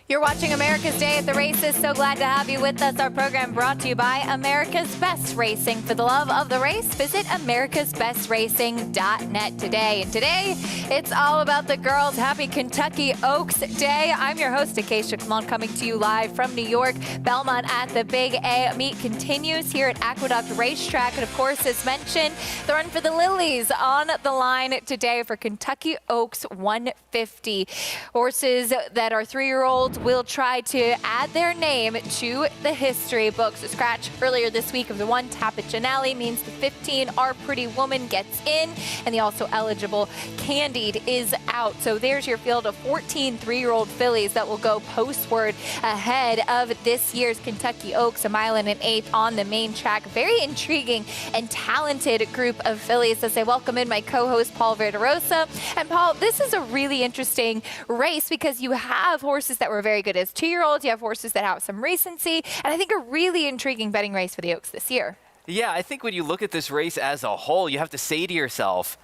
You're watching America's Day at the Races. So glad to have you with us. Our program brought to you by America's Best Racing. For the love of the race, visit americasbestracing.net today. And today, it's all about the girls. Happy Kentucky Oaks Day. I'm your host, Alysheba Stakes, coming to you live from New York. Belmont at the Big A meet continues here at Aqueduct Racetrack. And of course, as mentioned, the run for the Lilies on the line today for Kentucky Oaks 150. Horses that are 3-year-olds will try to add their name to the history books. A scratch earlier this week of the one Tappacinelli means the 15 Our Pretty Woman gets in, and the also eligible Candied is out. So there's your field of 14 3-year-old fillies that will go postward ahead of this year's Kentucky Oaks, 1 1/8 on the main track. Very intriguing and talented group of fillies as I welcome in my co-host Paul Verderosa. And Paul, this is a really interesting race because you have horses that were very good as 2-year-olds. You have horses that have some recency, and I think a really intriguing betting race for the Oaks this year. Yeah, I think when you look at this race as a whole, you have to say to yourself,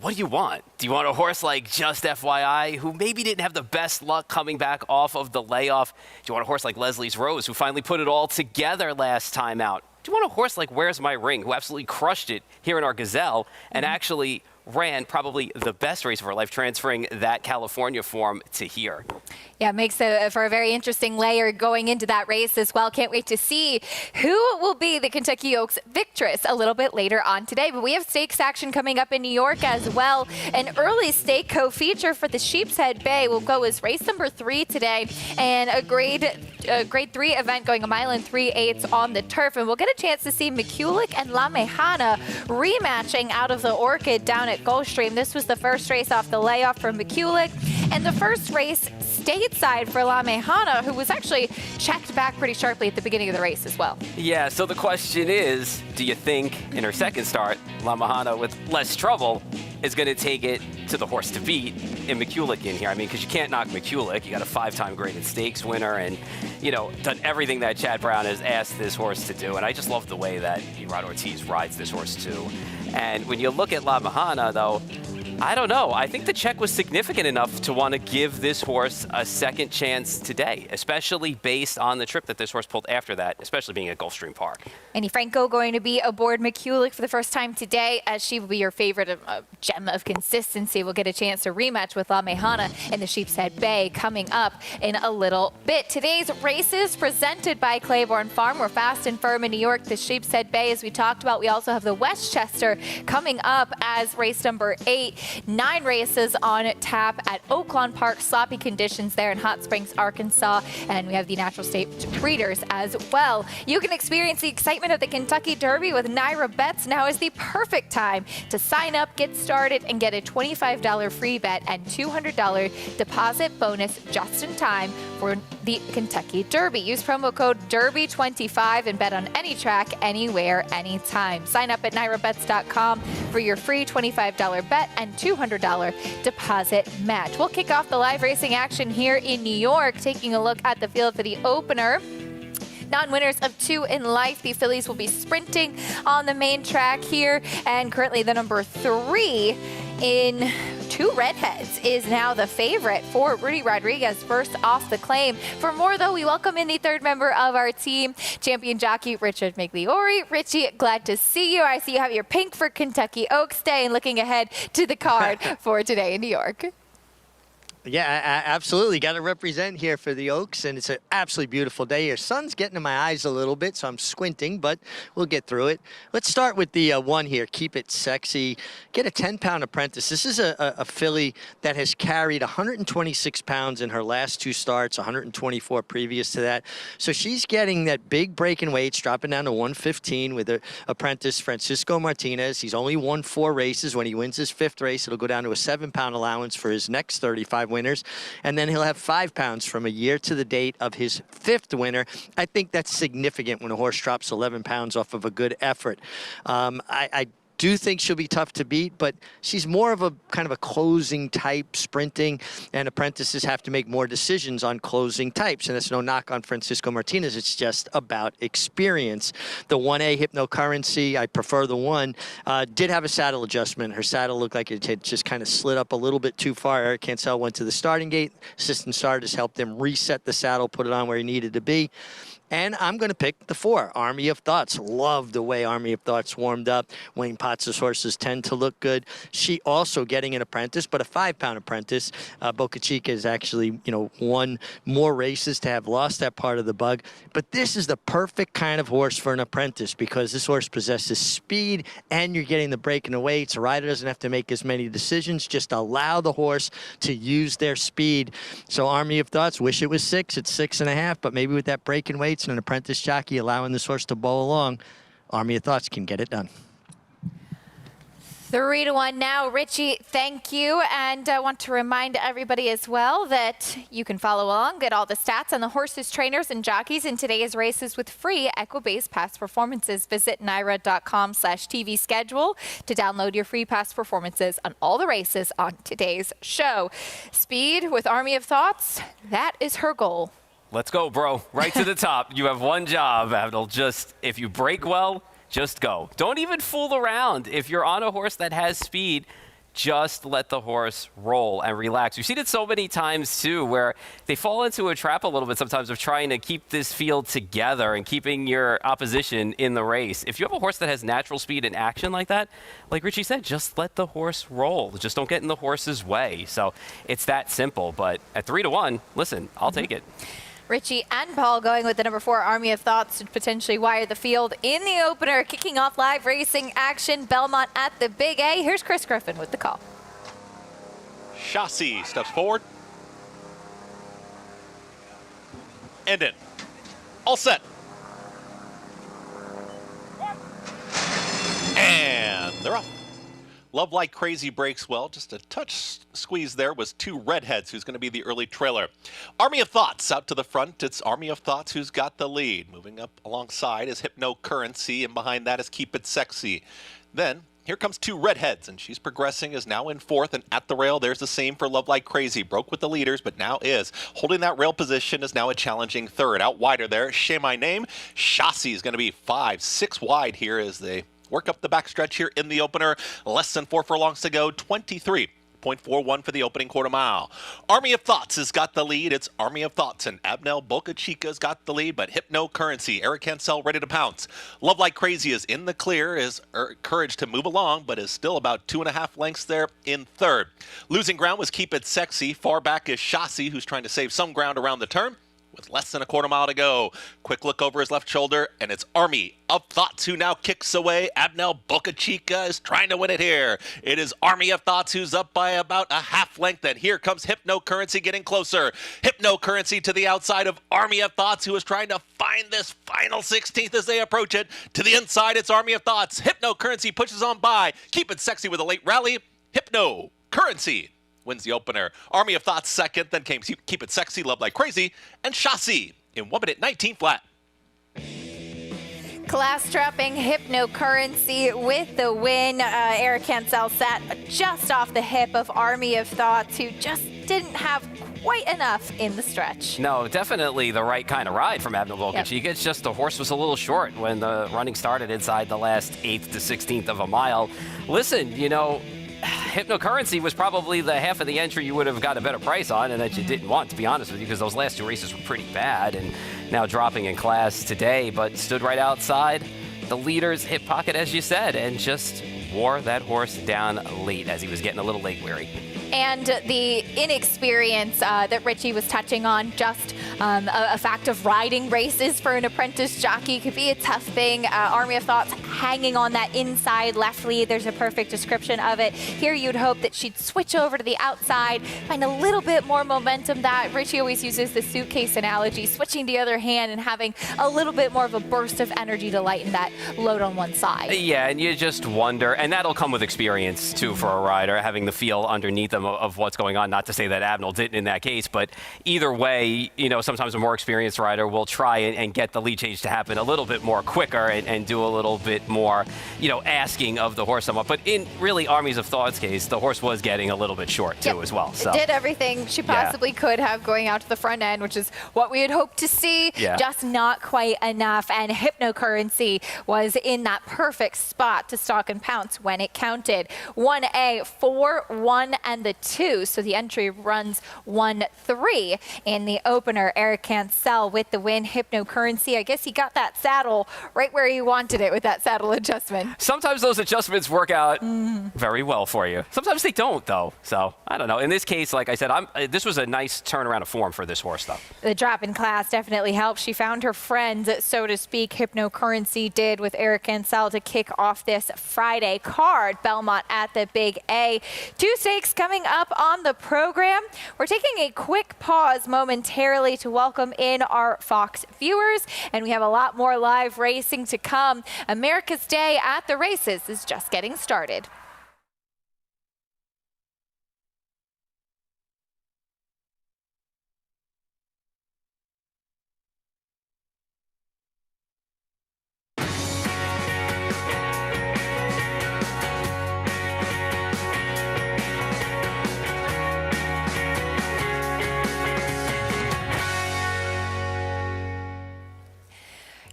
what do you want? Do you want a horse like Just FYI, who maybe didn't have the best luck coming back off of the layoff? Do you want a horse like Leslie's Rose, who finally put it all together last time out? Do you want a horse like Where's My Ring, who absolutely crushed it here in our Gazelle and actually ran probably the best race of her life, transferring that California form to here? Yeah, it makes for a very interesting layer going into that race as well. Can't wait to see who will be the Kentucky Oaks victress a little bit later on today. But we have stakes action coming up in New York as well. An early stake co-feature for the Sheepshead Bay will go as race number 3 today, and a grade 3 event going 1 3/8 on the turf. And we'll get a chance to see McCulloch and La Mejana rematching out of the Orchid down at Gulfstream. This was the first race off the layoff for McCulloch, and the first race stateside for La Mejana, who was actually checked back pretty sharply at the beginning of the race as well. Yeah, so the question is, do you think in her second start, La Mejana with less trouble is going to take it to the horse to beat in McCulloch in here? I mean, because you can't knock McCulloch. You got a 5-time graded stakes winner and, you know, done everything that Chad Brown has asked this horse to do. And I just love the way that Rod Ortiz rides this horse too. And when you look at La Mejana, though, I don't know. I think the check was significant enough to want to give this horse a second chance today, especially based on the trip that this horse pulled after that, especially being at Gulfstream Park. Annie Franco going to be aboard McCulloch for the first time today, as she will be your favorite gem of consistency. We'll get a chance to rematch with La Mejana in the Sheepshead Bay coming up in a little bit. Today's races presented by Claiborne Farm. We're fast and firm in New York, the Sheepshead Bay, as we talked about. We also have the Westchester coming up as race number 8. 9 races on tap at Oaklawn Park. Sloppy conditions there in Hot Springs, Arkansas. And we have the Natural State Breeders as well. You can experience the excitement of the Kentucky Derby with Naira Bets. Now is the perfect time to sign up, get started, and get a $25 free bet and $200 deposit bonus just in time for the Kentucky Derby. Use promo code DERBY25 and bet on any track, anywhere, anytime. Sign up at nairabets.com for your free $25 bet and $200 deposit match. We'll kick off the live racing action here in New York, taking a look at the field for the opener. Non-winners of 2 in life. The fillies will be sprinting on the main track here, and currently the number 3 in 2 Redheads is now the favorite for Rudy Rodriguez, first off the claim. For more, though, we welcome in the 3rd member of our team, champion jockey Richard Migliori. Richie, glad to see you. I see you have your pink for Kentucky Oaks Day and looking ahead to the card for today in New York. Yeah, absolutely. Got to represent here for the Oaks, and it's an absolutely beautiful day here. Sun's getting in my eyes a little bit, so I'm squinting, but we'll get through it. Let's start with the one here, Keep It Sexy. Get a 10-pound apprentice. This is a filly that has carried 126 pounds in her last 2 starts, 124 previous to that. So she's getting that big break in weights, dropping down to 115 with her apprentice, Francisco Martinez. He's only won 4 races. When he wins his 5th race, it'll go down to a 7-pound allowance for his next 35 winners, and then he'll have 5 pounds from a year to the date of his 5th winner. I think that's significant when a horse drops 11 pounds off of a good effort. I do think she'll be tough to beat, but she's more of a kind of a closing type sprinting, and apprentices have to make more decisions on closing types. And that's no knock on Francisco Martinez. It's just about experience. The 1A Hypnocurrency, I prefer the one, did have a saddle adjustment. Her saddle looked like it had just kind of slid up a little bit too far. Eric Cancel went to the starting gate. Assistant starters helped him reset the saddle, put it on where he needed to be. And I'm going to pick the 4, Army of Thoughts. Love the way Army of Thoughts warmed up. Wayne Potts' horses tend to look good. She also getting an apprentice, but a 5-pound apprentice. Boca Chica is actually, won more races to have lost that part of the bug. But this is the perfect kind of horse for an apprentice because this horse possesses speed and you're getting the break in the weights. A rider doesn't have to make as many decisions. Just allow the horse to use their speed. So Army of Thoughts, wish it was 6. It's 6.5, but maybe with that break in weights and an apprentice jockey allowing this horse to bowl along, Army of Thoughts can get it done. 3-1 now. Richie, thank you. And I want to remind everybody as well that you can follow along, get all the stats on the horses, trainers, and jockeys in today's races with free Equibase past performances. Visit NYRA.com/TV schedule to download your free past performances on all the races on today's show. Speed with Army of Thoughts, that is her goal. Let's go, bro. Right to the top. You have one job, Abdul. Just, if you break well, just go. Don't even fool around. If you're on a horse that has speed, just let the horse roll and relax. We've seen it so many times, too, where they fall into a trap a little bit sometimes of trying to keep this field together and keeping your opposition in the race. If you have a horse that has natural speed and action like that, like Richie said, just let the horse roll. Just don't get in the horse's way. So it's that simple. But at 3-1, listen, I'll take it. Richie and Paul going with the number 4 Army of Thoughts to potentially wire the field in the opener. Kicking off live racing action, Belmont at the Big A. Here's Chris Griffin with the call. Chassis steps forward. And in. All set. And they're off. Love Like Crazy breaks well. Just a touch squeeze there was 2 Redheads, who's going to be the early trailer. Army of Thoughts out to the front. It's Army of Thoughts who's got the lead. Moving up alongside is Hypnocurrency, and behind that is Keep It Sexy. Then here comes 2 Redheads, and she's progressing, is now in 4th, and at the rail, there's the same for Love Like Crazy. Broke with the leaders, but now is holding that rail position, is now a challenging 3rd. Out wider there, Say My Name. Chassis is going to be 5, 6 wide here as they work up the backstretch here in the opener. Less than 4 furlongs to go. 23.41 for the opening quarter mile. Army of Thoughts has got the lead. It's Army of Thoughts, and Abnel Boca Chica's got the lead, but Hypnocurrency, Eric Cancel ready to pounce. Love Like Crazy is in the clear, is encouraged to move along, but is still about 2.5 lengths there in 3rd. Losing ground was Keep It Sexy. Far back is Chassis, who's trying to save some ground around the turn, with less than a quarter mile to go. Quick look over his left shoulder, and it's Army of Thoughts who now kicks away. Abnel Boca Chica is trying to win it here. It is Army of Thoughts who's up by about a half length, and here comes Hypnocurrency getting closer. Hypnocurrency to the outside of Army of Thoughts, who is trying to find this final 16th as they approach it. To the inside, it's Army of Thoughts. Hypnocurrency pushes on by. Keep It Sexy with a late rally. Hypnocurrency wins the opener. Army of Thoughts second, then came Keep It Sexy, Love Like Crazy, and Chassis in 1 minute 19 flat. Class-dropping Hypnocurrency with the win. Eric Cancel sat just off the hip of Army of Thoughts, who just didn't have quite enough in the stretch. No, definitely the right kind of ride from Abnel Boca Chica. It's just the horse was a little short when the running started inside the last 1/8 to 16th of a mile. Listen, Hypnocurrency was probably the half of the entry you would have got a better price on, and that you didn't want, to be honest with you, because those last 2 races were pretty bad, and now dropping in class today, but stood right outside the leader's hip pocket, as you said, and just wore that horse down late as he was getting a little leg weary. And the inexperience that Richie was touching on, just a fact of riding races for an apprentice jockey could be a tough thing. Army of Thoughts hanging on that inside left lead. There's a perfect description of it. Here you'd hope that she'd switch over to the outside, find a little bit more momentum. That Richie always uses the suitcase analogy, switching the other hand and having a little bit more of a burst of energy to lighten that load on one side. Yeah, and you just wonder, and that'll come with experience too for a rider, having the feel underneath system of what's going on. Not to say that Abnell didn't in that case, but either way, sometimes a more experienced rider will try and get the lead change to happen a little bit more quicker and do a little bit more, asking of the horse somewhat. But in really Armies of Thought's case, the horse was getting a little bit short too as well. So did everything she possibly could have going out to the front end, which is what we had hoped to see, just not quite enough. And Hypnocurrency was in that perfect spot to stalk and pounce when it counted. 1A, 4, 1, and the 2. So the entry runs 1-3 in the opener. Eric Cancel with the win. Hypnocurrency, I guess he got that saddle right where he wanted it with that saddle adjustment. Sometimes those adjustments work out very well for you. Sometimes they don't, though. So I don't know. In this case, like I said, this was a nice turnaround of form for this horse, though. The drop in class definitely helped. She found her friends, so to speak. Hypnocurrency did with Eric Cancel to kick off this Friday card. Belmont at the Big A. 2 stakes coming up on the program. We're taking a quick pause momentarily to welcome in our Fox viewers, and we have a lot more live racing to come. America's Day at the Races is just getting started.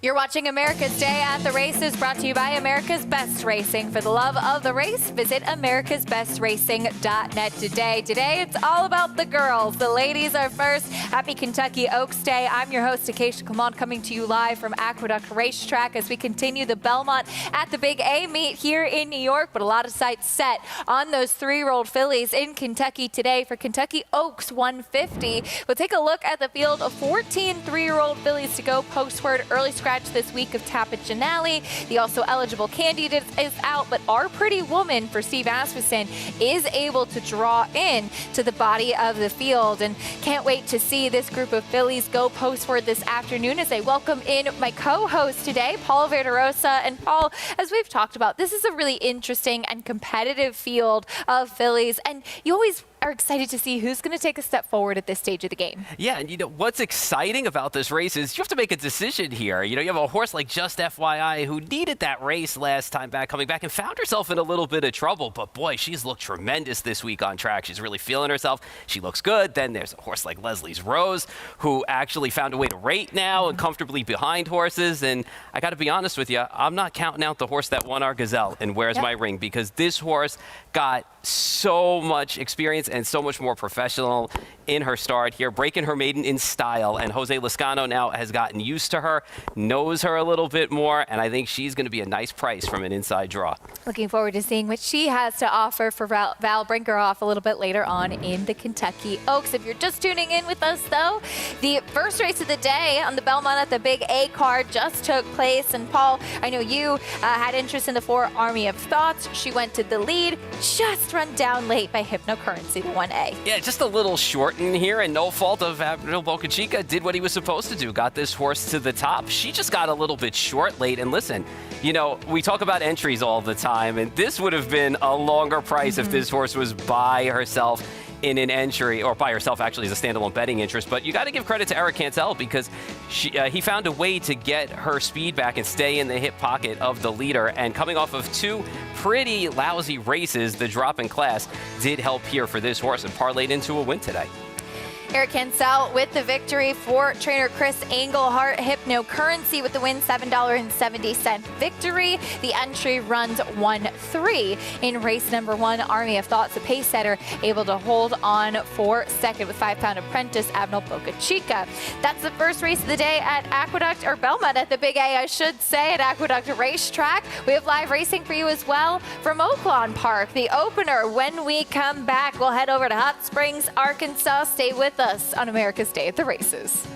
You're watching America's Day at the Races, brought to you by America's Best Racing. For the love of the race, visit americasbestracing.net today. Today, it's all about the girls. The ladies are first. Happy Kentucky Oaks Day. I'm your host, Acacia Clement, coming to you live from Aqueduct Racetrack as we continue the Belmont at the Big A meet here in New York, but a lot of sights set on those 3-year-old fillies in Kentucky today for Kentucky Oaks 150. We'll take a look at the field of 14 3-year-old fillies to go postward. Early scratch this week of Tapit Janali. The also eligible candidate is out, but Our Pretty Woman for Steve Asmussen is able to draw in to the body of the field, and can't wait to see this group of fillies go postward this afternoon as I welcome in my co-host today, Paul Verderosa. And Paul, as we've talked about, this is a really interesting and competitive field of fillies, and you always are excited to see who's going to take a step forward at this stage of the game. Yeah, and what's exciting about this race is you have to make a decision here. You have a horse like Just FYI who needed that race last time back, coming back and found herself in a little bit of trouble. But boy, she's looked tremendous this week on track. She's really feeling herself. She looks good. Then there's a horse like Leslie's Rose who actually found a way to rate now and comfortably behind horses. And I got to be honest with you, I'm not counting out the horse that won our Gazelle and Where's My Ring, because this horse got so much experience and so much more professional in her start here, breaking her maiden in style. And Jose Lascano now has gotten used to her, knows her a little bit more, and I think she's going to be a nice price from an inside draw. Looking forward to seeing what she has to offer for Val Brinkerhoff a little bit later on in the Kentucky Oaks. If you're just tuning in with us, though, the first race of the day on the Belmont at the Big A card just took place. And Paul, I know you had interest in the 4 Army of Thoughts. She went to the lead, just run down late by Hypnocurrency, the 1A. Yeah, just a little short in here, and no fault of Abnell Boca Chica. Did what he was supposed to do, got this horse to the top. She just got a little bit short late. And listen, we talk about entries all the time, and this would have been a longer price if this horse was by herself in an entry, or by herself actually as a standalone betting interest. But you got to give credit to Eric Cancel, because he found a way to get her speed back and stay in the hip pocket of the leader. And coming off of 2 pretty lousy races, the drop in class did help here for this horse and parlayed into a win today. Eric Cancel with the victory for trainer Chris Engelhart. Hypnocurrency with the win, $7.70 victory. The entry runs 1-3 in race number 1. Army of Thoughts, the pace setter, able to hold on for second with 5-pound apprentice Abnell Boca Chica. That's the first race of the day at Aqueduct, or Belmont at the Big A, I should say, at Aqueduct Racetrack. We have live racing for you as well from Oaklawn Park. The opener, when we come back, we'll head over to Hot Springs, Arkansas. Stay with us on America's Day at the Races.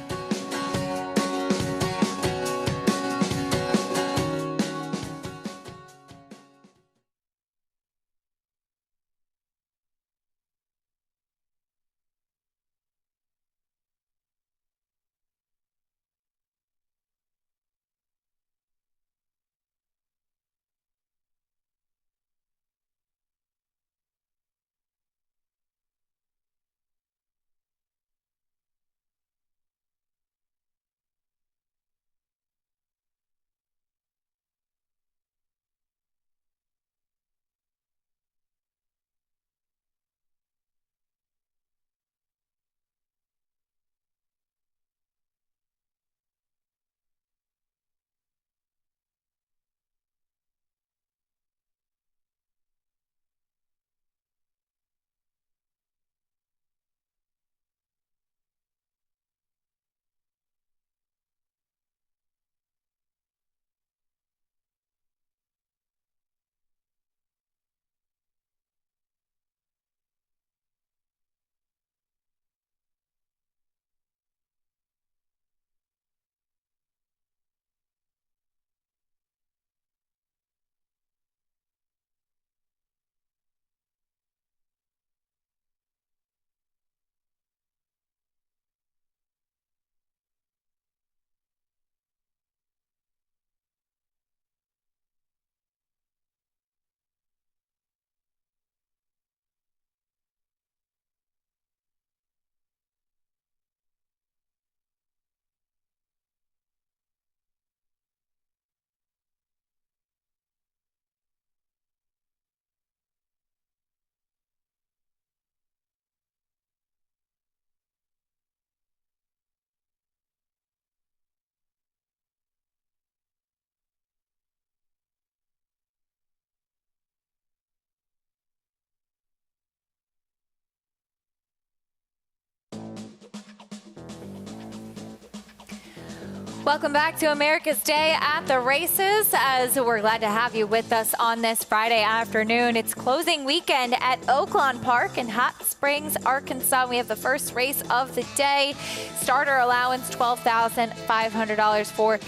Welcome back to America's Day at the Races, as we're glad to have you with us on this Friday afternoon. It's closing weekend at Oaklawn Park in Hot Springs, Arkansas. We have the first race of the day. Starter allowance, $12,500 for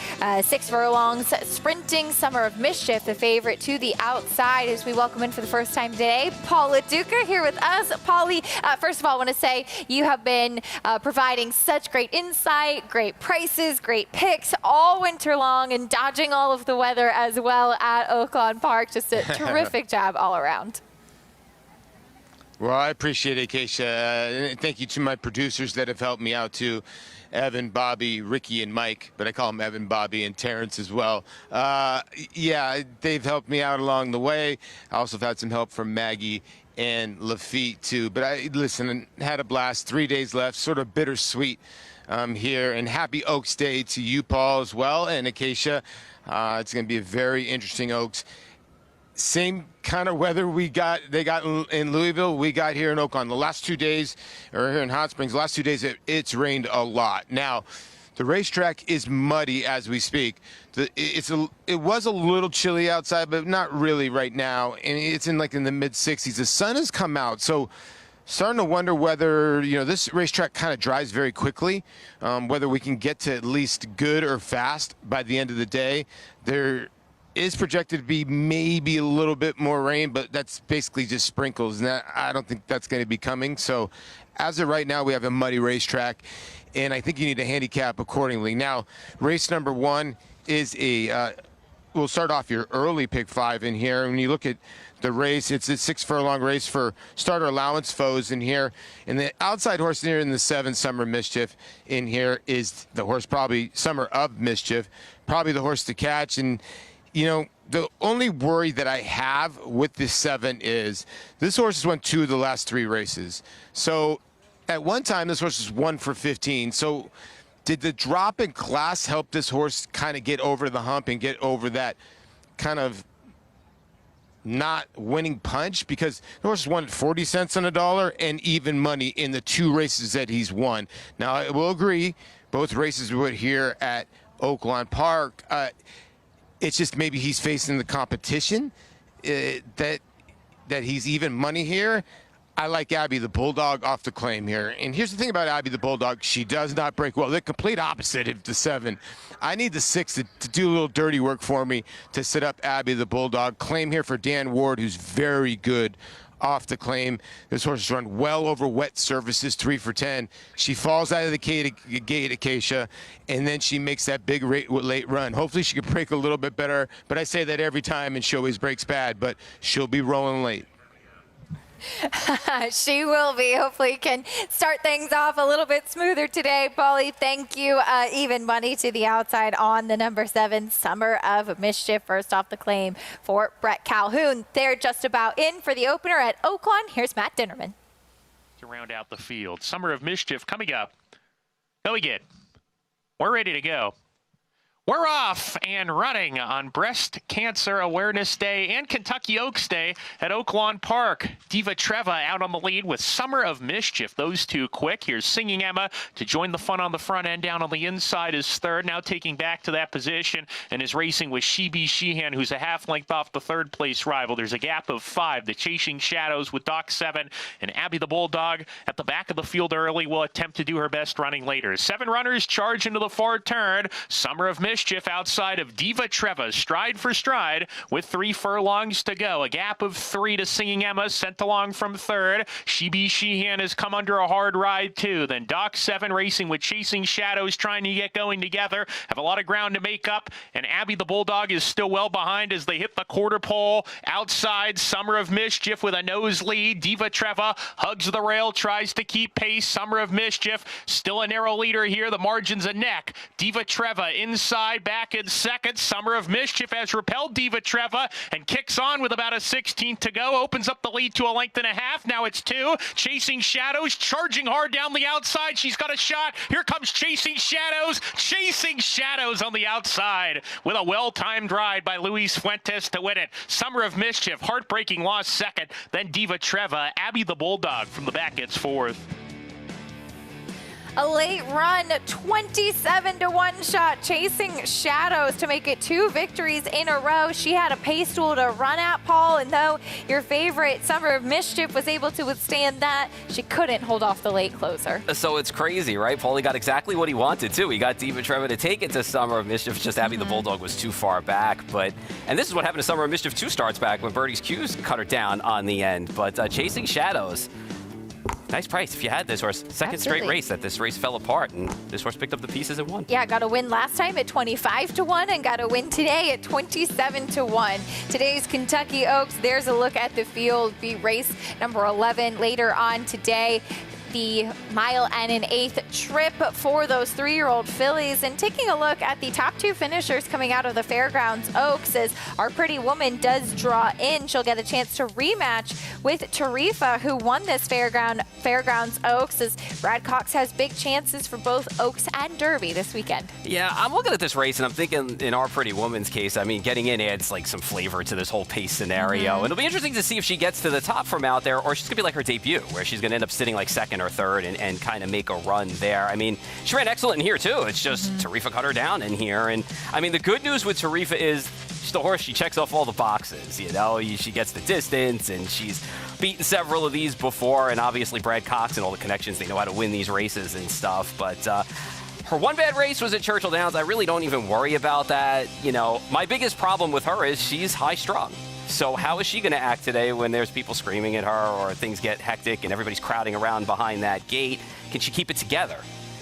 6 furlongs. Sprinting, Summer of Mischief, the favorite to the outside, as we welcome in for the first time today, Paula Duker here with us. Paulie, first of all, I want to say you have been providing such great insight, great prices, great picks all winter long, and dodging all of the weather as well at Oaklawn Park. Just a terrific job all around. Well, I appreciate it, Keisha. Thank you to my producers that have helped me out too. Evan, Bobby, Ricky, and Mike, but I call them Evan, Bobby, and Terrence as well. Yeah, they've helped me out along the way. I also have had some help from Maggie and Lafitte too. But listen, had a blast. 3 days left, sort of bittersweet here. And happy Oaks Day to you, Paul, as well, and Acacia. It's going to be a very interesting Oaks. Same kind of weather they got in Louisville, we got here in Oaklawn. The last 2 days, or here in Hot Springs, the last 2 days, it's rained a lot. Now, the racetrack is muddy as we speak. It was a little chilly outside, but not really right now. And it's in the mid 60s. The sun has come out, so starting to wonder whether this racetrack kind of dries very quickly. Whether we can get to at least good or fast by the end of the day. There is projected to be maybe a little bit more rain, but that's basically just sprinkles, and I don't think that's going to be coming. So as of right now, we have a muddy racetrack, and I think you need to handicap accordingly. Now, race number 1 is we'll start off your early pick 5 in here. When you look at the race, it's a 6 furlong race for starter allowance foes in here. And the outside horse in here in the 7, Summer of Mischief, in here is the horse, probably Summer of Mischief, probably the horse to catch. And the only worry that I have with this 7 is this horse has won 2 of the last 3 races. So at one time, this horse was 1 for 15. So did the drop in class help this horse kind of get over the hump and get over that kind of not winning punch? Because the horse has won 40 cents on a dollar and even money in the 2 races that he's won. Now, I will agree, both races were here at Oaklawn Park. It's just maybe he's facing the competition that he's even money here. I like Abby the Bulldog off the claim here. And here's the thing about Abby the Bulldog. She does not break well. The complete opposite of the 7. I need the 6 to do a little dirty work for me to set up Abby the Bulldog. Claim here for Dan Ward, who's very good off the claim. This horse has run well over wet surfaces, 3 for 10. She falls out of the gate, Acacia, and then she makes that big late run. Hopefully she can break a little bit better, but I say that every time, and she always breaks bad, but she'll be rolling late. She will be. Hopefully can start things off a little bit smoother today. Paulie, thank you. Even money to the outside on the number 7, Summer of Mischief. First off the claim for Brett Calhoun. They're just about in for the opener at Oaklawn. Here's Matt Dinnerman. To round out the field, Summer of Mischief coming up. Go again. We're ready to go. We're off and running on Breast Cancer Awareness Day and Kentucky Oaks Day at Oaklawn Park. Diva Treva out on the lead with Summer of Mischief. Those two quick. Here's Singing Emma to join the fun on the front end. Down on the inside is third, now taking back to that position and is racing with Sheeby Sheehan, who's a half length off the third place rival. There's a gap of 5. The Chasing Shadows with Doc 7 and Abby the Bulldog at the back of the field early will attempt to do her best running later. 7 runners charge into the far turn. Summer of Mischief outside of Diva Treva, stride for stride with 3 furlongs to go. A gap of 3 to Singing Emma, sent along from third. Sheeby Sheehan has come under a hard ride too. Then Doc 7 racing with Chasing Shadows, trying to get going together. Have a lot of ground to make up, and Abby the Bulldog is still well behind as they hit the quarter pole. Outside, Summer of Mischief with a noselead. Diva Treva hugs the rail, tries to keep pace. Summer of Mischief still a narrow leader here. The margin's a neck. Diva Treva inside, back in second. Summer of Mischief has repelled Diva Treva and kicks on with about a 16th to go. Opens up the lead to a length and a half. Now it's 2. Chasing Shadows charging hard down the outside. She's got a shot. Here comes Chasing Shadows. Chasing Shadows on the outside with a well-timed ride by Luis Fuentes to win it. Summer of Mischief, heartbreaking loss second. Then Diva Treva. Abby the Bulldog from the back gets fourth. A late run, 27-1 shot, chasing Shadows to make it 2 victories in a row. She had a pace tool to run at, Paul, and though your favorite Summer of Mischief was able to withstand that, she couldn't hold off the late closer. So it's crazy, right? Paulie got exactly what he wanted, too. He got Diva Trevor to take it to Summer of Mischief, just Abby the Bulldog was too far back. And this is what happened to Summer of Mischief 2 starts back when Birdie's Q's cut her down on the end. But chasing Shadows, nice price if you had this horse. Second straight race that this race fell apart, and this horse picked up the pieces and won. Yeah, got a win last time at 25-1 and got a win today at 27-1. Today's Kentucky Oaks, there's a look at the field. Be race number 11 later on today. The mile and an eighth trip for those 3-year-old fillies. And taking a look at the top 2 finishers coming out of the Fairgrounds Oaks, as our Pretty Woman does draw in. She'll get a chance to rematch with Tarifa, who won this Fairgrounds Oaks, as Brad Cox has big chances for both Oaks and Derby this weekend. Yeah, I'm looking at this race, and I'm thinking in our Pretty Woman's case, I mean, getting in adds like some flavor to this whole pace scenario. And it'll be interesting to see if she gets to the top from out there, or she's going to be like her debut, where she's going to end up sitting like second or third and kind of make a run there. I mean, she ran excellent in here too. It's just Tarifa cut her down in here. And I mean, the good news with Tarifa is she's the horse. She checks off all the boxes. You know, she gets the distance, and she's beaten several of these before. And obviously Brad Cox and all the connections, they know how to win these races and stuff. But her one bad race was at Churchill Downs. I really don't even worry about that. You know, my biggest problem with her is she's high strung. So how is she going to act today when there's people screaming at her, or things get hectic and everybody's crowding around behind that gate? Can she keep it together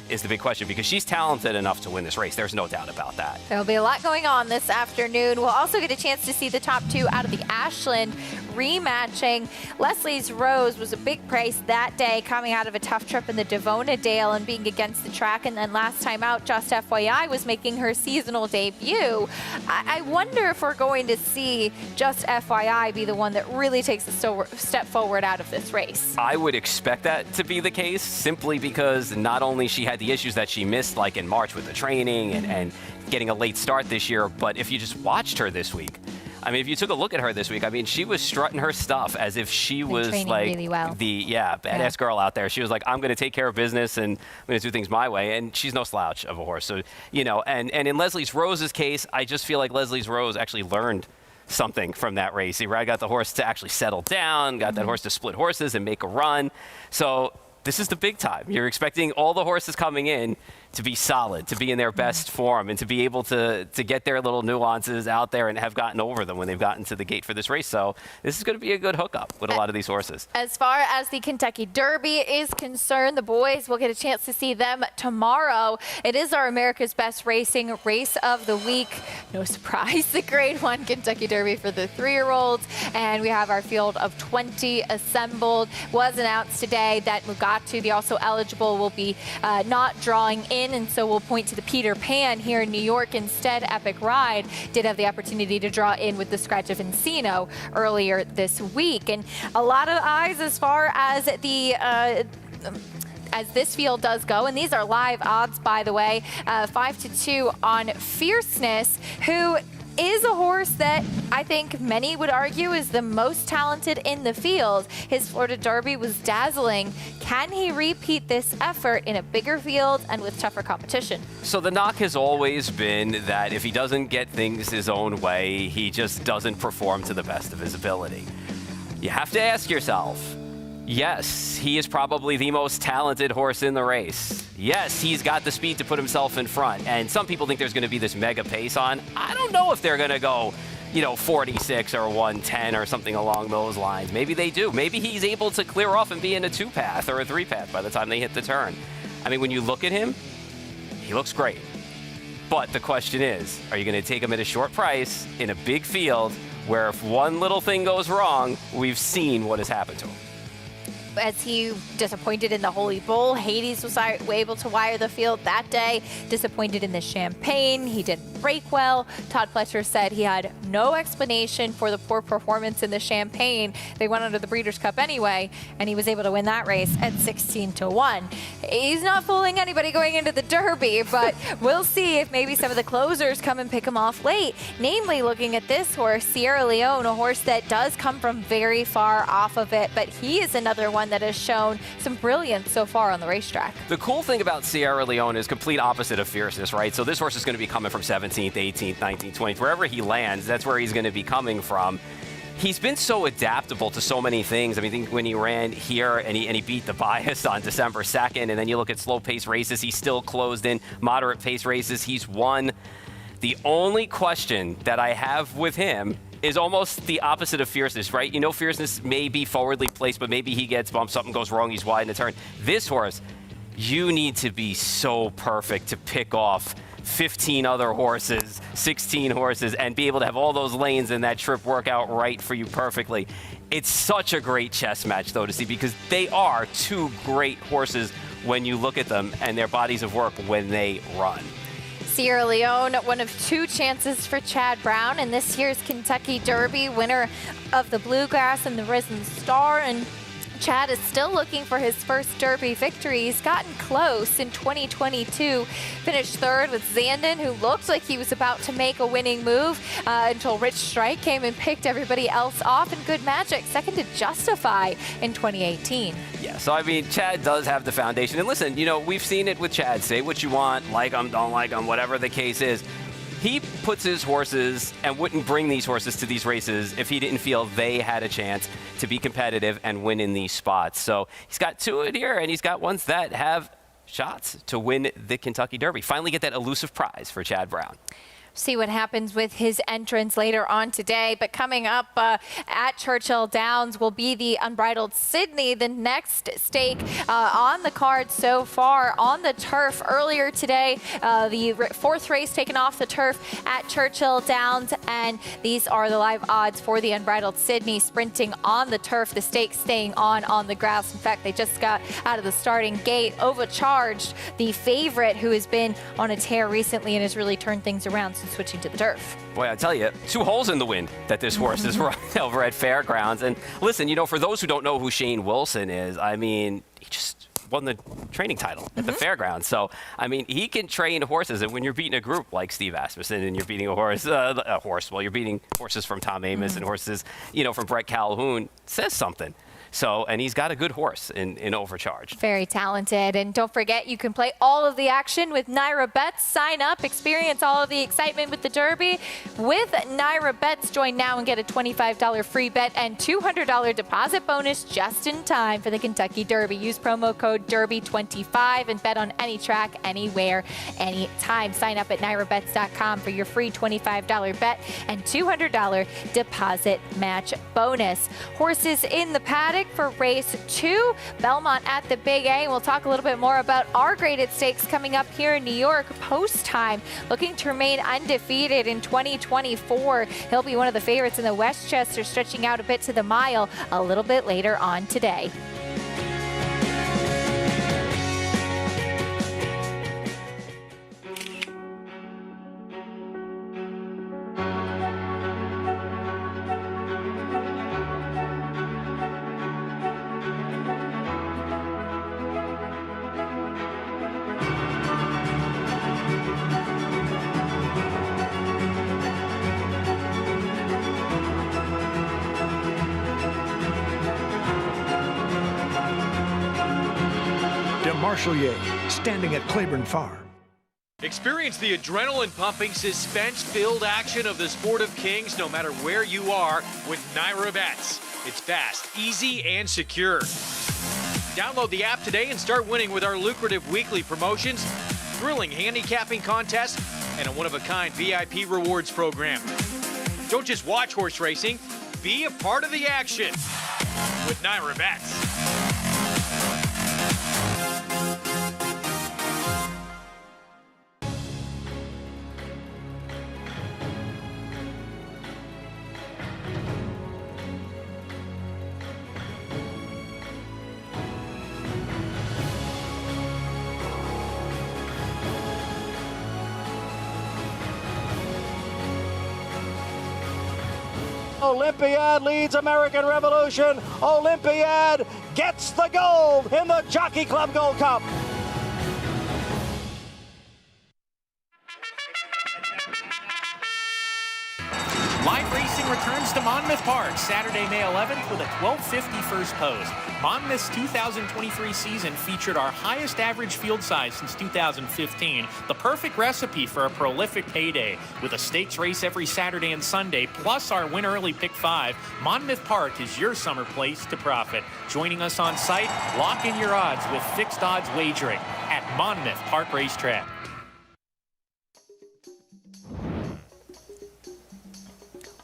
is the big question, because she's talented enough to win this race. There's no doubt about that. There'll be a lot going on this afternoon. We'll also get a chance to see the top 2 out of the Ashland rematching. Leslie's Rose was a big price that day, coming out of a tough trip in the Devona Dale and being against the track. And then last time out, Just FYI was making her seasonal debut. I wonder if we're going to see Just FYI be the one that really takes a step forward out of this race. I would expect that to be the case, simply because not only she had the issues that she missed, like in March with the training and getting a late start this year, but if you just watched her this week, I mean, if you took a look at her this week, I mean, she was strutting her stuff as if she was like really well. the badass girl out there. She was like, I'm going to take care of business and I'm going to do things my way. And she's no slouch of a horse. So, you know, and in Leslie's Rose's case, I just feel like Leslie's Rose actually learned something from that race. He got the horse to actually settle down, got that horse to split horses and make a run. So this is the big time. You're expecting all the horses coming in to be solid, to be in their best form, and to be able to get their little nuances out there and have gotten over them when they've gotten to the gate for this race. So this is going to be a good hookup with a lot of these horses. As far as the Kentucky Derby is concerned, the boys will get a chance to see them tomorrow. It is our America's Best Racing race of the week. No surprise, the Grade 1 Kentucky Derby for the 3-year-olds. And we have our field of 20 assembled. Was announced today that Mugatu, the also eligible, will be not drawing in. And so we'll point to the Peter Pan here in New York instead. Epic Ride did have the opportunity to draw in with the scratch of Encino earlier this week. And a lot of eyes as far as the as this field does go, and these are live odds, by the way, 5-2 on Fierceness, who is a horse that I think many would argue is the most talented in the field. His Florida Derby was dazzling. Can he repeat this effort in a bigger field and with tougher competition? So the knock has always been that if he doesn't get things his own way, he just doesn't perform to the best of his ability. You have to ask yourself, yes, he is probably the most talented horse in the race. Yes, he's got the speed to put himself in front. And some people think there's going to be this mega pace on. I don't know if they're going to go, 46 or 110 or something along those lines. Maybe they do. Maybe he's able to clear off and be in a 2-path or a 3-path by the time they hit the turn. I mean, when you look at him, he looks great. But the question is, are you going to take him at a short price in a big field where if one little thing goes wrong, we've seen what has happened to him? As he disappointed in the Holy Bull, Hades was able to wire the field that day. Disappointed in the Champagne, he didn't break well. Todd Pletcher said he had no explanation for the poor performance in the Champagne. They went under the Breeders' Cup anyway, and he was able to win that race at 16-1. He's not fooling anybody going into the Derby, but we'll see if maybe some of the closers come and pick him off late. Namely, looking at this horse, Sierra Leone, a horse that does come from very far off of it, but he is another one one that has shown some brilliance so far on the racetrack. The cool thing about Sierra Leone is complete opposite of fierceness, right? So this horse is going to be coming from 17th, 18th, 19th, 20th. Wherever he lands, that's where he's going to be coming from. He's been so adaptable to so many things. I mean, I think when he ran here and he beat the bias on December 2nd, and then you look at slow pace races, he's still closed in moderate pace races. He's won. The only question that I have with him is almost the opposite of fierceness, right? You know, fierceness may be forwardly placed, but maybe he gets bumped, something goes wrong, he's wide in the turn. This horse, you need to be so perfect to pick off 15 other horses, 16 horses, and be able to have all those lanes in that trip work out right for you perfectly. It's such a great chess match, though, to see, because they are two great horses when you look at them and their bodies of work when they run. Sierra Leone, one of two chances for Chad Brown in this year's Kentucky Derby, winner of the Bluegrass and the Risen Star. And Chad is still looking for his first Derby victory. He's gotten close in 2022, finished third with Zandon, who looked like he was about to make a winning move until Rich Strike came and picked everybody else off. And Good Magic, second to Justify in 2018. Yeah, so I mean, Chad does have the foundation. And listen, you know, we've seen it with Chad. Say what you want, like him, don't like him, whatever the case is. He puts his horses and wouldn't bring these horses to these races if he didn't feel they had a chance to be competitive and win in these spots. So he's got two in here, and he's got ones that have shots to win the Kentucky Derby. Finally get that elusive prize for Chad Brown. See what happens with his entrance later on today. But coming up at Churchill Downs will be the Unbridled Sydney, the next stake on the card so far on the turf. Earlier today, the fourth race taken off the turf at Churchill Downs, and these are the live odds for the Unbridled Sydney, sprinting on the turf, the stakes staying on the grass. In fact, they just got out of the starting gate. Overcharged, the favorite, who has been on a tear recently and has really turned things around since switching to the turf. Boy, I tell you, two holes in the wind that this horse is running over at Fairgrounds. And listen, you know, for those who don't know who Shane Wilson is, I mean, he just won the training title at the Fairgrounds. So, I mean, he can train horses. And when you're beating a group like Steve Asmussen and you're beating well, you're beating horses from Tom Amoss and horses, you know, from Brett Calhoun, says something. So, and he's got a good horse in Overcharge. Very talented. And don't forget, you can play all of the action with Naira Bets. Sign up, experience all of the excitement with the Derby with Naira Bets. Join now and get a $25 free bet and $200 deposit bonus just in time for the Kentucky Derby. Use promo code DERBY25 and bet on any track, anywhere, anytime. Sign up at NairaBets.com for your free $25 bet and $200 deposit match bonus. Horses in the paddock for race 2, Belmont at the Big A. We'll talk a little bit more about our graded stakes coming up here in New York post time, looking to remain undefeated in 2024. He'll be one of the favorites in the Westchester, stretching out a bit to the mile a little bit later on today. Marshalier, standing at Claiborne Farm. Experience the adrenaline-pumping, suspense-filled action of the Sport of Kings no matter where you are with Naira Bets. It's fast, easy, and secure. Download the app today and start winning with our lucrative weekly promotions, thrilling handicapping contests, and a one-of-a-kind VIP rewards program. Don't just watch horse racing, be a part of the action with Naira Bets. Olympiad leads American Revolution. Olympiad gets the gold in the Jockey Club Gold Cup. Live racing returns to Monmouth Park Saturday, May 11th with a 12:50 first post. Monmouth's 2023 season featured our highest average field size since 2015, the perfect recipe for a prolific payday. With a stakes race every Saturday and Sunday, plus our Win Early Pick 5, Monmouth Park is your summer place to profit. Joining us on site, lock in your odds with fixed odds wagering at Monmouth Park Racetrack.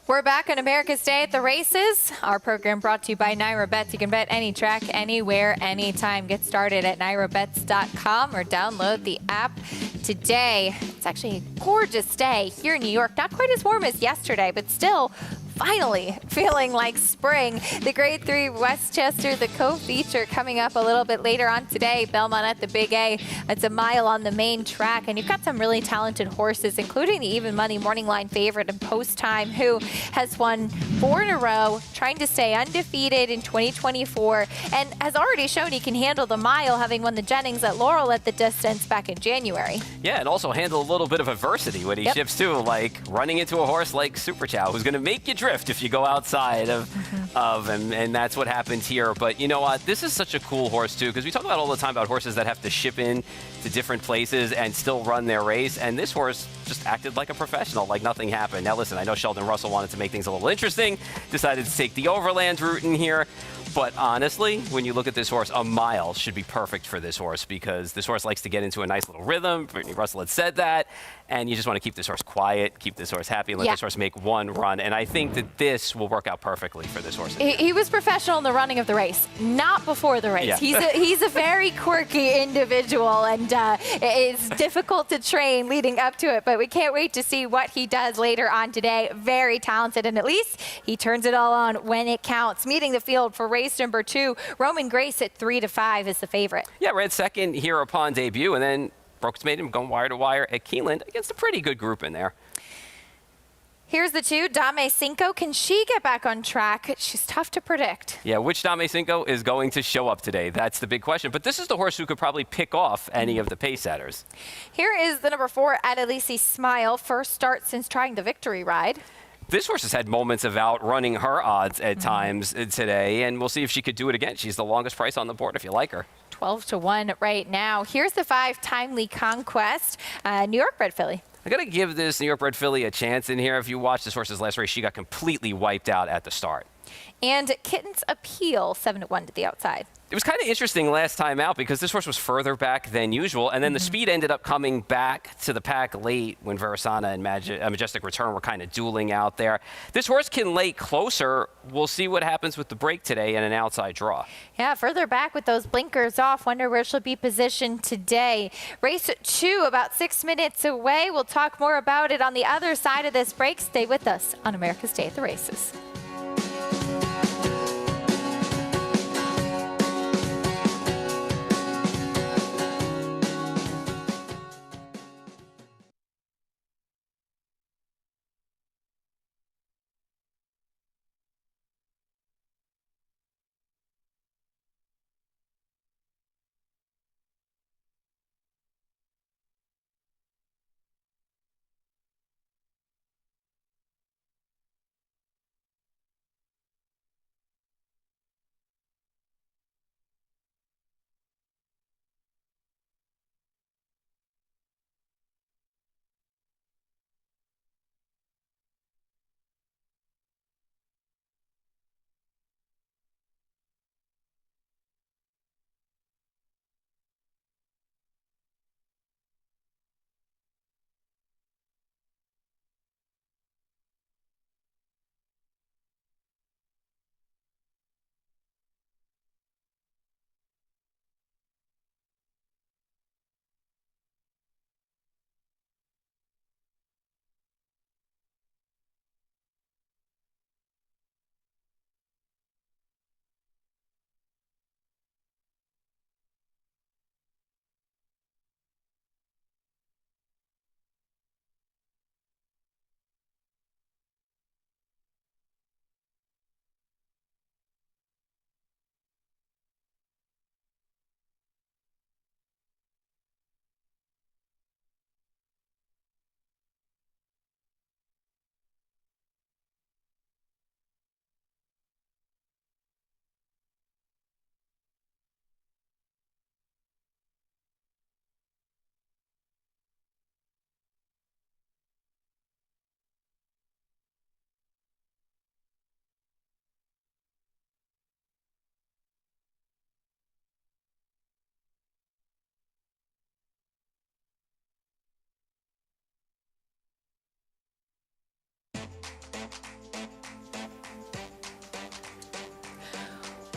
We're back on America's Day at the Races. Our program brought to you by Naira Bets. You can bet any track, anywhere, anytime. Get started at nairabets.com or download the app today. It's actually a gorgeous day here in New York. Not quite as warm as yesterday, but still finally feeling like spring. The Grade 3 Westchester, the co-feature coming up a little bit later on today. Belmont at the Big A. It's a mile on the main track, and you've got some really talented horses, including the even money morning line favorite in Post Time, who has won 4 in a row, trying to stay undefeated in 2024, and has already shown he can handle the mile, having won the Jennings at Laurel at the distance back in January. Yeah, and also handle a little bit of adversity when he ships too, like running into a horse like Super Chow, who's going to make you drift if you go outside of him, and that's what happened here. But you know what? This is such a cool horse too, because we talk about all the time about horses that have to ship in to different places and still run their race, and this horse just acted like a professional, like nothing happened. Now listen, I know Sheldon Russell wanted to make things a little interesting, decided to take the overland route in here. But honestly, when you look at this horse, a mile should be perfect for this horse, because this horse likes to get into a nice little rhythm. Brittany Russell had said that. And you just want to keep this horse quiet, keep this horse happy, and let this horse make one run. And I think that this will work out perfectly for this horse. He was professional in the running of the race, not before the race. Yeah. He's a very quirky individual, and it's difficult to train leading up to it. But we can't wait to see what he does later on today. Very talented, and at least he turns it all on when it counts. Meeting the field for race number 2, Roman Grace at 3-5 is the favorite. Yeah, ran second here upon debut, and then broke its maiden, going wire to wire at Keeneland against a pretty good group in there. Here's the 2, Dame Cinco. Can she get back on track? She's tough to predict. Yeah, which Dame Cinco is going to show up today? That's the big question. But this is the horse who could probably pick off any of the pace setters. Here is the number 4, Adelisi Smile. First start since trying the victory ride. This horse has had moments of outrunning her odds at times today, and we'll see if she could do it again. She's the longest price on the board if you like her. 12-1 right now. Here's the 5, Timely Conquest, New York bred filly. I got to give this New York bred filly a chance in here. If you watch this horse's last race, she got completely wiped out at the start. And Kitten's Appeal, 7-1 to the outside. It was kind of interesting last time out because this horse was further back than usual, and then the speed ended up coming back to the pack late when Verasana and Majestic Return were kind of dueling out there. This horse can lay closer. We'll see what happens with the break today and an outside draw. Yeah, further back with those blinkers off. Wonder where she'll be positioned today. Race 2, about 6 minutes away. We'll talk more about it on the other side of this break. Stay with us on America's Day at the Races.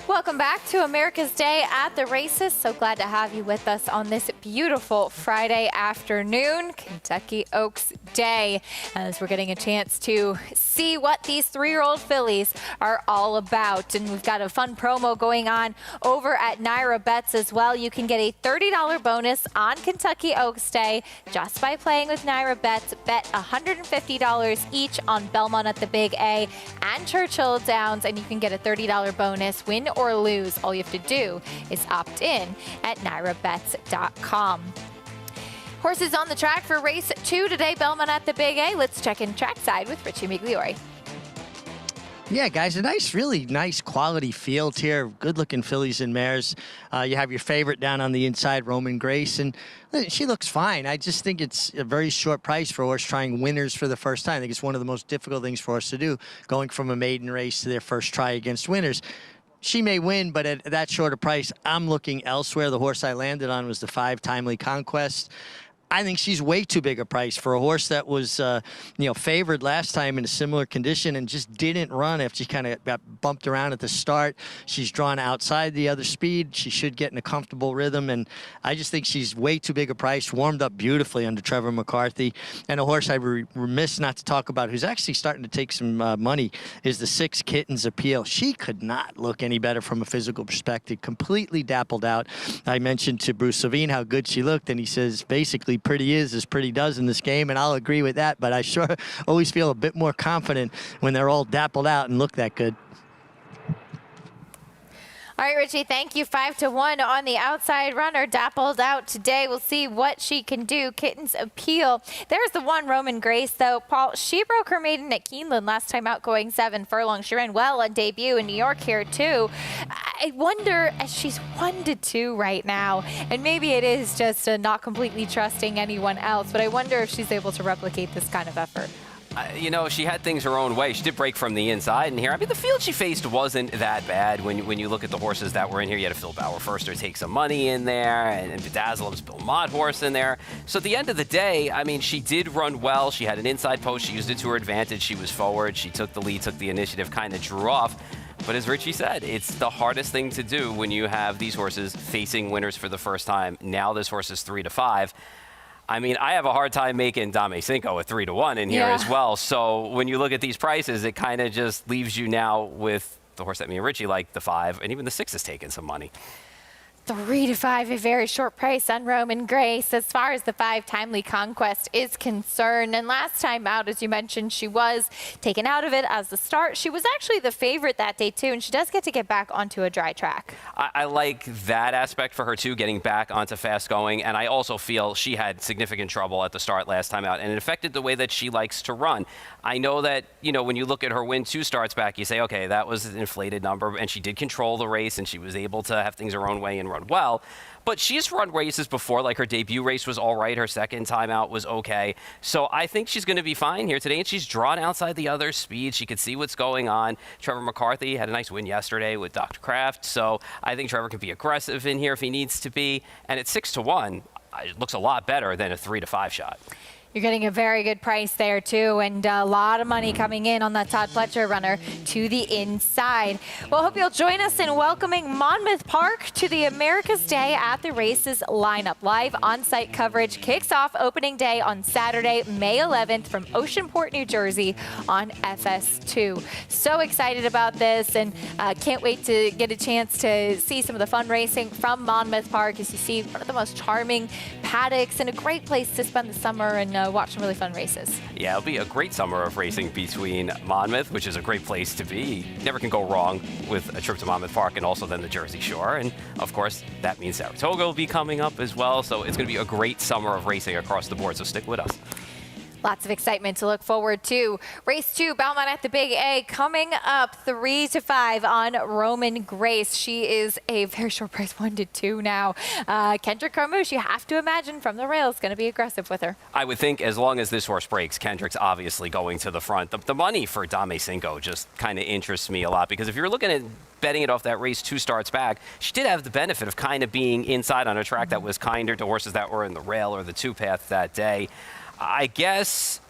Welcome back to America's Day at the Races. So glad to have you with us on this beautiful Friday afternoon, Kentucky Oaks Day, as we're getting a chance to see what these 3-year-old fillies are all about. And we've got a fun promo going on over at Naira Bets as well. You can get a $30 bonus on Kentucky Oaks Day just by playing with Naira Bets. Bet $150 each on Belmont at the Big A and Churchill Downs, and you can get a $30 bonus, win or lose. All you have to do is opt in at nairabets.com. Horses on the track for race 2 today, Belmont at the Big A. Let's check in trackside with Richie Migliori. Yeah, guys, a really nice quality field here. Good-looking fillies and mares. You have your favorite down on the inside, Roman Grace, and she looks fine. I just think it's a very short price for a horse trying winners for the first time. I think it's one of the most difficult things for us to do, going from a maiden race to their first try against winners. She may win, but at that shorter price, I'm looking elsewhere. The horse I landed on was the 5 Timely Conquest. I think she's way too big a price for a horse that was, favored last time in a similar condition and just didn't run after she kind of got bumped around at the start. She's drawn outside the other speed. She should get in a comfortable rhythm, and I just think she's way too big a price. Warmed up beautifully under Trevor McCarthy. And a horse I'd be remiss not to talk about, who's actually starting to take some money, is the 6 Kittens Appeal. She could not look any better from a physical perspective. Completely dappled out. I mentioned to Bruce Levine how good she looked, and he says basically pretty is as pretty does in this game, and I'll agree with that, but I sure always feel a bit more confident when they're all dappled out and look that good. All right, Richie, thank you. 5-1 on the outside runner, dappled out today. We'll see what she can do. Kittens Appeal. There's the one, Roman Grace, though. Paul, she broke her maiden at Keeneland last time out, going 7 furlongs. She ran well on debut in New York here, too. I wonder, as she's 1-2 right now, and maybe it is just not completely trusting anyone else, but I wonder if she's able to replicate this kind of effort. She had things her own way. She did break from the inside in here. I mean, the field she faced wasn't that bad when you look at the horses that were in here. You had a Phil Bauer Firster take some money in there, and Bedazzle's Bill Mott horse in there. So at the end of the day, I mean, she did run well. She had an inside post. She used it to her advantage. She was forward. She took the lead, took the initiative, kind of drew off. But as Richie said, it's the hardest thing to do when you have these horses facing winners for the first time. Now this horse is 3-5. I mean, I have a hard time making Dame Cinco at 3-1 in here as well. So when you look at these prices, it kind of just leaves you now with the horse that me and Richie like, the 5, and even the 6 is taking some money. 3-5, a very short price on Roman Grace as far as the 5 Timely Conquest is concerned. And last time out, as you mentioned, she was taken out of it as the start. She was actually the favorite that day, too, and she does get back onto a dry track. I like that aspect for her, too, getting back onto fast going. And I also feel she had significant trouble at the start last time out, and it affected the way that she likes to run. I know that, when you look at her win 2 starts back, you say, okay, that was an inflated number, and she did control the race, and she was able to have things her own way and run well. But she's run races before, like her debut race was all right. Her second time out was okay. So I think she's going to be fine here today. And she's drawn outside the other speed. She could see what's going on. Trevor McCarthy had a nice win yesterday with Dr. Kraft. So I think Trevor can be aggressive in here if he needs to be. And at 6-1, it looks a lot better than a 3-5 shot. You're getting a very good price there, too, and a lot of money coming in on that Todd Pletcher runner to the inside. Well, I hope you'll join us in welcoming Monmouth Park to the America's Day at the Races lineup. Live on-site coverage kicks off opening day on Saturday, May 11th from Oceanport, New Jersey on FS2. So excited about this, and can't wait to get a chance to see some of the fun racing from Monmouth Park as you see one of the most charming paddocks and a great place to spend the summer and watch some really fun races. Yeah, it'll be a great summer of racing between Monmouth, which is a great place to be. Never can go wrong with a trip to Monmouth Park, and also then the Jersey Shore. And of course, that means Saratoga will be coming up as well. So it's going to be a great summer of racing across the board. So stick with us. Lots of excitement to look forward to. Race 2, Belmont at the Big A, coming up 3-5 on Roman Grace. She is a very short price, 1-2 now. Kendrick Carmouche, you have to imagine from the rails, going to be aggressive with her. I would think as long as this horse breaks, Kendrick's obviously going to the front. The money for Dame Cinco just kind of interests me a lot, because if you're looking at betting it off that race 2 starts back, she did have the benefit of kind of being inside on a track that was kinder to horses that were in the rail or the 2 path that day. I guess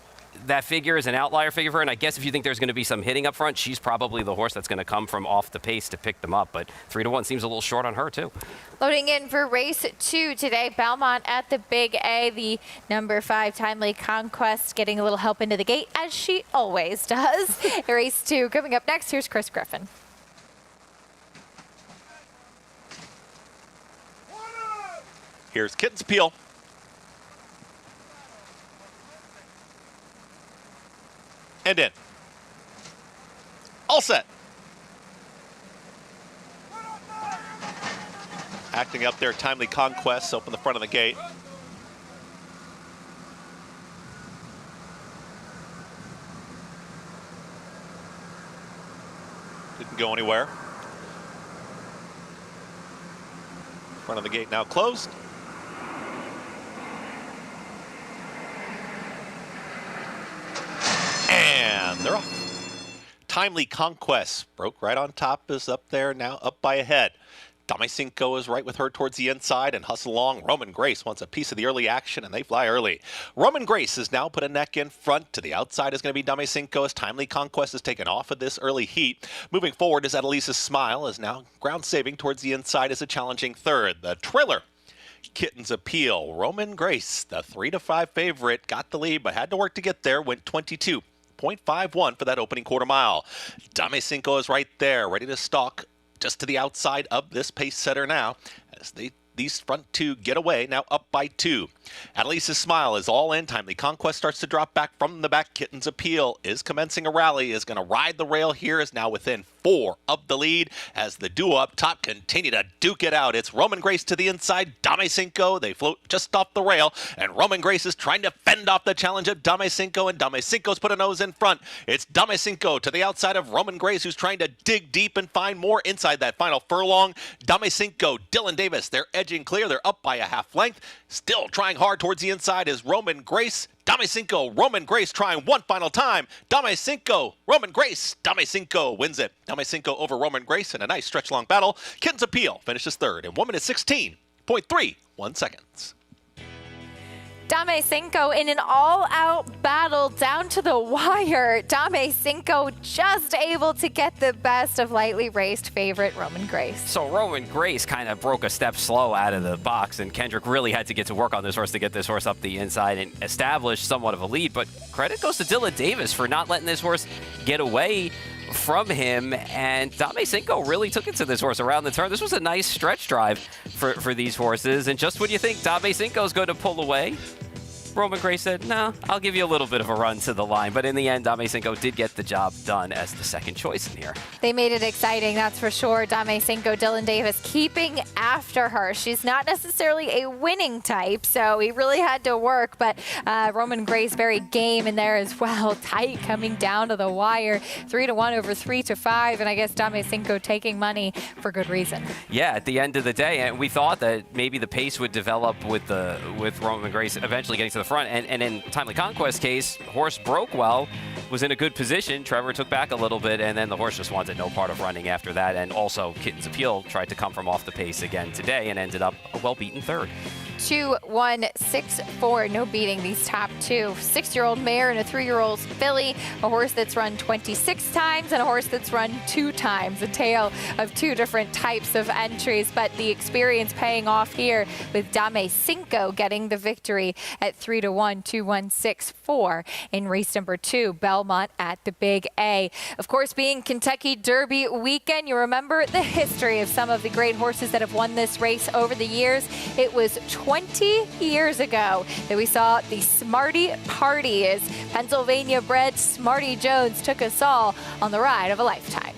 that figure is an outlier figure for her, and I guess if you think there's going to be some hitting up front, she's probably the horse that's going to come from off the pace to pick them up. But 3-1 seems a little short on her, too. Loading in for race 2 today, Belmont at the Big A. The number 5 Timely Conquest getting a little help into the gate, as she always does. Race 2 coming up next. Here's Chris Griffin. Here's Kitten's Appeal. And in. All set. Acting up there, Timely Conquest, open the front of the gate. Didn't go anywhere. Front of the gate now closed. And they're off. Timely Conquest broke right on top, is up there now, up by a head. Dame Cinco is right with her towards the inside and hustle along. Roman Grace wants a piece of the early action, and they fly early. Roman Grace has now put a neck in front. To the outside is going to be Dame Cinco as Timely Conquest is taken off of this early heat. Moving forward is Alysheba Smile, is now ground saving towards the inside as a challenging third. The trailer, Kitten's Appeal. Roman Grace, the 3-5 favorite, got the lead, but had to work to get there, went 22.51 for that opening quarter mile. Dame Cinco is right there, ready to stalk just to the outside of this pace setter now as these front two get away, now up by 2. Alysheba Smile is all in. Timely Conquest starts to drop back from the back. Kitten's Appeal is commencing a rally, is going to ride the rail here, is now within 4 of the lead as the duo up top continue to duke it out. It's Roman Grace to the inside, Dame Cinco. They float just off the rail, and Roman Grace is trying to fend off the challenge of Dame Cinco, and Dame Cinco's put a nose in front. It's Dame Cinco to the outside of Roman Grace, who's trying to dig deep and find more inside that final furlong. Dame Cinco, Dylan Davis, they're edging clear. They're up by a half length. Still trying hard towards the inside is Roman Grace. Dame Cinco, Roman Grace trying one final time. Dame Cinco, Roman Grace. Dame Cinco wins it. Dame Cinco over Roman Grace in a nice stretch-long battle. Kitten's Appeal finishes third in 1 minute 16.31 seconds. Dame Cinco in an all-out battle down to the wire. Dame Cinco just able to get the best of lightly raced favorite Roman Grace. So Roman Grace kind of broke a step slow out of the box, and Kendrick really had to get to work on this horse to get this horse up the inside and establish somewhat of a lead. But credit goes to Dylan Davis for not letting this horse get away from him, and Dame Cinco really took it to this horse around the turn. This was a nice stretch drive for these horses, and just when you think Dame Cinco is going to pull away, Roman Grace said, no, I'll give you a little bit of a run to the line. But in the end, Dame Cinco did get the job done as the second choice in here. They made it exciting, that's for sure. Dame Cinco, Dylan Davis keeping after her. She's not necessarily a winning type, so he really had to work. But Roman Grace very game in there as well. Tight coming down to the wire. 3-1 over 3-5. And I guess Dame Cinco taking money for good reason. Yeah, at the end of the day, and we thought that maybe the pace would develop with Roman Grace eventually getting to the front, and in Timely Conquest case, horse broke well, was in a good position. Trevor took back a little bit, and then the horse just wanted no part of running after that. And also, Kitten's Appeal tried to come from off the pace again today and ended up a well-beaten third. 2-1-6-4, no beating these top two. 6-year-old mare and a 3-year-old filly, a horse that's run 26 times and a horse that's run 2 times. A tale of 2 different types of entries, but the experience paying off here with Dame Cinco getting the victory at 3-1, 2-1-6-4 in race number 2, Belmont at the Big A. Of course, being Kentucky Derby weekend, you remember the history of some of the great horses that have won this race over the years. It was 20 years ago that we saw the Smarty Party as Pennsylvania-bred Smarty Jones took us all on the ride of a lifetime.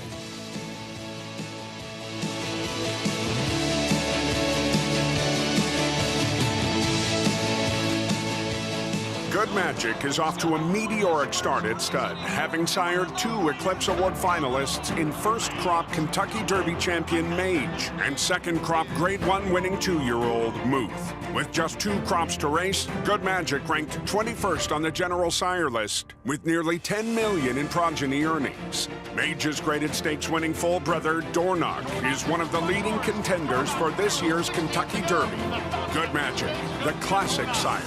Good Magic is off to a meteoric start at stud, having sired 2 Eclipse Award finalists in first crop Kentucky Derby champion Mage and second crop Grade 1 winning 2-year-old Muth. With just 2 crops to race, Good Magic ranked 21st on the general sire list with nearly $10 million in progeny earnings. Mage's graded stakes winning full brother Dornoch is one of the leading contenders for this year's Kentucky Derby. Good Magic, the classic sire.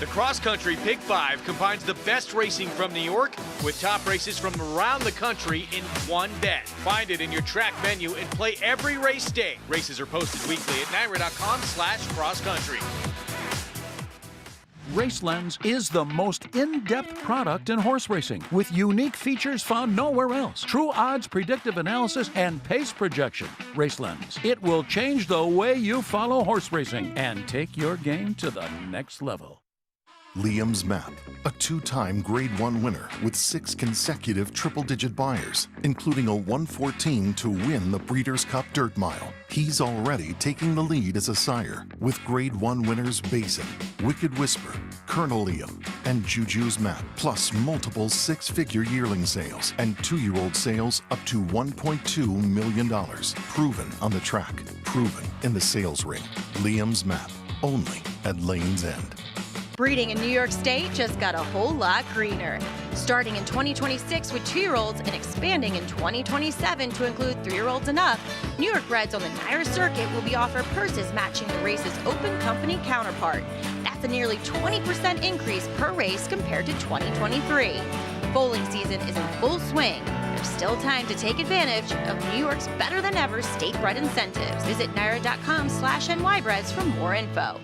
The cross-country Pick 5 combines the best racing from New York with top races from around the country in one bet. Find it in your track menu and play every race day. Races are posted weekly at NYRA.com/cross-country. RaceLens is the most in-depth product in horse racing with unique features found nowhere else. True odds, predictive analysis, and pace projection. RaceLens. It will change the way you follow horse racing and take your game to the next level. Liam's Map, a two-time Grade 1 winner with 6 consecutive triple-digit buyers, including a 114 to win the Breeders' Cup Dirt Mile. He's already taking the lead as a sire with Grade 1 winners Basin, Wicked Whisper, Colonel Liam, and Juju's Map, plus multiple 6-figure yearling sales and 2-year-old sales up to $1.2 million. Proven on the track, proven in the sales ring. Liam's Map, only at Lane's End. Breeding in New York State just got a whole lot greener. Starting in 2026 with 2-year-olds and expanding in 2027 to include 3-year-olds and up, New York breds on the NYRA circuit will be offered purses matching the race's open company counterpart. That's a nearly 20% increase per race compared to 2023. Bowling season is in full swing. There's still time to take advantage of New York's better than ever state bred incentives. Visit NYRA.com/NYbreds for more info.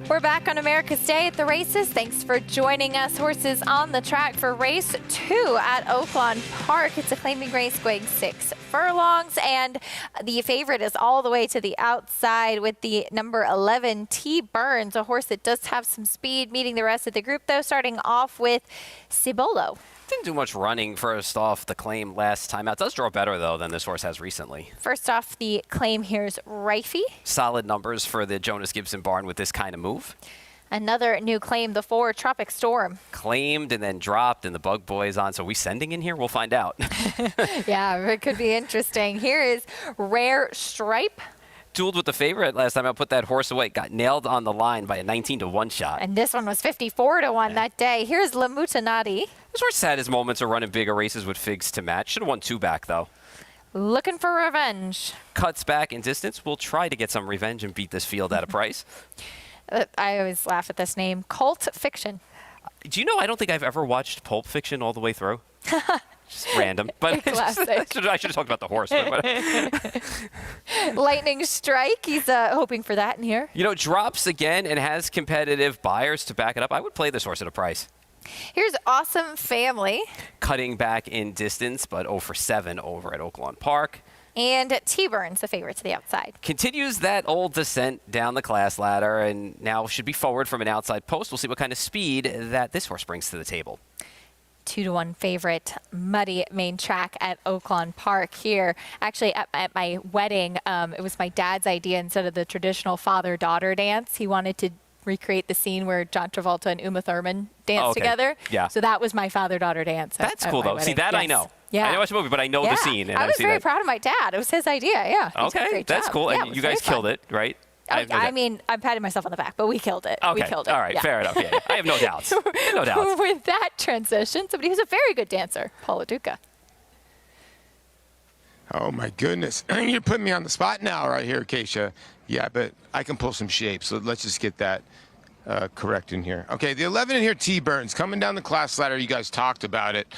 We're back on America's Day at the races. Thanks for joining us. Horses on the track for race 2 at Oaklawn Park. It's a claiming race going 6 furlongs, and the favorite is all the way to the outside with the number 11, T. Burns, a horse that does have some speed, meeting the rest of the group, though, starting off with Cibolo. Didn't do much running first off the claim last time out. Does draw better, though, than this horse has recently. First off, the claim here's Rifey. Solid numbers for the Jonas Gibson barn with this kind of move. Another new claim, the 4, Tropic Storm. Claimed and then dropped, and the Bug Boy's on. So are we sending in here? We'll find out. Yeah, it could be interesting. Here is Rare Stripe. Dueled with the favorite last time. I put that horse away. Got nailed on the line by a 19-1 shot. And this one was 54-1 that day. Here's La Mutanati. This horse had his moments of running bigger races with figs to match. Should have won 2 back, though. Looking for revenge. Cuts back in distance. We'll try to get some revenge and beat this field at a price. I always laugh at this name. Cult Fiction. Do you know I don't think I've ever watched Pulp Fiction all the way through? Just random. But I should have talked about the horse. Lightning Strike. He's hoping for that in here. You know, drops again and has competitive buyers to back it up. I would play this horse at a price. Here's Awesome Family. Cutting back in distance, but 0 for 7 over at Oaklawn Park. And T-Burns, the favorite to the outside. Continues that old descent down the class ladder and now should be forward from an outside post. We'll see what kind of speed that this horse brings to the table. 2-1 favorite, Muddy Main Track at Oaklawn Park here. Actually, at my wedding, it was my dad's idea. Instead of the traditional father-daughter dance, he wanted to recreate the scene where John Travolta and Uma Thurman danced together. Yeah. So that was my father-daughter dance. That's cool, though. See, that I know. Yeah. I didn't watch the movie, but I know the scene. And I was very proud of my dad. It was his idea, yeah. Okay, that's cool. Yeah, and you guys killed it, right? I mean, I'm patting myself on the back, but we killed it. Okay. We killed it. All right, fair enough. Yeah. I have no doubts. No doubts. With that transition, somebody who's a very good dancer, Paula Duca. Oh, my goodness. You're putting me on the spot now right here, Keisha. Yeah, but I can pull some shapes, so let's just get that correct in here. Okay, the 11 in here, T. Burns, coming down the class ladder. You guys talked about it.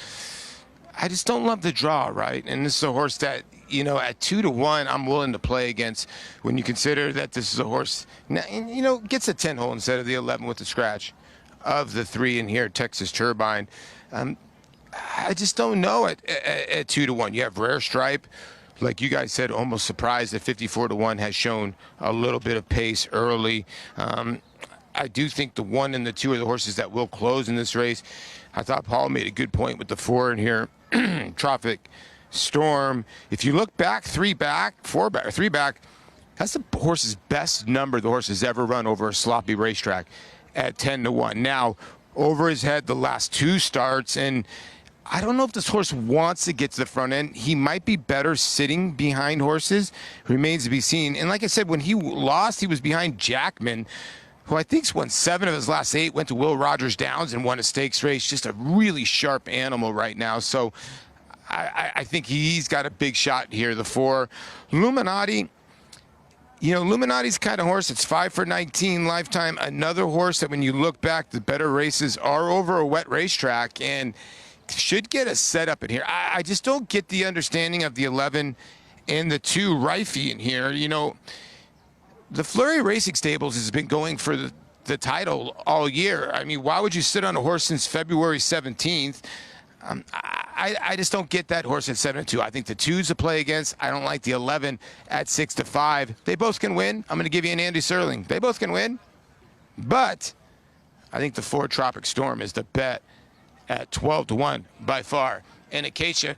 I just don't love the draw, right? And this is a horse that, you know, at 2-1, I'm willing to play against when you consider that this is a horse, you know, gets a 10-hole instead of the 11 with the scratch of the 3 in here, Texas Turbine. I just don't know at 2-1. You have Rare Stripe, like you guys said, almost surprised that 54-1 has shown a little bit of pace early. I do think the 1 and the 2 are the horses that will close in this race. I thought Paul made a good point with the 4 in here, Tropic Storm. If you look back, 3 back, 4 back, or 3 back, that's the horse's best number the horse has ever run over a sloppy racetrack at 10-1. Now, over his head the last 2 starts, and I don't know if this horse wants to get to the front end. He might be better sitting behind horses. Remains to be seen. And like I said, when he lost, he was behind Jackman, who I think's won 7 of his last 8, went to Will Rogers Downs and won a stakes race. Just a really sharp animal right now. So I think he's got a big shot here. The 4, Illuminati, You know, Illuminati's kind of horse. It's 5 for 19 lifetime. Another horse that when you look back, the better races are over a wet racetrack and should get a setup in here. I just don't get the understanding of the 11 and the 2 Rifey in here. You know, the Fleury Racing Stables has been going for the title all year. I mean, why would you sit on a horse since February 17th? I just don't get that horse at 7-2. I think the 2's a play against. I don't like the 11 at 6-5. They both can win. I'm going to give you an Andy Serling. They both can win. But I think the 4 Tropic Storm is the bet at 12-1 by far. And Acacia,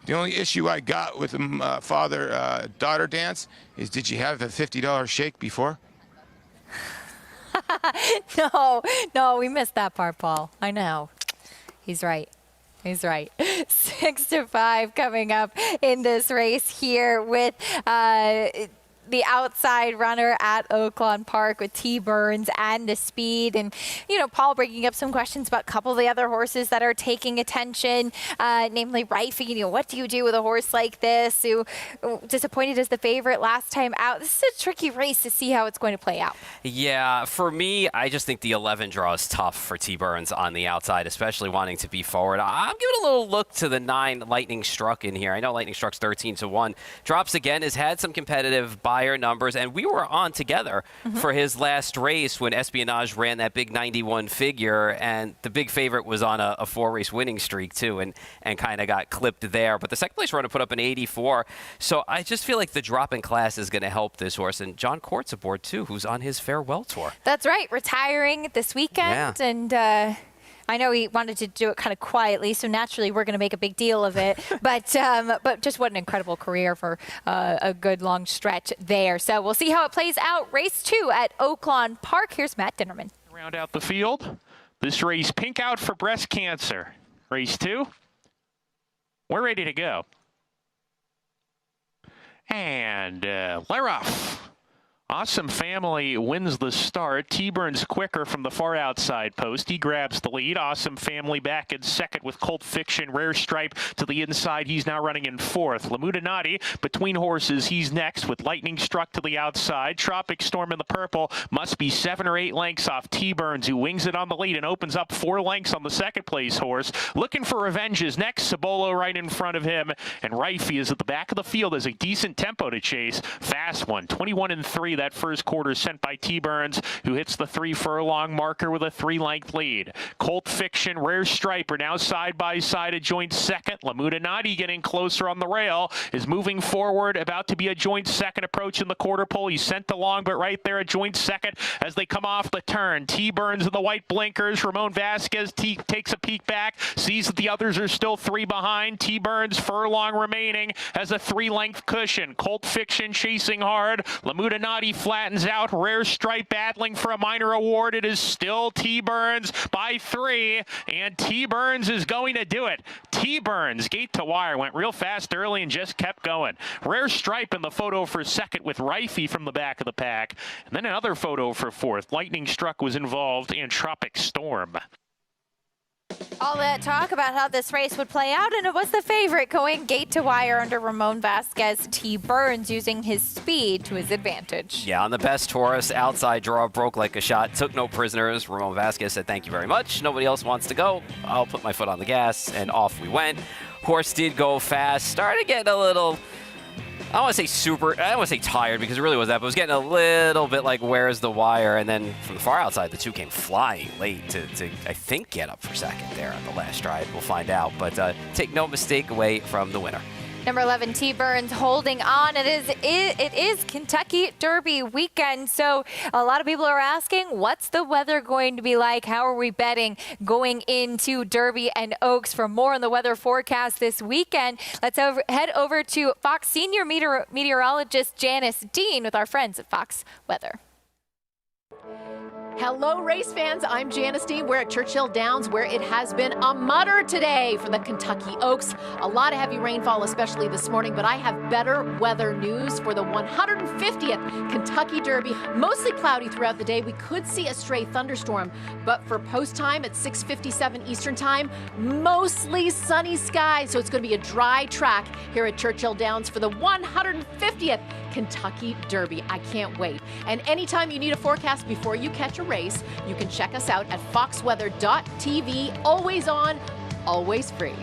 the only issue I got with the father-daughter dance is, did you have a $50 shake before? No, we missed that part, Paul. I know. He's right. 6-5 coming up in this race here with the outside runner at Oaklawn Park with T. Burns and the speed. And, you know, Paul bringing up some questions about a couple of the other horses that are taking attention, namely Rifey. You know, what do you do with a horse like this who disappointed as the favorite last time out? This is a tricky race to see how it's going to play out. Yeah, for me, I just think the 11 draw is tough for T. Burns on the outside, especially wanting to be forward. I'm giving a little look to the 9 Lightning Struck in here. I know Lightning Struck's 13-1. Drops again, has had some competitive buyer numbers, and we were on together for his last race when Espionage ran that big 91 figure, and the big favorite was on a 4-race winning streak too, and kind of got clipped there. But the second place runner put up an 84, so I just feel like the drop in class is going to help this horse. And John Court's aboard too, who's on his farewell tour. That's right, retiring this weekend. And I know he wanted to do it kind of quietly, so naturally we're going to make a big deal of it. But just what an incredible career for a good long stretch there. So we'll see how it plays out. Race 2 at Oaklawn Park. Here's Matt Dinnerman. Round out the field. This race, Pink Out for Breast Cancer. Race 2. We're ready to go. And they're off. Awesome Family wins the start. T-Burns quicker from the far outside post. He grabs the lead. Awesome Family back in second with Colt Fiction. Rare Stripe to the inside. He's now running in fourth. Lamudanati between horses. He's next with Lightning Struck to the outside. Tropic Storm in the purple must be 7 or 8 lengths off T-Burns, who wings it on the lead and opens up 4 lengths on the second place horse. Looking for revenge is next. Cibolo right in front of him. And Rifey is at the back of the field as a decent tempo to chase. Fast one. 21-3. That first quarter sent by T-Burns, who hits the 3 furlong marker with a 3-length lead. Colt Fiction, Rare Stripe are now side by side, a joint second. Lamudanati getting closer on the rail, is moving forward, about to be a joint second, approach in the quarter pole. He's sent along, but right there a joint second as they come off the turn. T-Burns in the white blinkers. Ramon Vasquez takes a peek back, sees that the others are still 3 behind. T-Burns furlong remaining has a 3-length cushion. Colt Fiction chasing hard. Lamudanati flattens out. Rare Stripe battling for a minor award. It is still T-Burns by 3, and T-Burns is going to do it. T-Burns, gate to wire, went real fast early and just kept going. Rare Stripe in the photo for second with Rifey from the back of the pack, and then another photo for fourth. Lightning Struck was involved, and Tropic Storm. All that talk about how this race would play out, and it was the favorite going gate to wire under Ramon Vasquez. T-Burns using his speed to his advantage. Yeah, on the best horse, outside draw, broke like a shot, took no prisoners. Ramon Vasquez said, "Thank you very much. Nobody else wants to go. I'll put my foot on the gas," and off we went. Horse did go fast, started getting a little, I don't want to say tired, because it really was that, but it was getting a little bit like, where's the wire? And then from the far outside, the 2 came flying late to I think, get up for second there on the last stride. We'll find out, but take no mistake away from the winner. Number 11, T-Burns holding on. It is Kentucky Derby weekend, so a lot of people are asking, what's the weather going to be like? How are we betting going into Derby and Oaks? For more on the weather forecast this weekend, let's head over to Fox senior meteorologist Janice Dean with our friends at Fox Weather. Hello, race fans. I'm Janice Dean. We're at Churchill Downs, where it has been a mutter today for the Kentucky Oaks. A lot of heavy rainfall, especially this morning, but I have better weather news for the 150th Kentucky Derby. Mostly cloudy throughout the day. We could see a stray thunderstorm, but for post time at 6:57 Eastern time, mostly sunny skies. So it's going to be a dry track here at Churchill Downs for the 150th Kentucky Derby. I can't wait. And anytime you need a forecast before you catch a race, you can check us out at foxweather.tv. Always on, always free.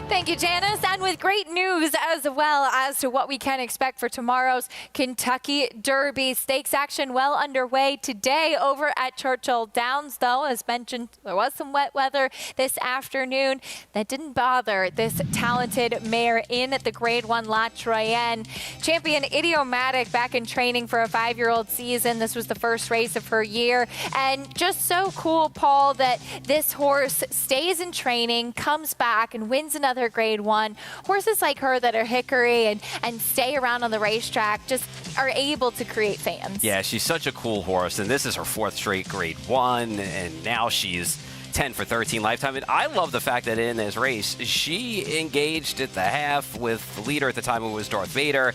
Thank you, Janice. And with great news as well as to what we can expect for tomorrow's Kentucky Derby. Stakes action well underway today over at Churchill Downs, though. As mentioned, there was some wet weather this afternoon. That didn't bother this talented mare in the Grade 1 La Troyenne. Champion Idiomatic back in training for a 5-year-old season. This was the first race of her year. And just so cool, Paul, that this horse stays in training, comes back, and wins another Grade 1. Horses like her that are hickory and stay around on the racetrack just are able to create fans. Yeah, she's such a cool horse, and this is her 4th straight Grade 1, and now she's 10 for 13 lifetime. And I love the fact that in this race, she engaged at the half with the leader at the time, who was Darth Vader,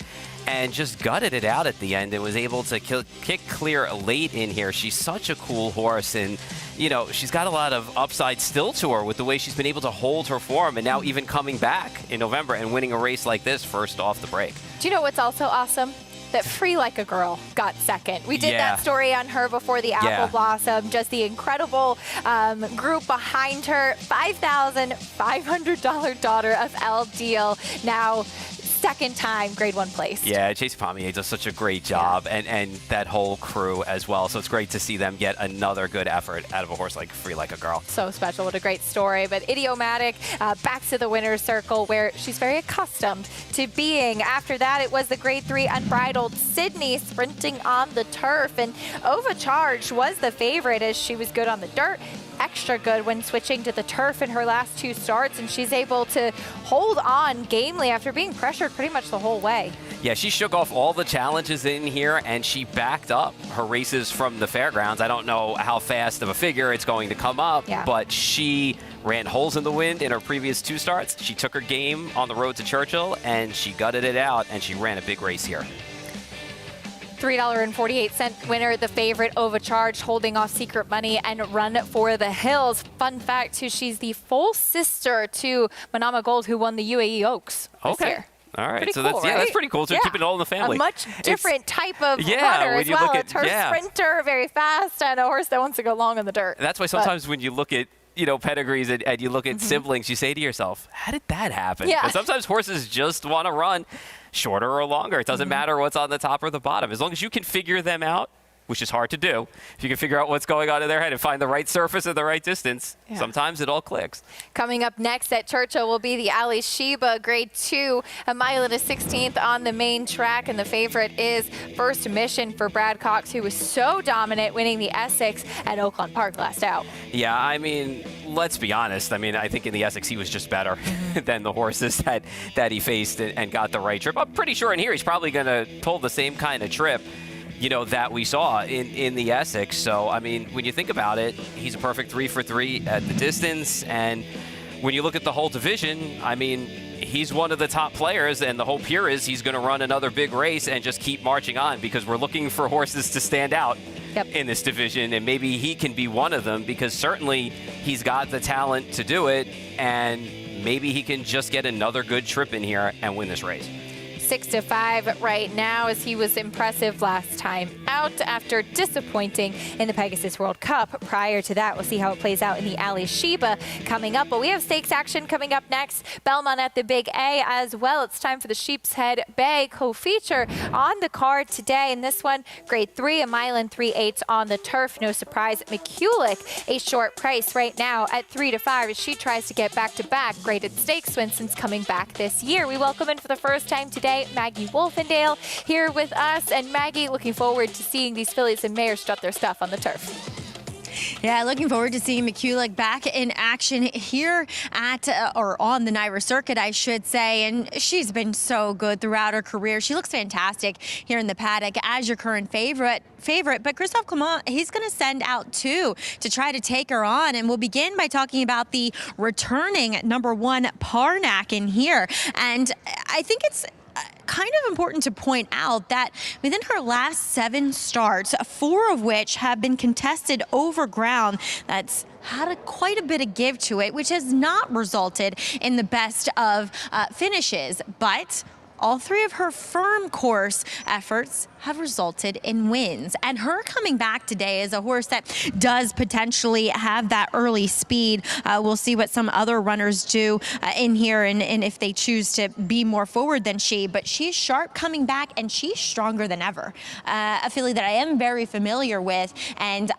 and just gutted it out at the end and was able to kick clear late in here. She's such a cool horse, and you know, she's got a lot of upside still to her with the way she's been able to hold her form, and now even coming back in November and winning a race like this first off the break. Do you know what's also awesome? That Free Like a Girl got second. We did that story on her before the Apple Blossom. Just the incredible group behind her. $5,500 daughter of El Deal. Now second time Grade 1 place. Yeah, Chase Pommier does such a great job, and that whole crew as well. So it's great to see them get another good effort out of a horse like Free Like a Girl. So special. What a great story. But Idiomatic back to the winner's circle where she's very accustomed to being. After that, it was the Grade 3 Unbridled Sydney sprinting on the turf. And Overcharged was the favorite as she was good on the dirt. Extra good when switching to the turf in her last 2 starts, and she's able to hold on gamely after being pressured pretty much the whole way. Yeah, she shook off all the challenges in here, and she backed up her races from the fairgrounds. I don't know how fast of a figure it's going to come up, but she ran holes in the wind in her previous 2 starts. She took her game on the road to Churchill, and she gutted it out, and she ran a big race here. $3.48 winner, the favorite Overcharged, holding off Secret Money and Run for the Hills. Fun fact, too, she's the full sister to Manama Gold, who won the UAE Oaks this year. All right, Pretty so cool, that's right? that's pretty cool. So keeping it all in the family. A much different type of runner when as you well. look at, A turf sprinter, very fast, and a horse that wants to go long on the dirt. That's why sometimes when you look at pedigrees and you look at siblings, you say to yourself, how did that happen? Yeah. And sometimes horses just want to run shorter or longer. It doesn't matter what's on the top or the bottom. As long as you can figure them out, which is hard to do. If you can figure out what's going on in their head and find the right surface and the right distance, sometimes it all clicks. Coming up next at Churchill will be the Alysheba Grade 2, a mile and a 16th on the main track, and the favorite is First Mission for Brad Cox, who was so dominant winning the Essex at Oaklawn Park last out. Yeah, I mean, let's be honest. I mean, I think in the Essex he was just better than the horses that he faced and got the right trip. I'm pretty sure in here he's probably going to pull the same kind of trip that we saw in the Essex. So, I mean, when you think about it, he's a perfect 3 for 3 at the distance. And when you look at the whole division, I mean, he's one of the top players, and the hope here is he's going to run another big race and just keep marching on, because we're looking for horses to stand out in this division, and maybe he can be one of them, because certainly he's got the talent to do it, and maybe he can just get another good trip in here and win this race. 6-5 right now, as he was impressive last time out after disappointing in the Pegasus World Cup. Prior to that, we'll see how it plays out in the Alysheba coming up. But we have stakes action coming up next. Belmont at the Big A as well. It's time for the Sheepshead Bay co-feature on the card today. And this one, Grade 3, a mile and 3/8 on the turf. No surprise, McCulloch, a short price right now at 3-5 as she tries to get back-to-back graded stakes wins since coming back this year. We welcome in for the first time today Maggie Wolfendale here with us. And Maggie, looking forward to seeing these fillies and mares strut their stuff on the turf. Yeah, looking forward to seeing McCulloch back in action here at, or on the NYRA circuit, I should say. And she's been so good throughout her career. She looks fantastic here in the paddock as your current favorite. But Christophe Clement, he's going to send out 2 to try to take her on. And we'll begin by talking about the returning #1 Parnack in here. And I think it's kind of important to point out that within her last 7 starts, 4 of which have been contested over ground that's had quite a bit of give to it, which has not resulted in the best of finishes. But all three of her firm course efforts have resulted in wins. And her coming back today is a horse that does potentially have that early speed. We'll see what some other runners do in here and if they choose to be more forward than she, but she's sharp coming back and she's stronger than ever. A filly that I am very familiar with, and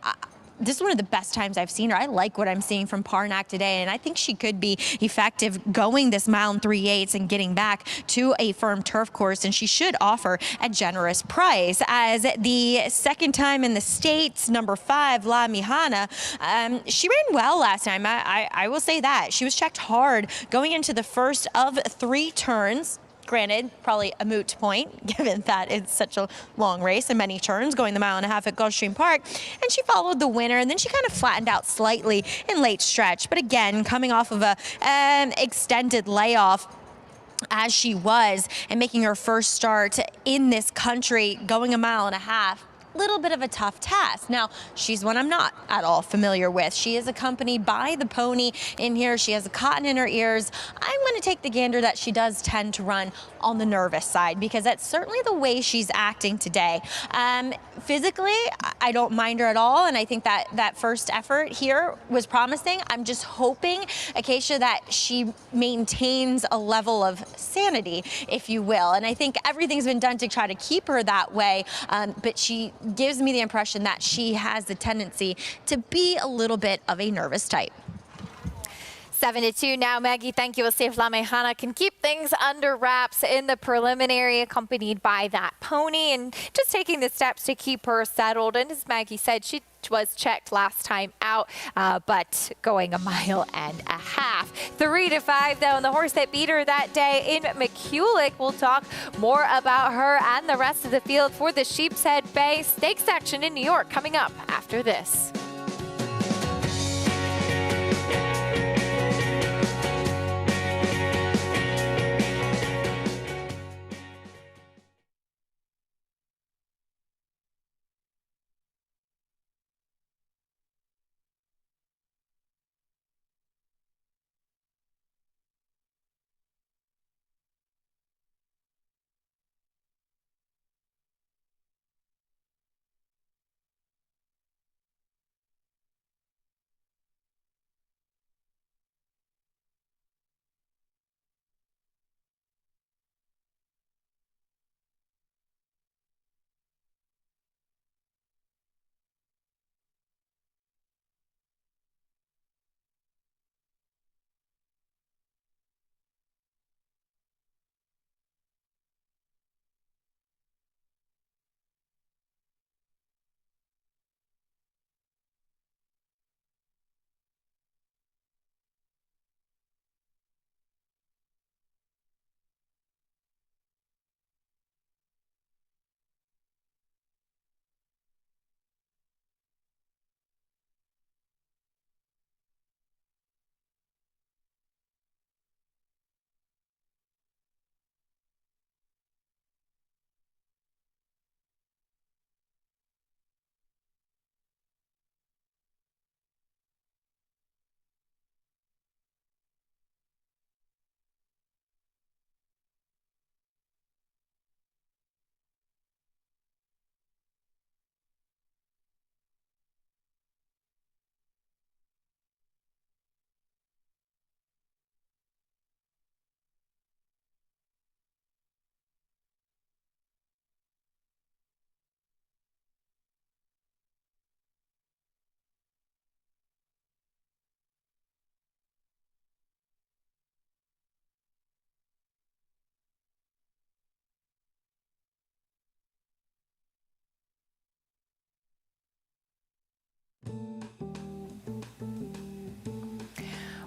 this is one of the best times I've seen her. I like what I'm seeing from Parnack today, and I think she could be effective going this mile and 3/8 and getting back to a firm turf course, and she should offer a generous price. As the second time in the States, number 5, La Mihana, she ran well last time. I will say that. She was checked hard going into the first of 3 turns. Granted, probably a moot point, given that it's such a long race and many turns, going the 1.5 miles at Gulfstream Park. And she followed the winner, and then she kind of flattened out slightly in late stretch. But again, coming off of a extended layoff, as she was, and making her first start in this country, going 1.5 miles. Little bit of a tough task. Now, she's one I'm not at all familiar with. She is accompanied by the pony in here. She has a cotton in her ears. I'm going to take the gander that she does tend to run on the nervous side, because that's certainly the way she's acting today. Physically, I don't mind her at all, and I think that first effort here was promising. I'm just hoping, Acacia, that she maintains a level of sanity, if you will, and I think everything's been done to try to keep her that way, but she gives me the impression that she has the tendency to be a little bit of a nervous type. 7-2 now, Maggie. Thank you. We'll see if La Mejana can keep things under wraps in the preliminary, accompanied by that pony, and just taking the steps to keep her settled. And as Maggie said, she was checked last time out, but going 1.5 miles. 3-5 though, and the horse that beat her that day in McCulloch. We'll talk more about her and the rest of the field for the Sheepshead Bay Stakes action in New York coming up after this.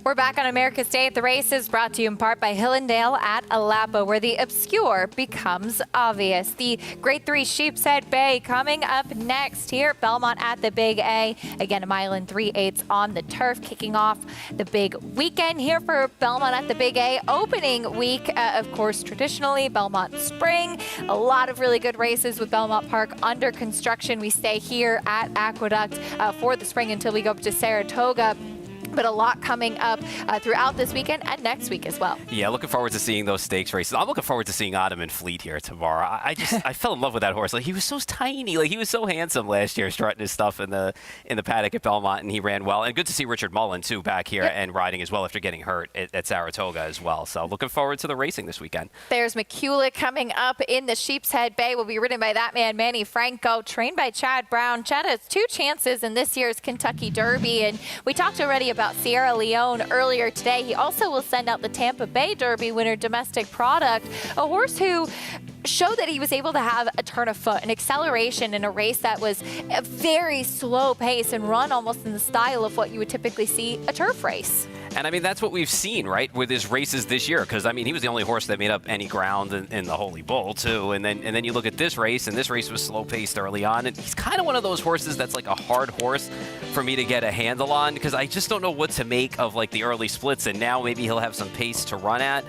We're back on America's Day at the Races, brought to you in part by Hillendale at Alapa, where the obscure becomes obvious. The Grade 3 Sheepshead Bay coming up next here at Belmont at the Big A. Again, 1 mile 3/8 on the turf, kicking off the big weekend here for Belmont at the Big A. Opening week, of course, traditionally Belmont Spring. A lot of really good races with Belmont Park under construction. We stay here at Aqueduct for the spring until we go up to Saratoga. but a lot coming up throughout this weekend and next week as well. Yeah, looking forward to seeing those stakes races. I'm looking forward to seeing Ottoman Fleet here tomorrow. I fell in love with that horse. Like, he was so tiny. Like, he was so handsome last year, strutting his stuff in the paddock at Belmont, and he ran well. And good to see Richard Mullen too back here and riding as well after getting hurt at Saratoga as well. So looking forward to the racing this weekend. There's McCulloch coming up in the Sheepshead Bay. Will be ridden by that man Manny Franco, trained by Chad Brown. Chad has 2 chances in this year's Kentucky Derby, and we talked already about Sierra Leone earlier today. He also will send out the Tampa Bay Derby winner, Domestic Product, a horse who showed that he was able to have a turn of foot, an acceleration in a race that was a very slow pace and run almost in the style of what you would typically see a turf race. And I mean, that's what we've seen, right, with his races this year. Because, I mean, he was the only horse that made up any ground in the Holy Bull, too. And then you look at this race, and this race was slow-paced early on. And he's kind of one of those horses that's like a hard horse for me to get a handle on, because I just don't know what to make of, like, the early splits. And now maybe he'll have some pace to run at.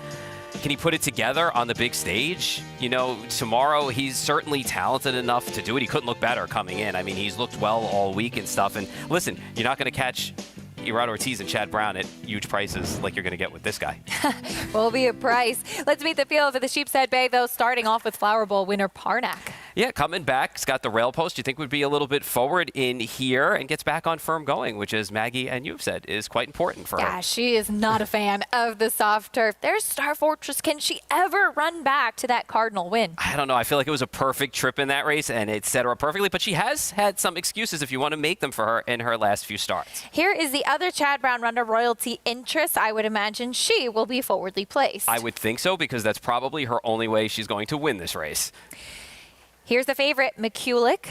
Can he put it together on the big stage? You know, tomorrow he's certainly talented enough to do it. He couldn't look better coming in. I mean, he's looked well all week and stuff. And listen, you're not going to catch Gerard Ortiz and Chad Brown at huge prices like you're going to get with this guy. Will be a price. Let's meet the field for the Sheepshead Bay, though, starting off with Flower Bowl winner Parnak. Yeah, coming back. He's got the rail post. You think would be a little bit forward in here and gets back on firm going, which, as Maggie and you've said, is quite important for her. Yeah, she is not a fan of the soft turf. There's Star Fortress. Can she ever run back to that Cardinal win? I don't know. I feel like it was a perfect trip in that race, and it set her up perfectly. But she has had some excuses if you want to make them for her in her last few starts. Here is the other Chad Brown runner, Royalty Interest. I would imagine she will be forwardly placed. I would think so, because that's probably her only way she's going to win this race. Here's the favorite, McCulloch.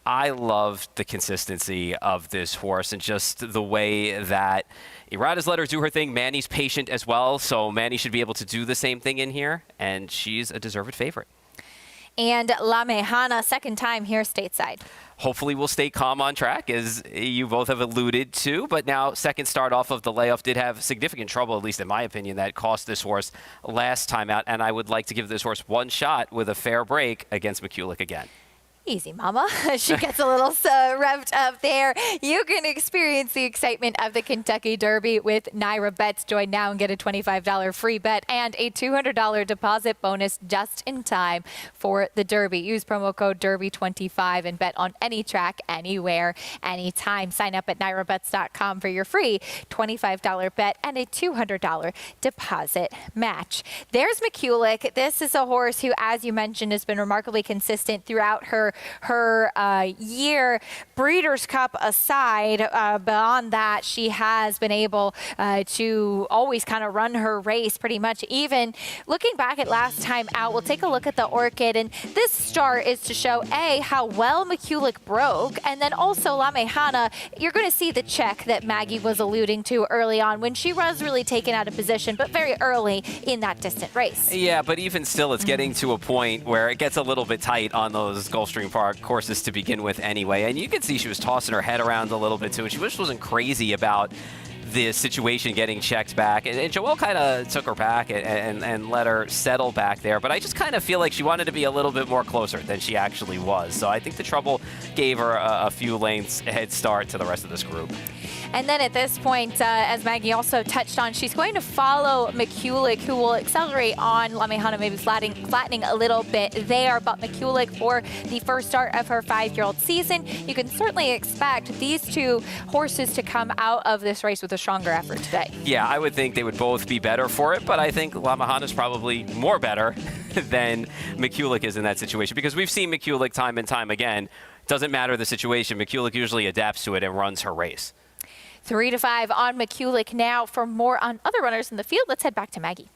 I love the consistency of this horse and just the way that Irada's let her do her thing. Manny's patient as well, so Manny should be able to do the same thing in here, and she's a deserved favorite. And La Mejana, second time here stateside. Hopefully we'll stay calm on track, as you both have alluded to. But now, second start off of the layoff did have significant trouble, at least in my opinion, that cost this horse last time out. And I would like to give this horse one shot with a fair break against McCulloch again. Easy, mama. She gets a little revved up there. You can experience the excitement of the Kentucky Derby with Naira Bets. Join now and get a $25 free bet and a $200 deposit bonus just in time for the Derby. Use promo code Derby25 and bet on any track, anywhere, anytime. Sign up at nairabets.com for your free $25 bet and a $200 deposit match. There's McCulloch. This is a horse who, as you mentioned, has been remarkably consistent throughout her year. Breeders' Cup aside, beyond that, she has been able to always kind of run her race pretty much. Even looking back at last time out, we'll take a look at the Orchid, and this start is to show how well McCulloch broke, and then also La Mejana. You're going to see the check that Maggie was alluding to early on when she was really taken out of position, but very early in that distant race. Yeah, but even still, it's getting to a point where it gets a little bit tight on those Gulfstream Park courses to begin with anyway. And you could see she was tossing her head around a little bit too. And she just wasn't crazy about the situation getting checked back. And Joelle kind of took her back and let her settle back there. But I just kind of feel like she wanted to be a little bit more closer than she actually was. So I think the trouble gave her a few lengths head start to the rest of this group. And then at this point, as Maggie also touched on, she's going to follow McCulloch, who will accelerate on La Mejana, maybe flattening a little bit there. But McCulloch, for the first start of her 5-year-old season, you can certainly expect these two horses to come out of this race with a stronger effort today. Yeah, I would think they would both be better for it, but I think La Mejana's probably more better than McCulloch is in that situation, because we've seen McCulloch time and time again. Doesn't matter the situation, McCulloch usually adapts to it and runs her race. 3-5 on McCulloch now. For more on other runners in the field, let's head back to Maggie.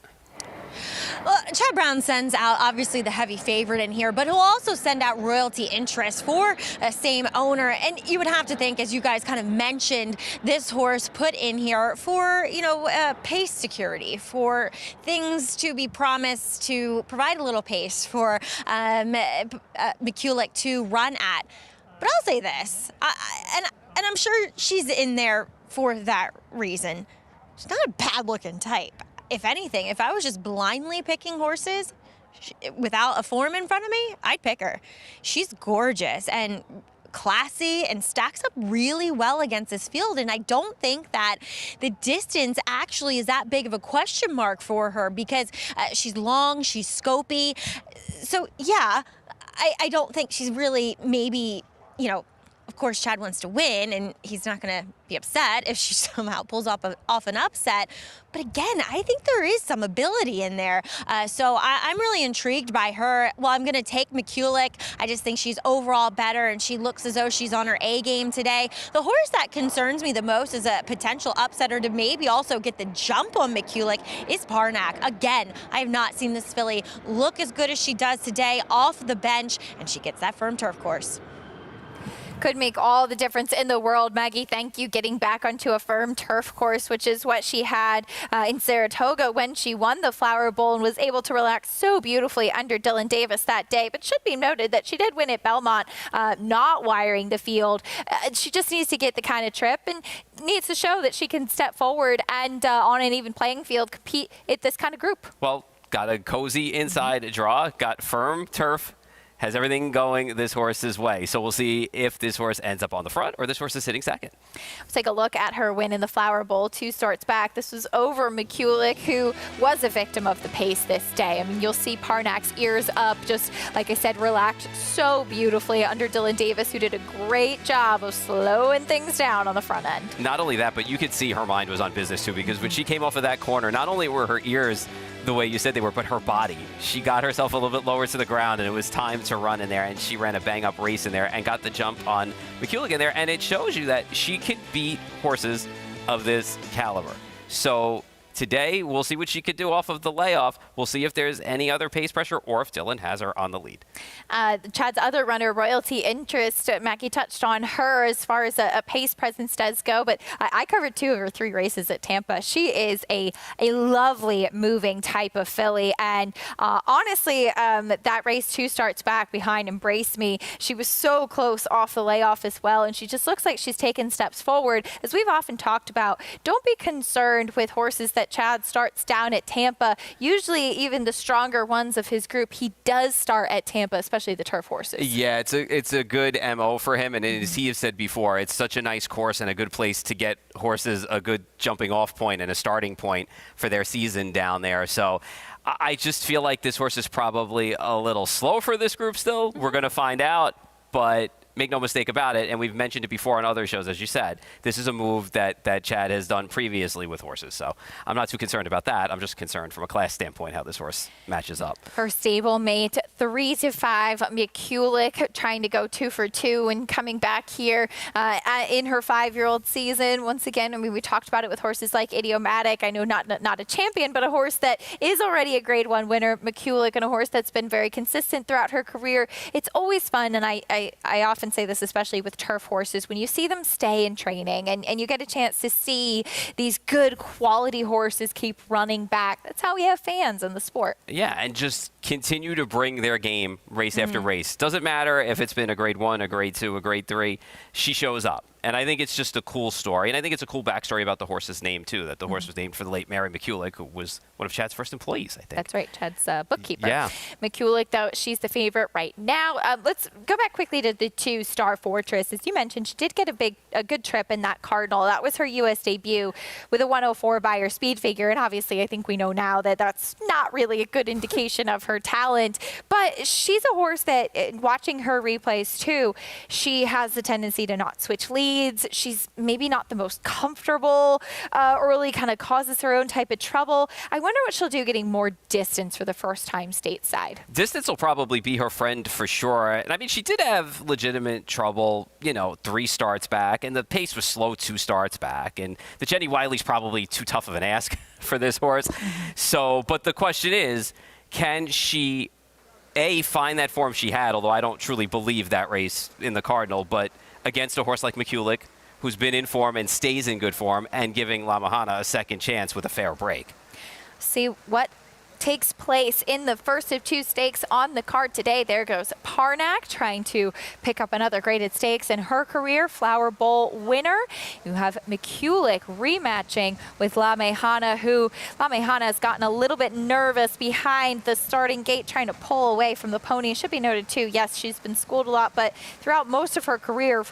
Well, Chad Brown sends out obviously the heavy favorite in here, but he'll also send out Royalty Interest for a same owner. And you would have to think, as you guys kind of mentioned, this horse put in here for, pace security, for things to be promised to provide a little pace for McCulloch to run at. But I'll say this, and I'm sure she's in there for that reason. She's not a bad-looking type. If anything, if I was just blindly picking horses without a form in front of me, I'd pick her. She's gorgeous, and classy and stacks up really well against this field. And I don't think that the distance actually is that big of a question mark for her because she's long, she's scopy. So yeah, I don't think she's really maybe, you know, of course, Chad wants to win, and he's not going to be upset if she somehow pulls off an upset. But again, I think there is some ability in there. So I'm really intrigued by her. Well, I'm going to take McCulloch. I just think she's overall better, and she looks as though she's on her A game today. The horse that concerns me the most as a potential upsetter to maybe also get the jump on McCulloch is Parnack. Again, I have not seen this filly look as good as she does today off the bench, and she gets that firm turf course. Could make all the difference in the world. Maggie, thank you. Getting back onto a firm turf course, which is what she had in Saratoga when she won the Flower Bowl and was able to relax so beautifully under Dylan Davis that day. But should be noted that she did win at Belmont, not wiring the field. She just needs to get the kind of trip and needs to show that she can step forward and on an even playing field compete at this kind of group. Well, got a cozy inside draw, got firm turf, has everything going this horse's way. So we'll see if this horse ends up on the front or this horse is sitting second. Let's take a look at her win in the Flower Bowl 2 starts back. This was over McCulloch, who was a victim of the pace this day. I mean, you'll see Parnack's ears up, just like I said, relaxed so beautifully under Dylan Davis, who did a great job of slowing things down on the front end. Not only that, but you could see her mind was on business too, because when she came off of that corner, not only were her ears the way you said they were, but her body. She got herself a little bit lower to the ground, and it was time to run in there, and she ran a bang-up race in there and got the jump on McCulloch in there, and it shows you that she can beat horses of this caliber. So today, we'll see what she could do off of the layoff. We'll see if there's any other pace pressure or if Dylan has her on the lead. Chad's other runner, Royalty Interest, Mackie touched on her as far as a pace presence does go, but I covered 2 of her 3 races at Tampa. She is a lovely moving type of filly, and honestly, that race 2 starts back behind Embrace Me. She was so close off the layoff as well, and she just looks like she's taken steps forward. As we've often talked about, don't be concerned with horses that Chad starts down at Tampa. Usually even the stronger ones of his group, he does start at Tampa, especially the turf horses. Yeah, it's a good MO for him, and as he has said before, it's such a nice course and a good place to get horses a good jumping off point and a starting point for their season down there. So I just feel like this horse is probably a little slow for this group still. We're going to find out, but make no mistake about it, and we've mentioned it before on other shows, as you said, this is a move that Chad has done previously with horses. So I'm not too concerned about that. I'm just concerned from a class standpoint how this horse matches up. Her stablemate, 3-5, McCulloch trying to go 2 for 2 and coming back here in her 5-year-old season. Once again, I mean, we talked about it with horses like Idiomatic. I know not a champion, but a horse that is already a Grade 1 winner. McCulloch, and a horse that's been very consistent throughout her career. It's always fun, and I often say this, especially with turf horses, when you see them stay in training and you get a chance to see these good quality horses keep running back. That's how we have fans in the sport. Yeah, and just continue to bring their game race after race. Doesn't matter if it's been a Grade 1, a Grade 2, a Grade 3. She shows up. And I think it's just a cool story. And I think it's a cool backstory about the horse's name, too, that the horse was named for the late Mary McCulloch, who was one of Chad's first employees, I think. That's right, Chad's bookkeeper. Yeah. McCulloch, though, she's the favorite right now. Let's go back quickly to the 2 Star Fortress. As you mentioned, she did get a good trip in that Cardinal. That was her U.S. debut with a 104 by her speed figure. And obviously, I think we know now that that's not really a good indication of her talent. But she's a horse that, watching her replays, too, she has the tendency to not switch leads. She's maybe not the most comfortable early, kind of causes her own type of trouble. I wonder what she'll do getting more distance for the first time stateside. Distance will probably be her friend for sure. And I mean, she did have legitimate trouble, 3 starts back, and the pace was slow 2 starts back. And the Jenny Wiley's probably too tough of an ask for this horse. So, but the question is, can she, A, find that form she had, although I don't truly believe that race in the Cardinal, but against a horse like McCulloch, who's been in form and stays in good form, and giving La Mahana a second chance with a fair break. See what takes place in the first of 2 stakes on the card today. There goes Parnak trying to pick up another graded stakes in her career, Flower Bowl winner. You have McCulloch rematching with La Mejana, who La Mejana has gotten a little bit nervous behind the starting gate, trying to pull away from the pony. It should be noted too, yes, she's been schooled a lot, but throughout most of her career,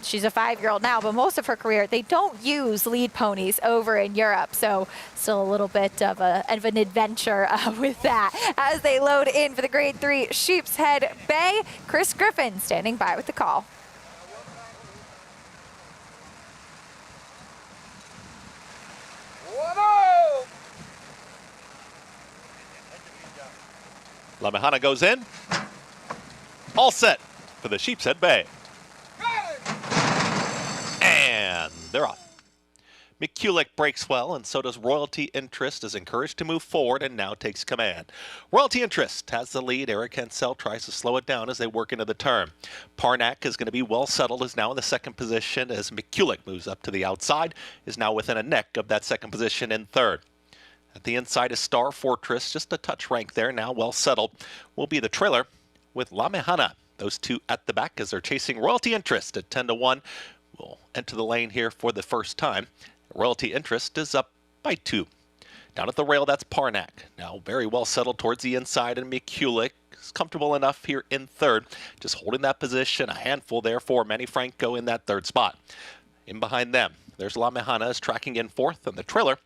she's a 5-year-old now, but most of her career, they don't use lead ponies over in Europe. So still a little bit of an adventure with that. As they load in for the Grade 3 Sheepshead Bay, Chris Griffin standing by with the call. La Mejana goes in. All set for the Sheepshead Bay. And they're off. McCulloch breaks well, and so does Royalty Interest, is encouraged to move forward and now takes command. Royalty Interest has the lead. Eric Hensel tries to slow it down as they work into the turn. Parnak is going to be well settled, is now in the second position as McCulloch moves up to the outside, is now within a neck of that second position in third. At the inside is Star Fortress, just a touch rank there, now well settled, will be the trailer with La Mejana. Those two at the back as they're chasing Royalty Interest at 10-1. Will enter the lane here for the first time. Royalty Interest is up by 2. Down at the rail, that's Parnak. Now very well settled towards the inside, and McCulloch is comfortable enough here in third. Just holding that position, a handful there for Manny Franco in that third spot. In behind them, there's La Mejana is tracking in fourth, and the trailer,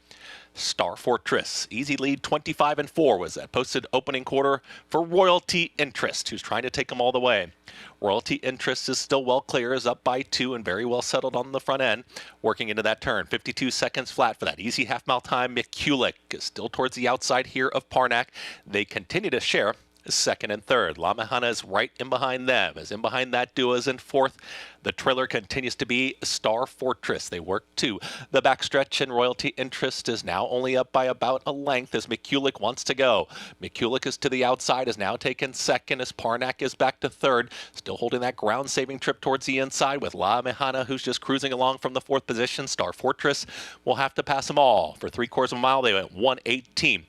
Star Fortress. Easy lead, 25-4 was that posted opening quarter for Royalty Interest, who's trying to take them all the way. Royalty Interest is still well clear, is up by 2 and very well settled on the front end, working into that turn. 52 seconds flat for that easy half-mile time. McCulloch is still towards the outside here of Parnak. They continue to share second and third. La Mejana is right in behind them. As in behind that duo is in fourth. The trailer continues to be Star Fortress. They work to the backstretch, and Royalty Interest is now only up by about a length as McCulloch wants to go. McCulloch is to the outside, is now taken second as Parnak is back to third. Still holding that ground-saving trip towards the inside with La Mejana, who's just cruising along from the fourth position. Star Fortress will have to pass them all. For 3/4 of a mile, they went 1:18.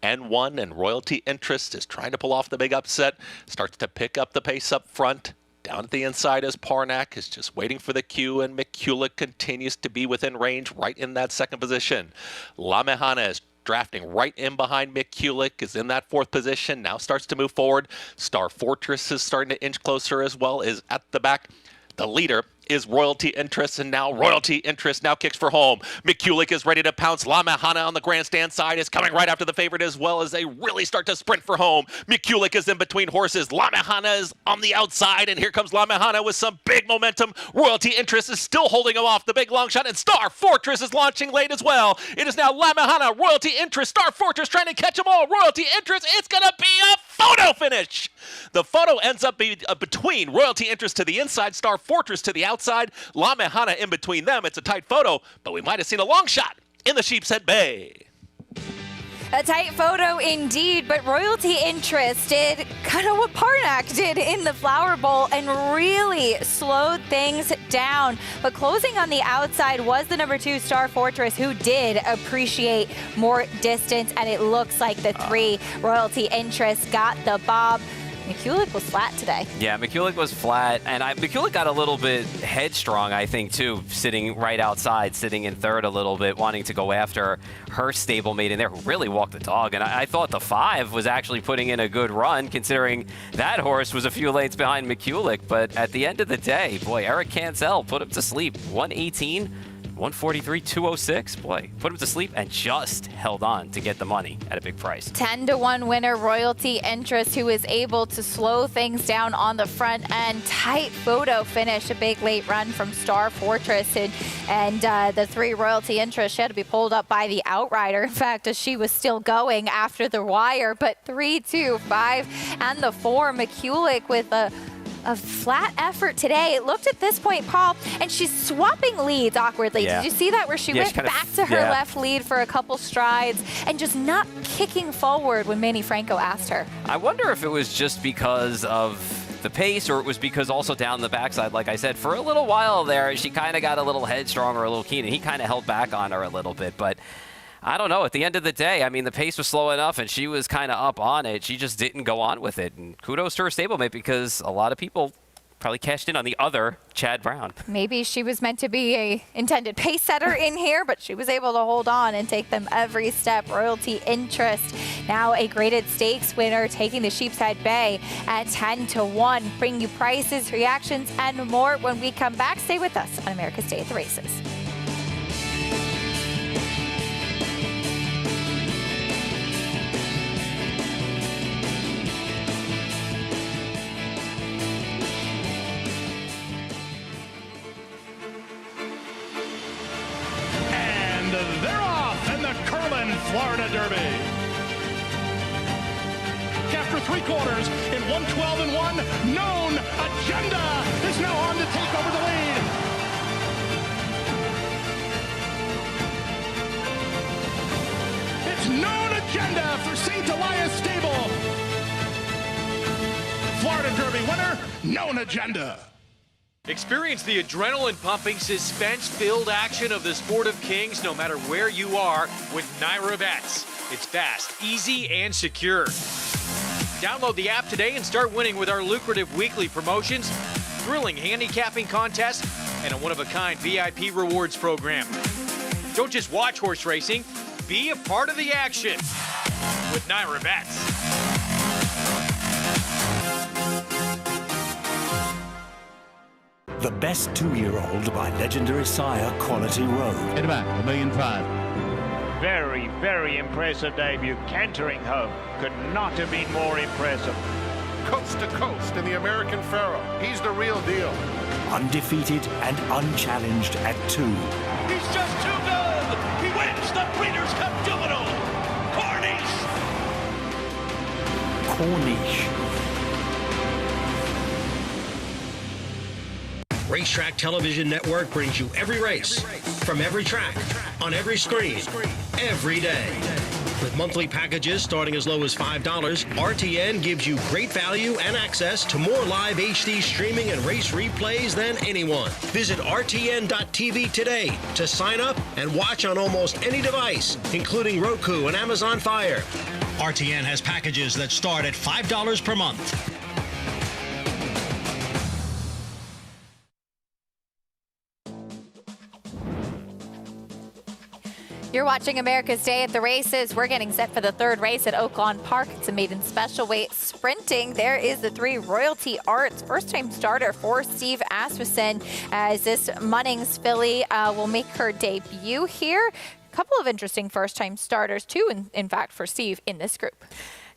And Royalty Interest is trying to pull off the big upset. Starts to pick up the pace up front. Down at the inside as Parnak is just waiting for the cue, and McCulloch continues to be within range right in that second position. La Mejana is drafting right in behind McCulloch, is in that fourth position, now starts to move forward. Star Fortress is starting to inch closer as well, is at the back. The leader is Royalty Interest, and now Royalty Interest now kicks for home. McCulloch is ready to pounce. La Mejana on the grandstand side is coming right after the favorite as well as they really start to sprint for home. McCulloch is in between horses. La Mejana is on the outside, and here comes La Mejana with some big momentum. Royalty Interest is still holding him off the big long shot, and Star Fortress is launching late as well. It is now La Mejana, Royalty Interest, Star Fortress trying to catch them all. Royalty Interest, it's going to be a photo finish. The photo ends up being between Royalty Interest to the inside, Star Fortress to the outside, La Mejana in between them. It's a tight photo, but we might have seen a long shot in the Sheepshead Bay. A tight photo indeed, but Royalty Interest did kind of what Parnak did in the Flower Bowl and really slowed things down. But closing on the outside was the number 2 Star Fortress, who did appreciate more distance, and it looks like the 3 Royalty Interest got the bob. McCulloch was flat today. Yeah, McCulloch was flat, and McCulloch got a little bit headstrong, I think, too, sitting right outside, sitting in third a little bit, wanting to go after her stablemate in there, who really walked the dog. And I thought the 5 was actually putting in a good run, considering that horse was a few lengths behind McCulloch. But at the end of the day, boy, Eric Cancel put him to sleep. 118. 143, 206. Boy, put him to sleep and just held on to get the money at a big price. 10-1 winner, Royalty Interest, who is able to slow things down on the front end. Tight photo finish, a big late run from Star Fortress. And the 3 Royalty Interest, she had to be pulled up by the outrider. In fact, as she was still going after the wire. But 3, 2, 5, and the 4, McCulloch with a flat effort today. It looked at this point, Paul, and she's swapping leads awkwardly. Yeah. Did you see that, where she went back to her left lead for a couple strides and just not kicking forward when Manny Franco asked her? I wonder if it was just because of the pace, or it was because also down the backside, like I said, for a little while there, she kind of got a little headstrong or a little keen, and he kind of held back on her a little bit. But I don't know. At the end of the day, I mean, the pace was slow enough, and she was kind of up on it. She just didn't go on with it. And kudos to her stablemate, because a lot of people probably cashed in on the other Chad Brown. Maybe she was meant to be a intended pace setter in here, but she was able to hold on and take them every step. Royalty Interest, now a graded stakes winner, taking the Sheepshead Bay at 10-1. Bring you prices, reactions, and more when we come back. Stay with us on America's Day at the Races. They're off in the Florida Derby. After 3 quarters in 112-1, Known Agenda is now on to take over the lead. It's Known Agenda for St. Elias Stable. Florida Derby winner, Known Agenda. Experience the adrenaline-pumping, suspense-filled action of the Sport of Kings no matter where you are with Naira Bets. It's fast, easy, and secure. Download the app today and start winning with our lucrative weekly promotions, thrilling handicapping contests, and a one-of-a-kind VIP rewards program. Don't just watch horse racing, be a part of the action with Naira Bets. The Best 2-Year-Old by legendary sire Quality Road. Hit back, $1.5 million. Very, very impressive debut. Cantering home. Could not have been more impressive. Coast to coast in the American Pharaoh. He's the real deal. Undefeated and unchallenged at 2. He's just too good. He wins the Breeders' Cup Juvenile. Corniche. Racetrack Television Network brings you every race, from every track, on every screen, every day. With monthly packages starting as low as $5, RTN gives you great value and access to more live HD streaming and race replays than anyone. Visit RTN.tv today to sign up and watch on almost any device, including Roku and Amazon Fire. RTN has packages that start at $5 per month. You're watching America's Day at the Races. We're getting set for the 3rd race at Oaklawn Park. It's a maiden special weight sprinting. There is the 3 Royalty Arts first-time starter for Steve Asmussen, as this Munnings filly will make her debut here. A couple of interesting first-time starters, too, in fact, for Steve in this group.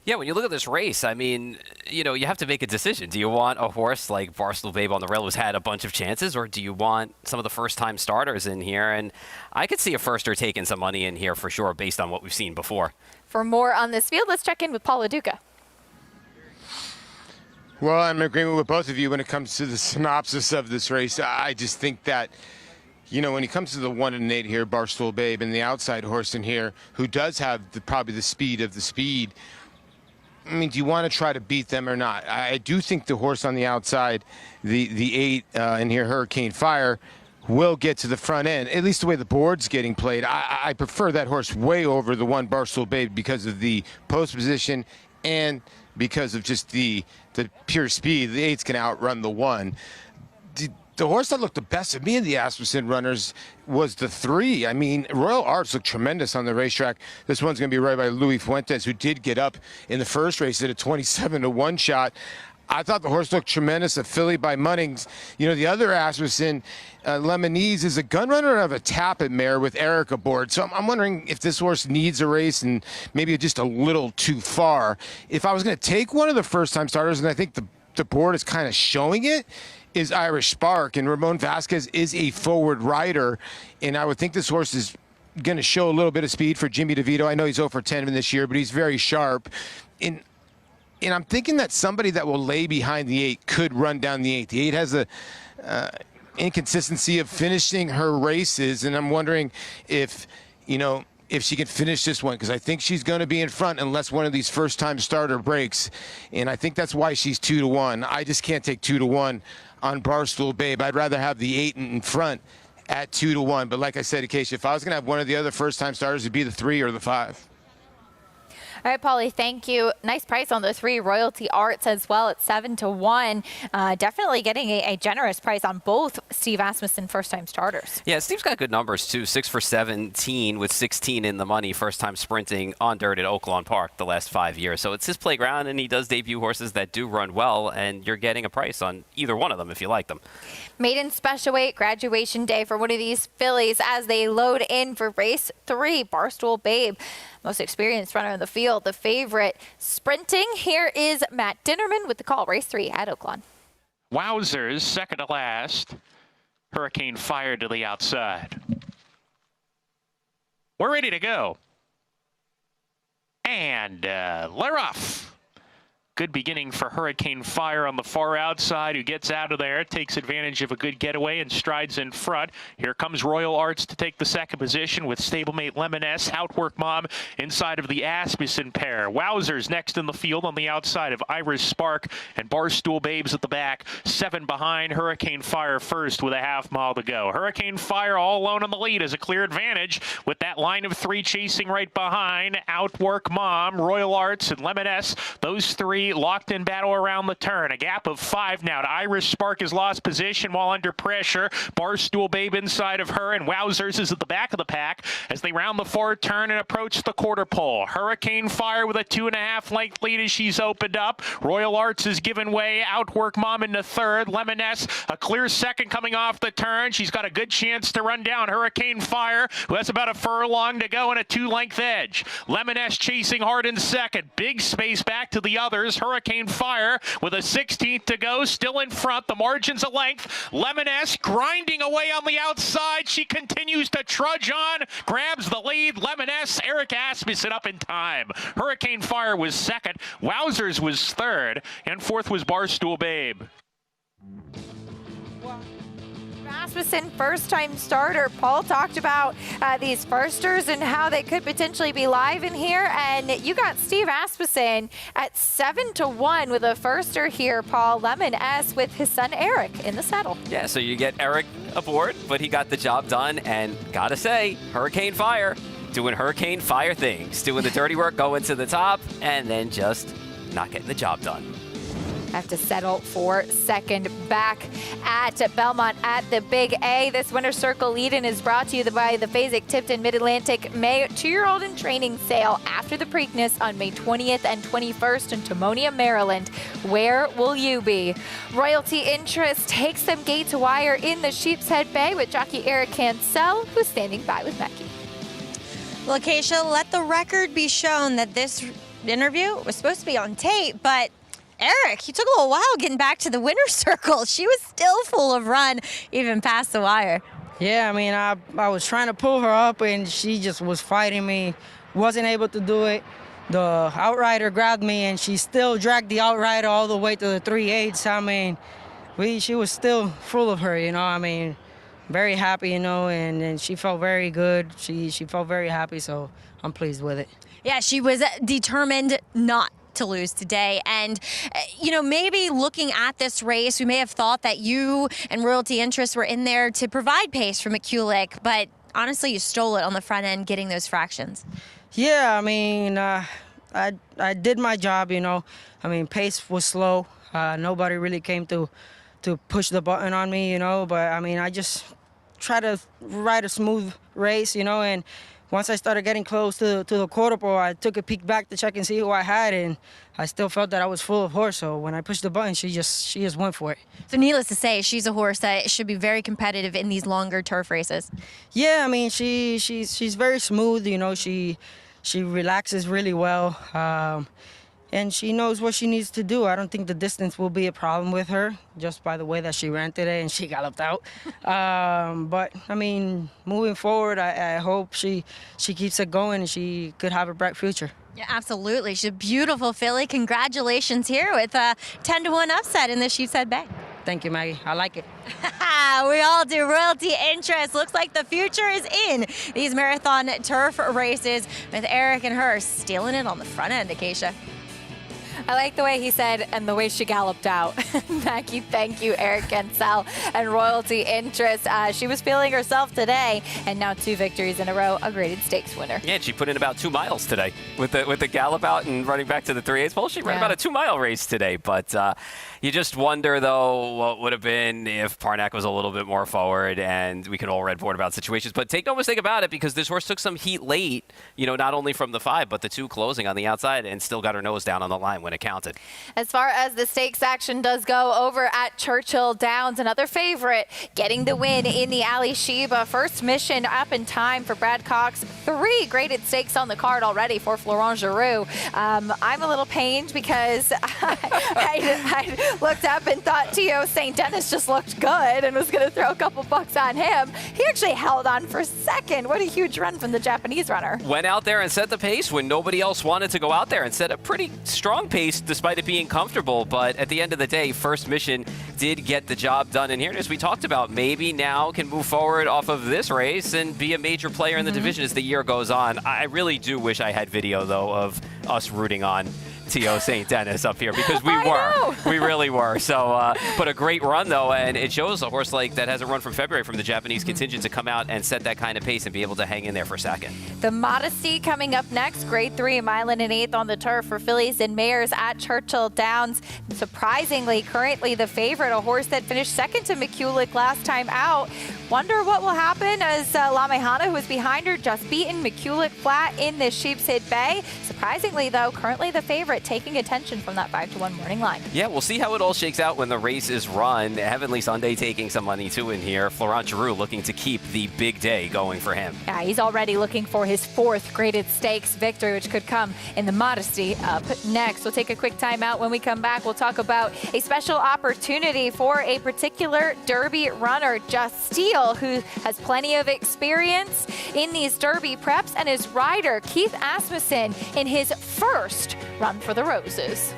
Yeah, when you look at this race, I mean, you know, you have to make a decision. Do you want a horse like Barstool Babe on the Rail, who's had a bunch of chances, or do you want some of the first-time starters in here? And I could see a firster taking some money in here for sure, based on what we've seen before. For more on this field, let's check in with Paul LaDuca. Well, I'm in agreement with both of you when it comes to the synopsis of this race. I just think that, you know, when it comes to the 1 and 8 here, Barstool Babe, and the outside horse in here, who does have probably the speed of the speed, I mean, do you want to try to beat them or not? I do think the horse on the outside, the 8 in here, Hurricane Fire, will get to the front end, at least the way the board's getting played. I prefer that horse way over the 1 Barstool Babe because of the post position and because of just the pure speed. The 8's can outrun the 1. The horse that looked the best of me in the Asmussen runners was the 3. I mean, Royal Arts looked tremendous on the racetrack. This one's going to be right by Louis Fuentes, who did get up in the first race at a 27-1 shot. I thought the horse looked tremendous. A filly by Munnings. You know, the other Asmussen, Lemonese, is a gun runner of a Tappet mare with Eric aboard. So I'm wondering if this horse needs a race and maybe just a little too far. If I was going to take one of the first-time starters, and I think the board is kind of showing it, is Irish Spark, and Ramon Vasquez is a forward rider, and I would think this horse is going to show a little bit of speed for Jimmy DeVito. I know he's 0 for 10 in this year, but he's very sharp, and I'm thinking that somebody that will lay behind the 8 could run down the 8. The 8 has a inconsistency of finishing her races, and I'm wondering if, you know, if she can finish this one, because I think she's going to be in front unless one of these first-time starter breaks, and I think that's why she's 2-1. I just can't take 2-1 on Barstool Babe. I'd rather have the 8 in front at 2-1. But like I said, Acacia, if I was going to have one of the other first-time starters, it'd be the 3 or the 5. All right, Paulie, thank you. Nice price on the 3 Royalty Arts as well at 7-1. Definitely getting a generous price on both Steve Asmussen first-time starters. Yeah, Steve's got good numbers, too. 6 for 17 with 16 in the money, first-time sprinting on dirt at Oaklawn Park the last 5 years. So it's his playground, and he does debut horses that do run well, and you're getting a price on either one of them if you like them. Maiden special weight graduation day for one of these fillies as they load in for race 3. Barstool Babe, most experienced runner in the field, the favorite. Sprinting, here is Matt Dinnerman with the call. Race 3 at Oaklawn. Wowzers, second to last. Hurricane Fire to the outside. We're ready to go. And they're off. Good beginning for Hurricane Fire on the far outside, who gets out of there, takes advantage of a good getaway and strides in front. Here comes Royal Arts to take the second position with stablemate Lemoness, Outwork Mom inside of the Asmussen pair. Wowzers next in the field on the outside of Irish Spark and Barstool Babes at the back. 7 behind, Hurricane Fire first with a half mile to go. Hurricane Fire all alone on the lead is a clear advantage with that line of 3 chasing right behind. Outwork Mom, Royal Arts, and Lemoness. Those 3 locked in battle around the turn. A gap of 5 now to Irish Spark has lost position while under pressure. Barstool Babe inside of her, and Wowzers is at the back of the pack as they round the far turn and approach the quarter pole. Hurricane Fire with a 2.5 length lead as she's opened up. Royal Arts has given way. Outwork Mom into third. Lemoness a clear second coming off the turn. She's got a good chance to run down Hurricane Fire, who has about a furlong to go and a 2-length edge. Lemoness chasing hard in second. Big space back to the others. Hurricane Fire with a 16th to go, still in front. The margin's a length. Lemoness grinding away on the outside. She continues to trudge on, grabs the lead. Lemoness, Eric Asmussen up in time. Hurricane Fire was second. Wowzers was third, and fourth was Barstool Babe. Asmussen, first-time starter. Paul talked about these firsters and how they could potentially be live in here, and you got Steve Asmussen at 7-1 with a firster here, Paul. Lemoness with his son Eric in the saddle. Yeah, so you get Eric aboard, but he got the job done, and gotta say, Hurricane Fire doing Hurricane Fire things, doing the dirty work, going to the top, and then just not getting the job done. Have to settle for second back at Belmont at the Big A. This Winter Circle lead-in is brought to you by the Fasig-Tipton Mid-Atlantic May 2-year-old in training sale after the Preakness on May 20th and 21st in Timonium, Maryland. Where will you be? Royalty Interest takes them gate to wire in the Sheepshead Bay with jockey Eric Cancel, who's standing by with Mackie. Well, Acacia, let the record be shown that this interview was supposed to be on tape, but Eric, he took a little while getting back to the winner's circle. She was still full of run, even past the wire. Yeah, I mean, I was trying to pull her up, and she just was fighting me. Wasn't able to do it. The outrider grabbed me, and she still dragged the outrider all the way to the 3/8. I mean, she was still full of her, you know. I mean, very happy, you know, and she felt very good. She felt very happy, so I'm pleased with it. Yeah, she was determined not to lose today. And, you know, maybe looking at this race, we may have thought that you and Royalty Interest were in there to provide pace for McCulloch, but honestly, you stole it on the front end, getting those fractions. Yeah, I mean, I did my job, you know. I mean, pace was slow. Nobody really came to push the button on me, you know, but I mean, I just try to ride a smooth race, you know, and once I started getting close to the quarter pole, I took a peek back to check and see who I had, and I still felt that I was full of horse. So when I pushed the button, she just went for it. So needless to say, she's a horse that should be very competitive in these longer turf races. Yeah, I mean, she's very smooth. You know, she relaxes really well, and she knows what she needs to do. I don't think the distance will be a problem with her, just by the way that she ran today and she galloped out. But I mean, moving forward, I hope she keeps it going and she could have a bright future. Yeah, absolutely. She's a beautiful filly. Congratulations here with a 10-1 upset in the Sheepshead Bay. Thank you, Maggie. I like it. We all do. Royalty Interest. Looks like the future is in these marathon turf races with Eric and her stealing it on the front end, Acacia. I like the way he said, and the way she galloped out. Mackie, thank you, Eric Gensel and Royalty Interest. She was feeling herself today, and now 2 victories in a row, a graded stakes winner. Yeah, and she put in about 2 miles today with the gallop out and running back to the 3/8 pole. She ran about a 2-mile race today, but you just wonder, though, what would have been if Parnak was a little bit more forward, and we could all red board about situations. But take no mistake about it, because this horse took some heat late, not only from the 5, but the 2 closing on the outside, and still got her nose down on the line when it counted. As far as the stakes action does go over at Churchill Downs, another favorite getting the win in the Alysheba. First mission up in time for Brad Cox. 3 graded stakes on the card already for Florent Giroux. I'm a little pained because I looked up and thought T.O. St. Denis just looked good and was going to throw a couple bucks on him. He actually held on for second. What a huge run from the Japanese runner. Went out there and set the pace when nobody else wanted to go out there, and set a pretty strong pace despite it being comfortable. But at the end of the day, First Mission did get the job done. And here, as we talked about, maybe now can move forward off of this race and be a major player in the division as the year goes on. I really do wish I had video, though, of us rooting on T.O. St. Denis up here, because we were. We really were. So, but a great run, though, and it shows a horse like that hasn't run from February from the Japanese contingent to come out and set that kind of pace and be able to hang in there for second. The Modesty coming up next, grade 3, 1 mile and an 1/8 on the turf for fillies and mares at Churchill Downs. Surprisingly, currently the favorite, a horse that finished second to McCulloch last time out. Wonder what will happen as La Mejana, who was behind her, just beaten McCulloch flat in the Sheepshead Bay. Surprisingly, though, currently the favorite, taking attention from that 5-1 morning line. Yeah, we'll see how it all shakes out when the race is run. Heavenly Sunday taking some money too in here. Florent Giroux looking to keep the big day going for him. Yeah, he's already looking for his 4th graded stakes victory, which could come in the Modesty up next. We'll take a quick time out. When we come back, we'll talk about a special opportunity for a particular Derby runner, Just Steele, who has plenty of experience in these Derby preps, and his rider, Keith Asmussen, in his first run for the Roses.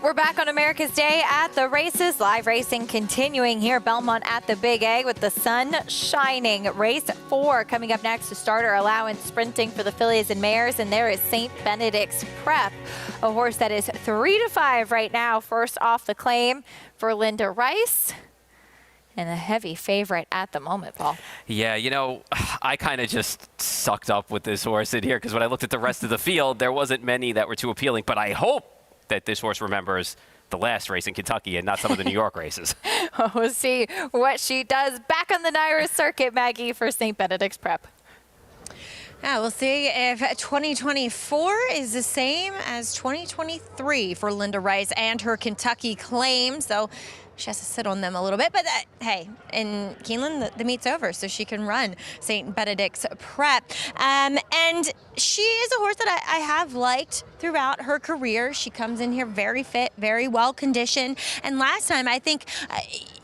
We're back on America's Day at the races. Live racing continuing here. Belmont at the Big A with the sun shining. Race 4 coming up next to starter allowance sprinting for the fillies and mares. And there is St. Benedict's Prep, a horse that is 3-5 right now. First off the claim for Linda Rice. And a heavy favorite at the moment, Paul. Yeah, I kind of just sucked up with this horse in here, because when I looked at the rest of the field, there wasn't many that were too appealing. But I hope that this horse remembers the last race in Kentucky and not some of the New York races. We'll see what she does back on the Naira circuit, Maggie, for St. Benedict's Prep. Yeah, we'll see if 2024 is the same as 2023 for Linda Rice and her Kentucky claim. So she has to sit on them a little bit. But hey, in Keeneland, the meet's over, so she can run St. Benedict's Prep. And she is a horse that I have liked throughout her career. She comes in here very fit, very well conditioned. And last time, I think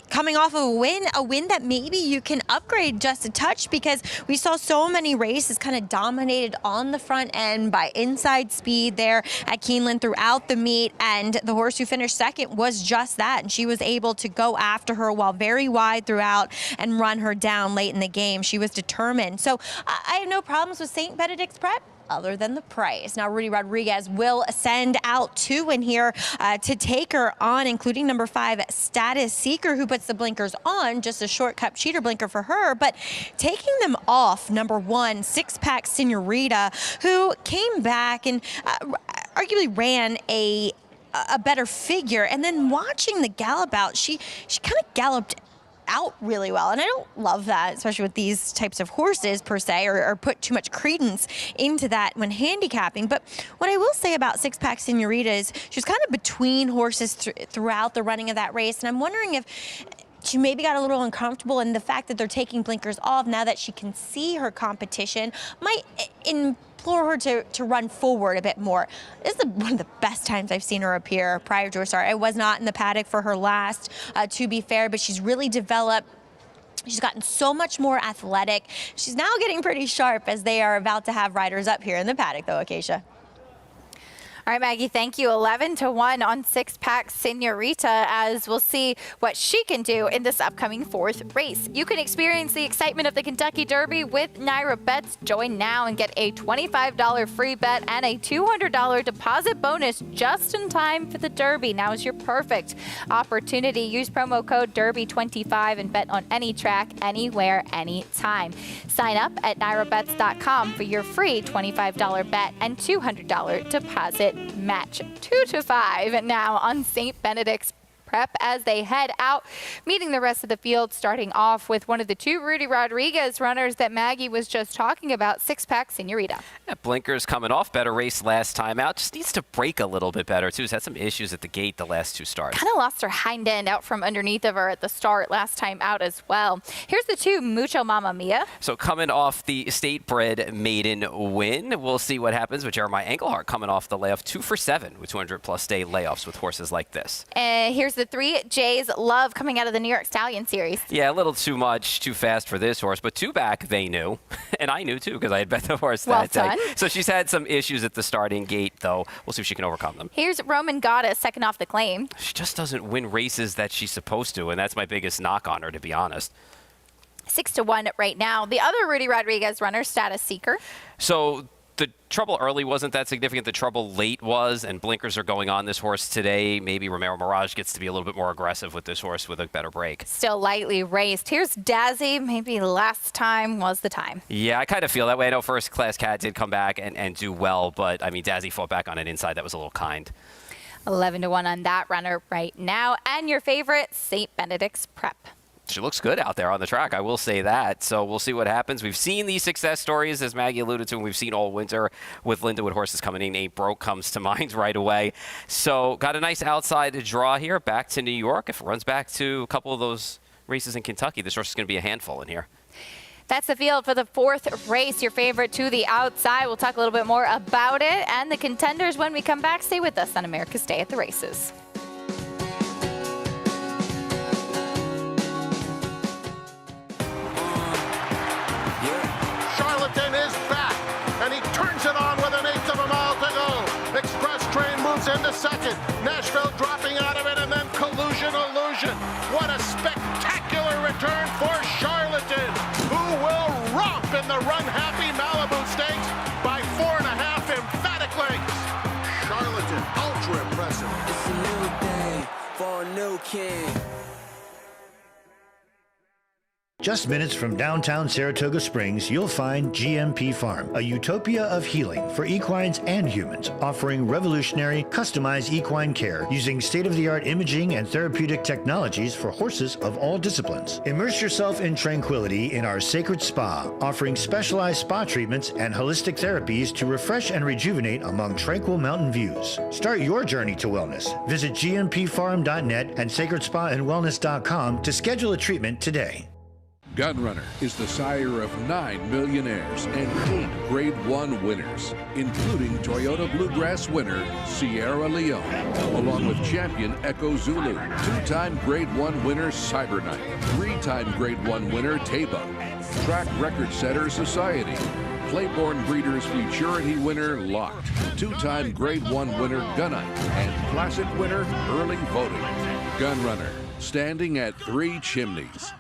coming off of a win that maybe you can upgrade just a touch, because we saw so many races kind of dominated on the front end by inside speed there at Keeneland throughout the meet, and the horse who finished second was just that, and she was able to go after her while very wide throughout and run her down late in the game. She was determined. So I have no problems with St. Benedict's Prep, other than the price. Now, Rudy Rodriguez will send out 2 in here to take her on, including number 5, Status Seeker, who puts the blinkers on, just a shortcut cheater blinker for her. But taking them off, number 1, Six Pack Senorita, who came back and arguably ran a better figure. And then watching the gallop out, she kind of galloped out really well, and I don't love that, especially with these types of horses per se, or put too much credence into that when handicapping. But what I will say about Six Pack Senorita is she was kind of between horses throughout the running of that race, and I'm wondering if she maybe got a little uncomfortable, and the fact that they're taking blinkers off now that she can see her competition might implore her to run forward a bit more. This is one of the best times I've seen her appear prior to her start. I was not in the paddock for her last, to be fair, but she's really developed. She's gotten so much more athletic. She's now getting pretty sharp, as they are about to have riders up here in the paddock, though, Acacia. All right, Maggie, thank you. 11-1 on Six Pack Senorita, as we'll see what she can do in this upcoming 4th race. You can experience the excitement of the Kentucky Derby with Naira Bets. Join now and get a $25 free bet and a $200 deposit bonus just in time for the Derby. Now is your perfect opportunity. Use promo code DERBY25 and bet on any track, anywhere, anytime. Sign up at NairaBets.com for your free $25 bet and $200 deposit match. 2-5 now on St. Benedict's Prep as they head out, meeting the rest of the field, starting off with one of the 2 Rudy Rodriguez runners that Maggie was just talking about, Six Pack Senorita. Yeah, blinkers coming off, better race last time out. Just needs to break a little bit better, too. She's had some issues at the gate the last 2 starts. Kind of lost her hind end out from underneath of her at the start last time out as well. Here's the 2, Mucho Mamma Mia. So coming off the state-bred maiden win, we'll see what happens with Jeremiah Engelhardt coming off the layoff. 2 for 7 with 200-plus day layoffs with horses like this. Here's the 3, Jay's Love, coming out of the New York Stallion Series. Yeah, a little too much, too fast for this horse, but 2 back, they knew. And I knew, too, because I had bet the horse that day. So she's had some issues at the starting gate, though. We'll see if she can overcome them. Here's Roman Goddess, second off the claim. She just doesn't win races that she's supposed to, and that's my biggest knock on her, to be honest. 6-1 right now. The other Rudy Rodriguez runner, Status Seeker. So the trouble early wasn't that significant. The trouble late was, and blinkers are going on this horse today. Maybe Romero Mirage gets to be a little bit more aggressive with this horse with a better break. Still lightly raced. Here's Dazzy. Maybe last time was the time. Yeah, I kind of feel that way. I know First Class Cat did come back and do well, but, I mean, Dazzy fought back on an inside that was a little kind. 11-1 on that runner right now. And your favorite, St. Benedict's Prep. She looks good out there on the track, I will say that. So we'll see what happens. We've seen these success stories, as Maggie alluded to, and we've seen all winter with Lindenwood horses coming in. Ain't Broke comes to mind right away. So got a nice outside draw here, back to New York. If it runs back to a couple of those races in Kentucky, this horse is going to be a handful in here. That's the field for the 4th race, your favorite to the outside. We'll talk a little bit more about it and the contenders when we come back. Stay with us on America's Day at the Races. Charlatan is back, and he turns it on with 1/8 of a mile to go. Express Train moves into second. Nashville dropping out of it, and then Collusion Illusion. What a spectacular return for Charlatan, who will romp in the run-happy Malibu Stakes by 4.5 emphatic lengths. Charlatan, ultra impressive. It's a new day for a new king. Just minutes from downtown Saratoga Springs, you'll find GMP Farm, a utopia of healing for equines and humans, offering revolutionary, customized equine care using state-of-the-art imaging and therapeutic technologies for horses of all disciplines. Immerse yourself in tranquility in our sacred spa, offering specialized spa treatments and holistic therapies to refresh and rejuvenate among tranquil mountain views. Start your journey to wellness. Visit gmpfarm.net and sacredspaandwellness.com to schedule a treatment today. Gunrunner is the sire of 9 millionaires and 8 Grade 1 winners, including Toyota Bluegrass winner Sierra Leone, along with champion Echo Zulu, 2-time Grade 1 winner Cyberknight, 3-time Grade 1 winner Tabo, track record setter Society, Claiborne Breeders Futurity winner Locked, 2-time Grade 1 winner Gunite, and Classic winner Early Voting. Gunrunner, standing at 3 chimneys.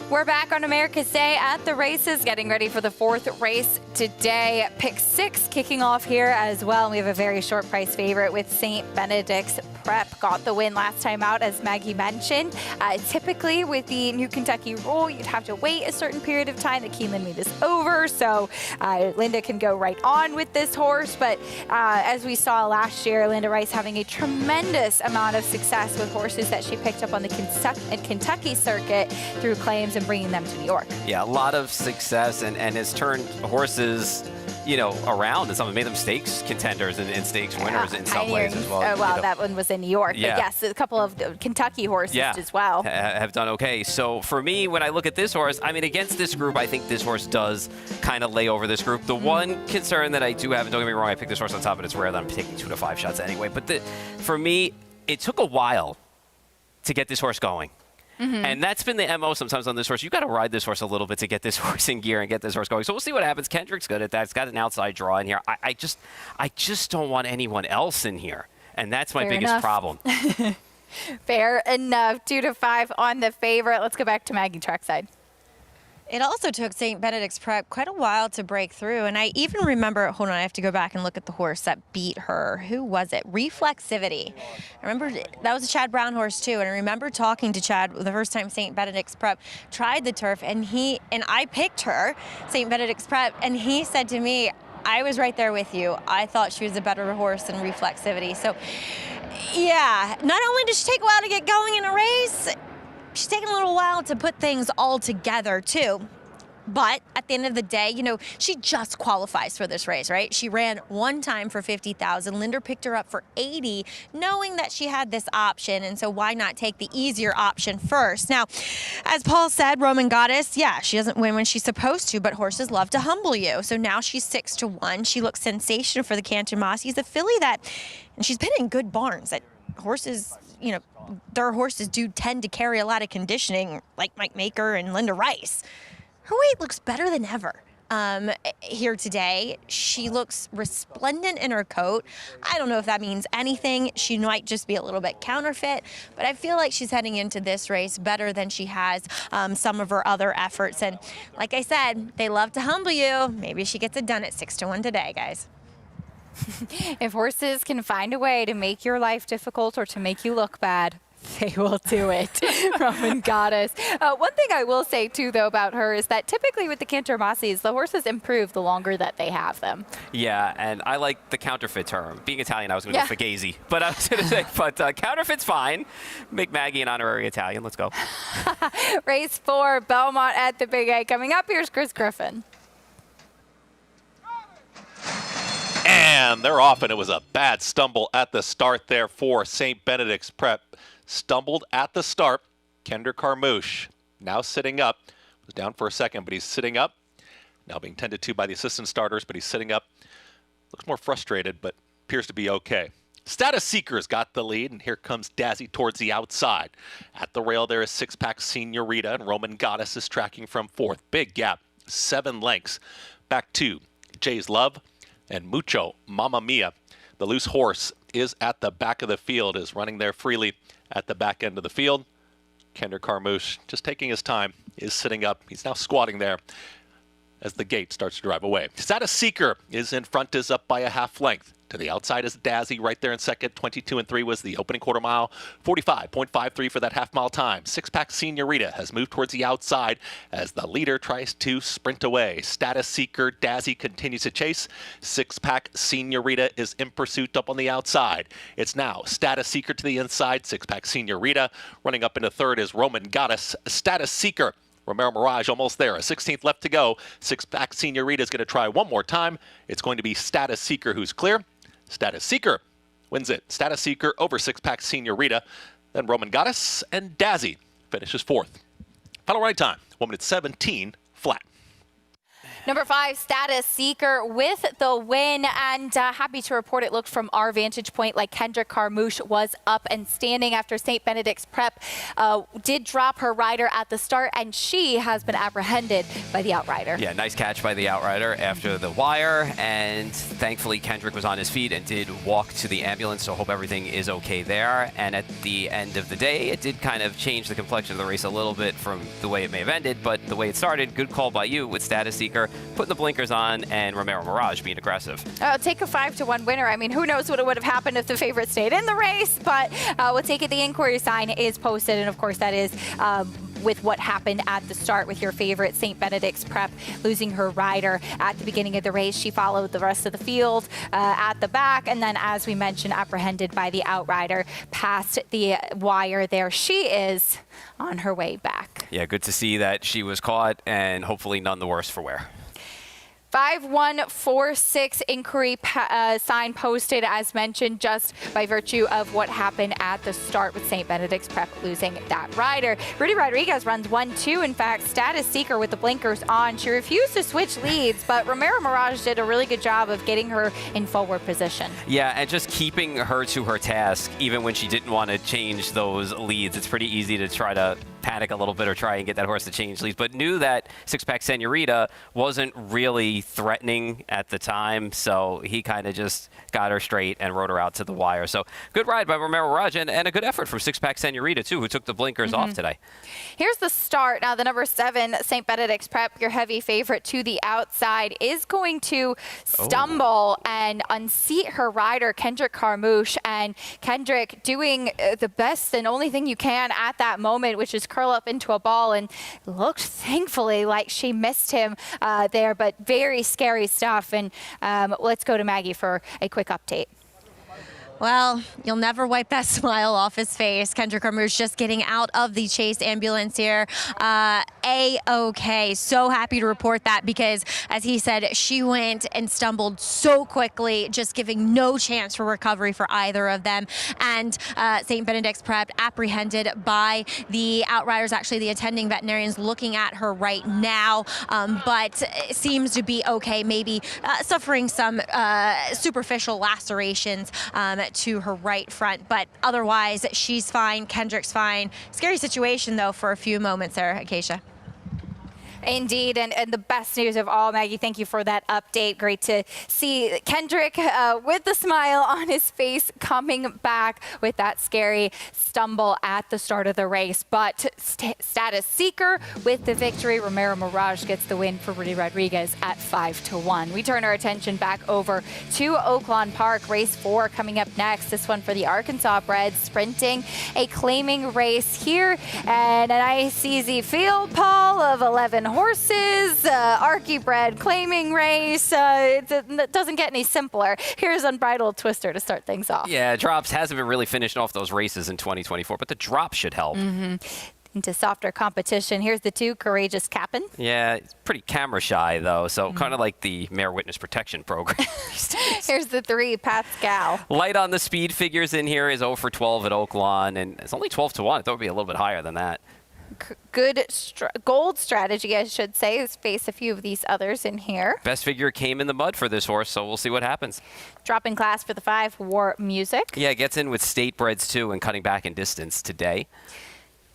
We're back on America's Day at the races, getting ready for the 4th race today. Pick 6 kicking off here as well. We have a very short price favorite with St. Benedict's Prep. Got the win last time out, as Maggie mentioned. Typically, with the new Kentucky rule, you'd have to wait a certain period of time. The Keeneland meet is over, so Linda can go right on with this horse. But as we saw last year, Linda Rice having a tremendous amount of success with horses that she picked up on the Kentucky circuit through claims and bringing them to New York. Yeah, a lot of success and has turned horses, you know, around and some made them stakes contenders and stakes winners in some ways as well. Well, that one was in New York. Yeah. But yes, a couple of Kentucky horses as well. Have done okay. So for me, when I look at this horse, I mean, against this group, I think this horse does kind of lay over this group. The one concern that I do have, and don't get me wrong, I picked this horse on top, and it's rare that I'm taking 2 to 5 shots anyway. But for me, it took a while to get this horse going. And that's been the MO sometimes on this horse. You got to ride this horse a little bit to get this horse in gear and get this horse going. So we'll see what happens. Kendrick's good at that. It's got an outside draw in here. I just don't want anyone else in here. And that's my biggest problem. Fair enough. 2 to 5 on the favorite. Let's go back to Maggie trackside. It also took St. Benedict's Prep quite a while to break through. And I even remember, hold on, I have to go back and look at the horse that beat her. Who was it? Reflexivity. I remember that was a Chad Brown horse too. And I remember talking to Chad the first time St. Benedict's Prep tried the turf, and I picked her, St. Benedict's Prep, and he said to me, I was right there with you. I thought she was a better horse than Reflexivity. So yeah, not only did she take a while to get going in a race, she's taken a little while to put things all together, too. But at the end of the day, you know, she just qualifies for this race, right? She ran one time for 50,000. Linda picked her up for 80, knowing that she had this option. And so why not take the easier option first? Now, as Paul said, Roman Goddess, yeah, she doesn't win when she's supposed to, but horses love to humble you. So now she's 6 to 1. She looks sensational for the Canton Mossies, a filly and she's been in good barns that horses, you know, their horses do tend to carry a lot of conditioning, like Mike Maker and Linda Rice. Her weight looks better than ever here today. She looks resplendent in her coat. I don't know if that means anything. She might just be a little bit counterfeit, but I feel like she's heading into this race better than she has some of her other efforts. And like I said, they love to humble you. Maybe she gets it done at 6 to 1 today, guys. If horses can find a way to make your life difficult or to make you look bad, they will do it. Roman Goddess. One thing I will say, too, though, about her is that typically with the Cantor Mossies, the horses improve the longer that they have them. Yeah, and I like the counterfeit term. Being Italian, I was going to go Fugazi. But I was going to say, counterfeit's fine. Make Maggie an honorary Italian. Let's go. Race 4, Belmont at the Big A. Coming up, here's Chris Griffin. And they're off, and it was a bad stumble at the start there for St. Benedict's Prep. Stumbled at the start. Kender Carmouche now sitting up. Was down for a second, but he's sitting up. Now being tended to by the assistant starters, but he's sitting up. Looks more frustrated, but appears to be okay. Status Seeker's got the lead, and here comes Dazzy towards the outside. At the rail, there is six-pack Senorita, and Roman Goddess is tracking from fourth. Big gap, 7 lengths. Back to Jay's Love and Mucho Mamma Mia. The loose horse is at the back of the field, is running there freely at the back end of the field. Kendrick Carmouche, just taking his time, is sitting up. He's now squatting there as the gate starts to drive away. Status Seeker is in front, is up by a half length. To the outside is Dazzy right there in second. 22-3 was the opening quarter mile. 45.53 for that half mile time. Six-pack Senorita has moved towards the outside as the leader tries to sprint away. Status Seeker, Dazzy continues to chase. Six-pack Senorita is in pursuit up on the outside. It's now Status Seeker to the inside. Six-pack Senorita. Running up into third is Roman Goddess. Status Seeker. Romero Mirage almost there. A 16th left to go. Six-pack Senorita is going to try one more time. It's going to be Status Seeker who's clear. Status Seeker wins it. Status Seeker over six-pack Senorita. Then Roman Goddess and Dazzy finishes fourth. Final ride time, 1 minute 17 flat. Number 5, Status Seeker with the win, and happy to report it looked from our vantage point like Kendrick Carmouche was up and standing after St. Benedict's Prep did drop her rider at the start, and she has been apprehended by the outrider. Yeah, nice catch by the outrider after the wire, and thankfully Kendrick was on his feet and did walk to the ambulance, so hope everything is okay there. And at the end of the day, it did kind of change the complexion of the race a little bit from the way it may have ended, but the way it started, good call by you with Status Seeker putting the blinkers on and Romero Mirage being aggressive. Take a 5-1 winner. I mean, who knows what would have happened if the favorite stayed in the race, but we'll take it. The inquiry sign is posted, and of course that is with what happened at the start with your favorite St. Benedict's Prep losing her rider at the beginning of the race. She followed the rest of the field at the back, and then, as we mentioned, apprehended by the outrider past the wire there. She is on her way back. Yeah, good to see that she was caught, and hopefully none the worse for wear. 5146 inquiry sign posted, as mentioned, just by virtue of what happened at the start with St. Benedict's Prep losing that rider. Rudy Rodriguez runs 1-2. In fact, Status Seeker with the blinkers on. She refused to switch leads, but Romero Mirage did a really good job of getting her in forward position. Yeah, and just keeping her to her task, even when she didn't want to change those leads. It's pretty easy to try to panic a little bit or try and get that horse to change leads, but knew that six-pack Senorita wasn't really threatening at the time, so he kind of just got her straight and rode her out to the wire. So good ride by Romero Mirage, and a good effort from six-pack Senorita, too, who took the blinkers off today. Here's the start. Now, the number 7, St. Benedict's Prep, your heavy favorite to the outside, is going to stumble and unseat her rider, Kendrick Carmouche, and Kendrick doing the best and only thing you can at that moment, which is curl up into a ball, and looked thankfully like she missed him there, but very scary stuff. And let's go to Maggie for a quick update. Well, you'll never wipe that smile off his face. Kendrick Carmouche just getting out of the chase ambulance here. A-okay. So happy to report that, because, as he said, she went and stumbled so quickly, just giving no chance for recovery for either of them. And St. Benedict's Prep apprehended by the outriders, actually the attending veterinarians looking at her right now, but it seems to be okay, maybe suffering some superficial lacerations to her right front, but otherwise she's fine. Kendrick's fine. Scary situation though for a few moments there, Acacia. Indeed, and the best news of all, Maggie, thank you for that update. Great to see Kendrick with the smile on his face coming back with that scary stumble at the start of the race. But Status Seeker with the victory. Romero Mirage gets the win for Rudy Rodriguez at 5-1. We turn our attention back over to Oaklawn Park. Race 4 coming up next. This one for the Arkansas bred, sprinting a claiming race here. And an ICZ field, Paul, of 11 horses, Archie bred claiming race. It doesn't get any simpler. Here's Unbridled Twister to start things off. Yeah, Drops hasn't been really finishing off those races in 2024, but the drop should help. Into softer competition. Here's the 2, Courageous Cap'n. Yeah, it's pretty camera shy, though, so kind of like the Mayor Witness Protection Program. Here's the 3, Pascal. Light on the speed figures in here is 0 for 12 at Oaklawn, and it's only 12-1. I thought it would be a little bit higher than that. gold strategy, I should say, is face a few of these others in here. Best figure came in the mud for this horse, so we'll see what happens. Drop in class for the 5, War Music. Yeah, gets in with state breds too and cutting back in distance today.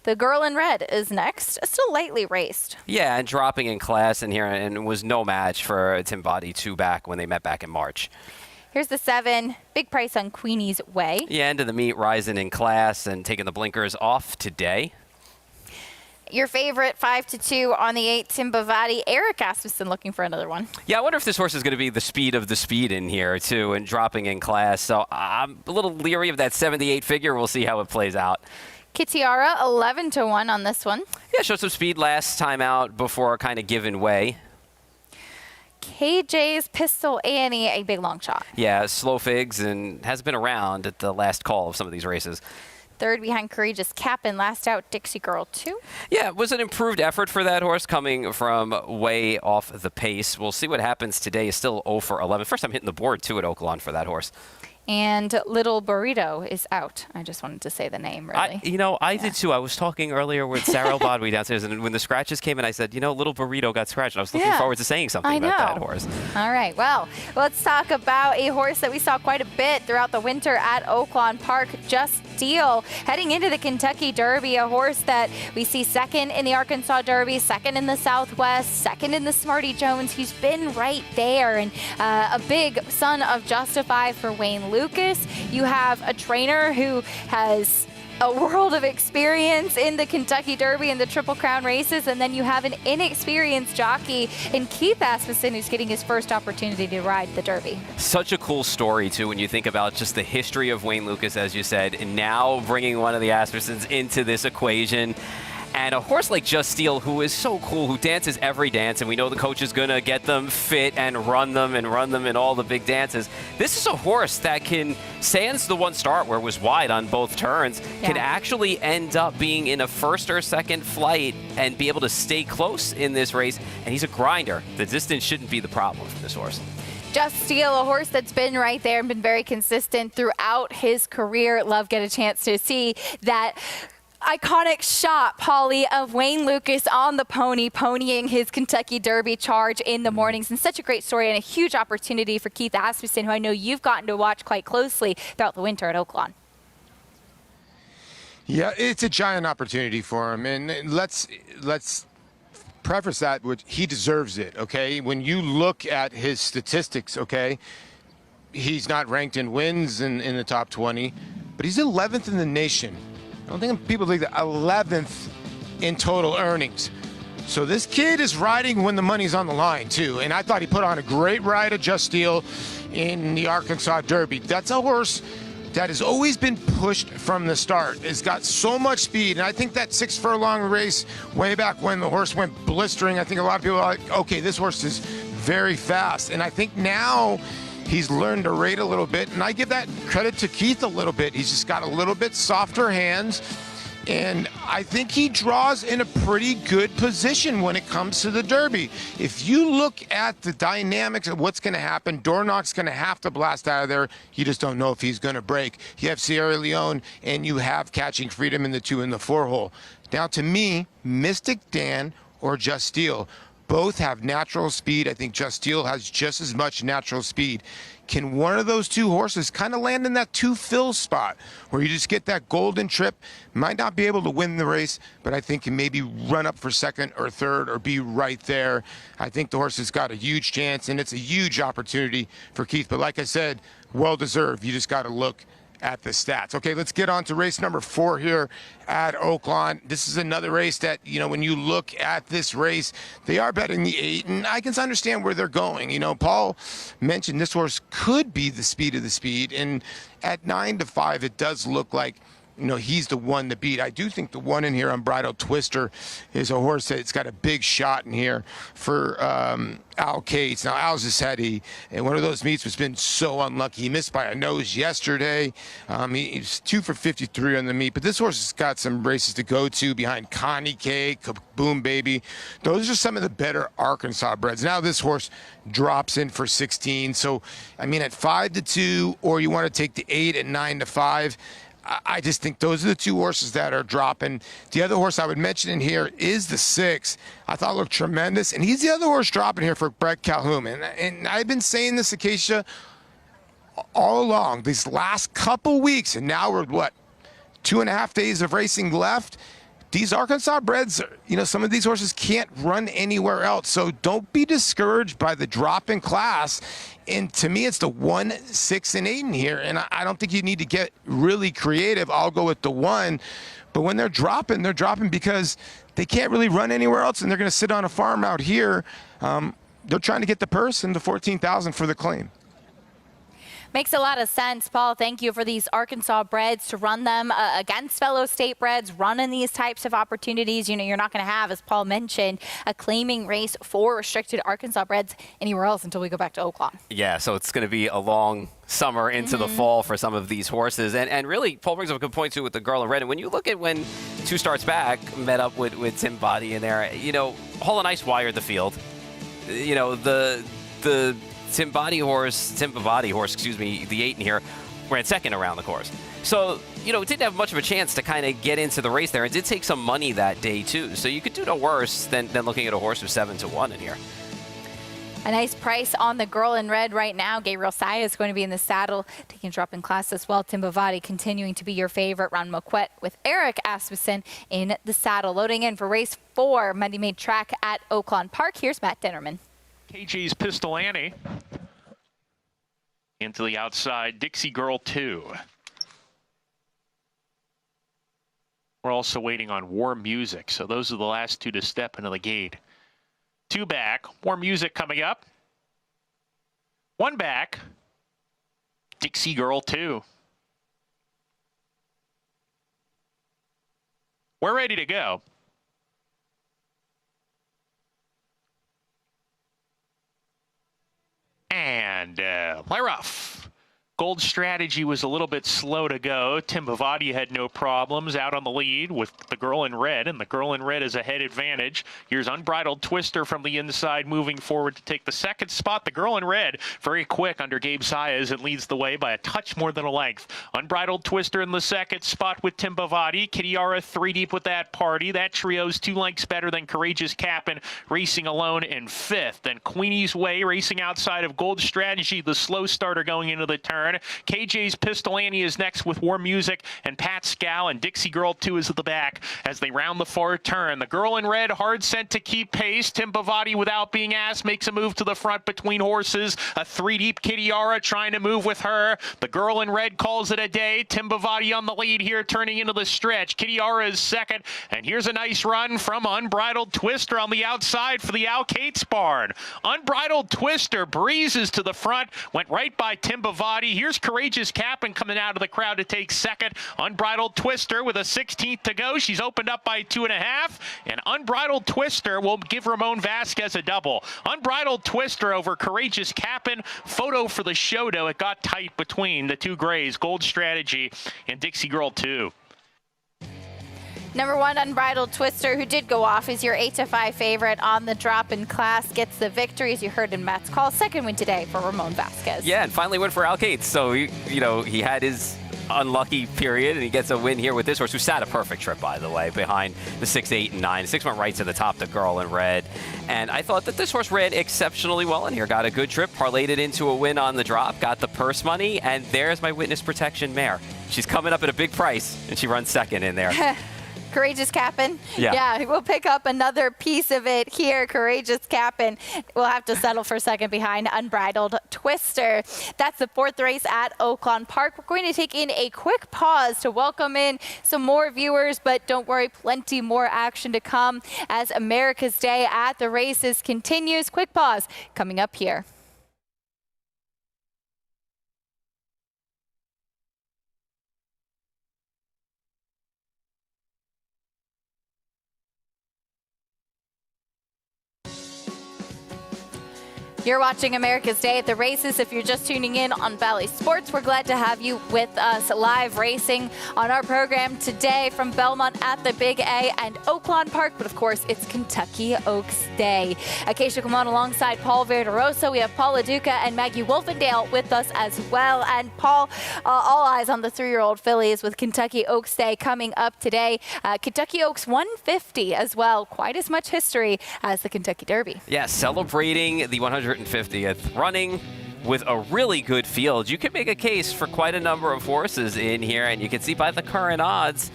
The Girl in Red is next, still lightly raced. Yeah, and dropping in class in here and was no match for Tim Body 2 back when they met back in March. Here's the 7, big price on Queenie's Way. Yeah, end of the meet, rising in class and taking the blinkers off today. Your favorite 5-2 on the 8, Tim Bavati. Eric Asmussen looking for another one. Yeah, I wonder if this horse is going to be the speed of the speed in here too and dropping in class. So I'm a little leery of that 78 figure. We'll see how it plays out. Kitiara, 11-1 on this one. Yeah, showed some speed last time out before kind of giving way. KJ's Pistol Annie, a big long shot. Yeah, slow figs and has been around at the last call of some of these races. Third behind Courageous Cap'n, last out Dixie Girl 2. Yeah, it was an improved effort for that horse coming from way off the pace. We'll see what happens today. Is still 0 for 11. First time hitting the board too at Oaklawn for that horse. And Little Burrito is out. I just wanted to say the name, really. I did too. I was talking earlier with Sarah Bodwee downstairs, and when the scratches came in, I said, Little Burrito got scratched. And I was looking forward to saying something about that horse. All right, well, let's talk about a horse that we saw quite a bit throughout the winter at Oaklawn Park, Just Deal. Heading into the Kentucky Derby, a horse that we see second in the Arkansas Derby, second in the Southwest, second in the Smarty Jones. He's been right there, and a big son of Justify for Wayne Lucas. You have a trainer who has a world of experience in the Kentucky Derby and the Triple Crown races, and then you have an inexperienced jockey in Keith Asmussen who's getting his first opportunity to ride the Derby. Such a cool story, too, when you think about just the history of Wayne Lucas, as you said, and now bringing one of the Asmussens into this equation. And a horse like Just Steel, who is so cool, who dances every dance, and we know the coach is going to get them fit and run them in all the big dances. This is a horse that can, sans the one start where it was wide on both turns, can actually end up being in a first or second flight and be able to stay close in this race. And he's a grinder. The distance shouldn't be the problem for this horse. Just Steel, a horse that's been right there and been very consistent throughout his career. Love get a chance to see that iconic shot, Polly, of Wayne Lucas on the pony, ponying his Kentucky Derby charge in the mornings. And such a great story and a huge opportunity for Keith Asmussen, who I know you've gotten to watch quite closely throughout the winter at Oaklawn. Yeah, it's a giant opportunity for him. And let's preface that with he deserves it, okay? When you look at his statistics, okay, he's not ranked in wins in the top 20, but he's 11th in the nation. I don't think people think that 11th in total earnings. So this kid is riding when the money's on the line, too. And I thought he put on a great ride at Just Steel in the Arkansas Derby. That's a horse that has always been pushed from the start. It's got so much speed. And I think that 6 furlong race way back when the horse went blistering, I think a lot of people are like, okay, this horse is very fast. And I think now he's learned to rate a little bit, and I give that credit to Keith a little bit. He's just got a little bit softer hands, and I think he draws in a pretty good position when it comes to the Derby. If you look at the dynamics of what's going to happen, Dornock's going to have to blast out of there. You just don't know if he's going to break. You have Sierra Leone, and you have Catching Freedom in the 2 and the 4 hole. Now, to me, Mystic Dan or Just Steel, both have natural speed. I think Just Steel has just as much natural speed. Can one of those two horses kind of land in that 2 fill spot where you just get that golden trip? Might not be able to win the race, but I think can maybe run up for second or third or be right there. I think the horse has got a huge chance, and it's a huge opportunity for Keith. But like I said, well-deserved. You just got to look at the stats. Okay, let's get on to race number 4 here at Oaklawn. This is another race that, when you look at this race, they are betting the 8, and I can understand where they're going. Paul mentioned this horse could be the speed of the speed, and at 9-5, it does look like he's the one to beat. I do think the one in here, Unbridled Twister, is a horse that's got a big shot in here for Al Cates. Now, Al's just had one of those meets has been so unlucky. He missed by a nose yesterday. He's 2 for 53 on the meet, but this horse has got some races to go to behind Connie K, Kaboom Baby. Those are some of the better Arkansas breds. Now this horse drops in for 16. So, at 5-2, or you want to take the 8 at 9-5, I just think those are the two horses that are dropping. The other horse I would mention in here is the 6. I thought looked tremendous, and he's the other horse dropping here for Brett Calhoun. And I've been saying this, Acacia, all along these last couple weeks, and now we're, 2.5 days of racing left. These Arkansas breds, some of these horses can't run anywhere else. So don't be discouraged by the drop in class. And to me, it's the 1, 6, and 8 in here. And I don't think you need to get really creative. I'll go with the 1. But when they're dropping because they can't really run anywhere else, and they're going to sit on a farm out here. They're trying to get the purse and the $14,000 for the claim. Makes a lot of sense, Paul. Thank you for these Arkansas breds to run them against fellow state breds, running these types of opportunities. You're not going to have, as Paul mentioned, a claiming race for restricted Arkansas breds anywhere else until we go back to Oaklawn. Yeah, so it's going to be a long summer into the fall for some of these horses. And really, Paul brings up a good point, too, with the Girl in Red. And when you look at when 2 starts back met up with Tim Body in there, Hall and Ice wired the field. The Tim Body horse, the 8 in here, ran second around the course. So, it didn't have much of a chance to kind of get into the race there. It did take some money that day, too. So you could do no worse than looking at a horse who's 7-1 in here. A nice price on the Girl in Red right now. Gabriel Saya is going to be in the saddle, taking a drop in class as well. Tim Bavati continuing to be your favorite. Ron Moquette with Eric Asmussen in the saddle. Loading in for race 4, Monday Made Track at Oaklawn Park. Here's Matt Dinnerman. KG's Pistol Annie into the outside, Dixie Girl 2. We're also waiting on War Music, so those are the last 2 to step into the gate. 2 back, War Music coming up. 1 back, Dixie Girl 2. We're ready to go. And play rough. Gold Strategy was a little bit slow to go. Tim Bavati had no problems out on the lead with the Girl in Red, and the Girl in Red is a head advantage. Here's Unbridled Twister from the inside moving forward to take the second spot. The Girl in Red, very quick under Gabe Saez, and leads the way by a touch more than a length. Unbridled Twister in the second spot with Tim Bavati. Kitiara 3 deep with that party. That trio's 2 lengths better than Courageous Cap'n, racing alone in 5th. Then Queenie's Way racing outside of Gold Strategy, the slow starter going into the turn. KJ's Pistol Annie is next with War Music, and Pat Scow and Dixie Girl 2 is at the back as they round the far turn. The Girl in Red hard sent to keep pace. Tim Bavati, without being asked, makes a move to the front between horses. A 3-deep Kitiara trying to move with her. The Girl in Red calls it a day. Tim Bavati on the lead here, turning into the stretch. Kitiara is second, and here's a nice run from Unbridled Twister on the outside for the Al Cates barn. Unbridled Twister breezes to the front, went right by Tim Bavati. Here's Courageous Cap'n coming out of the crowd to take second. Unbridled Twister with a 16th to go. She's opened up by 2.5, and Unbridled Twister will give Ramon Vasquez a double. Unbridled Twister over Courageous Cap'n. Photo for the show, though. It got tight between the 2 grays, Gold Strategy and Dixie Girl 2. Number 1, Unbridled Twister, who did go off, is your 8-5 favorite on the drop in class. Gets the victory, as you heard in Matt's call. Second win today for Ramon Vasquez. Yeah, and finally went for Al Cates. So, he had his unlucky period, and he gets a win here with this horse, who sat a perfect trip, by the way, behind the 6, 8, and 9. 6 went right to the top, the Girl in Red. And I thought that this horse ran exceptionally well in here. Got a good trip, parlayed it into a win on the drop, got the purse money, and there's my witness protection mare. She's coming up at a big price, and she runs second in there. Courageous Cap'n. Yeah, we'll pick up another piece of it here. Courageous Cap'n will have to settle for second behind Unbridled Twister. That's the 4th race at Oaklawn Park. We're going to take in a quick pause to welcome in some more viewers, but don't worry, plenty more action to come as America's Day at the races continues. Quick pause coming up here. You're watching America's Day at the Races. If you're just tuning in on Valley Sports, we're glad to have you with us live racing on our program today from Belmont at the Big A and Oaklawn Park. But of course, it's Kentucky Oaks Day. Acacia Camon alongside Paul Verderosa. We have Paula Duca and Maggie Wolfendale with us as well. And Paul, all eyes on the 3-year-old fillies with Kentucky Oaks Day coming up today. Kentucky Oaks 150 as well. Quite as much history as the Kentucky Derby. Yeah, celebrating the 150th running with a really good field. You can make a case for quite a number of horses in here, and you can see by the current odds,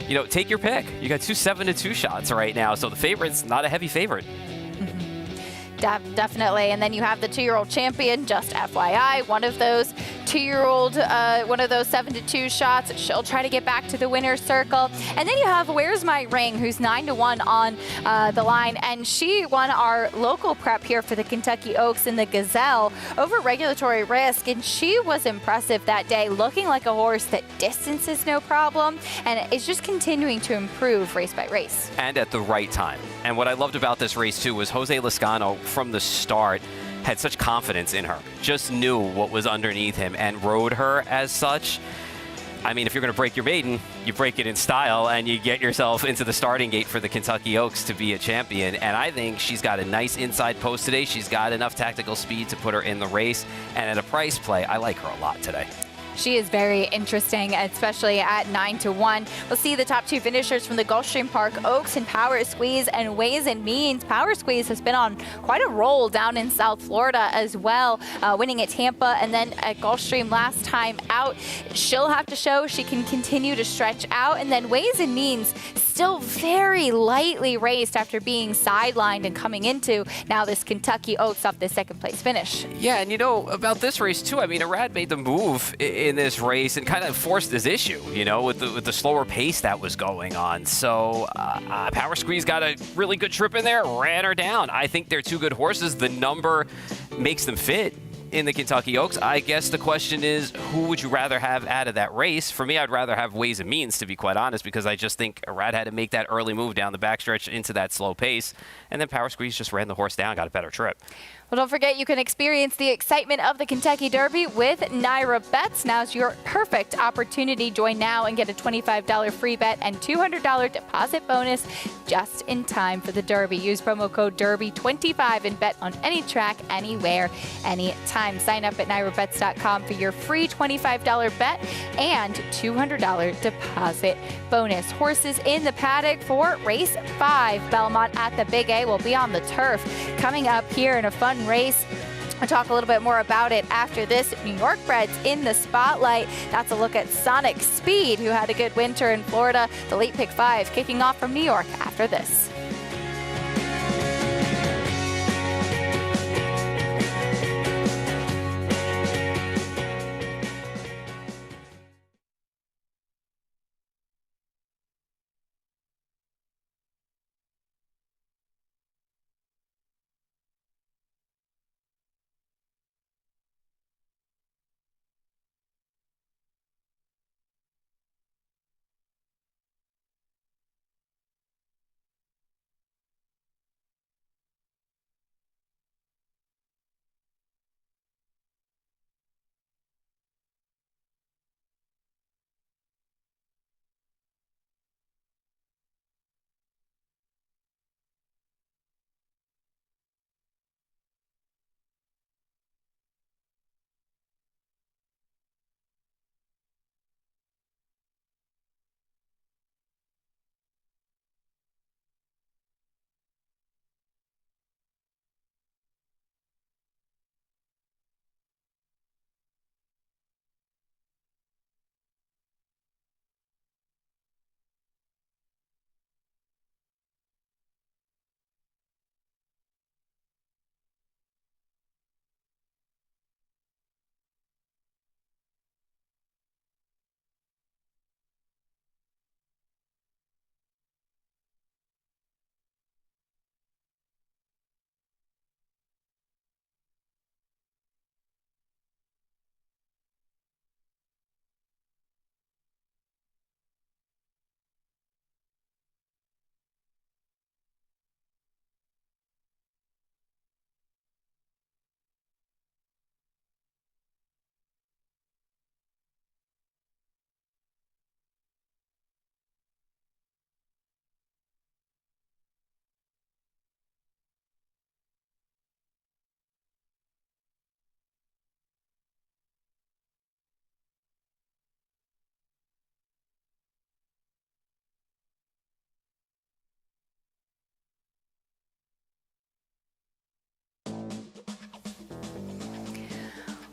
you know, take your pick. You got 2 7-2 shots right now, so the favorite's not a heavy favorite. Definitely. And then you have the 2-year-old champion, just FYI, one of those 2-year-old, one of those 7-2 shots. She'll try to get back to the winner's circle. And then you have Where's My Ring, who's 9-1 on the line. And she won our local prep here for the Kentucky Oaks in the Gazelle over regulatory risk. And she was impressive that day, looking like a horse that distance is no problem and is just continuing to improve race by race. And at the right time. And what I loved about this race, too, was Jose Lezcano from the start had such confidence in her, just knew what was underneath him and rode her as such. I mean, if you're going to break your maiden, you break it in style and you get yourself into the starting gate for the Kentucky Oaks to be a champion. And I think she's got a nice inside post today. She's got enough tactical speed to put her in the race. And at a price play, I like her a lot today. She is very interesting, especially at 9-1. We'll see the top 2 finishers from the Gulfstream Park Oaks and Power Squeeze and Ways and Means. Power Squeeze has been on quite a roll down in South Florida as well, winning at Tampa and then at Gulfstream last time out. She'll have to show she can continue to stretch out. And then Ways and Means still very lightly raced after being sidelined and coming into now this Kentucky Oaks off the 2nd place finish. Yeah, and you know, about this race too, I mean, Arad made the move in this race and kind of forced this issue, you know, with the slower pace that was going on. So Power Squeeze got a really good trip in there, ran her down. I think they're 2 good horses. The number makes them fit in the Kentucky Oaks. I guess the question is, who would you rather have out of that race? For me, I'd rather have Ways and Means, to be quite honest, because I just think Arad had to make that early move down the backstretch into that slow pace, and then Power Squeeze just ran the horse down, got a better trip. Well, don't forget you can experience the excitement of the Kentucky Derby with Naira Bets. Now's your perfect opportunity. Join now and get a $25 free bet and $200 deposit bonus just in time for the Derby. Use promo code DERBY25 and bet on any track, anywhere, anytime. Sign up at NairaBets.com for your free $25 bet and $200 deposit bonus. Horses in the paddock for race 5. Belmont at the Big A will be on the turf coming up here in a fun race. I'll talk a little bit more about it after this. New York breds in the spotlight. That's a look at Sonic Speed, who had a good winter in Florida. The late pick 5 kicking off from New York after this.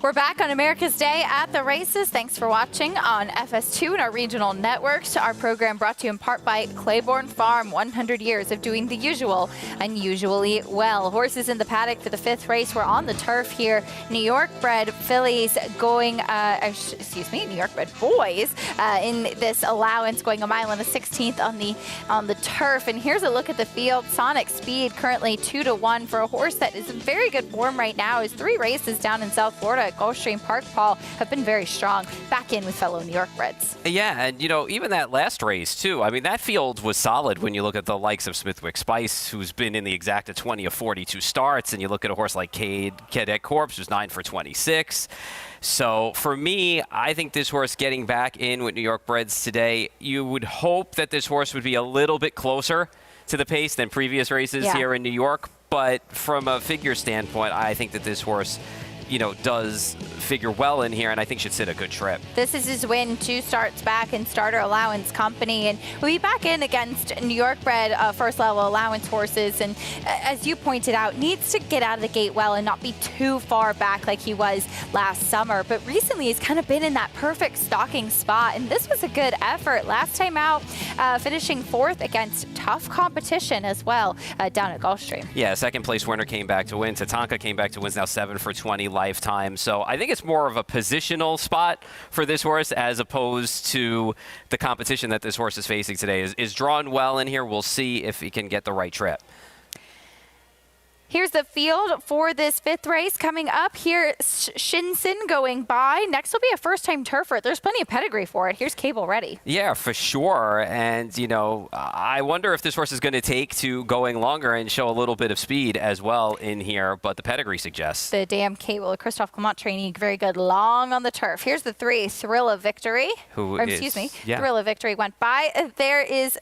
We're back on America's Day at the races. Thanks for watching on FS2 and our regional networks. Our program brought to you in part by Claiborne Farm, 100 years of doing the usual unusually well. Horses in the paddock for the 5th race. We're on the turf here. New York bred fillies going, New York bred boys in this allowance, going 1 mile and a 16th on the turf. And here's a look at the field. Sonic Speed currently 2-1 for a horse that is in very good form right now. His 3 races down in South Florida at Gulfstream Park, Paul, have been very strong. Back in with fellow New York breds. Yeah, and even that last race too. I mean, that field was solid when you look at the likes of Smithwick Spice, who's been in the exacta 20 of 42 starts, and you look at a horse like Cadet Corps, who's 9 for 26. So for me, I think this horse getting back in with New York breds today, you would hope that this horse would be a little bit closer to the pace than previous races here in New York. But from a figure standpoint, I think that this horse does figure well in here, and I think should sit a good trip. This is his win, 2 starts back in starter allowance company, and we'll be back in against New York bred first level allowance horses. And as you pointed out, needs to get out of the gate well and not be too far back like he was last summer. But recently he's kind of been in that perfect stalking spot, and this was a good effort. Last time out, finishing 4th against tough competition as well down at Gulfstream. Yeah, second place winner came back to win. Tatanka came back to win, now 7 for 20 lifetime. So I think it's more of a positional spot for this horse as opposed to the competition that this horse is facing today. Is drawn well in here. We'll see if he can get the right trip. Here's the field for this 5th race coming up. Here, Shinsen going by. Next will be a first-time turfer. There's plenty of pedigree for it. Here's Cable Ready. Yeah, for sure. And, I wonder if this horse is going to take to going longer and show a little bit of speed as well in here, but the pedigree suggests. The damn Cable, Christophe Clement trainee, very good long on the turf. Here's the 3, Thrill of Victory. Thrill of Victory went by. There is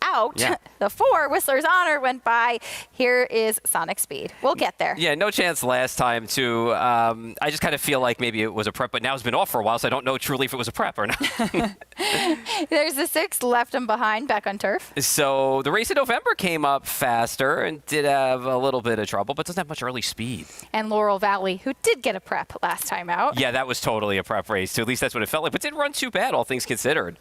out. Yeah. The 4, Whistler's Honor went by. Here is Sonic Speed. We'll get there. Yeah, no chance last time too. I just kind of feel like maybe it was a prep, but now it's been off for a while, so I don't know truly if it was a prep or not. There's the 6, Left Him Behind, back on turf. So the race in November came up faster and did have a little bit of trouble, but doesn't have much early speed. And Laurel Valley, who did get a prep last time out. Yeah, that was totally a prep race too. At least that's what it felt like, but didn't run too bad, all things considered.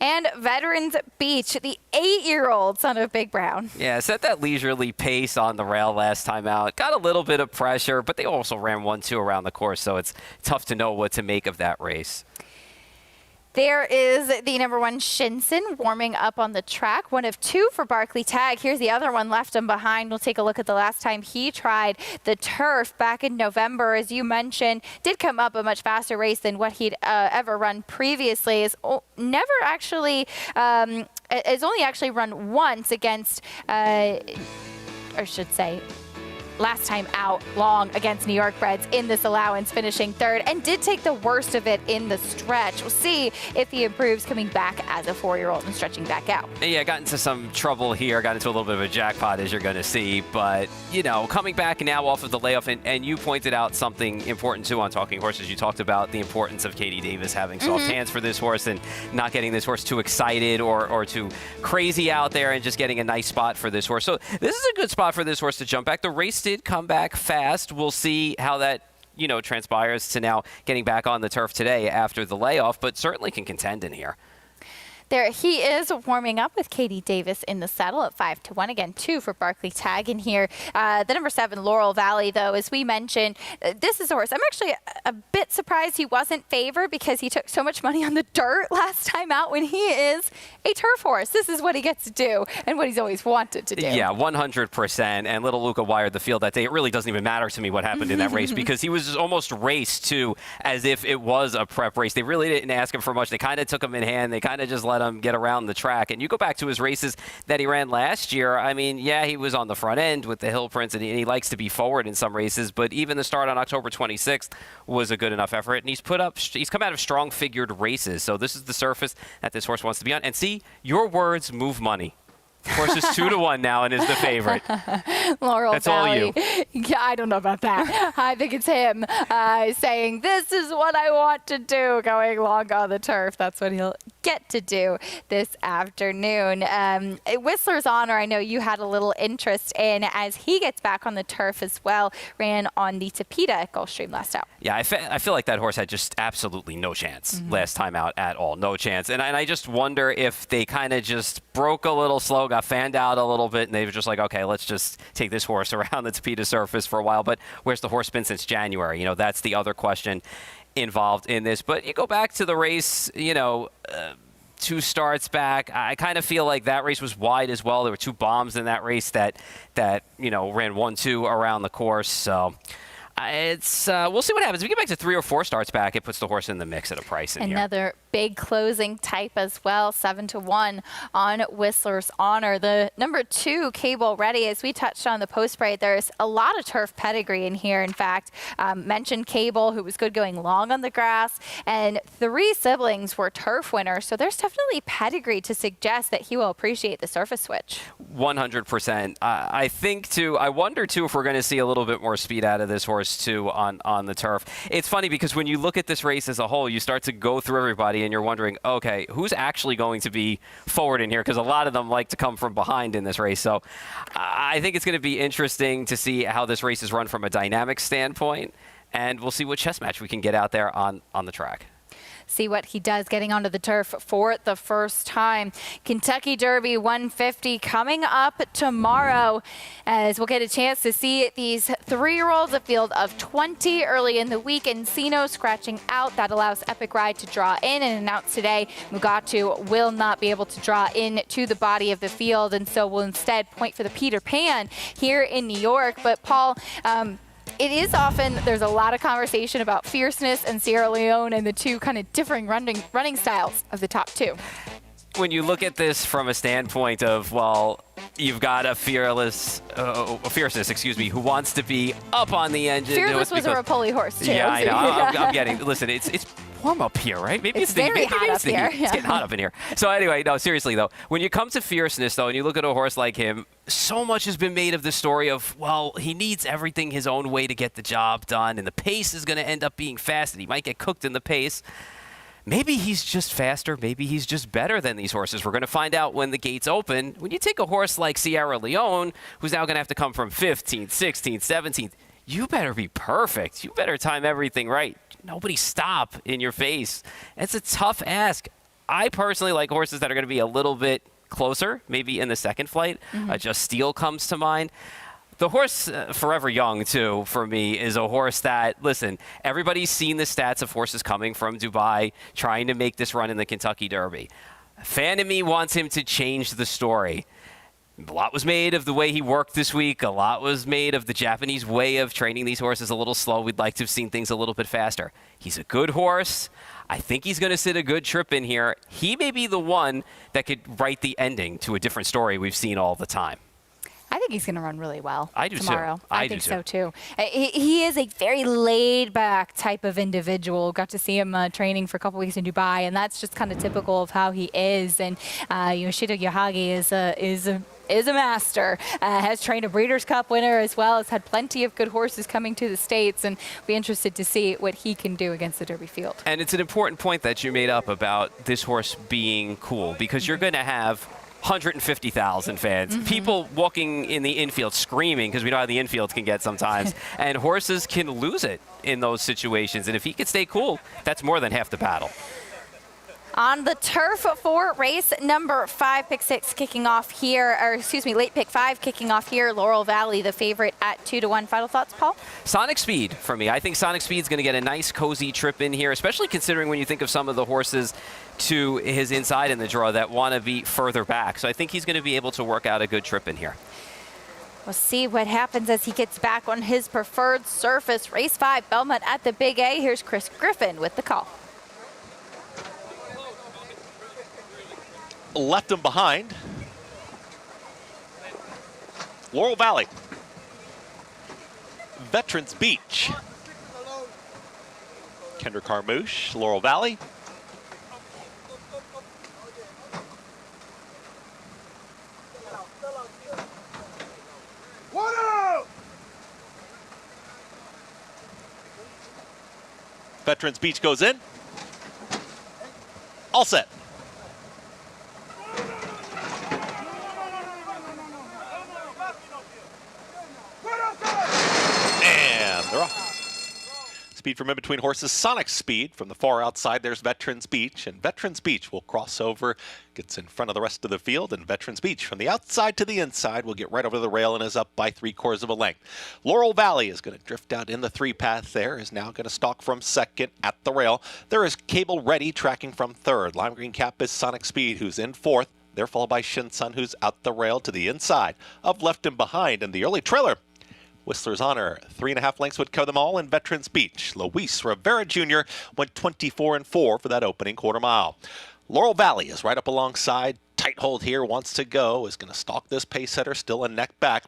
And Veterans Beach, the 8-year-old son of Big Brown. Yeah, set that leisurely pace on the rail last time out. Got a little bit of pressure, but they also ran 1-2 around the course, so it's tough to know what to make of that race. There is the number 1 Shinsen warming up on the track. 1 of 2 for Barkley Tag. Here's the other one, Left Him Behind. We'll take a look at the last time he tried the turf back in November. As you mentioned, did come up a much faster race than what he'd ever run previously. Has only actually run once against, or should say, last time out long against New York breds in this allowance, finishing 3rd, and did take the worst of it in the stretch. We'll see if he improves coming back as a 4-year-old and stretching back out. Yeah, got into some trouble here, got into a little bit of a jackpot, as you're going to see, but, coming back now off of the layoff, and you pointed out something important, too, on Talking Horses. You talked about the importance of Katie Davis having soft hands for this horse and not getting this horse too excited or too crazy out there and just getting a nice spot for this horse. So this is a good spot for this horse to jump back. The race did come back fast. We'll see how that transpires to now getting back on the turf today after the layoff, but certainly can contend in here. There he is warming up with Katie Davis in the saddle at 5-1. Again, 2 for Barkley Tag in here. The number 7, Laurel Valley, though, as we mentioned, this is a horse. I'm actually a bit surprised he wasn't favored because he took so much money on the dirt last time out when he is a turf horse. This is what he gets to do and what he's always wanted to do. Yeah, 100%. And little Luca wired the field that day. It really doesn't even matter to me what happened in that race because he was almost raced, too, as if it was a prep race. They really didn't ask him for much. They kind of took him in hand. They kind of just let him get around the track. And you go back to his races that he ran last year. I mean, yeah, he was on the front end with the hill prints, and he likes to be forward in some races, but even the start on October 26th was a good enough effort. And he's come out of strong figured races. So this is the surface that this horse wants to be on. And see, your words move money. Horse is 2-1 now and is the favorite. Laurel That's Valley. all you. Yeah, I don't know about that. I think it's him saying, this is what I want to do, going long on the turf. That's what he'll get to do this afternoon. Whistler's Honor, I know you had a little interest in as he gets back on the turf as well, ran on the Tapeta at Gulfstream last out. Yeah, I feel like that horse had just absolutely no chance last time out at all. No chance. And I just wonder if they kind of just broke a little slow, got fanned out a little bit, and they were just like, okay, let's just take this horse around the Tapeta surface for a while. But where's the horse been since January? You know, that's the other question involved in this. But you go back to the race, you know, 2 starts back, I kind of feel like that race was wide as well. There were 2 bombs in that race that you know, ran 1-2 around the course. So it's we'll see what happens. If we get back to 3 or 4 starts back, it puts the horse in the mix at a price in Another big closing type as well, 7-1 on Whistler's Honor. The number 2, Cable Ready, as we touched on the post parade, there's a lot of turf pedigree in here. In fact, mentioned Cable, who was good going long on the grass, and 3 siblings were turf winners. So there's definitely pedigree to suggest that he will appreciate the surface switch. 100%. I think too. I wonder too if we're going to see a little bit more speed out of this horse too on the turf. It's funny because when you look at this race as a whole, you start to go through everybody and you're wondering, okay, who's actually going to be forward in here? Because a lot of them like to come from behind in this race. So I think it's going to be interesting to see how this race is run from a dynamic standpoint, and we'll see what chess match we can get out there on the track. See what he does getting onto the turf for the first time. Kentucky Derby 150 coming up tomorrow, as we'll get a chance to see these 3-year-olds, a field of 20 early in the week. Encino scratching out. That allows Epic Ride to draw in, and announced today Mugatu will not be able to draw in to the body of the field, and so will instead point for the Peter Pan here in New York. But Paul, it is often, there's a lot of conversation about Fierceness and Sierra Leone and the 2 kind of differing running styles of the top 2. When you look at this from a standpoint of, well, you've got a Fierceness, who wants to be up on the engine. Fearless was a Rapoli horse, too. Yeah, I know. I'm getting, listen, it's warm up here, right? Maybe it's very hot up here. It's getting hot up in here. So anyway, no, seriously though, when you come to Fierceness though, and you look at a horse like him, so much has been made of the story of, well, he needs everything his own way to get the job done, and the pace is going to end up being fast, and he might get cooked in the pace. Maybe he's just faster. Maybe he's just better than these horses. We're going to find out when the gates open. When you take a horse like Sierra Leone, who's now going to have to come from 15th, 16th, 17th, you better be perfect. You better time everything right. Nobody stop in your face. It's a tough ask. I personally like horses that are going to be a little bit closer, maybe in the second flight. Just Steel comes to mind. The horse, Forever Young, too, for me, is a horse that, listen, everybody's seen the stats of horses coming from Dubai, trying to make this run in the Kentucky Derby. Fan in me wants him to change the story. A lot was made of the way he worked this week. A lot was made of the Japanese way of training these horses a little slow. We'd like to have seen things a little bit faster. He's a good horse. I think he's going to sit a good trip in here. He may be the one that could write the ending to a different story we've seen all the time. I think he's going to run really well tomorrow. Too. I think so, too. He is a very laid-back type of individual. Got to see him training for a couple weeks in Dubai, and that's just kind of typical of how he is. And Yoshida Yohagi is a master. Has trained a Breeders' Cup winner as well. Has had plenty of good horses coming to the States, and be interested to see what he can do against the Derby field. And it's an important point that you made up about this horse being cool, because you're going to have 150,000 fans, people walking in the infield screaming, because we know how the infield can get sometimes, and horses can lose it in those situations. And if he can stay cool, that's more than half the battle. On the turf for race number 5, pick 6 kicking off here, or excuse me, late pick 5 kicking off here. Laurel Valley, the favorite at 2-1. Final thoughts, Paul? Sonic Speed for me. I think Sonic Speed's going to get a nice, cozy trip in here, especially considering when you think of some of the horses to his inside in the draw that want to be further back. So I think he's going to be able to work out a good trip in here. We'll see what happens as he gets back on his preferred surface. Race 5, Belmont at the Big A. Here's Chris Griffin with the call. Left him behind. Laurel Valley. Veterans Beach. Kendrick Carmouche, Laurel Valley. Veterans Beach goes in. All set. Speed from in between horses, Sonic Speed. From the far outside, there's Veterans Beach. And Veterans Beach will cross over, gets in front of the rest of the field. And Veterans Beach, from the outside to the inside, will get right over the rail and is up by 3/4 of a length. Laurel Valley is going to drift out in the 3 path there, is now going to stalk from second at the rail. There is Cable Ready tracking from third. Lime green cap is Sonic Speed, who's in fourth. They're followed by Shin Sun, who's out the rail to the inside of Left and Behind. And the early trailer, Whistler's Honor, 3.5 lengths would cover them all in Veterans Beach. Luis Rivera Jr. went 24-4 for that opening quarter mile. Laurel Valley is right up alongside. Tight hold here, wants to go, is going to stalk this pace setter, still a neck back.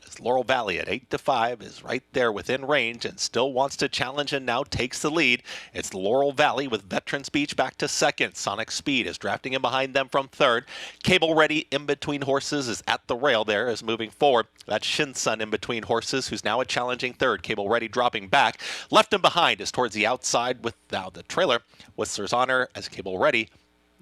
As Laurel Valley at 8-5 is right there within range and still wants to challenge and now takes the lead. It's Laurel Valley with Veterans Beach back to second. Sonic Speed is drafting in behind them from third. Cable Ready in between horses is at the rail there, is moving forward. That's Shin Sun in between horses, who's now a challenging third. Cable Ready dropping back. Left and Behind is towards the outside with now the trailer. Whistler's Honor as Cable Ready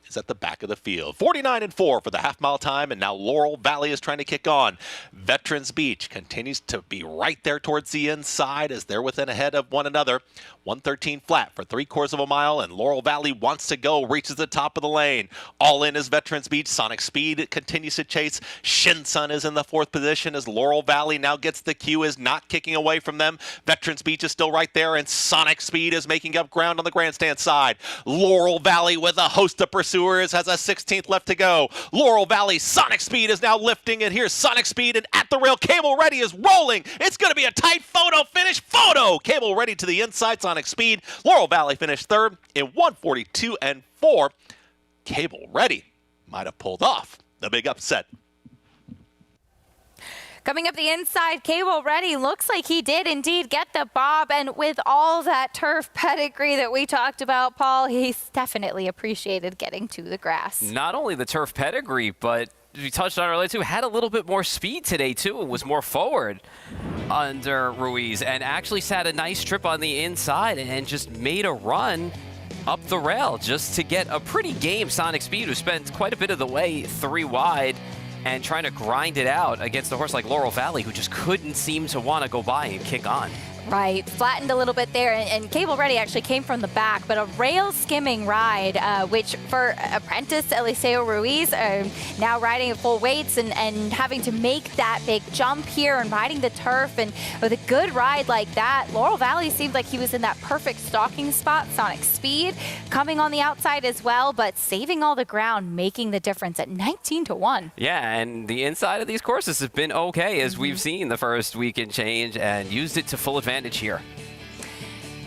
is at the back of the field. 49-4 for the half-mile time, and now Laurel Valley is trying to kick on. Veterans Beach continues to be right there towards the inside as they're within ahead of one another. 113 flat for 3/4 of a mile, and Laurel Valley wants to go, reaches the top of the lane. All in is Veterans Beach. Sonic Speed continues to chase. Shin Sun is in the 4th position as Laurel Valley now gets the cue, is not kicking away from them. Veterans Beach is still right there, and Sonic Speed is making up ground on the grandstand side. Laurel Valley with a host of pursuers has a 16th left to go. Laurel Valley, Sonic Speed is now lifting, and here's Sonic Speed, and at the rail, Cable Ready is rolling. It's going to be a tight photo finish. Cable Ready to the inside, Sonic Speed. Laurel Valley finished third in 142-4. Cable Ready might have pulled off the big upset. Coming up the inside, Cable Ready looks like he did indeed get the bob, and with all that turf pedigree that we talked about, Paul, he's definitely appreciated getting to the grass. Not only the turf pedigree, but we touched on it earlier too, had a little bit more speed today too, and was more forward under Ruiz, and actually sat a nice trip on the inside and just made a run up the rail just to get a pretty game Sonic Speed, who spent quite a bit of the way 3 wide and trying to grind it out against a horse like Laurel Valley, who just couldn't seem to want to go by and kick on. Right, flattened a little bit there, and Cable Ready actually came from the back, but a rail skimming ride, which for apprentice Eliseo Ruiz, now riding at full weights and having to make that big jump here and riding the turf, and with a good ride like that, Laurel Valley seemed like he was in that perfect stalking spot. Sonic Speed coming on the outside as well, but saving all the ground, making the difference at 19-1. Yeah, and the inside of these courses have been okay, as we've seen the first week and change, and used it to full advantage here.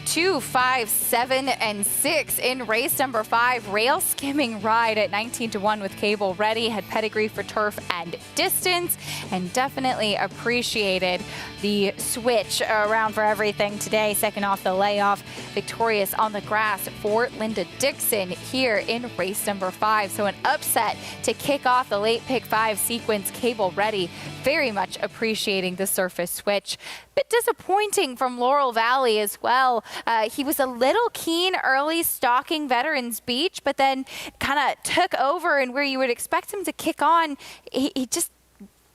2, 5, 7, and 6 in race number 5. Rail skimming ride at 19-1 with Cable Ready. Had pedigree for turf and distance, and definitely appreciated the switch around for everything today. Second off the layoff, victorious on the grass for Linda Dixon here in race number 5. So an upset to kick off the late pick 5 sequence. Cable Ready very much appreciating the surface switch. Bit disappointing from Laurel Valley as well. He was a little keen early stalking Veterans Beach, but then kind of took over, and where you would expect him to kick on, he just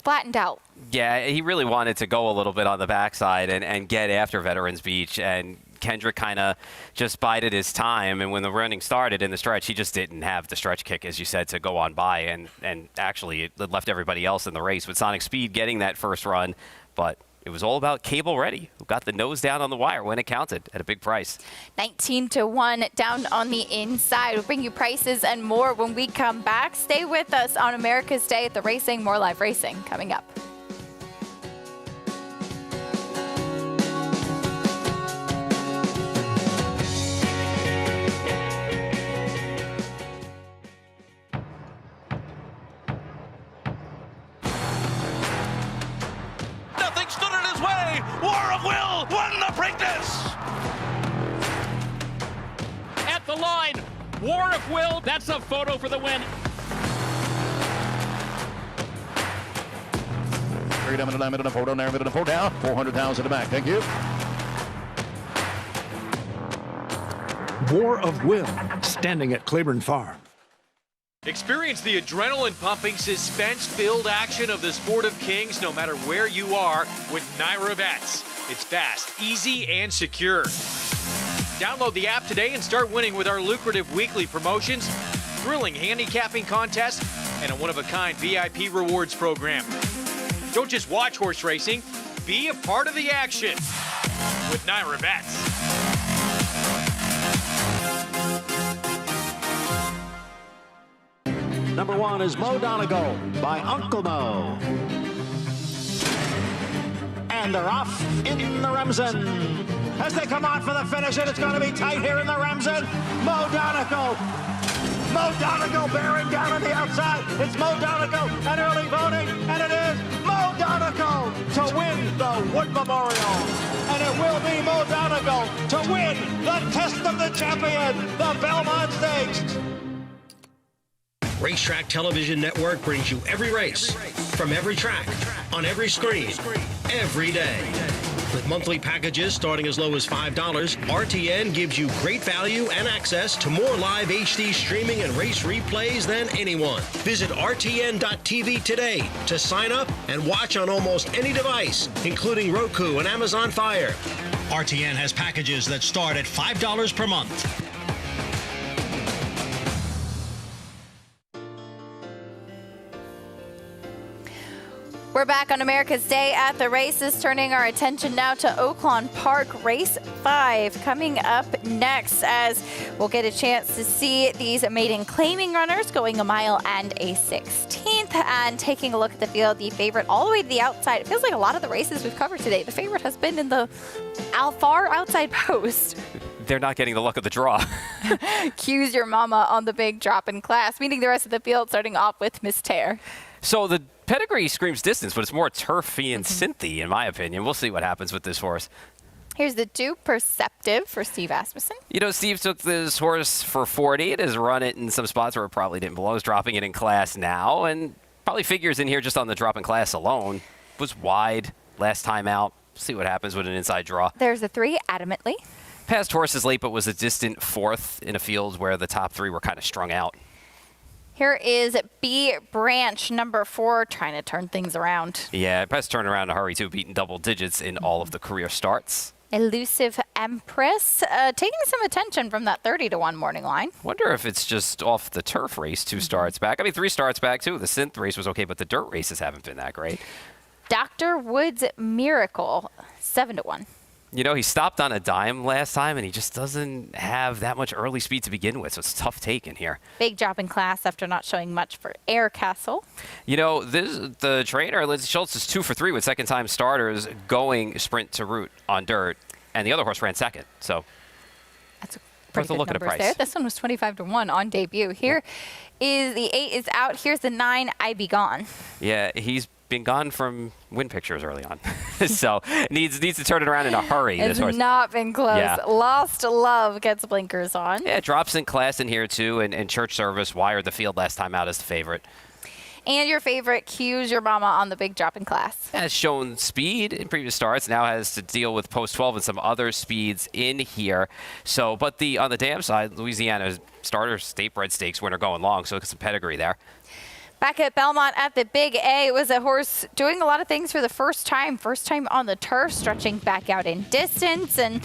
flattened out. Yeah, he really wanted to go a little bit on the backside and get after Veterans Beach, and Kendrick kind of just bided his time, and when the running started in the stretch, he just didn't have the stretch kick, as you said, to go on by, and actually it left everybody else in the race with Sonic Speed getting that first run, but it was all about Cable Ready, who got the nose down on the wire when it counted at a big price. 19-1 down on the inside. We'll bring you prices and more when we come back. Stay with us on America's Day at the Racing. More live racing coming up. War of Will won the Preakness! At the line, War of Will, that's a photo for the win. 3 down, middle and 4 down, there, middle and 4 down, 400,000 to the back, thank you. War of Will, standing at Claiborne Farm. Experience the adrenaline-pumping, suspense-filled action of the Sport of Kings no matter where you are with Naira Bets. It's fast, easy, and secure. Download the app today and start winning with our lucrative weekly promotions, thrilling handicapping contests, and a one-of-a-kind VIP rewards program. Don't just watch horse racing, be a part of the action with Naira Bets. Number 1 is Mo Donegal by Uncle Mo. And they're off in the Remsen. As they come on for the finish, and it's going to be tight here in the Remsen. Mo Donegal bearing down on the outside. It's Mo Donegal and early voting, and it is Mo Donegal to win the Wood Memorial. And it will be Mo Donegal to win the Test of the Champion, the Belmont Stakes. Racetrack Television Network brings you every race, from every track, on every screen, every day. With monthly packages starting as low as $5, RTN gives you great value and access to more live HD streaming and race replays than anyone. Visit RTN.tv today to sign up and watch on almost any device, including Roku and Amazon Fire. RTN has packages that start at $5 per month. We're back on America's Day at the races, turning our attention now to Oaklawn Park Race 5 coming up next, as we'll get a chance to see these maiden claiming runners going a mile and a 16th, and taking a look at the field, the favorite all the way to the outside. It feels like a lot of the races we've covered today, the favorite has been in the far outside post. They're not getting the luck of the draw. Cues your mama on the big drop in class, meeting the rest of the field, starting off with Miss Tear. So the pedigree screams distance, but it's more turfy and synthy, in my opinion. We'll see what happens with this horse. Here's the 2 Perceptive for Steve Asmussen. You know, Steve took this horse for 40. It has run it in some spots where it probably didn't belong. He's dropping it in class now, and probably figures in here just on the drop in class alone. Was wide last time out. See what happens with an inside draw. There's a 3 Adamantly. Passed horses late, but was a distant 4th in a field where the top 3 were kind of strung out. Here is B Branch, number 4, trying to turn things around. Yeah, best turn around in a hurry, too, beating double digits in all of the career starts. Elusive Empress, taking some attention from that 30-1 morning line. Wonder if it's just off the turf race 2 starts back. I mean, 3 starts back, too. The synth race was okay, but the dirt races haven't been that great. Dr. Wood's Miracle, 7-1. You know, he stopped on a dime last time, and he just doesn't have that much early speed to begin with, so it's tough taking here. Big drop in class after not showing much for Air Castle. You know, the trainer, Lindsay Schultz, is 2 for 3 with second-time starters going sprint to route on dirt, and the other horse ran second, so that's a pretty good look at a price. There. This one was 25-1 on debut. Here is the 8 is out. Here's the 9, I Be Gone. Yeah, he's been gone from win pictures early on. So needs to turn it around in a hurry. It's not been close. Yeah. Lost Love gets blinkers on. Yeah, drops in class in here too, and Church Service wired the field last time out as the favorite. And your favorite, Cues Your Mama on the big drop in class. Has shown speed in previous starts, now has to deal with post 12 and some other speeds in here. So, but on the dam side, Louisiana starter state bred stakes winner going long, so some pedigree there. Back at Belmont at the Big A, it was a horse doing a lot of things for the first time on the turf, stretching back out in distance, and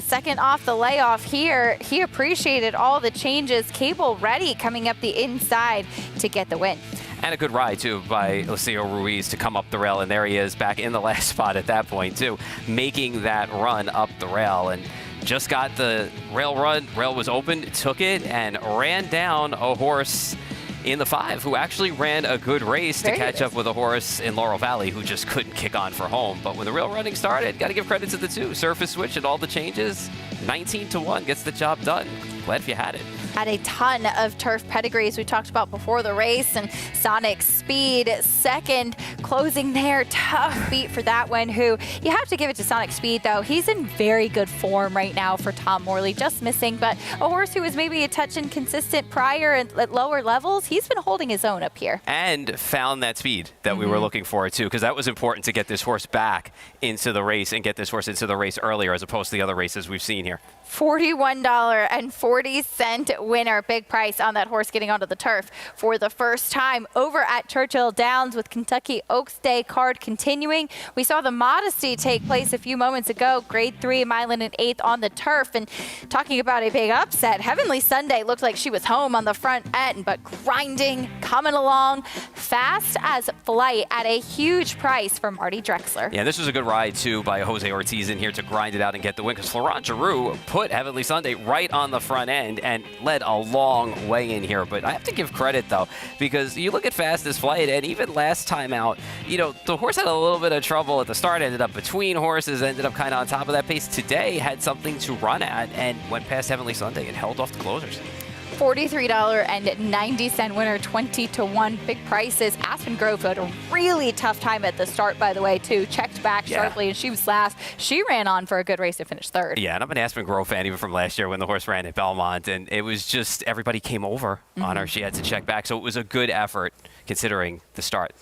second off the layoff here. He appreciated all the changes. Cable Ready coming up the inside to get the win. And a good ride, too, by Lucio Ruiz to come up the rail, and there he is back in the last spot at that point, too, making that run up the rail. And just got the rail run. Rail was open, took it, and ran down a horse in the 5 who actually ran a good race to catch up with a horse in Laurel Valley who just couldn't kick on for home. But when the real running started, got to give credit to the 2. Surface switch and all the changes, 19-1 gets the job done. Glad if you had it. Had a ton of turf pedigrees we talked about before the race, and Sonic Speed second, closing there. Tough beat for that one, who you have to give it to Sonic Speed, though. He's in very good form right now for Tom Morley, just missing, but a horse who was maybe a touch inconsistent prior at lower levels, he's been holding his own up here. And found that speed that we were looking for, too, because that was important to get this horse back into the race and get this horse into the race earlier as opposed to the other races we've seen here. $41.40 winner. Big price on that horse getting onto the turf for the first time over at Churchill Downs with Kentucky Oaks Day card continuing. We saw the Modesty take place a few moments ago. Grade 3, mile and an eighth on the turf. And talking about a big upset, Heavenly Sunday looked like she was home on the front end, but grinding, coming along, fast as flight at a huge price for Marty Drexler. Yeah, this was a good ride, too, by Jose Ortiz in here to grind it out and get the win, because Florent Giroux put Heavenly Sunday right on the front end and led a long way in here. But I have to give credit, though, because you look at fastest flight, and even last time out, you know, the horse had a little bit of trouble at the start, ended up between horses, ended up kind of on top of that pace. Today had something to run at and went past Heavenly Sunday and held off the closers. $43.90 winner, 20-1. Big prices. Aspen Grove had a really tough time at the start, by the way, too. Checked back sharply, and she was last. She ran on for a good race to finish third. Yeah, and I'm an Aspen Grove fan even from last year when the horse ran at Belmont, and it was just everybody came over on her. She had to check back, so it was a good effort considering the start.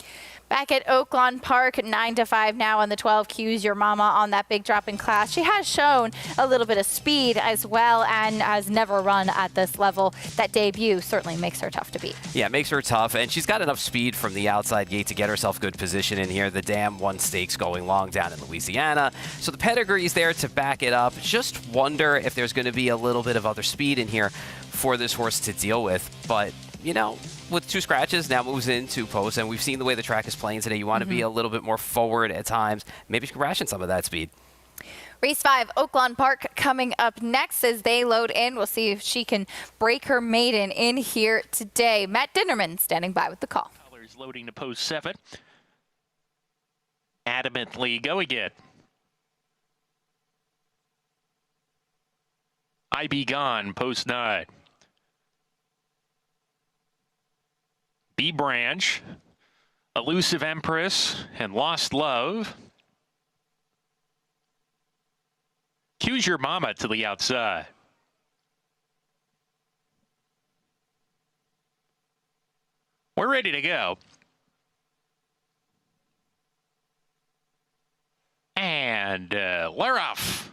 Back at Oaklawn Park, 9-5 now on the 12. Q's Your Mama on that big drop in class. She has shown a little bit of speed as well and has never run at this level. That debut certainly makes her tough to beat. Yeah, it makes her tough, and she's got enough speed from the outside gate to get herself good position in here. The Dam won stakes going long down in Louisiana, so the pedigree's there to back it up. Just wonder if there's going to be a little bit of other speed in here for this horse to deal with, but you know, with 2 scratches, now moves into post, and we've seen the way the track is playing today. You want to be a little bit more forward at times. Maybe she can ration some of that speed. Race 5, Oaklawn Park coming up next as they load in. We'll see if she can break her maiden in here today. Matt Dinnerman standing by with the call. Colors loading to post 7. Adamantly go again. I Be Gone, post 9. B Branch, Elusive Empress, and Lost Love. Q's Your Mama to the outside. We're ready to go. And we're off.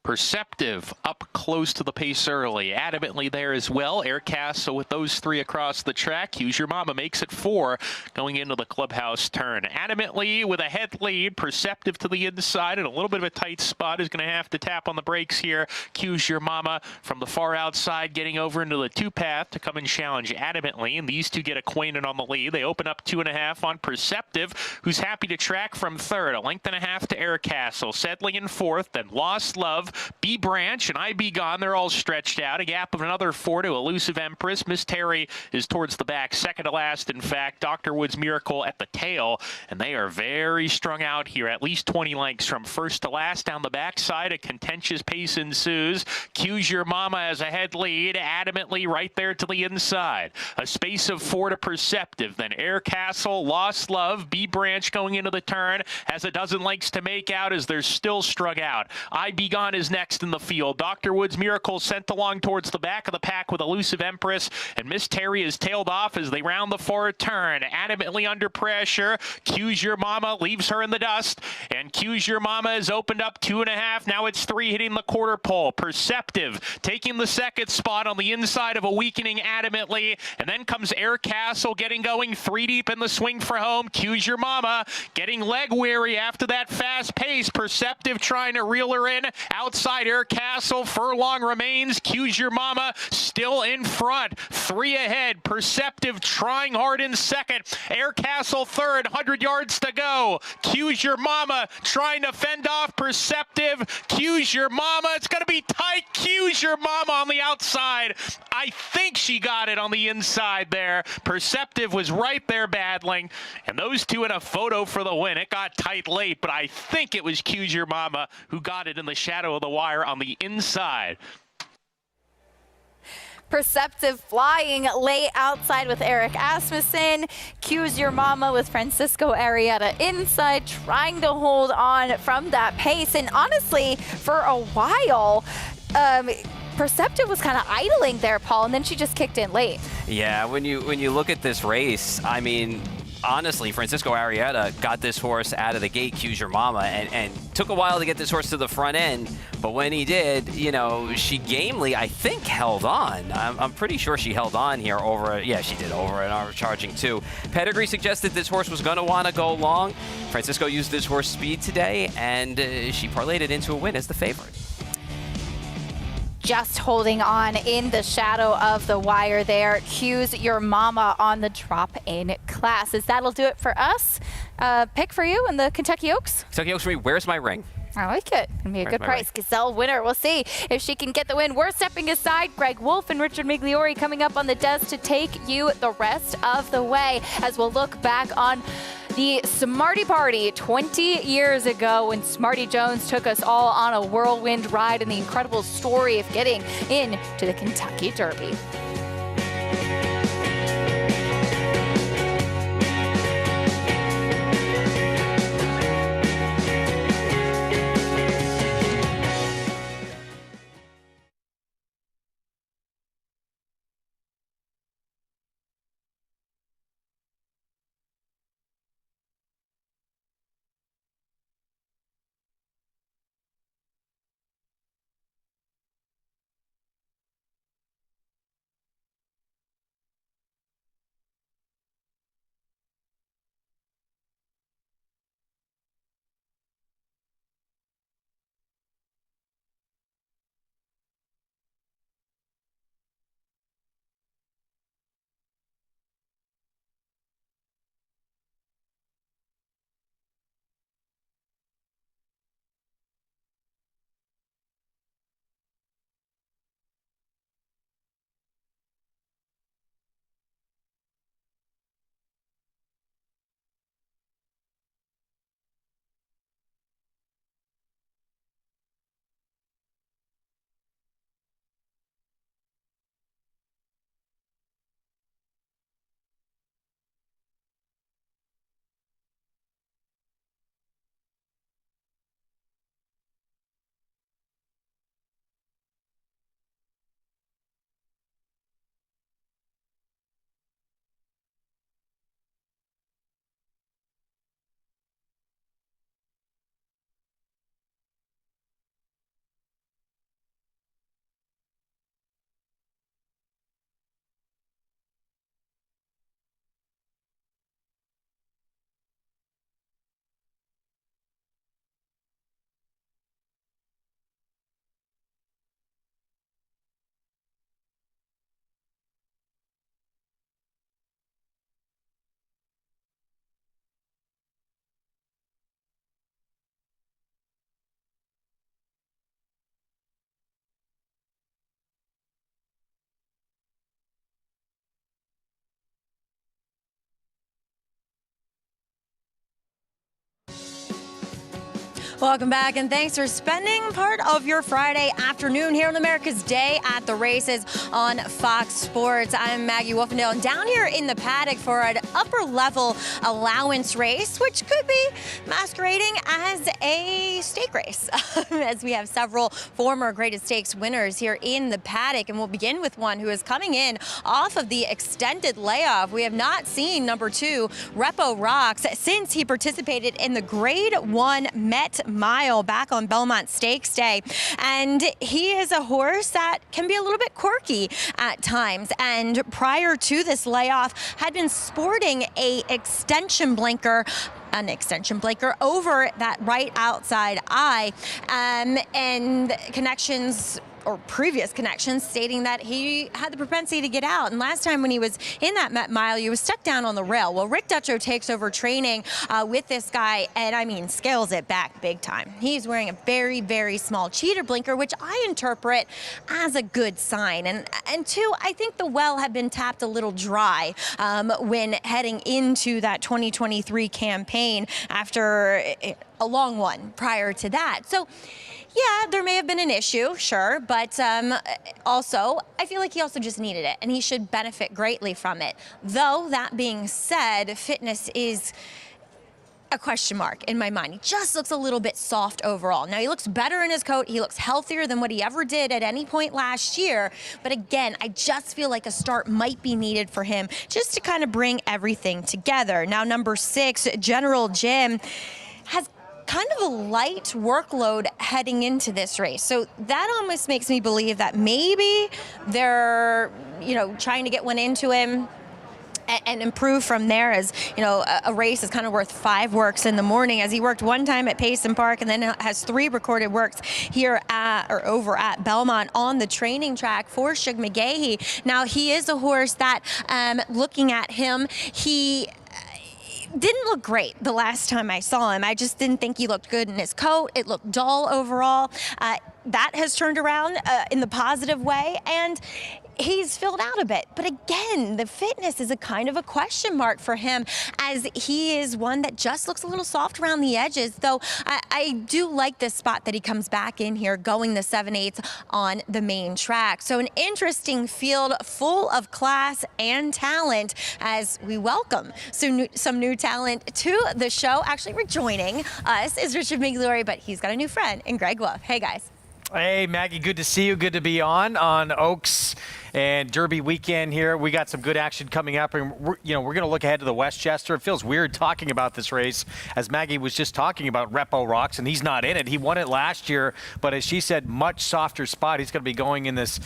Perceptive up close to the pace early. Adamantly there as well. Air Castle with those 3 across the track. Q's Your Mama makes it 4 going into the clubhouse turn. Adamantly with a head lead. Perceptive to the inside and a little bit of a tight spot is going to have to tap on the brakes here. Q's Your Mama from the far outside getting over into the 2 path to come and challenge Adamantly. And these two get acquainted on the lead. They open up 2.5 on Perceptive, who's happy to track from 3rd. 1.5 lengths to Air Castle. Settling in 4th. Then Lost Love, B Branch, and I Be Gone. They're all stretched out. A gap of another 4 to Elusive Empress. Miss Terry is towards the back, second to last, in fact. Dr. Wood's Miracle at the tail, and they are very strung out here. At least 20 lengths from first to last. Down the backside, a contentious pace ensues. Q's Your Mama as a head lead. Adamantly right there to the inside. A space of 4 to Perceptive. Then Air Castle, Lost Love, B Branch going into the turn. Has a dozen lengths to make out as they're still strung out. I Be Gone is next in the field. Dr. Wood's Miracle sent along towards the back of the pack with Elusive Empress, and Miss Terry is tailed off as they round the forward turn. Adamantly under pressure. Q's Your Mama leaves her in the dust, and Q's Your Mama has opened up 2.5. Now it's 3 hitting the quarter pole. Perceptive taking the second spot on the inside of a weakening Adamantly, and then comes Air Castle getting going 3 deep in the swing for home. Q's Your Mama getting leg weary after that fast pace. Perceptive trying to reel her in. Outside Air Castle, furlong remains. Q's Your Mama still in front. 3 ahead. Perceptive trying hard in second. Air Castle third. 100 yards to go. Q's Your Mama trying to fend off Perceptive. Q's Your Mama. It's going to be tight. Q's Your Mama on the outside. I think she got it on the inside there. Perceptive was right there battling. And those two in a photo for the win. It got tight late, but I think it was Q's Your Mama who got it in the shadow of the wire on the inside. Perceptive flying late outside with Eric Asmussen. Q's Your Mama with Francisco Arrieta inside, trying to hold on from that pace. And honestly, for a while, Perceptive was kind of idling there, Paul, and then she just kicked in late. Yeah, when you look at this race, I mean, honestly, Francisco Arrieta got this horse out of the gate, Cue's Your Mama, and took a while to get this horse to the front end. But when he did, you know, she gamely, I think, held on. I'm pretty sure she held on here over, yeah, she did over an hour charging too. Pedigree suggested this horse was going to want to go long. Francisco used this horse speed today, and she parlayed it into a win as the favorite. Just holding on in the shadow of the wire there. Cue's Your Mama on the drop-in classes. That'll do it for us. Pick for you in the Kentucky Oaks. Kentucky Oaks for me, where's my ring? I like it. Gonna be a good price. Ring? Gazelle winner. We'll see if she can get the win. We're stepping aside. Greg Wolf and Richard Migliori coming up on the desk to take you the rest of the way as we'll look back on the Smarty Party 20 years ago when Smarty Jones took us all on a whirlwind ride and the incredible story of getting into the Kentucky Derby. Welcome back, and thanks for spending part of your Friday afternoon here on America's Day at the Races on Fox Sports. I'm Maggie Wolfendale, and down here in the paddock for an upper-level allowance race, which could be masquerading as a stake race, as we have several former Greatest Stakes winners here in the paddock, and we'll begin with one who is coming in off of the extended layoff. We have not seen number 2, Repo Rocks, since he participated in the Grade 1 Met Mile back on Belmont Stakes Day. And he is a horse that can be a little bit quirky at times. And prior to this layoff, had been sporting an extension blinker over that right outside eye. And connections, or previous connections, stating that he had the propensity to get out. And last time when he was in that Met Mile, he was stuck down on the rail. Well, Rick Dutcho takes over training with this guy, and I mean, scales it back big time. He's wearing a very, very small cheater blinker, which I interpret as a good sign. And two, I think the well had been tapped a little dry when heading into that 2023 campaign after a long one prior to that. So, yeah, there may have been an issue, sure, but also, I feel like he also just needed it, and he should benefit greatly from it. Though, that being said, fitness is a question mark in my mind. He just looks a little bit soft overall. Now, he looks better in his coat. He looks healthier than what he ever did at any point last year. But again, I just feel like a start might be needed for him just to kind of bring everything together. Now, number 6, General Jim, has kind of a light workload heading into this race. So that almost makes me believe that maybe they're, trying to get one into him and improve from there. As a race is kind of worth 5 works in the morning, as he worked one time at Payson Park and then has 3 recorded works here over at Belmont on the training track for Shug McGahee. Now, he is a horse that, looking at him, he didn't look great the last time I saw him. I just didn't think he looked good in his coat. It looked dull overall. That has turned around in the positive way, and he's filled out a bit. But again, the fitness is a kind of a question mark for him, as he is one that just looks a little soft around the edges, though I do like this spot that he comes back in here going the 7/8 on the main track. So an interesting field full of class and talent as we welcome some new talent to the show. Actually, rejoining us is Richard McGlory, but he's got a new friend in Greg Wolf. Hey, guys. Hey, Maggie, good to see you. Good to be on Oaks and Derby weekend here. We got some good action coming up, and we're going to look ahead to the Westchester. It feels weird talking about this race, as Maggie was just talking about Repo Rocks, and he's not in it. He won it last year, but as she said, much softer spot. He's going to be going in this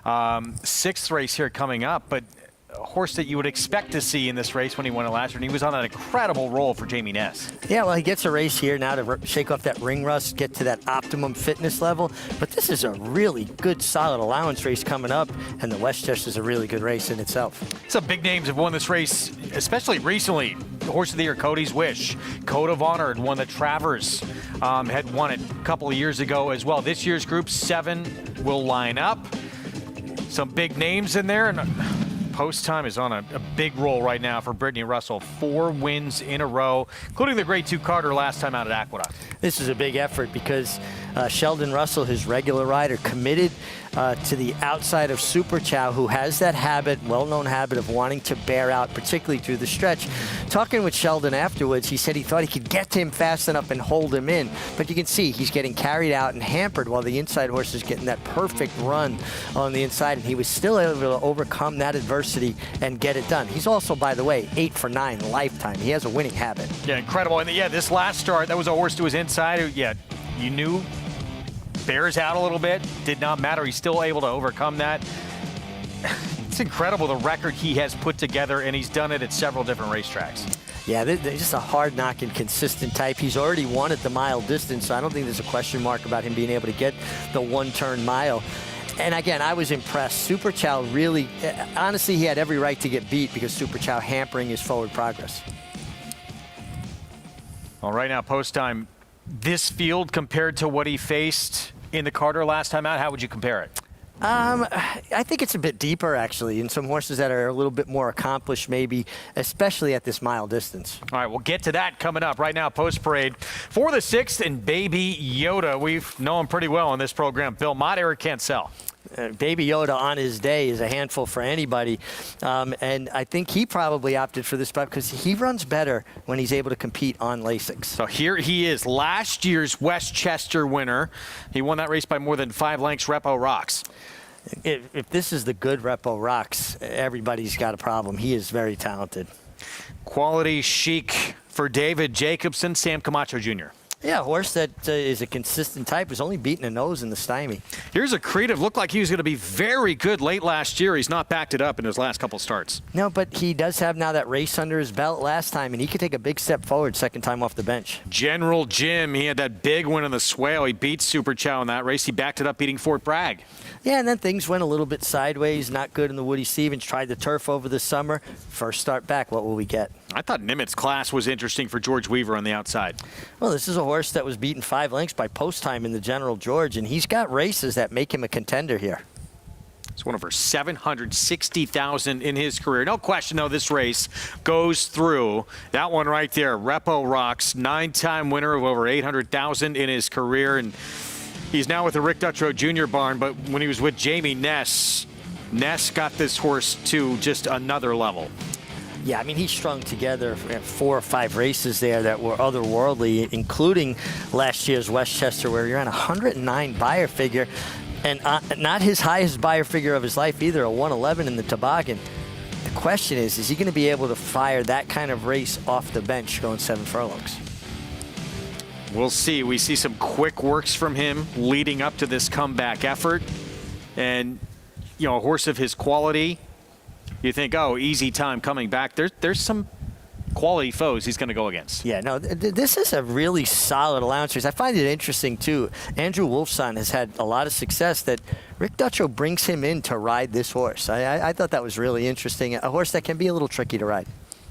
6th race here coming up, but a horse that you would expect to see in this race when he won it last year, and he was on an incredible roll for Jamie Ness. Yeah, well, he gets a race here now to shake off that ring rust, get to that optimum fitness level, but this is a really good, solid allowance race coming up, and the Westchester is a really good race in itself. Some big names have won this race, especially recently. The Horse of the Year, Cody's Wish. Code of Honor had won the Travers, had won it a couple of years ago as well. This year's Group 7 will line up. Some big names in there, and Post Time is on a big roll right now for Brittany Russell. 4 wins in a row, including the Grade 2 Carter last time out at Aqueduct. This is a big effort because Sheldon Russell, his regular rider, committed to the outside of Super Chow, who has that habit, well-known habit of wanting to bear out, particularly through the stretch. Talking with Sheldon afterwards, he said he thought he could get to him fast enough and hold him in. But you can see he's getting carried out and hampered while the inside horse is getting that perfect run on the inside. And he was still able to overcome that adversity and get it done. He's also, by the way, 8 for 9 lifetime. He has a winning habit. Yeah, incredible. And yeah, this last start, that was a horse to his inside. Yeah, you knew bears out a little bit. Did not matter. He's still able to overcome that. It's incredible the record he has put together, and he's done it at several different racetracks. Yeah, they're just a hard-knocking, consistent type. He's already won at the mile distance, so I don't think there's a question mark about him being able to get the 1-turn mile. And again, I was impressed. Super Chow really, honestly, he had every right to get beat because Super Chow hampering his forward progress. Well, right now, Post Time, this field compared to what he faced in the Carter last time out, how would you compare it? I think it's a bit deeper, actually, in some horses that are a little bit more accomplished, maybe, especially at this mile distance. All right, we'll get to that coming up right now, post-parade. For the 6th and Baby Yoda, we've known him pretty well on this program. Bill Mott, Eric Cancel. Baby Yoda on his day is a handful for anybody. And I think he probably opted for this spot because he runs better when he's able to compete on Lasix. So here he is, last year's Westchester winner. He won that race by more than 5 lengths, Repo Rocks. If this is the good Repo Rocks, everybody's got a problem. He is very talented. Quality chic for David Jacobson, Sam Camacho Jr. Yeah, a horse that is a consistent type, is only beating a nose in the stymie. Here's a Creative. Looked like he was going to be very good late last year. He's not backed it up in his last couple starts. No, but he does have now that race under his belt last time, and he could take a big step forward second time off the bench. General Jim, he had that big win in the Swale. He beat Super Chow in that race. He backed it up beating Fort Bragg. Yeah, and then things went a little bit sideways. Not good in the Woody Stevens. Tried the turf over the summer. First start back, what will we get? I thought Nimitz Class was interesting for George Weaver on the outside. Well, this is a horse that was beaten 5 lengths by Post Time in the General George, and he's got races that make him a contender here. It's one over 760,000 in his career. No question, though, this race goes through. That one right there, Repo Rocks, 9-time winner of over 800,000 in his career. And he's now with the Rick Dutrow Jr. barn, but when he was with Jamie Ness, Ness got this horse to just another level. Yeah, I mean, he strung together 4 or 5 races there that were otherworldly, including last year's Westchester, where you're on 109 buyer figure, and not his highest buyer figure of his life either, a 111 in the toboggan. The question is he going to be able to fire that kind of race off the bench going 7 furlongs? We'll see. We see some quick works from him leading up to this comeback effort. And, you know, a horse of his quality, you think, oh, easy time coming back. There's some quality foes he's going to go against. Yeah, no, this is a really solid allowance race. I find it interesting, too. Andrew Wolfson has had a lot of success that Rick Dutrow brings him in to ride this horse. I thought that was really interesting. A horse that can be a little tricky to ride.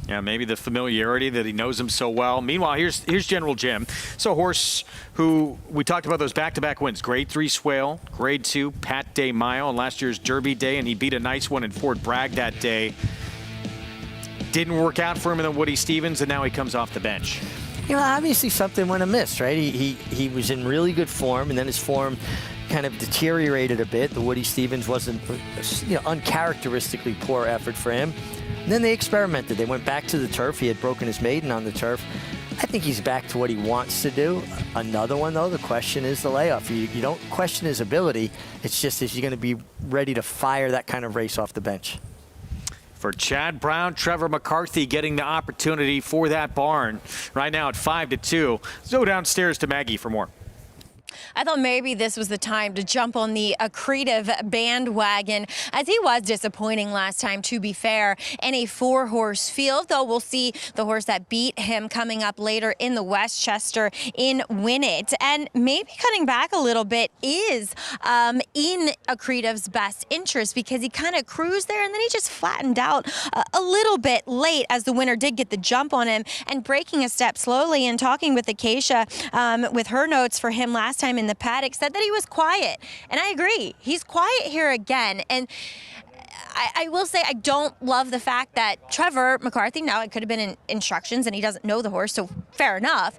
Yeah, maybe the familiarity that he knows him so well. Meanwhile, here's General Jim. So a horse who we talked about those back-to-back wins. Grade 3 Swale, Grade 2 Pat Day Mile on last year's Derby Day, and he beat a nice one in Fort Bragg that day. Didn't work out for him in the Woody Stevens, and now he comes off the bench. You know, obviously something went amiss, right? He was in really good form, and then his form kind of deteriorated a bit. The Woody Stevens wasn't, uncharacteristically poor effort for him. And then they experimented. They went back to the turf. He had broken his maiden on the turf. I think he's back to what he wants to do. Another one, though, the question is the layoff. You don't question his ability. It's just, is he going to be ready to fire that kind of race off the bench? For Chad Brown, Trevor McCarthy getting the opportunity for that barn. Right now at 5-2. Let's go downstairs to Maggie for more. I thought maybe this was the time to jump on the accretive bandwagon, as he was disappointing last time, to be fair, in a 4-horse field, though we'll see the horse that beat him coming up later in the Westchester in Win It. And maybe cutting back a little bit is in Accretive's best interest, because he kind of cruised there and then he just flattened out a little bit late, as the winner did get the jump on him, and breaking a step slowly. And talking with Acacia with her notes for him last time in the paddock, said that he was quiet. And I agree. He's quiet here again. And I will say I don't love the fact that Trevor McCarthy, now it could have been in instructions and he doesn't know the horse, so fair enough,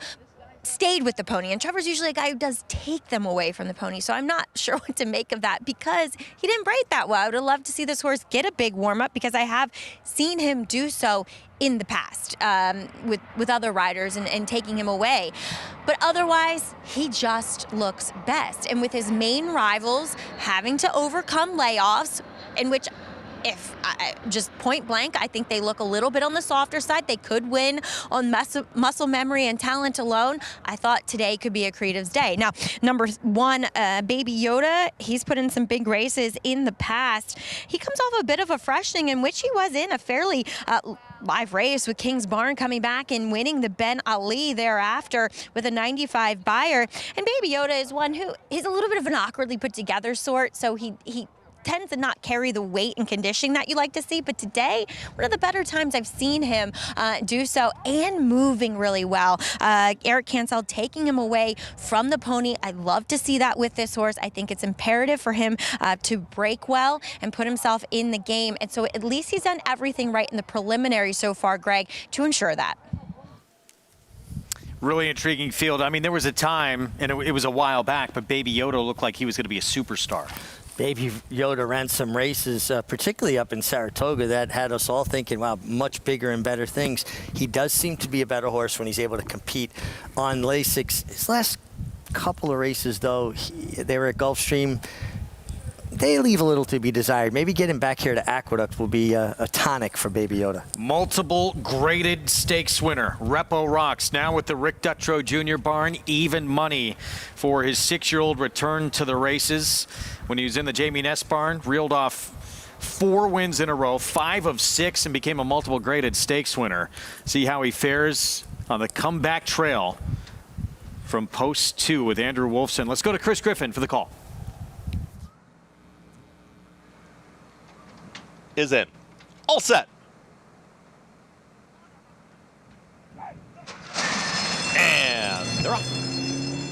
stayed with the pony. And Trevor's usually a guy who does take them away from the pony. So I'm not sure what to make of that, because he didn't break that well. I would have loved to see this horse get a big warm-up, because I have seen him do so in the past with other riders and taking him away. But otherwise, he just looks best. And with his main rivals having to overcome layoffs, in which, if just point blank, I think they look a little bit on the softer side. They could win on muscle memory and talent alone. I thought today could be Accretive's day. Now, number 1, Baby Yoda, he's put in some big races in the past. He comes off a bit of a freshening, in which he was in a fairly live race with King's Barn, coming back and winning the Ben Ali thereafter with a 95 buyer. And Baby Yoda is one who is a little bit of an awkwardly put together sort, so he tends to not carry the weight and conditioning that you like to see. But today, one of the better times I've seen him do so, and moving really well. Eric Cancel taking him away from the pony. I love to see that with this horse. I think it's imperative for him to break well and put himself in the game. And so at least he's done everything right in the preliminary so far, Greg, to ensure that. Really intriguing field. I mean, there was a time, and it was a while back, but Baby Yoda looked like he was going to be a superstar. Baby Yoda ran some races, particularly up in Saratoga, that had us all thinking, wow, much bigger and better things. He does seem to be a better horse when he's able to compete on Lasix. His last couple of races, though, they were at Gulfstream. They leave a little to be desired. Maybe getting back here to Aqueduct will be a tonic for Baby Yoda. Multiple graded stakes winner, Repo Rocks, now with the Rick Dutrow Jr. barn. Even money for his 6-year-old return to the races. When he was in the Jamie Ness barn, reeled off 4 wins in a row, 5 of 6, and became a multiple graded stakes winner. See how he fares on the comeback trail from post 2 with Andrew Wolfson. Let's go to Chris Griffin for the call. Is in. All set. And they're off.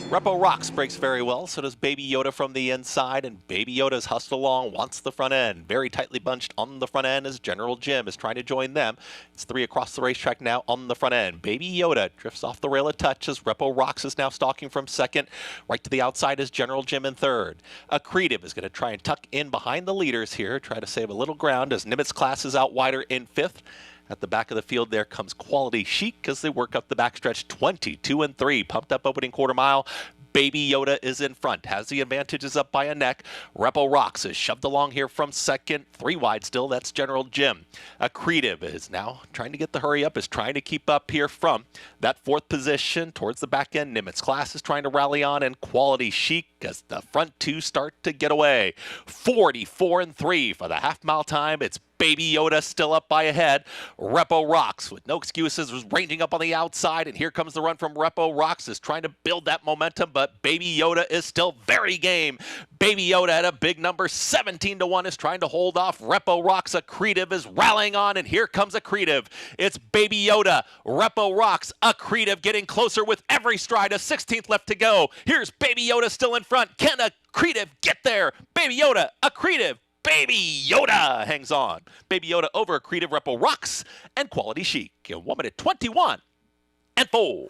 Repo Rocks breaks very well, so does Baby Yoda from the inside, and Baby Yoda's hustled along, wants the front end. Very tightly bunched on the front end as General Jim is trying to join them. It's 3 across the racetrack now on the front end. Baby Yoda drifts off the rail a touch as Repo Rocks is now stalking from second. Right to the outside is General Jim in third. Accretive is going to try and tuck in behind the leaders here, try to save a little ground as Nimitz Class is out wider in 5th. At the back of the field there comes Quality Chic as they work up the backstretch, 22-3. Pumped up opening quarter mile. Baby Yoda is in front, has the advantages up by a neck. Repo Rocks is shoved along here from second. 3 wide still, that's General Jim. Accretive is now trying to get the hurry up, is trying to keep up here from that 4th position towards the back end. Nimitz Class is trying to rally on, and Quality Chic as the front 2 start to get away. 44-3 for the half-mile time. It's Baby Yoda still up by a head. Repo Rocks with no excuses was ranging up on the outside, and here comes the run from Repo Rocks, is trying to build that momentum, but Baby Yoda is still very game. Baby Yoda at a big number, 17-1, is trying to hold off Repo Rocks. Accretive is rallying on, and here comes Accretive. It's Baby Yoda, Repo Rocks, Accretive getting closer with every stride. A 16th left to go. Here's Baby Yoda still in front. Can Accretive get there? Baby Yoda, Accretive. Baby Yoda hangs on. Baby Yoda over Accretive, Repo Rocks, and Quality Chic in 1 minute 21 and 4.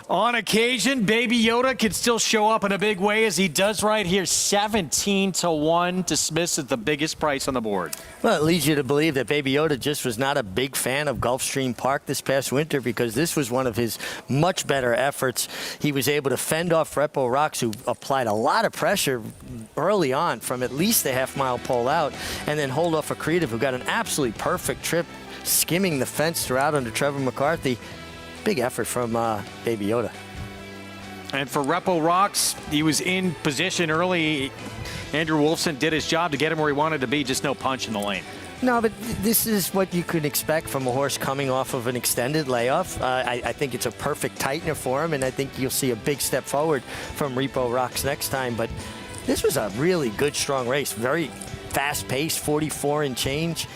On occasion, Baby Yoda can still show up in a big way as he does right here. 17-1. Dismisses the biggest price on the board. Well, it leads you to believe that Baby Yoda just was not a big fan of Gulfstream Park this past winter, because this was one of his much better efforts. He was able to fend off Repo Rocks, who applied a lot of pressure early on from at least the half-mile pole out, and then hold off Accretive, who got an absolutely perfect trip, skimming the fence throughout under Trevor McCarthy. Big effort from Baby Yoda. And for Repo Rocks, he was in position early. Andrew Wolfson did his job to get him where he wanted to be, just no punch in the lane. No, but this is what you could expect from a horse coming off of an extended layoff. I think it's a perfect tightener for him, and I think you'll see a big step forward from Repo Rocks next time. But this was a really good, strong race. Very fast-paced, 44 and change.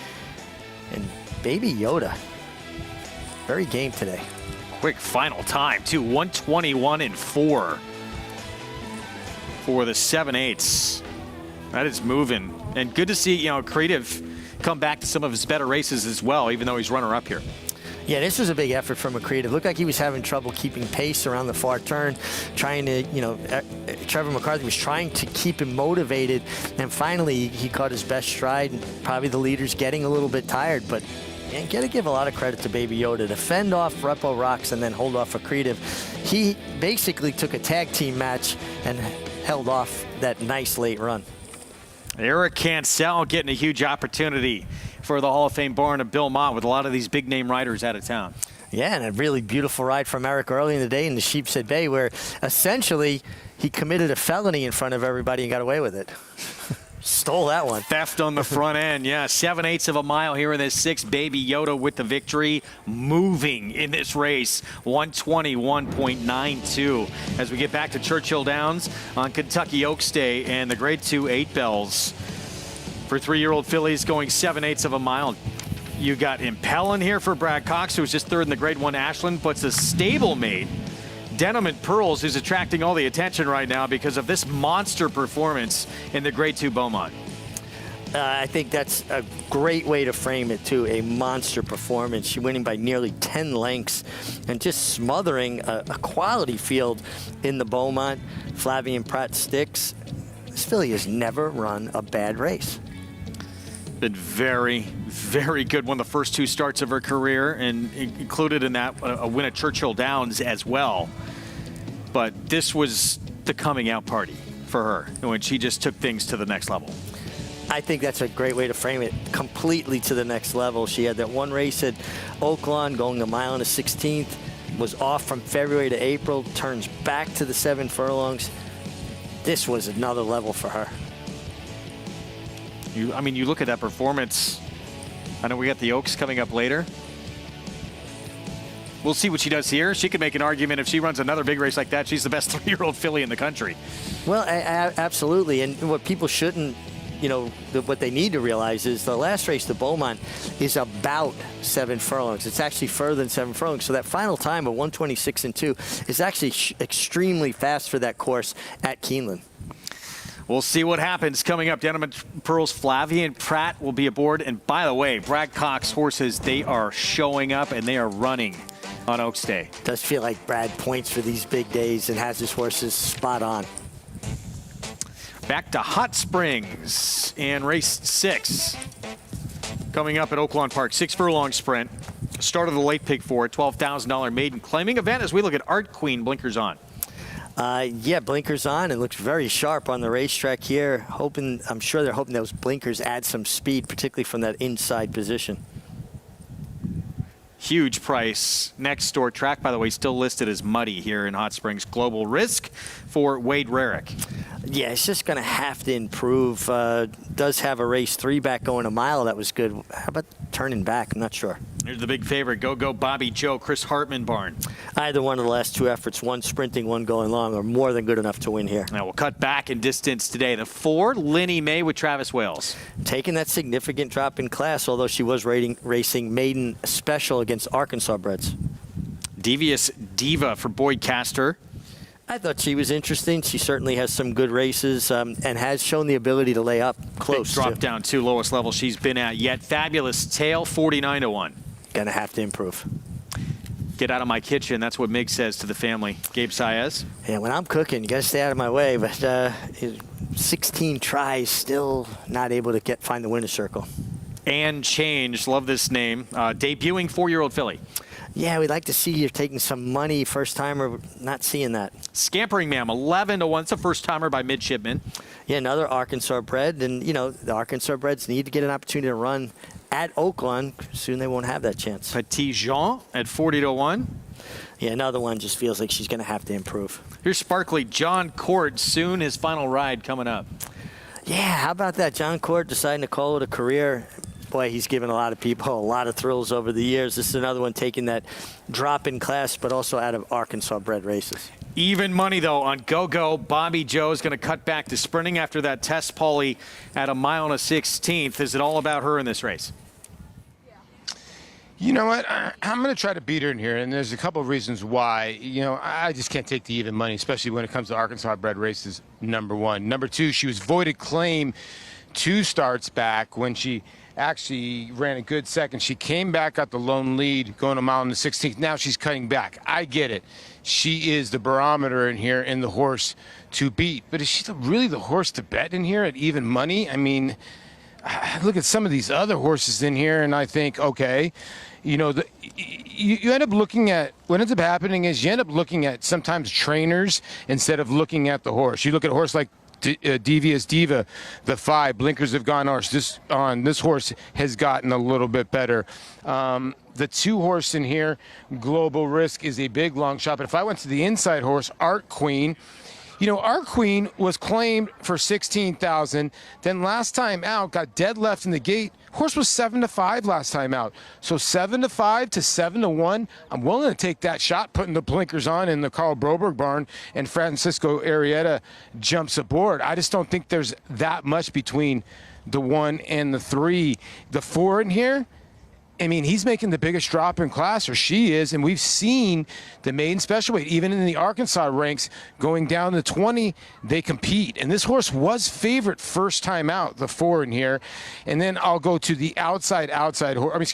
And Baby Yoda, very game today. Quick final time, too. 121-4 for the 7/8. That is moving. And good to see, Accretive come back to some of his better races as well, even though he's runner-up here. Yeah, this was a big effort from Accretive. Looked like he was having trouble keeping pace around the far turn, trying to, Trevor McCarthy was trying to keep him motivated, and finally he caught his best stride, and probably the leader's getting a little bit tired, but and got to give a lot of credit to Baby Yoda to fend off Repo Rocks and then hold off Accretive. He basically took a tag team match and held off that nice late run. Eric Cancel getting a huge opportunity for the Hall of Fame barn of Belmont with a lot of these big name riders out of town. Yeah, and a really beautiful ride from Eric early in the day in the Sheepshead Bay, where essentially he committed a felony in front of everybody and got away with it. Stole that one. Theft on the front end, yeah. 7/8 of a mile here in this 6th. Baby Yoda with the victory, moving in this race. 121.92 as we get back to Churchill Downs on Kentucky Oaks Day and the Grade 2 8 bells for 3-year-old fillies going 7/8 of a mile. You got Impel in here for Brad Cox, who was just 3rd in the Grade 1 Ashland, but it's a stablemate. Denim and Pearls is attracting all the attention right now because of this monster performance in the Grade 2 Beaumont. I think that's a great way to frame it, too. A monster performance. She winning by nearly 10 lengths and just smothering a quality field in the Beaumont. Flavian Pratt Sticks. This filly has never run a bad race. Been very, very good. One of the first 2 starts of her career, and included in that a win at Churchill Downs as well. But this was the coming out party for her when she just took things to the next level. I think that's a great way to frame it, completely to the next level. She had that one race at Oaklawn going a mile and a 16th, was off from February to April, turns back to the 7 furlongs. This was another level for her. You look at that performance. I know we got the Oaks coming up later. We'll see what she does here. She could make an argument if she runs another big race like that. She's the best 3-year-old filly in the country. Well, absolutely. And what people shouldn't, what they need to realize is the last race, the Beaumont, is about 7 furlongs. It's actually further than 7 furlongs. So that final time of 126-2 is actually extremely fast for that course at Keeneland. We'll see what happens coming up. Denim and Pearls, Flavian Pratt will be aboard. And by the way, Brad Cox horses, they are showing up and they are running on Oaks Day. Does feel like Brad points for these big days and has his horses spot on. Back to Hot Springs in race 6. Coming up at Oaklawn Park, 6 furlong sprint. Start of the late pick four, $12,000 maiden claiming event as we look at Art Queen blinkers on. Yeah, blinkers on. It looks very sharp on the racetrack here. I'm sure they're hoping those blinkers add some speed, particularly from that inside position. Huge price. Next door track, by the way, still listed as muddy here in Hot Springs. Global Risk for Wade Rarick. Yeah, it's just going to have to improve. Does have a race 3 back going a mile. That was good. How about turning back? I'm not sure. Here's the big favorite. Go Bobby Joe, Chris Hartman barn. Either one of the last 2 efforts, one sprinting, one going long, are more than good enough to win here. Now we'll cut back in distance today. The 4, Linny May with Travis Wales. Taking that significant drop in class, although she was racing maiden special against Arkansas breds. Devious Diva for Boyd Castor. I thought she was interesting. She certainly has some good races and has shown the ability to lay up close. Big drop down to lowest level she's been at yet. Fabulous Tail, 49-1. Gonna have to improve. Get out of my kitchen. That's what Mig says to the family. Gabe Saez. Yeah, when I'm cooking, you gotta stay out of my way. But 16 tries, still not able to find the winner's circle. And Change, love this name. Debuting 4-year-old filly. Yeah, we'd like to see you taking some money. First timer, not seeing that. Scampering Ma'am, 11-1. It's a first timer by Midshipman. Yeah, another Arkansas bred. And, you know, the Arkansas breds need to get an opportunity to run at Oaklawn. Soon they won't have that chance. Petit Jean at 40-1. Yeah, another one just feels like she's going to have to improve. Here's Sparkly John Court. Soon his final ride coming up. Yeah, how about that? John Court deciding to call it a career. Boy, he's given a lot of people a lot of thrills over the years. This is another one taking that drop in class, but also out of Arkansas bred races. Even money, though, on Go-Go. Bobby Joe is going to cut back to sprinting after that test Paulie at 1 mile and a 16th. Is it all about her in this race? You know what? I'm going to try to beat her in here, and there's a couple of reasons why. You know, I just can't take the even money, especially when it comes to Arkansas bred races, number one. Number two, she was voided claim 2 starts back when she actually ran a good second. She came back, got the lone lead, going 1 mile and the 16th. Now she's cutting back. I get it. She is the barometer in here and the horse to beat. But is she really the horse to bet in here at even money? I mean, I look at some of these other horses in here and I think, okay, you know, you end up looking at, what ends up happening is you end up looking at sometimes trainers instead of looking at the horse. You look at a horse like Devious Diva, the 5 blinkers have gone on. This horse has gotten a little bit better. The 2 horse in here, Global Risk, is a big long shot. But if I went to the inside horse, Art Queen, you know, Art Queen was claimed for $16,000. Then last time out, got dead left in the gate. Horse was 7-5 last time out. So 7-5 to 7-1. I'm willing to take that shot, putting the blinkers on in the Carl Broberg barn, and Francisco Arrieta jumps aboard. I just don't think there's that much between the 1 and the 3. The 4 in here, I mean, he's making the biggest drop in class, or she is, and we've seen the maiden special weight, even in the Arkansas ranks, going down to 20, they compete. And this horse was favorite first time out, the 4 in here. And then I'll go to the outside horse,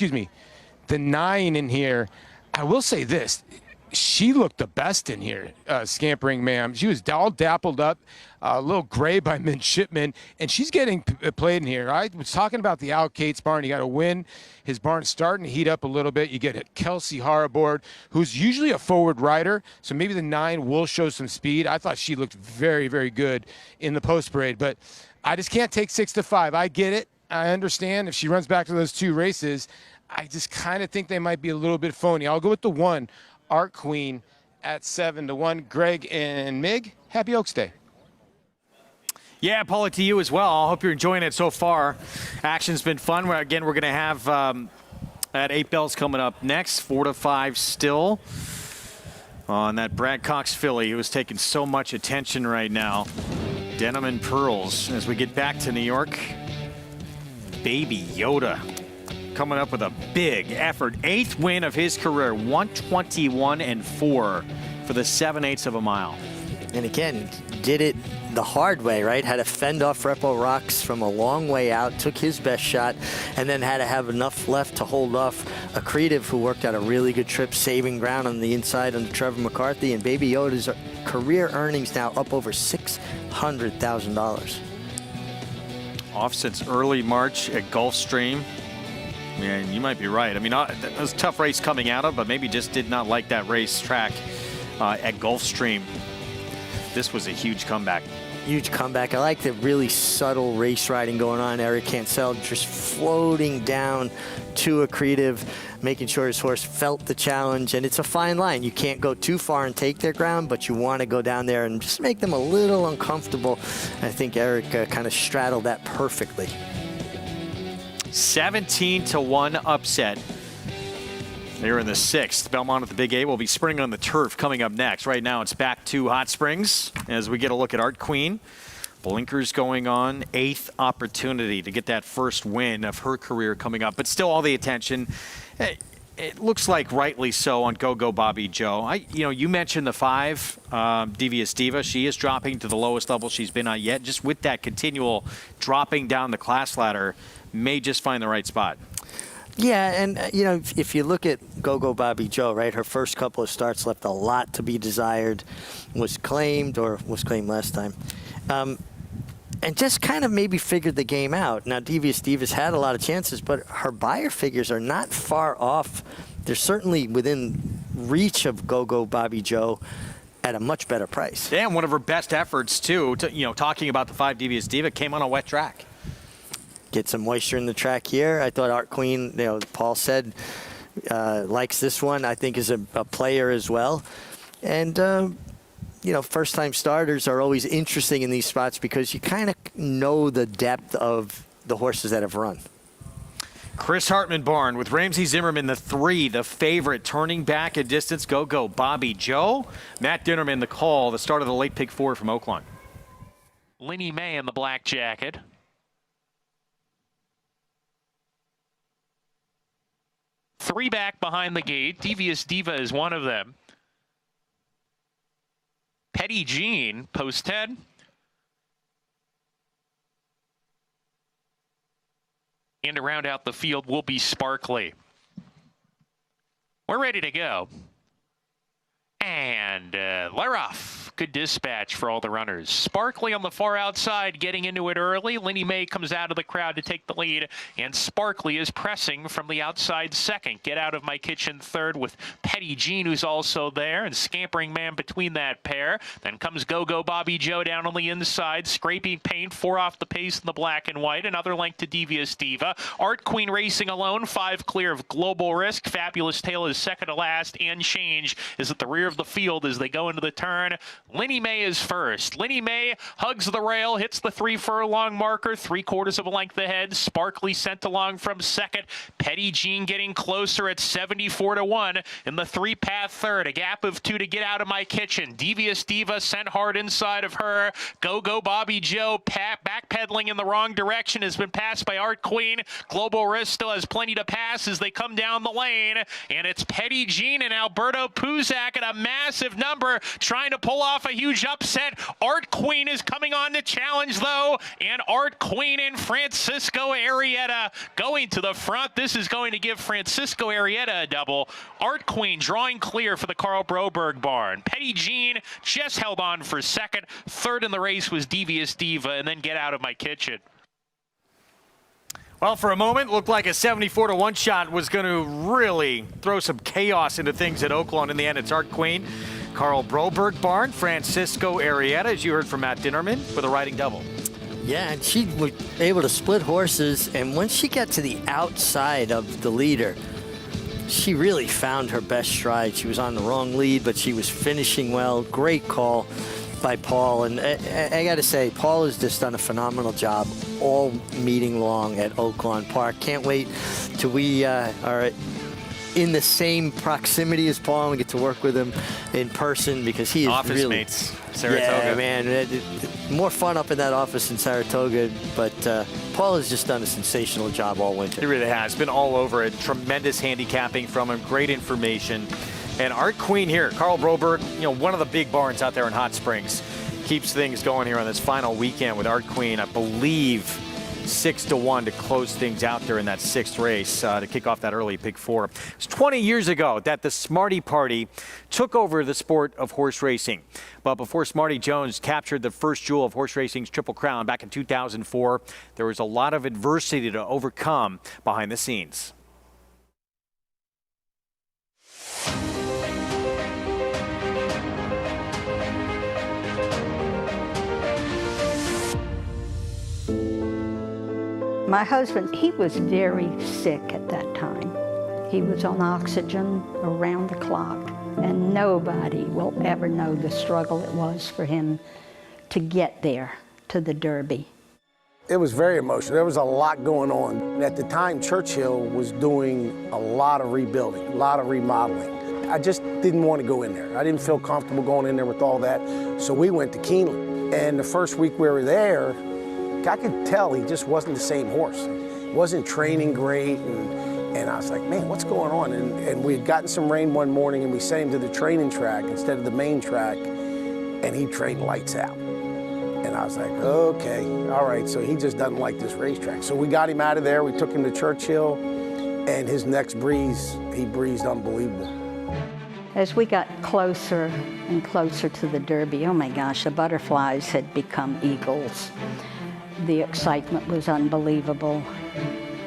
the 9 in here. I will say this. She looked the best in here, Scampering Ma'am. She was all dappled up, a little gray by Midshipman, and she's getting played in here. I was talking about the Al Cates barn. You got to win. His barn's starting to heat up a little bit. You get Kelsey Haraboard, who's usually a forward rider, so maybe the 9 will show some speed. I thought she looked very, very good in the post parade, but I just can't take 6-5. I get it. I understand if she runs back to those 2 races. I just kind of think they might be a little bit phony. I'll go with the 1. Art Queen at 7-1. Greg and Mig, happy Oaks Day. Yeah, Paula, to you as well. I hope you're enjoying it so far. Action's been fun. Again, we're going to have at 8 bells coming up next, 4-5 still on that Brad Cox filly who is taking so much attention right now. Denim and Pearls as we get back to New York. Baby Yoda coming up with a big effort. 8th win of his career, 121-4 for the 7/8 of a mile. And again, did it the hard way, right? Had to fend off Repo Rocks from a long way out, took his best shot, and then had to have enough left to hold off a Creative who worked out a really good trip, saving ground on the inside under Trevor McCarthy. And Baby Yoda's career earnings now up over $600,000. Off since early March at Gulfstream. Yeah, you might be right. I mean, that was a tough race coming out of, but maybe just did not like that racetrack at Gulfstream. This was a huge comeback. Huge comeback. I like the really subtle race riding going on. Eric Cancel just floating down to Accretive, making sure his horse felt the challenge. And it's a fine line. You can't go too far and take their ground, but you want to go down there and just make them a little uncomfortable. I think Eric kind of straddled that perfectly. 17-1 upset. They're in the 6th. Belmont at the Big A will be sprinting on the turf coming up next. Right now it's back to Hot Springs as we get a look at Art Queen. Blinkers going on. 8th opportunity to get that first win of her career coming up. But still all the attention, it looks like rightly so, on Go Go Bobby Joe. You mentioned the 5, Devious Diva. She is dropping to the lowest level she's been on yet. Just with that continual dropping down the class ladder, may just find the right spot. Yeah, and if you look at Go Go Bobby Joe, right, her first couple of starts left a lot to be desired, was claimed last time, and just kind of maybe figured the game out. Now, Devious Diva's had a lot of chances, but her buyer figures are not far off. They're certainly within reach of Go Go Bobby Joe at a much better price. Yeah, and one of her best efforts, too, talking about the 5 Devious Diva, came on a wet track. Get some moisture in the track here. I thought Art Queen, Paul said, likes this one. I think is a player as well. And, first-time starters are always interesting in these spots because you kind of know the depth of the horses that have run. Chris Hartman Barn with Ramsey Zimmerman, the 3, the favorite, turning back a distance. Go Go Bobby Joe. Matt Dinnerman, the call, the start of the late pick 4 from Oaklawn. Lenny May in the black jacket. Three back behind the gate. Devious Diva is one of them. Petty Jean, post 10. And to round out the field will be Sparkly. We're ready to go. And they're off. Good dispatch for all the runners. Sparkly on the far outside, getting into it early. Lenny May comes out of the crowd to take the lead, and Sparkly is pressing from the outside second. Get out of my kitchen third with Petty Jean, who's also there, and Scampering Man between that pair. Then comes Go Go Bobby Joe down on the inside, scraping paint, 4 off the pace in the black and white. Another length to Devious Diva. Art Queen racing alone, 5 clear of Global Risk. Fabulous Tale is second to last, and Change is at the rear of the field as they go into the turn. Lenny May is first. Lenny May hugs the rail, hits the 3 furlong marker, 3/4 of a length ahead. Sparkly sent along from second. Petty Jean getting closer at 74-1 in the 3-path third. A gap of 2 to Get Out of My Kitchen. Devious Diva sent hard inside of her. Go Go Bobby Joe backpedaling in the wrong direction, has been passed by Art Queen. Global Risk still has plenty to pass as they come down the lane. And it's Petty Jean and Alberto Puzak at a massive number, trying to pull off a huge upset. Art Queen is coming on to challenge, though, and Art Queen and Francisco Arrieta going to the front. This is going to give Francisco Arrieta a double. Art Queen drawing clear for the Carl Broberg barn. Petty Jean just held on for second. Third in the race was Devious Diva, and then Get Out of My Kitchen. Well, for a moment, looked like a 74-1 shot was going to really throw some chaos into things at Oaklawn. In the end, it's Art Queen, Carl Broberg barn, Francisco Arrieta, as you heard from Matt Dinnerman, with a riding double. Yeah, and she was able to split horses, and when she got to the outside of the leader, she really found her best stride. She was on the wrong lead, but she was finishing well. Great call by Paul, and I got to say, Paul has just done a phenomenal job all meeting long at Oaklawn Park. Can't wait till we are in the same proximity as Paul and get to work with him in person, because he is office really mates, Saratoga. Yeah, man, more fun up in that office in Saratoga, but Paul has just done a sensational job all winter. He really has. Been all over it. Tremendous handicapping from him. Great information. And Art Queen here, Carl Broberg, one of the big barns out there in Hot Springs, keeps things going here on this final weekend with Art Queen, I believe 6-1 to close things out there in that 6th race to kick off that early pick 4. It was 20 years ago that the Smarty Party took over the sport of horse racing. But before Smarty Jones captured the first jewel of horse racing's Triple Crown back in 2004, there was a lot of adversity to overcome behind the scenes. My husband, he was very sick at that time. He was on oxygen around the clock, and nobody will ever know the struggle it was for him to get there to the Derby. It was very emotional. There was a lot going on. And at the time, Churchill was doing a lot of rebuilding, a lot of remodeling. I just didn't want to go in there. I didn't feel comfortable going in there with all that. So we went to Keeneland. And the first week we were there, I could tell he just wasn't the same horse. He wasn't training great. And I was like, man, what's going on? And we had gotten some rain one morning, and we sent him to the training track instead of the main track, and he trained lights out. And I was like, okay, all right, so he just doesn't like this racetrack. So we got him out of there, we took him to Churchill, and his next breeze, he breezed unbelievable. As we got closer and closer to the Derby, oh my gosh, the butterflies had become eagles. The excitement was unbelievable.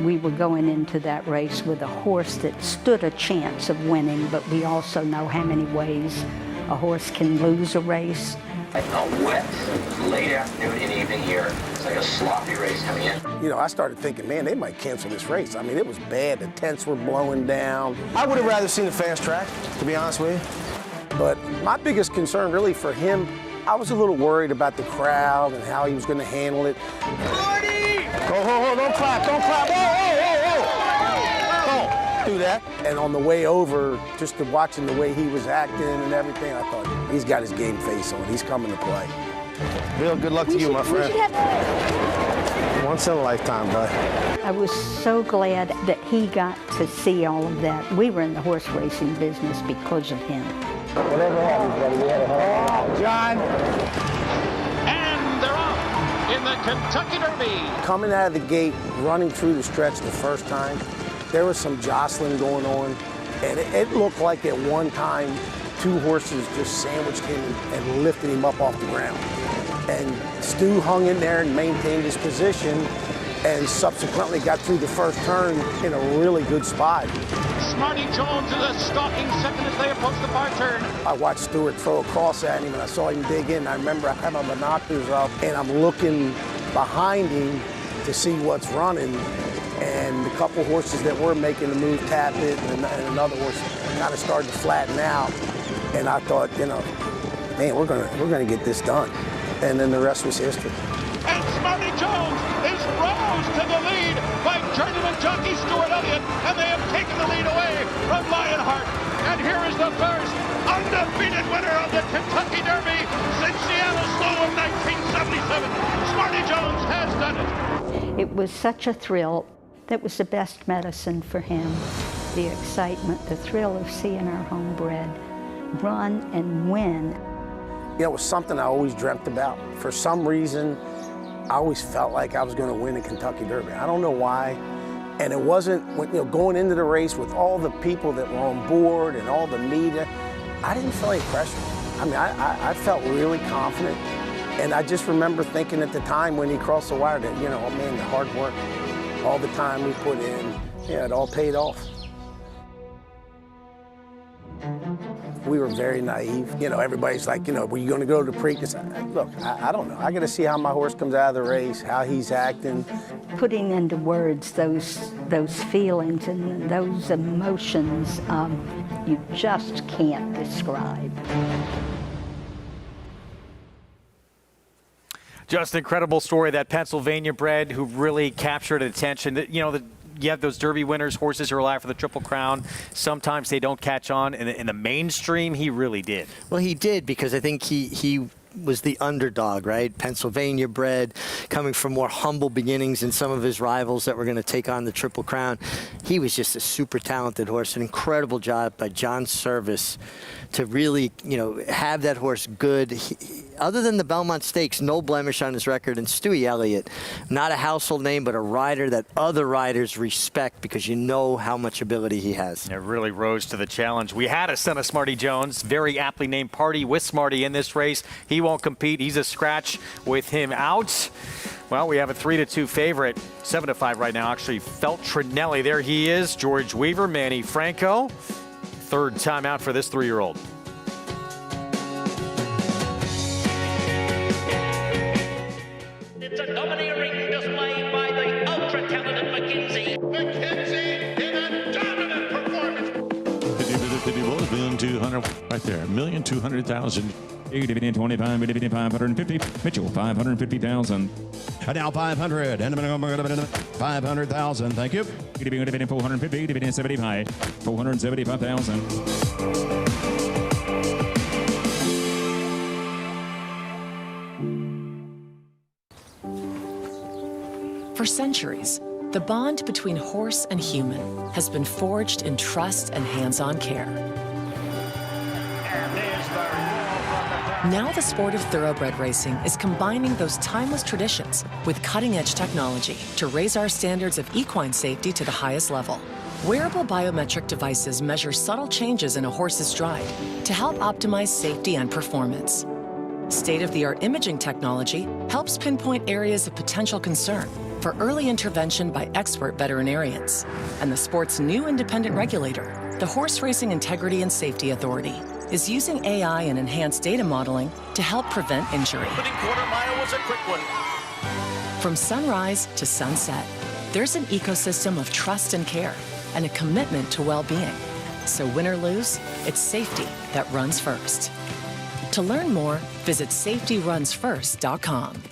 We were going into that race with a horse that stood a chance of winning, but we also know how many ways a horse can lose a race. A wet, late afternoon and evening here. It's like a sloppy race coming in. You know, I started thinking, man, they might cancel this race. I mean, it was bad. The tents were blowing down. I would have rather seen the fast track, to be honest with you. But my biggest concern really for him, I was a little worried about the crowd and how he was going to handle it. Don't clap, don't clap. Don't do that. And on the way over, just watching the way he was acting and everything, I thought, he's got his game face on. He's coming to play. Bill, good luck to you, my friend. Once in a lifetime, bud. I was so glad that he got to see all of that. We were in the horse racing business because of him. Whatever happens, buddy, we had a hell of a John. And they're off in the Kentucky Derby. Coming out of the gate, running through the stretch the first time, there was some jostling going on, and it looked like at one time two horses just sandwiched him and lifted him up off the ground. And Stu hung in there and maintained his position, and subsequently got through the first turn in a really good spot. Smarty Jones is a stalking second as they approach the far turn. I watched Stewart throw a cross at him, and I saw him dig in. I remember I had my binoculars up, and I'm looking behind him to see what's running. And the couple horses that were making the move, Tap It, and another horse kind of started to flatten out. And I thought, you know, man, we're gonna get this done. And then the rest was history. And Smarty Jones is rose to the lead by journeyman jockey Stuart Elliott, and they have taken the lead away from Lionheart. And here is the first undefeated winner of the Kentucky Derby since Seattle Slow of 1977. Smarty Jones has done it. It was such a thrill. That was the best medicine for him. The excitement, the thrill of seeing our homebred run and win. You know, it was something I always dreamt about. For some reason, I always felt like I was going to win the Kentucky Derby. I don't know why. And it wasn't, you know, going into the race with all the people that were on board and all the media, I didn't feel any pressure. I mean, I felt really confident. And I just remember thinking at the time when he crossed the wire that, you know, oh man, the hard work, all the time we put in, yeah, it all paid off. We were very naive. You know, everybody's like, you know, were you going to go to the Preakness? Look, I don't know. I got to see how my horse comes out of the race, how he's acting. Putting into words those feelings and those emotions, you just can't describe. Just an incredible story, that Pennsylvania bred who really captured attention. You know, you have those Derby winners, horses who are alive for the Triple Crown. Sometimes they don't catch on. In the mainstream, he really did. Well, he did, because I think he was the underdog, right? Pennsylvania bred, coming from more humble beginnings than some of his rivals that were going to take on the Triple Crown. He was just a super talented horse. An incredible job by John Service to really, you know, have that horse good. Other than the Belmont Stakes, no blemish on his record. And Stewie Elliott, not a household name, but a rider that other riders respect because you know how much ability he has. It really rose to the challenge. We had a son of Smarty Jones, very aptly named Party with Smarty in this race. He won't compete. He's a scratch with him out. Well, we have a 3-2 favorite, 7-5 right now. Actually, Felt Trinelli. There he is. George Weaver, Manny Franco. Third time out for this 3-year-old. It's a domineering display by the ultra-talented million 200 right there. 1,200,000. 25, 550. Mitchell, 550,000. And now 500 and 500,000. Thank you. 450, 75, 475,000. For centuries, the bond between horse and human has been forged in trust and hands-on care. Now the sport of thoroughbred racing is combining those timeless traditions with cutting-edge technology to raise our standards of equine safety to the highest level. Wearable biometric devices measure subtle changes in a horse's stride to help optimize safety and performance. State-of-the-art imaging technology helps pinpoint areas of potential concern for early intervention by expert veterinarians. And the sport's new independent regulator, the Horse Racing Integrity and Safety Authority, is using AI and enhanced data modeling to help prevent injury. Opening quarter mile was a quick one. From sunrise to sunset, there's an ecosystem of trust and care and a commitment to well-being. So win or lose, it's safety that runs first. To learn more, visit safetyrunsfirst.com.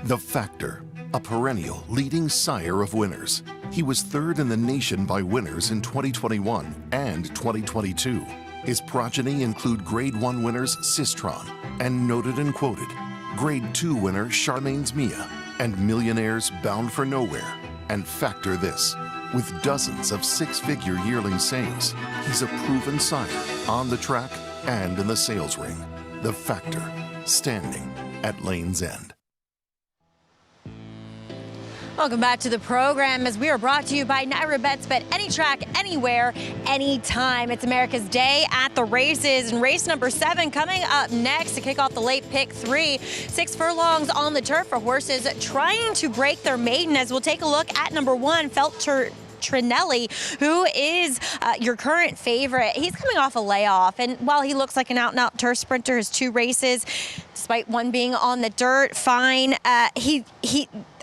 The Factor, a perennial leading sire of winners. He was third in the nation by winners in 2021 and 2022. His progeny include Grade 1 winners Sistron and Noted and Quoted, Grade 2 winner Charmaine's Mia, and millionaires Bound for Nowhere. And factor this, with dozens of six-figure yearling sales, he's a proven sire on the track and in the sales ring. The Factor, standing at Lane's End. Welcome back to the program as we are brought to you by Naira Bets. Bet any track, anywhere, anytime. It's America's Day at the races, and race number 7 coming up next to kick off the late pick 3. 6 furlongs on the turf for horses trying to break their maiden, as we'll take a look at number 1, Trinelli, who is your current favorite. He's coming off a layoff, and while he looks like an out-and-out turf sprinter, his 2 races, despite one being on the dirt, fine.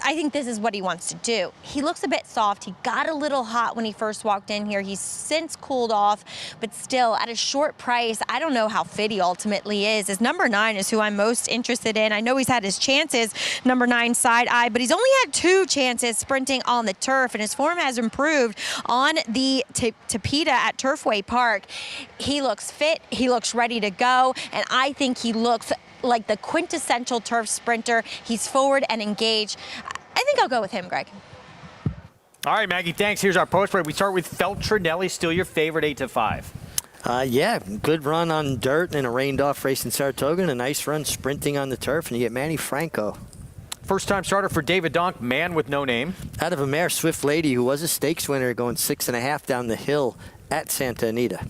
I think this is what he wants to do. He looks a bit soft. He got a little hot when he first walked in here. He's since cooled off, but still, at a short price, I don't know how fit he ultimately is. His number 9 is who I'm most interested in. I know he's had his chances, number 9 Side Eye, but he's only had 2 chances sprinting on the turf, and his form has improved on the Tapeta at Turfway Park. He looks fit. He looks ready to go, and I think he looks like the quintessential turf sprinter. He's forward and engaged. I think I'll go with him, Greg. All right, Maggie, thanks. Here's our post break. We start with Trinelli, still your favorite, 8-5. Yeah, good run on dirt in a rained-off race in Saratoga, and a nice run sprinting on the turf, and you get Manny Franco. First-time starter for David Donk, man with no name. Out of a mare, Swift Lady, who was a stakes winner, going 6.5 down the hill at Santa Anita.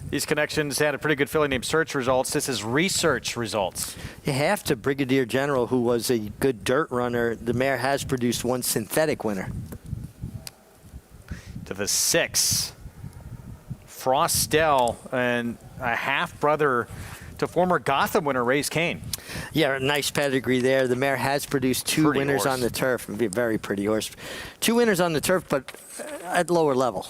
These connections had a pretty good filly named Search Results. This is Research Results. You have to Brigadier General, who was a good dirt runner. The mare has produced 1 synthetic winner. To the 6, Frostel, and a half-brother to former Gotham winner Race Kane. Yeah, nice pedigree there. The mare has produced 2 winners on the turf. It'd be a very pretty horse. 2 winners on the turf, but at lower level.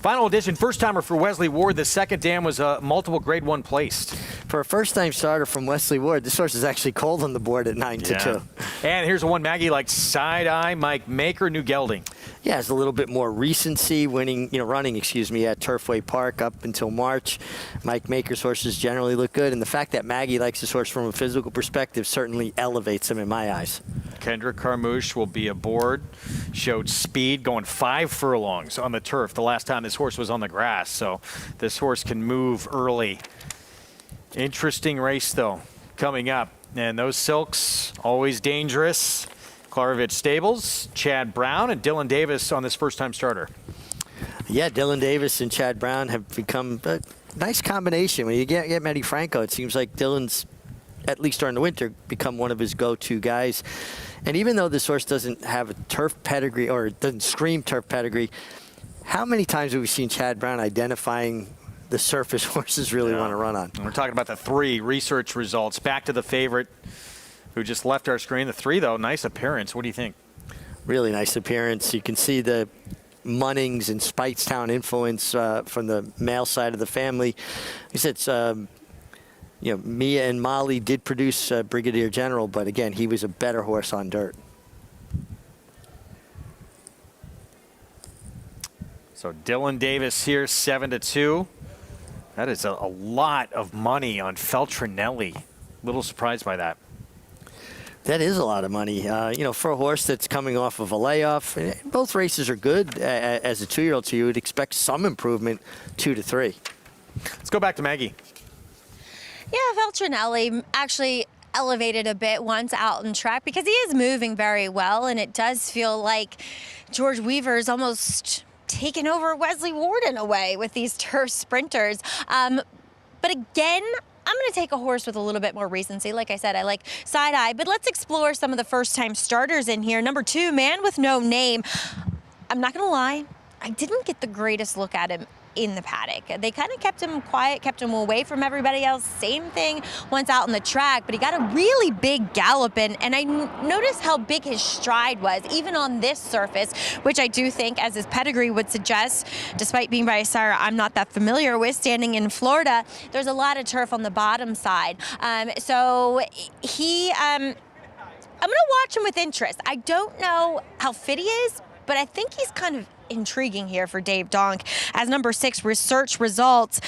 Final edition, first-timer for Wesley Ward. The second dam was multiple Grade 1 placed. For a first-time starter from Wesley Ward, this horse is actually cold on the board at 9-2. And here's the one Maggie liked, Side Eye, Mike Maker, New Gelding. Yeah, it's a little bit more recency, running, at Turfway Park up until March. Mike Maker's horses generally look good, and the fact that Maggie likes this horse from a physical perspective certainly elevates him in my eyes. Kendrick Carmouche will be aboard. Showed speed, going 5 furlongs on the turf the last time this horse was on the grass, so this horse can move early. Interesting race, though, coming up. And those Silks, always dangerous. Klarovich Stables, Chad Brown, and Dylan Davis on this first-time starter. Yeah, Dylan Davis and Chad Brown have become a nice combination. When you get Manny Franco, it seems like Dylan's, at least during the winter, become one of his go-to guys. And even though this horse doesn't have a turf pedigree, or doesn't scream turf pedigree, how many times have we seen Chad Brown identifying the surface horses really want to run on? And we're talking about the 3 Research Results. Back to the favorite, who just left our screen. The 3, though, nice appearance. What do you think? Really nice appearance. You can see the Munnings and Speightstown influence from the male side of the family. He said, Mia and Molly did produce Brigadier General, but again, he was a better horse on dirt. So Dylan Davis here, 7-2. That is a lot of money on Feltrinelli. Little surprised by that. That is a lot of money. For a horse that's coming off of a layoff, both races are good. As a 2-year-old, so you would expect some improvement, 2 to 3. Let's go back to Maggie. Yeah, Feltrinelli actually elevated a bit once out in track because he is moving very well, and it does feel like George Weaver is almost taken over Wesley Ward in a way with these turf sprinters. But again, I'm going to take a horse with a little bit more recency. Like I said, I like Side Eye, but let's explore some of the first-time starters in here. Number 2, Man with No Name. I'm not going to lie, I didn't get the greatest look at him in the paddock. They kind of kept him quiet, kept him away from everybody else. Same thing once out on the track, but he got a really big gallop in, and I noticed how big his stride was, even on this surface, which I do think, as his pedigree would suggest, despite being by a sire I'm not that familiar with, standing in Florida, there's a lot of turf on the bottom side. So I'm going to watch him with interest. I don't know how fit he is, but I think he's kind of intriguing here for Dave Donk. As number 6, Research Results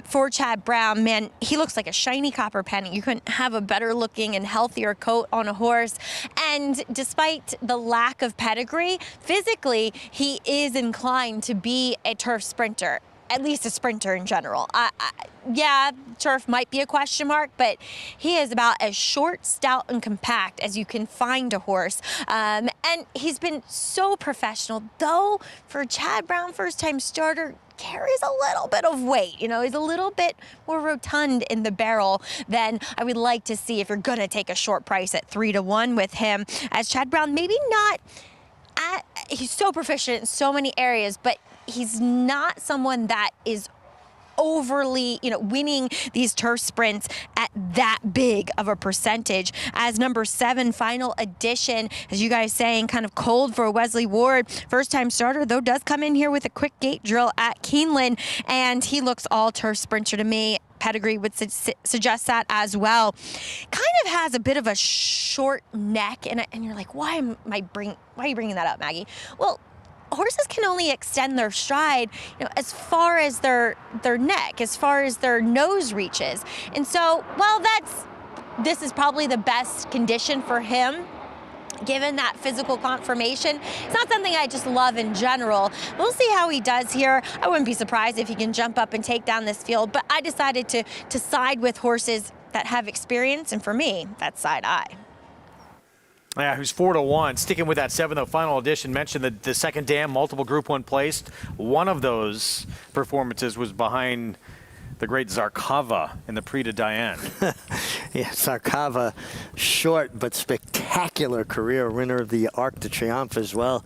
for Chad Brown. Man, he looks like a shiny copper penny. You couldn't have a better looking and healthier coat on a horse. And despite the lack of pedigree, physically, he is inclined to be a turf sprinter. At least a sprinter in general. Yeah, turf might be a question mark, but he is about as short, stout, and compact as you can find a horse. And he's been so professional, though for Chad Brown, first-time starter, carries a little bit of weight. He's a little bit more rotund in the barrel than I would like to see if you're going to take a short price at 3-1 with him. As Chad Brown, maybe not he's so proficient in so many areas, but he's not someone that is overly, winning these turf sprints at that big of a percentage. As number 7, Final Edition, as you guys saying, kind of cold for Wesley Ward. First-time starter, though, does come in here with a quick gate drill at Keeneland, and he looks all turf sprinter to me. Pedigree would suggest that as well. Kind of has a bit of a short neck, and you're like, why are you bringing that up, Maggie? Well, horses can only extend their stride, as far as their neck, as far as their nose reaches. And so, while this is probably the best condition for him, given that physical conformation, it's not something I just love in general. We'll see how he does here. I wouldn't be surprised if he can jump up and take down this field, but I decided to side with horses that have experience, and for me, that's Side Eye. Yeah, who's 4-1. Sticking with that 7, though, Final Edition mentioned the second dam, multiple Group 1 placed. One of those performances was behind the great Zarkava in the Prix de Diane. Yeah, Zarkava, short but spectacular career, winner of the Arc de Triomphe as well.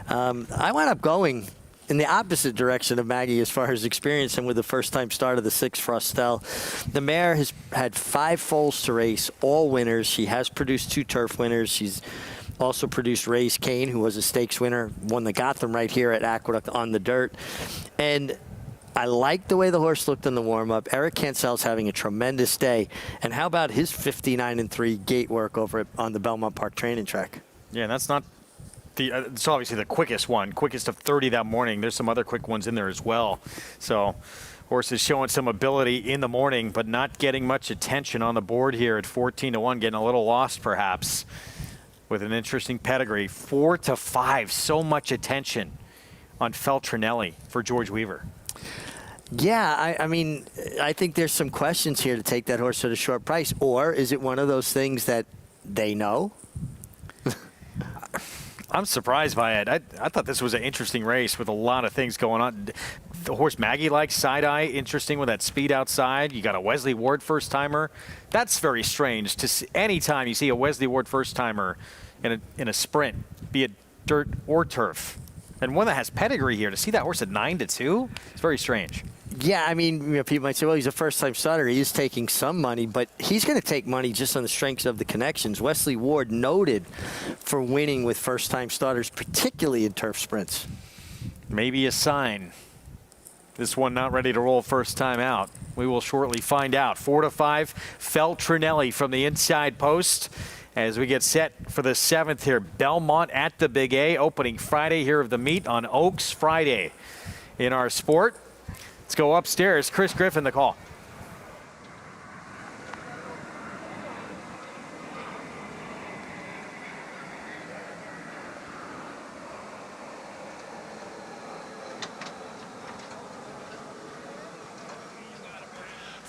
I wound up going in the opposite direction of Maggie as far as experience, and with the first-time start of the 6 Frostel. The mare has had 5 foals to race, all winners. She has produced 2 turf winners. She's also produced Ray's Kane, who was a stakes winner, won the Gotham right here at Aqueduct on the dirt. And I like the way the horse looked in the warm-up. Eric Cancell's having a tremendous day. And how about his 59-3 gate work over on the Belmont Park training track? Yeah, that's not it's obviously the quickest one, quickest of 30 that morning. There's some other quick ones in there as well. So horse is showing some ability in the morning, but not getting much attention on the board here at 14-1, getting a little lost perhaps with an interesting pedigree. 4-5, so much attention on Feltrinelli for George Weaver. Yeah, I mean, I think there's some questions here to take that horse at a short price. Or is it one of those things that they know? I'm surprised by it. I thought this was an interesting race with a lot of things going on. The horse Maggie likes, Side Eye, interesting with that speed outside. You got a Wesley Ward first-timer. That's very strange to see. Anytime you see a Wesley Ward first-timer in a sprint, be it dirt or turf, and one that has pedigree here, to see that horse at 9-2, it's very strange. Yeah, I mean, people might say, well, he's a first-time starter. He is taking some money, but he's going to take money just on the strengths of the connections. Wesley Ward noted for winning with first-time starters, particularly in turf sprints. Maybe a sign. This one not ready to roll first time out. We will shortly find out. 4-5, Feltrinelli from the inside post. As we get set for the 7th here, Belmont at the Big A, opening Friday here of the meet on Oaks Friday in our sport. Let's go upstairs. Chris Griffin, the call.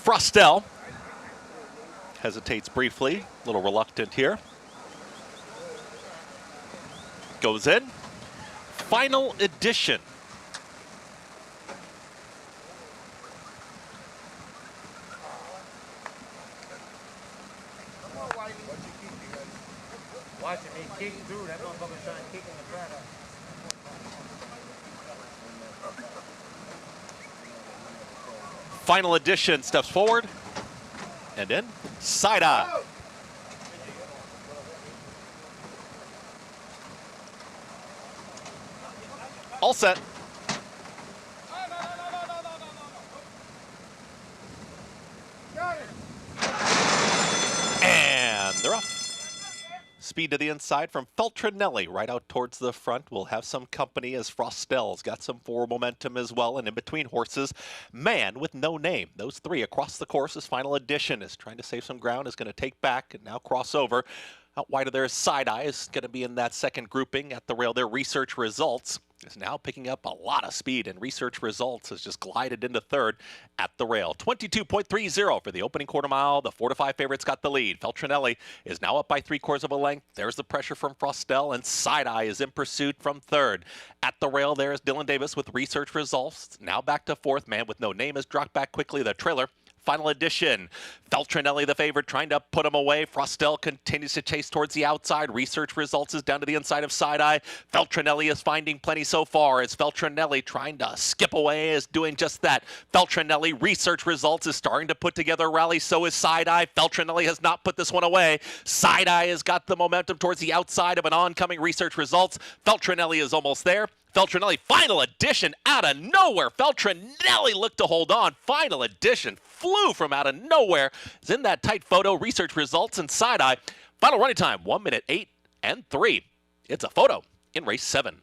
Frostel hesitates briefly, a little reluctant here. Goes in. Final edition. Watching me kick through, that motherfucker's trying to kick in the crowd. Final edition steps forward and in. Side eye. All set. And they're off. Speed to the inside from Feltrinelli right out towards the front. We'll have some company as Frostel's got some forward momentum as well. And in between horses, Man with No Name. Those three across the course. His final edition is trying to save some ground, is going to take back and now cross over. Out wide of there is Side Eye, is going to be in that second grouping at the rail there. Research Results is now picking up a lot of speed, and Research Results has just glided into third at the rail. 22.30 for the opening quarter mile. The 4-5 favorites got the lead. Feltrinelli is now up by 3/4 of a length. There's the pressure from Frostel, and Side Eye is in pursuit from third. At the rail there is Dylan Davis with Research Results. Now back to fourth. Man with No Name has dropped back quickly. The trailer. Final edition. Feltrinelli, the favorite, trying to put him away. Frostel continues to chase towards the outside. Research Results is down to the inside of Side Eye. Feltrinelli is finding plenty so far. As Feltrinelli trying to skip away is doing just that. Feltrinelli, Research Results is starting to put together a rally. So is Side Eye. Feltrinelli has not put this one away. Side Eye has got the momentum towards the outside of an oncoming Research Results. Feltrinelli is almost there. Feltrinelli, final edition out of nowhere. Feltrinelli looked to hold on. Final edition flew from out of nowhere. Is in that tight photo. Research Results and Side Eye. Final running time, 1 minute 8 and 3. It's a photo in race 7.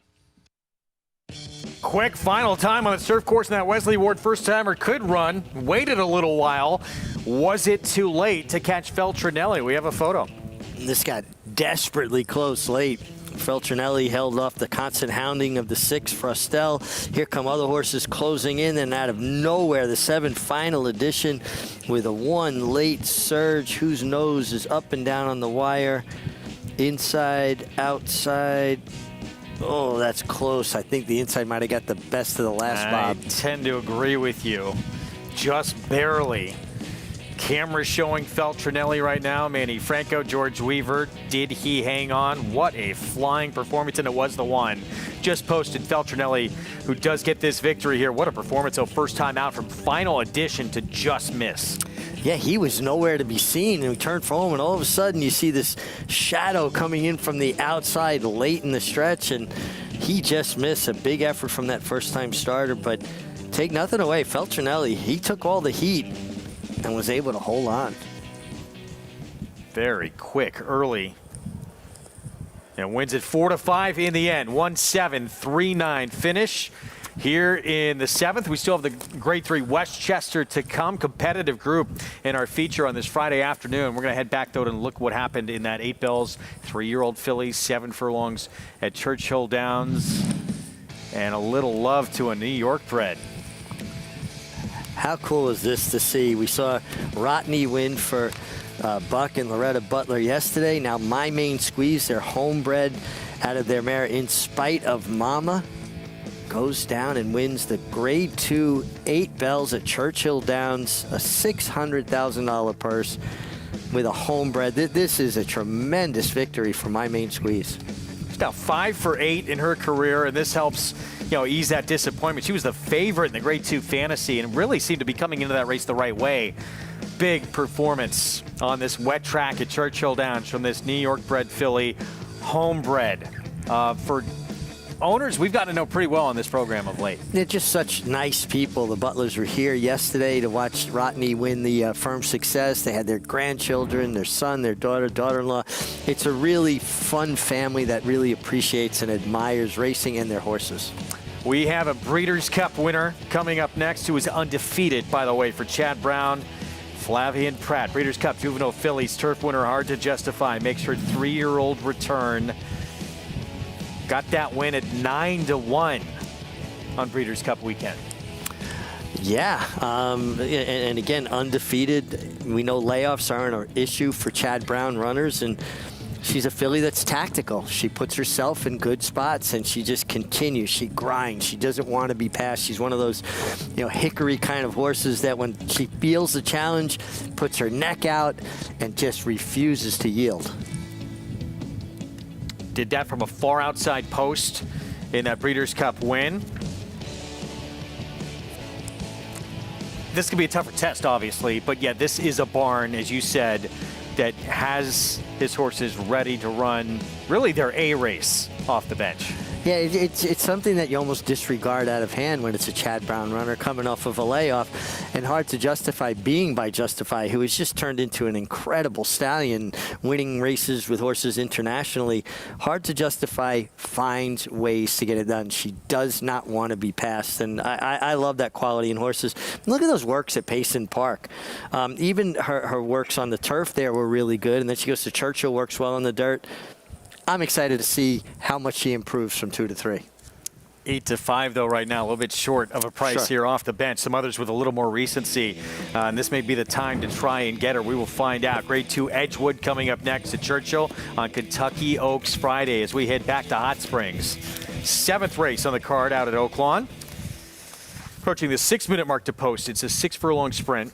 Quick final time on the surf course, and that Wesley Ward first timer could run. Waited a little while. Was it too late to catch Feltrinelli? We have a photo. This got desperately close late. Feltrinelli held off the constant hounding of the 6 Frostel. Here come other horses closing in, and out of nowhere, the 7 final edition with a 1 late surge. Whose nose is up and down on the wire. Inside, outside. Oh, that's close. I think the inside might have got the best of the last, Bob. I tend to agree with you. Just barely. Camera showing Feltrinelli right now. Manny Franco, George Weaver. Did he hang on? What a flying performance, and it was the one. Just posted Feltrinelli, who does get this victory here. What a performance, though. First time out from final edition to just miss. Yeah, he was nowhere to be seen, and we turned for home, and all of a sudden you see this shadow coming in from the outside late in the stretch, and he just missed. A big effort from that first-time starter, but take nothing away. Feltrinelli, he took all the heat and was able to hold on. Very quick, early. And wins it 4-5 in the end. 1-7-3-9 finish. Here in the 7th, we still have the Grade 3 Westchester to come. Competitive group in our feature on this Friday afternoon. We're going to head back, though, and look what happened in that 8 bells, 3-year-old fillies, 7 furlongs at Churchill Downs. And a little love to a New York bred. How cool is this to see? We saw Rotney win for Buck and Loretta Butler yesterday. Now My Main Squeeze, their homebred out of their mare In Spite of Mama, goes down and wins the Grade 2 8 bells at Churchill Downs, a $600,000 purse with a homebred. This is a tremendous victory for My Main Squeeze. She's now 5 for 8 in her career, and this helps ease that disappointment. She was the favorite in the Grade 2 Fantasy and really seemed to be coming into that race the right way. Big performance on this wet track at Churchill Downs from this New York bred filly, homebred. For owners we've gotten to know pretty well on this program of late. They're just such nice people. The Butlers were here yesterday to watch Rodney win the Firm Success. They had their grandchildren, their son, their daughter, daughter-in-law. It's a really fun family that really appreciates and admires racing and their horses. We have a Breeders' Cup winner coming up next who is undefeated, by the way, for Chad Brown. Flavian Pratt, Breeders' Cup Juvenile Fillies turf winner, hard to justify, makes her 3-year-old return. Got that win at 9-1 on Breeders' Cup weekend. Yeah, and again, undefeated. We know layoffs aren't an issue for Chad Brown runners, and she's a filly that's tactical. She puts herself in good spots, and she just continues. She grinds. She doesn't want to be passed. She's one of those, hickory kind of horses that when she feels the challenge, puts her neck out and just refuses to yield. Did that from a far outside post in that Breeders' Cup win. This could be a tougher test, obviously, but yeah, this is a barn, as you said, that has his horses ready to run really their A race off the bench. Yeah, it's something that you almost disregard out of hand when it's a Chad Brown runner coming off of a layoff, and hard to justify being by Justify, who has just turned into an incredible stallion, winning races with horses internationally. Hard to justify finds ways to get it done. She does not want to be passed, and I love that quality in horses. Look at those works at Payson Park. Even her works on the turf there were really good, and then she goes to Churchill, works well on the dirt. I'm excited to see how much she improves from 2 to 3. 8-5 though right now, a little bit short of a price here off the bench. Some others with a little more recency, and this may be the time to try and get her. We will find out. Grade 2 Edgewood coming up next at Churchill on Kentucky Oaks Friday as we head back to Hot Springs. 7th race on the card out at Oaklawn. Approaching the 6-minute mark to post. It's a 6-furlong sprint.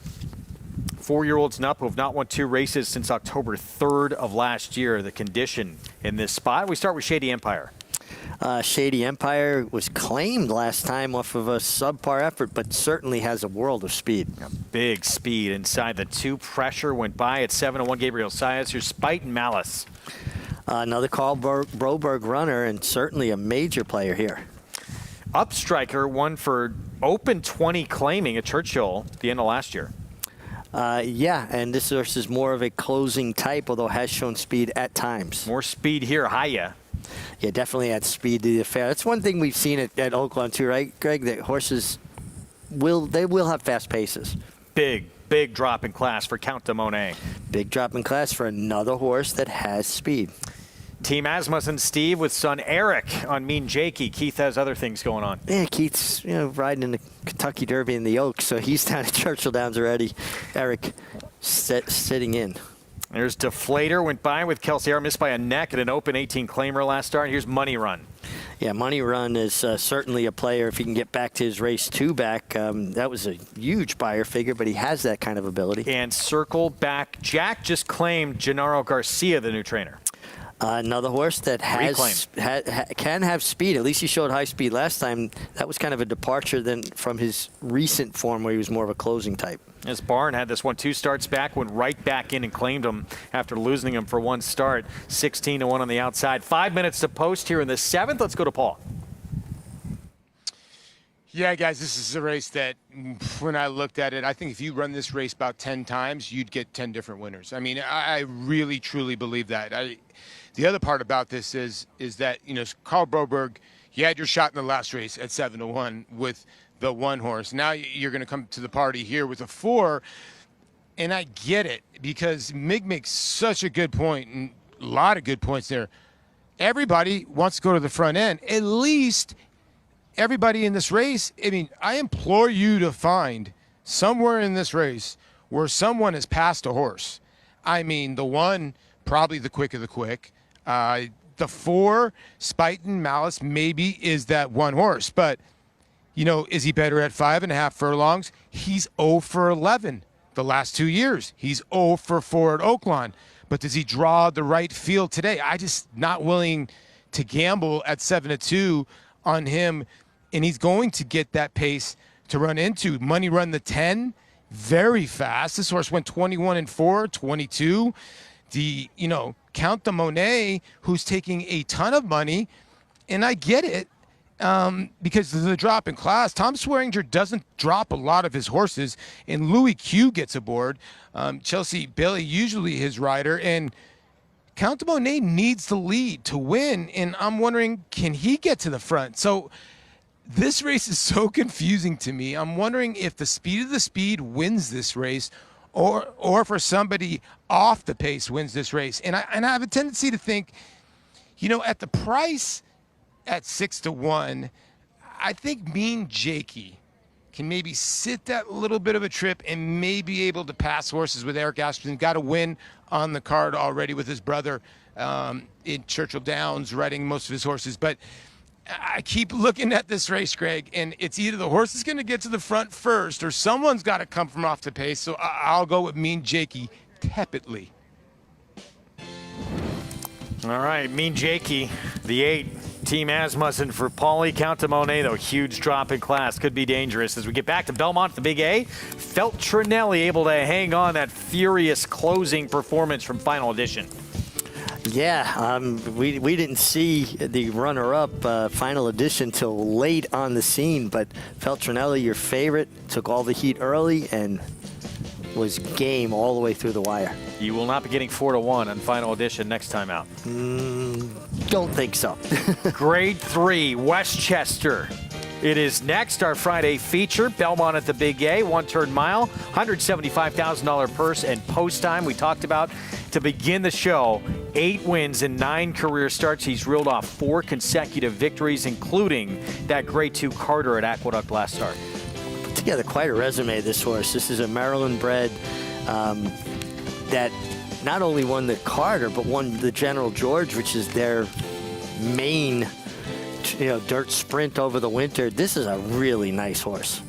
4-year-olds and up who have not won 2 races since October 3rd of last year. The condition in this spot. We start with Shady Empire. Shady Empire was claimed last time off of a subpar effort, but certainly has a world of speed. Big speed inside the 2. Pressure went by at 7-1. Gabriel Saez. Here's Spite and Malice. Another Carl Broberg runner, and certainly a major player here. Upstriker won for Open 20 claiming at Churchill at the end of last year. Yeah, and this horse is more of a closing type, although has shown speed at times. More speed here, Haya. Yeah, definitely adds speed to the affair. That's one thing we've seen at Oaklawn too, right, Greg? That horses will have fast paces. Big drop in class for Count de Monet. Big drop in class for another horse that has speed. Team Asmus and Steve with son Eric on Mean Jakey. Keith has other things going on. Yeah, Keith's riding in the Kentucky Derby in the Oaks, so he's down at Churchill Downs already. Eric sitting in. There's Deflator, went by with Kelsey R, missed by a neck at an Open 18 claimer last start. Here's Money Run. Yeah, Money Run is certainly a player if he can get back to his race 2 back. That was a huge buyer figure, but he has that kind of ability. And Circle Back Jack just claimed Gennaro Garcia, the new trainer. Another horse that can have speed. At least he showed high speed last time. That was kind of a departure from his recent form where he was more of a closing type. This barn had this one 2 starts back, went right back in and claimed him after losing him for 1 start. 16-1 on the outside. 5 minutes to post here in the 7th. Let's go to Paul. Yeah, guys, this is a race that when I looked at it, I think if you run this race about 10 times, you'd get 10 different winners. I mean, I really, truly believe that. The other part about this is that, Carl Broberg, you had your shot in the last race at 7-1 with the 1 horse. Now you're going to come to the party here with a 4, and I get it because Mig makes such a good point, and a lot of good points there. Everybody wants to go to the front end. At least everybody in this race, I implore you to find somewhere in this race where someone has passed a horse. The 1, probably the quick of the quick. The 4, Spite and Malice, maybe is that 1 horse. But, is he better at 5.5 furlongs? He's 0 for 11 the last 2 years. He's 0 for 4 at Oaklawn. But does he draw the right field today? I just not willing to gamble at 7-2 on him. And he's going to get that pace to run into. Money Run the 10, very fast. This horse went 21-4, 22. The, Count de Monet, who's taking a ton of money, and I get it. Because of the drop in class, Tom Swearinger doesn't drop a lot of his horses, and Louis Q gets aboard. Chelsea Bailey, usually his rider, and Count de Monet needs the lead to win, and I'm wondering, can he get to the front? So this race is so confusing to me. I'm wondering if the speed of the speed wins this race, or for somebody off the pace wins this race. And I have a tendency to think, at the price at 6-1, I think Mean Jakey can maybe sit that little bit of a trip and may be able to pass horses with Eric Asmussen. Got a win on the card already with his brother in Churchill Downs, riding most of his horses. But I keep looking at this race, Greg, and it's either the horse is going to get to the front first or someone's got to come from off the pace. So I'll go with Mean Jakey tepidly. All right, Mean Jakey, the 8. Team Asmussen for Paulie. Count de Monet, though, huge drop in class. Could be dangerous. As we get back to Belmont, the Big A, Feltrinelli able to hang on that furious closing performance from Final Edition. Yeah, we didn't see the runner-up Final Edition till late on the scene, but Feltrinelli, your favorite, took all the heat early and was game all the way through the wire. You will not be getting 4-1 on Final Edition next time out. Don't think so. Grade 3, Westchester. It is next, our Friday feature. Belmont at the Big A, 1-turn mile, $175,000 purse and post time. We talked about to begin the show, 8 wins and 9 career starts. He's reeled off 4 consecutive victories, including that Grade 2 Carter at Aqueduct last start. Put together quite a resume, this horse. This is a Maryland bred that not only won the Carter, but won the General George, which is their main dirt sprint over the winter. This is a really nice horse.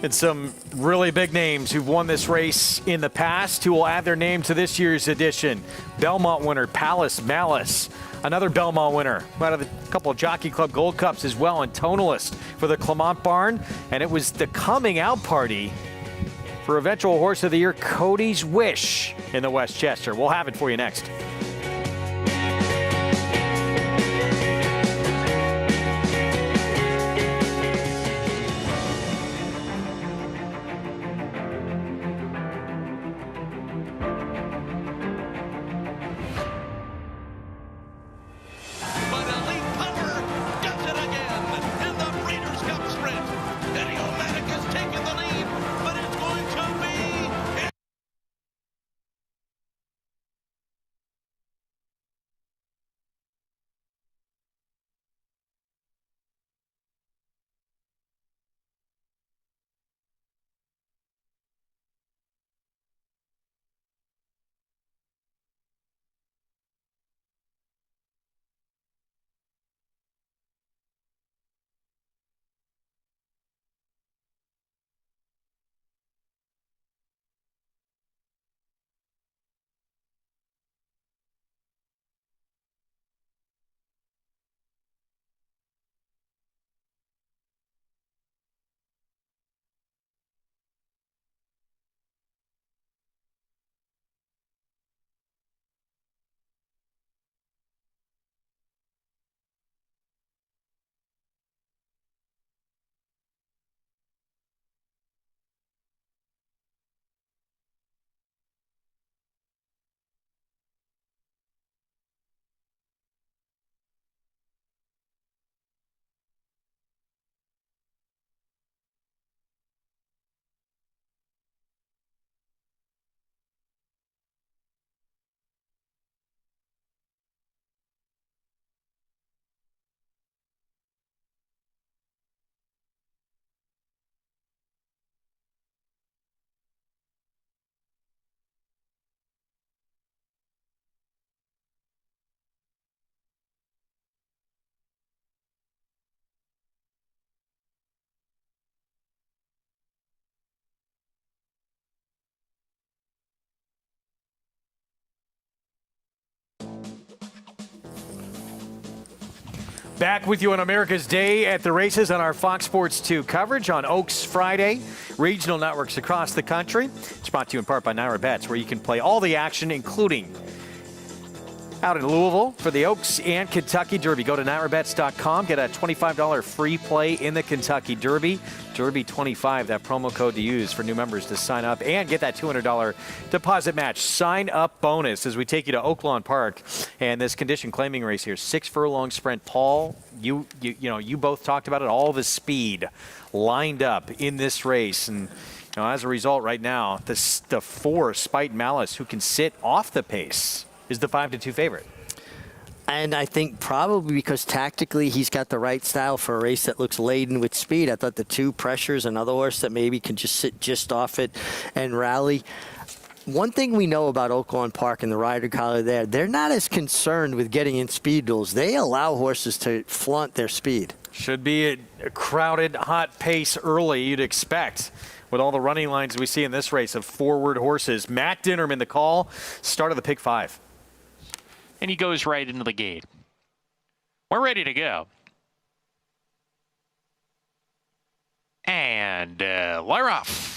And some really big names who've won this race in the past who will add their name to this year's edition. Belmont winner Palace Malice, another Belmont winner, out of a couple of Jockey Club Gold Cups as well, and Tonalist for the Clement Barn. And it was the coming out party for eventual Horse of the Year, Cody's Wish in the Westchester. We'll have it for you next. Back with you on America's Day at the Races on our Fox Sports 2 coverage on Oaks Friday. Regional networks across the country. It's brought to you in part by Naira Bets, where you can play all the action, including Out in Louisville for the Oaks and Kentucky Derby. Go to NitraBets.com. Get a $25 free play in the Kentucky Derby. Derby 25, that promo code to use for new members to sign up and get that $200 deposit match. Sign up bonus as we take you to Oaklawn Park and this condition claiming race here. 6 furlong sprint. Paul, you both talked about it. All the speed lined up in this race. And as a result, right now, the 4 Spite Malice, who can sit off the pace, is the 5-2 favorite. And I think probably because tactically he's got the right style for a race that looks laden with speed. I thought the 2 Pressure's another horse that maybe can just sit just off it and rally. One thing we know about Oaklawn Park and the rider collar there, they're not as concerned with getting in speed duels. They allow horses to flaunt their speed. Should be a crowded, hot pace early, you'd expect, with all the running lines we see in this race of forward horses. Matt Dinnerman, the call, start of the pick 5. And he goes right into the gate. We're ready to go. And we're off.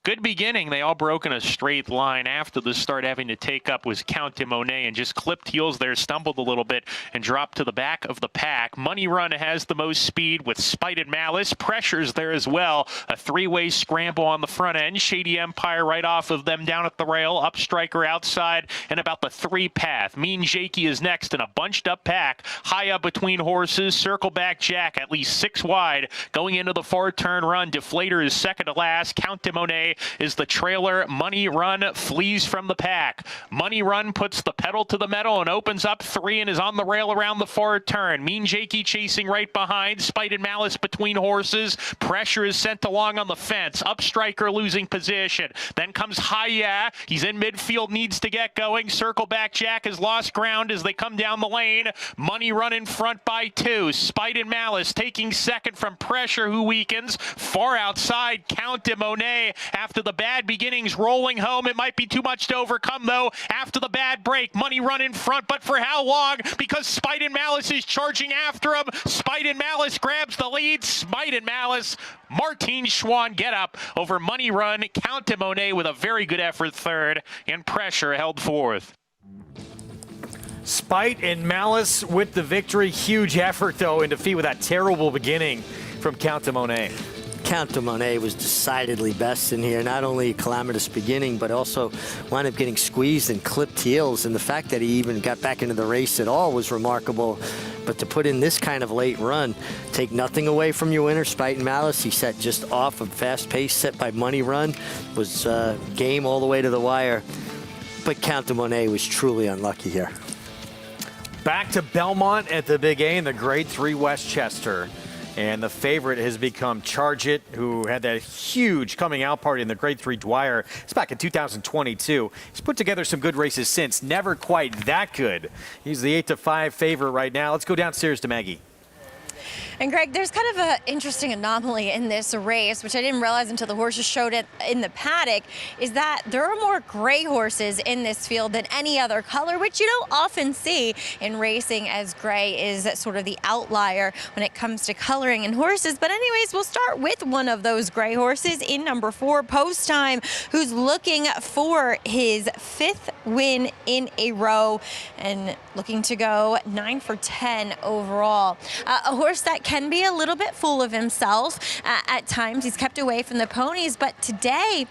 Good beginning. They all broke in a straight line after the start. Having to take up was Count de Monet and just clipped heels there, stumbled a little bit and dropped to the back of the pack. Money Run has the most speed with Spite and Malice. Pressure's there as well. A 3-way scramble on the front end. Shady Empire right off of them down at the rail. Up Striker outside and about the 3 path. Mean Jakey is next in a bunched up pack. High up between horses. Circle Back Jack at least 6 wide. Going into the 4-turn run. Deflator is second to last. Count de Monet is the trailer. Money Run flees from the pack. Money Run puts the pedal to the metal and opens up 3 and is on the rail around the 4-turn. Mean Jakey chasing right behind. Spite and Malice between horses. Pressure is sent along on the fence. Up Striker losing position. Then comes Hiya. He's in midfield, needs to get going. Circle Back Jack has lost ground as they come down the lane. Money Run in front by 2. Spite and Malice taking second from Pressure, who weakens. Far outside, Count de Monet after the bad beginnings rolling home. It might be too much to overcome, though, after the bad break. Money Run in front, but for how long? Because Spite and Malice is charging after him. Spite and Malice grabs the lead. Spite and Malice, Martin Schwann get up over Money Run. Count de Monet with a very good effort third, and Pressure held fourth. Spite and Malice with the victory. Huge effort, though, in defeat with that terrible beginning from Count de Monet. Count de Monet was decidedly best in here. Not only a calamitous beginning, but also wound up getting squeezed and clipped heels. And the fact that he even got back into the race at all was remarkable. But to put in this kind of late run, take nothing away from your winner, Spite and Malice. He set just off a fast pace set by Money Run. Was game all the way to the wire. But Count de Monet was truly unlucky here. Back to Belmont at the Big A in the Grade 3 Westchester. And the favorite has become Charge It, who had that huge coming out party in the Grade 3 Dwyer. It's back in 2022. He's put together some good races since. Never quite that good. He's the 8-5 favorite right now. Let's go downstairs to Maggie. And Greg, there's kind of an interesting anomaly in this race, which I didn't realize until the horses showed it in the paddock, is that there are more gray horses in this field than any other color, which you don't often see in racing, as gray is sort of the outlier when it comes to coloring in horses. But anyways, we'll start with one of those gray horses in number 4, Post Time, who's looking for his 5th win in a row and looking to go 9 for 10 overall. A horse that can be a little bit full of himself at times. He's kept away from the ponies, but today,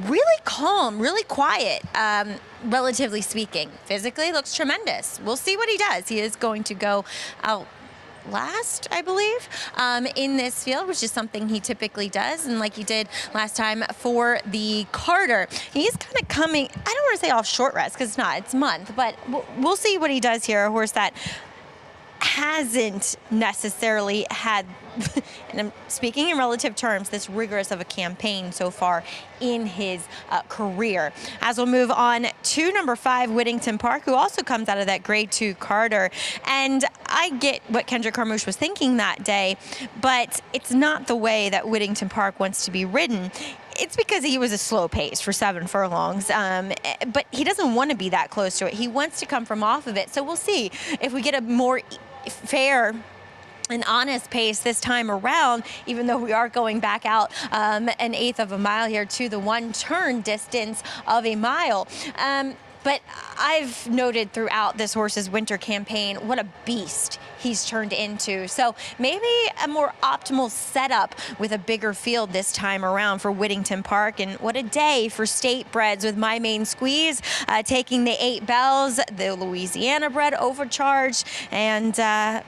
really calm, really quiet, relatively speaking. Physically looks tremendous. We'll see what he does. He is going to go out last, I believe, in this field, which is something he typically does, and like he did last time for the Carter. He's kind of coming, I don't want to say off short rest, because it's not, it's month, but we'll see what he does here. A horse that hasn't necessarily had, and I'm speaking in relative terms, this rigorous of a campaign so far in his career. As we'll move on to number 5, Whittington Park, who also comes out of that Grade 2 Carter. And I get what Kendrick Carmouche was thinking that day, but it's not the way that Whittington Park wants to be ridden. It's because he was a slow pace for 7 furlongs, but he doesn't want to be that close to it. He wants to come from off of it. So we'll see if we get a more fair an honest pace this time around, even though we are going back out an 1/8 of a mile here to the 1-turn distance of a mile. But I've noted throughout this horse's winter campaign what a beast he's turned into. So maybe a more optimal setup with a bigger field this time around for Whittington Park. And what a day for state breds with My Main Squeeze taking the 8 bells, the Louisiana bred overcharged, and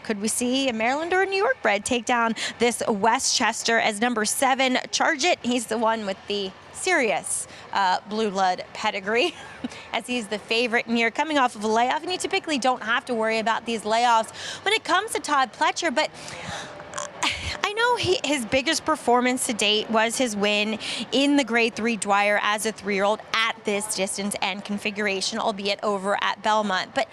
could we see a Maryland or a New York bred take down this Westchester as number 7, Charge It. He's the one with the serious blue blood pedigree as he's the favorite in here, coming off of a layoff, and you typically don't have to worry about these layoffs when it comes to Todd Pletcher, but I know his biggest performance to date was his win in the Grade 3 Dwyer as a 3-year-old at this distance and configuration, albeit over at Belmont. But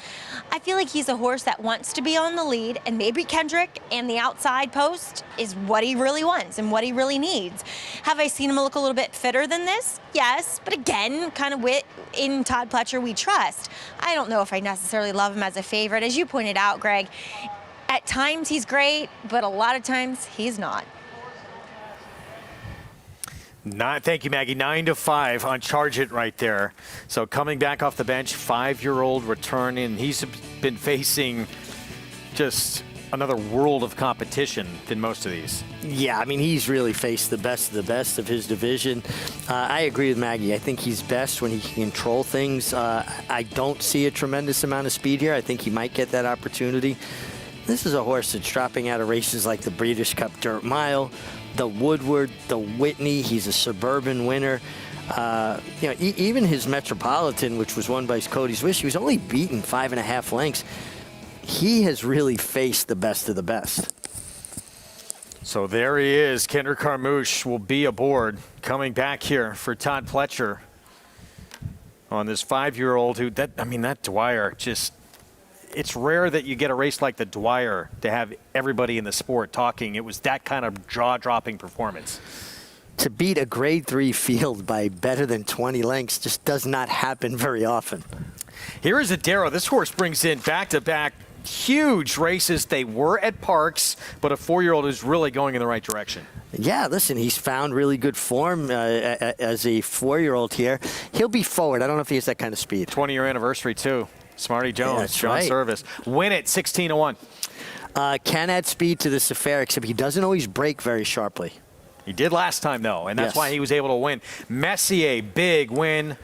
I feel like he's a horse that wants to be on the lead, and maybe Kendrick and the outside post is what he really wants and what he really needs. Have I seen him look a little bit fitter than this? Yes, but again, kind of in Todd Pletcher we trust. I don't know if I necessarily love him as a favorite. As you pointed out, Greg, at times he's great, but a lot of times he's not. Thank you, Maggie. 9-5 on Charge It right there. So coming back off the bench, 5-year-old return, and he's been facing just another world of competition than most of these. Yeah, I mean, he's really faced the best of his division. I agree with Maggie. I think he's best when he can control things. I don't see a tremendous amount of speed here. I think he might get that opportunity. This is a horse that's dropping out of races like the Breeders' Cup Dirt Mile, the Woodward, the Whitney. He's a suburban winner. Even his Metropolitan, which was won by Cody's Wish, he was only beaten 5.5 lengths. He has really faced the best of the best. So there he is. Kendrick Carmouche will be aboard, coming back here for Todd Pletcher on this 5-year-old who, that Dwyer just, it's rare that you get a race like the Dwyer to have everybody in the sport talking. It was that kind of jaw-dropping performance. To beat a Grade 3 field by better than 20 lengths just does not happen very often. Here is Adero. This horse brings in back-to-back huge races. They were at Parks, but a 4-year-old is really going in the right direction. Yeah, listen, he's found really good form as a 4-year-old here. He'll be forward. I don't know if he has that kind of speed. 20-year anniversary, too. Smarty Jones, that's John right. Service. Win it, 16-1. Can add speed to this affair, except he doesn't always break very sharply. He did last time, though, and that's why he was able to win. Messier, big win,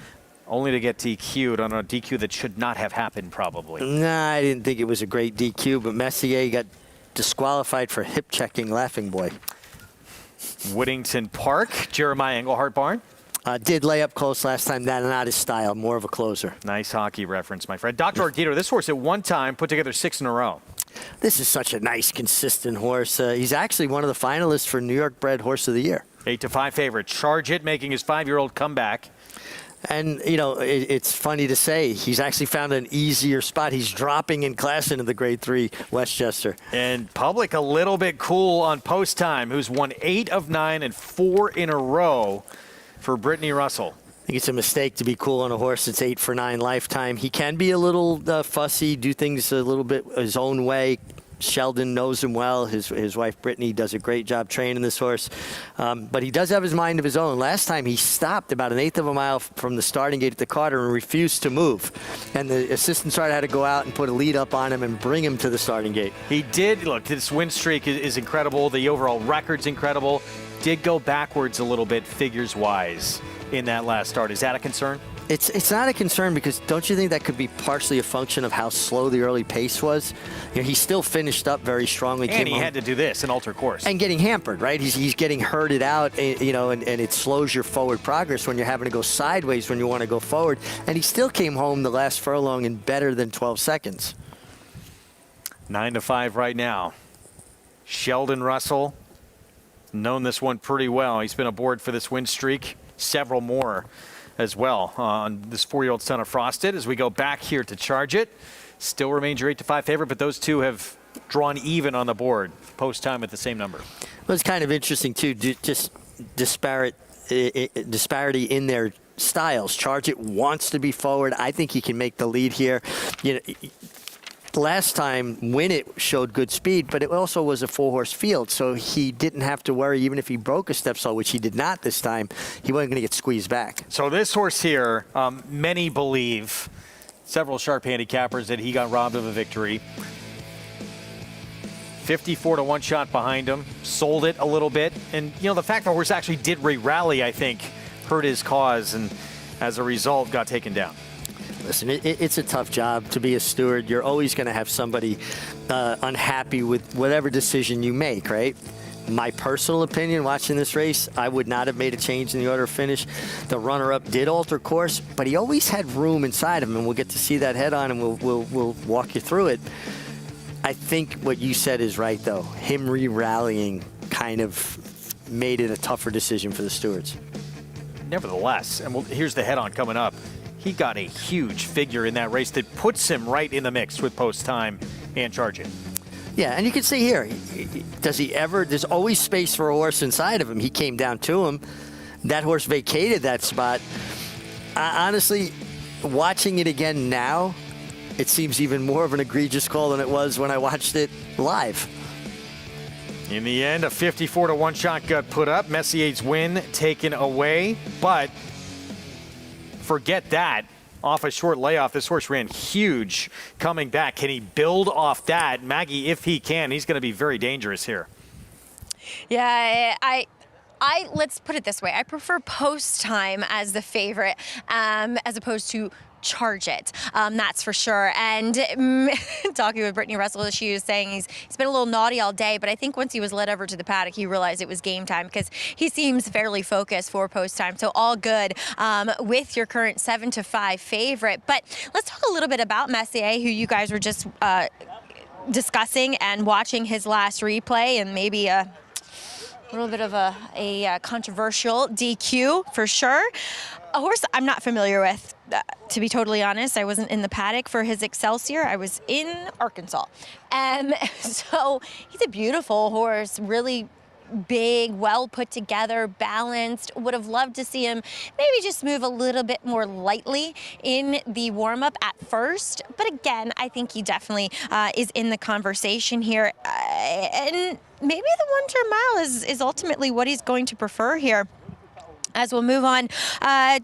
only to get DQ'd on a DQ that should not have happened, probably. Nah, I didn't think it was a great DQ, but Messier got disqualified for hip-checking Laughing Boy. Whittington Park, Jeremiah Englehart Barn. Did lay up close last time. Not his style, more of a closer. Nice hockey reference, my friend. Dr. Ardito, this horse at one time put together 6 in a row. This is such a nice, consistent horse. He's actually one of the finalists for New York Bred Horse of the Year. 8-5 favorite. Charge It, making his 5-year-old comeback. And, it's funny to say, he's actually found an easier spot. He's dropping in class into the Grade 3 Westchester. And public a little bit cool on post time, who's won 8 of 9 and 4 in a row for Brittany Russell. I think it's a mistake to be cool on a horse that's 8 for 9 lifetime. He can be a little fussy, do things a little bit his own way. Sheldon knows him well. His wife Brittany does a great job training this horse. But he does have his mind of his own. Last time he stopped about 1/8 of a mile from the starting gate at the Carter and refused to move. And the assistant starter had to go out and put a lead up on him and bring him to the starting gate. He did. Look, this win streak is incredible. The overall record's incredible. Did go backwards a little bit figures-wise in that last start. Is that a concern? It's not a concern because don't you think that could be partially a function of how slow the early pace was? He still finished up very strongly. And he had to do this, an alter course. And getting hampered, right? He's getting herded out, and it slows your forward progress when you're having to go sideways when you want to go forward. And he still came home the last furlong in better than 12 seconds. 9-5 right now. Sheldon Russell, known this one pretty well. He's been aboard for this win streak, several more as well on this 4-year-old son of Frosted. As we go back here to Charge It, still remains your 8-5 favorite, but those two have drawn even on the board post time at the same number. Well, it's kind of interesting too, just disparity in their styles. Charge It wants to be forward. I think he can make the lead here. Last time, Win It showed good speed, but it also was a 4-horse field, so he didn't have to worry even if he broke a step slow, which he did not this time. He wasn't going to get squeezed back. So this horse here, many believe several sharp handicappers that he got robbed of a victory. 54 to 1 shot behind him, sold it a little bit. And, the fact the horse actually did rally, I think, hurt his cause, and as a result, got taken down. Listen, it's a tough job to be a steward. You're always going to have somebody unhappy with whatever decision you make, right? My personal opinion, watching this race, I would not have made a change in the order of finish. The runner-up did alter course, but he always had room inside of him, and we'll get to see that head on, and we'll walk you through it. I think what you said is right, though. Him re-rallying kind of made it a tougher decision for the stewards. Nevertheless, and here's the head-on coming up. He got a huge figure in that race that puts him right in the mix with Post Time and Charge It. Yeah, and you can see here, there's always space for a horse inside of him. He came down to him. That horse vacated that spot. Honestly, watching it again now, it seems even more of an egregious call than it was when I watched it live. In the end, a 54 to 1 shot got put up. Messier's win taken away, but forget that. Off a short layoff, this horse ran huge coming back. Can he build off that? Maggie, if he can, he's going to be very dangerous here. Yeah, I let's put it this way. I prefer Post Time as the favorite as opposed to Charge It. That's for sure. And talking with Brittany Russell, she was saying he's been a little naughty all day, but I think once he was led over to the paddock, he realized it was game time because he seems fairly focused for Post Time. So all good with your current 7-5 favorite. But let's talk a little bit about Messier, who you guys were just discussing and watching his last replay, and maybe a little bit of a controversial DQ for sure. A horse I'm not familiar with, to be totally honest. I wasn't in the paddock for his Excelsior. I was in Arkansas. So he's a beautiful horse, really big, well put together, balanced. Would have loved to see him maybe just move a little bit more lightly in the warm-up at first. But again, I think he definitely is in the conversation here. And maybe the one-turn mile is ultimately what he's going to prefer here. As we'll move on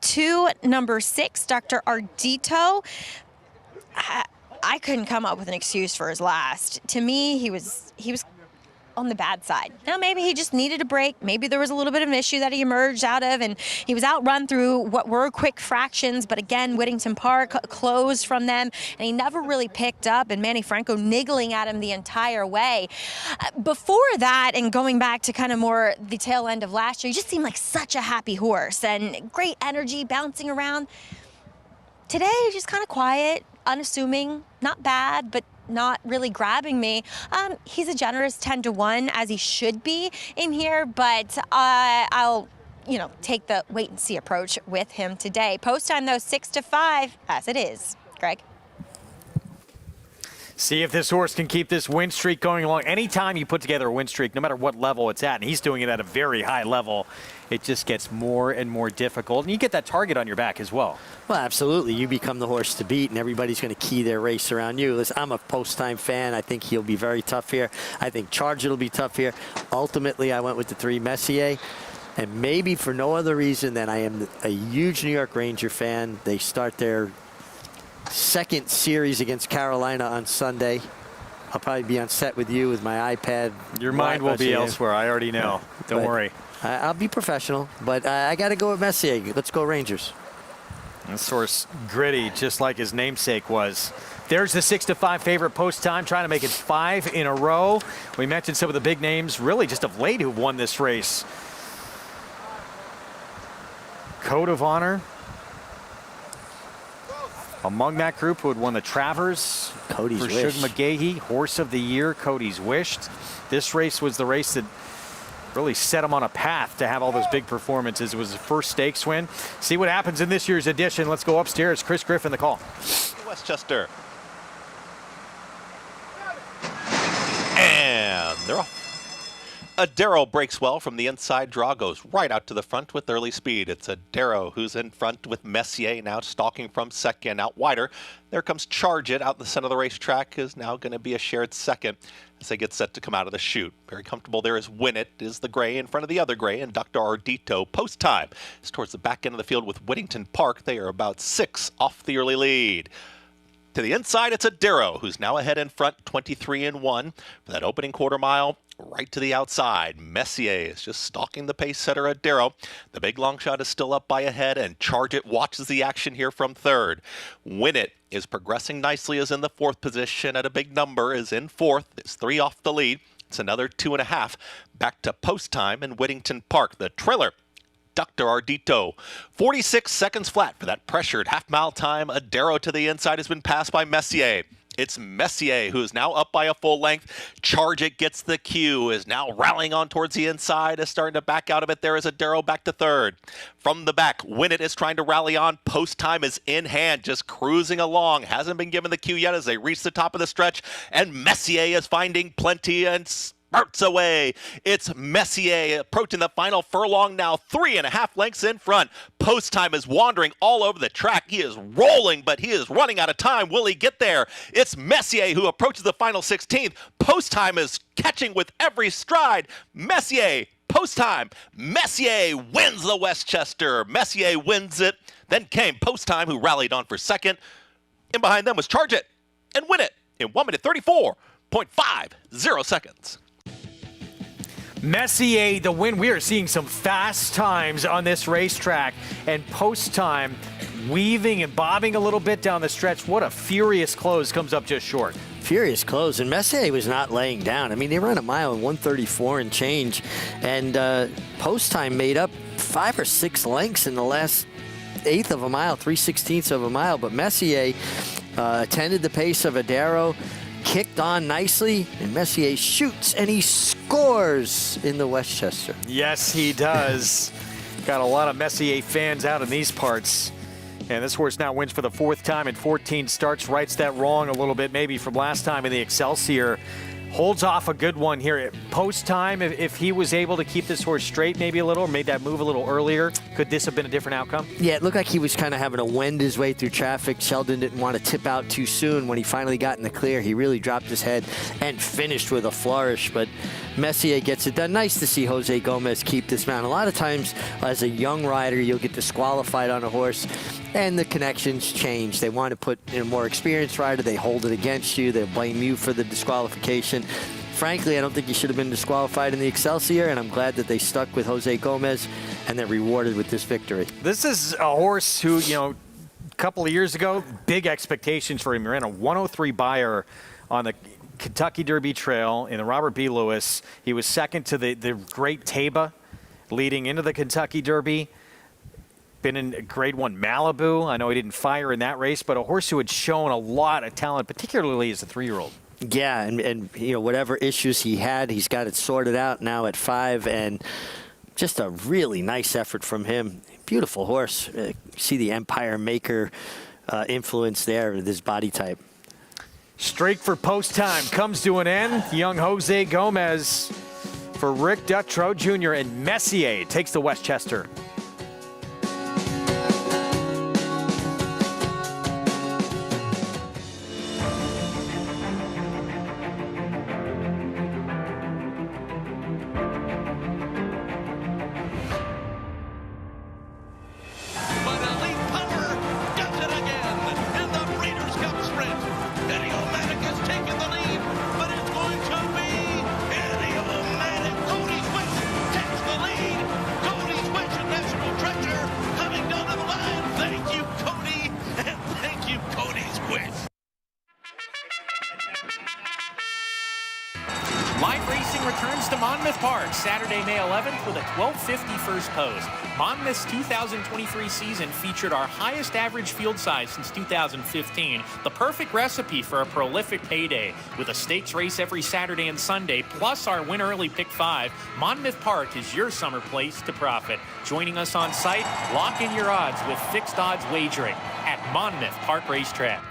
to number 6, Dr. Ardito. I couldn't come up with an excuse for his last. To me, he was on the bad side. Now, maybe he just needed a break. Maybe there was a little bit of an issue that he emerged out of, and he was outrun through what were quick fractions. But again, Whittington Park closed from them, and he never really picked up, and Manny Franco niggling at him the entire way. Before that, and going back to kind of more the tail end of last year, he just seemed like such a happy horse and great energy bouncing around. Today, just kind of quiet, unassuming, not bad, but not really grabbing me. He's a generous 10 to 1, as he should be in here, but I'll take the wait and see approach with him today. Post Time though, 6-5 as it is. Greg. See if this horse can keep this win streak going along. Anytime you put together a win streak, no matter what level it's at, and he's doing it at a very high level, it just gets more and more difficult. And you get that target on your back as well. Well, absolutely. You become the horse to beat, and everybody's going to key their race around you. Listen, I'm a Post Time fan. I think he'll be very tough here. I think Charge It will be tough here. Ultimately, I went with the 3 Messier. And maybe for no other reason than I am a huge New York Ranger fan. They start their second series against Carolina on Sunday. I'll probably be on set with you with my iPad. Your mind will be elsewhere. I already know. Don't worry. I'll be professional, but I got to go with Messier. Let's go Rangers. This horse gritty, just like his namesake was. There's the 6-5 favorite Post Time, trying to make it 5 in a row. We mentioned some of the big names, really just of late, who won this race. Code of Honor. Among that group who had won the Travers Cody's for Wish. Shug McGahee, Horse of the Year, Cody's Wished. This race was the race that really set him on a path to have all those big performances. It was his first stakes win. See what happens in this year's edition. Let's go upstairs. Chris Griffin, the call. Westchester. And they're off. Adero breaks well from the inside draw, goes right out to the front with early speed. It's Adero who's in front with Messier now stalking from second out wider. There comes Charge It out the center of the racetrack, is now going to be a shared second as they get set to come out of the chute. Very comfortable there is Win It, is the gray in front of the other gray, and Dr. Ardito. Post Time is towards the back end of the field with Whittington Park. They are about 6 off the early lead. To the inside, it's Adero, who's now ahead in front, 23-1 for that opening quarter mile. Right to the outside, Messier is just stalking the pace setter Adero. The big long shot is still up by a head, and Charge It watches the action here from third. Win It is progressing nicely, is in the fourth position at a big number, is in fourth. It's 3 off the lead. It's another 2.5 back to post time in Whittington Park. The trailer, Dr. Ardito, 46 seconds flat for that pressured half-mile time. Adero to the inside has been passed by Messier. It's Messier who is now up by a full length. Charge It gets the cue, is now rallying on towards the inside, is starting to back out of it. There is Adero back to third. From the back, Win It is trying to rally on. Post time is in hand, just cruising along. Hasn't been given the cue yet as they reach the top of the stretch. And Messier is finding plenty and spurts away. It's Messier approaching the final furlong now, 3.5 lengths in front. Post time is wandering all over the track. He is rolling, but he is running out of time. Will he get there? It's Messier who approaches the final 16th. Post time is catching with every stride. Messier, post time. Messier wins the Westchester. Messier wins it. Then came post time, who rallied on for second. In behind them was Charge It and Win It in 1 minute 34.50 seconds. Messier, the win. We are seeing some fast times on this racetrack, and post time weaving and bobbing a little bit down the stretch. What a furious close, comes up just short. Furious close, and Messier was not laying down. I mean, they ran a mile in 1:34 and change, and post time made up 5 or 6 lengths in the last eighth of a mile, 3/16 of a mile. But Messier attended the pace of Adero, kicked on nicely, and Messier shoots and he scores in the Westchester. Yes, he does. Got a lot of Messier fans out in these parts. And this horse now wins for the 4th time in 14 starts, rights that wrong a little bit maybe from last time in the Excelsior. Holds off a good one here at post time. If he was able to keep this horse straight maybe a little, or made that move a little earlier, could this have been a different outcome? Yeah, it looked like he was kind of having to wend his way through traffic. Sheldon didn't want to tip out too soon. When he finally got in the clear, he really dropped his head and finished with a flourish. But Messier gets it done. Nice to see Jose Gomez keep this mount. A lot of times, as a young rider, you'll get disqualified on a horse, and the connections change. They want to put in a more experienced rider. They hold it against you. They blame you for the disqualification. Frankly, I don't think he should have been disqualified in the Excelsior, and I'm glad that they stuck with Jose Gomez and they're rewarded with this victory. This is a horse who, a couple of years ago, big expectations for him. He ran a 103 buyer on the Kentucky Derby Trail in the Robert B. Lewis. He was second to the great Taba leading into the Kentucky Derby. Been in Grade 1 Malibu. I know he didn't fire in that race, but a horse who had shown a lot of talent, particularly as a 3-year-old. Yeah, and whatever issues he had, he's got it sorted out now at 5, and just a really nice effort from him. Beautiful horse. See the Empire Maker influence there with his body type. Streak for post time comes to an end. Young Jose Gomez for Rick Dutrow Jr. and Messier takes the Westchester. Live racing returns to Monmouth Park Saturday, May 11th with a 12:50 first post. Monmouth's 2023 season featured our highest average field size since 2015, the perfect recipe for a prolific payday. With a stakes race every Saturday and Sunday, plus our win early pick 5, Monmouth Park is your summer place to profit. Joining us on site, lock in your odds with fixed odds wagering at Monmouth Park Racetrack.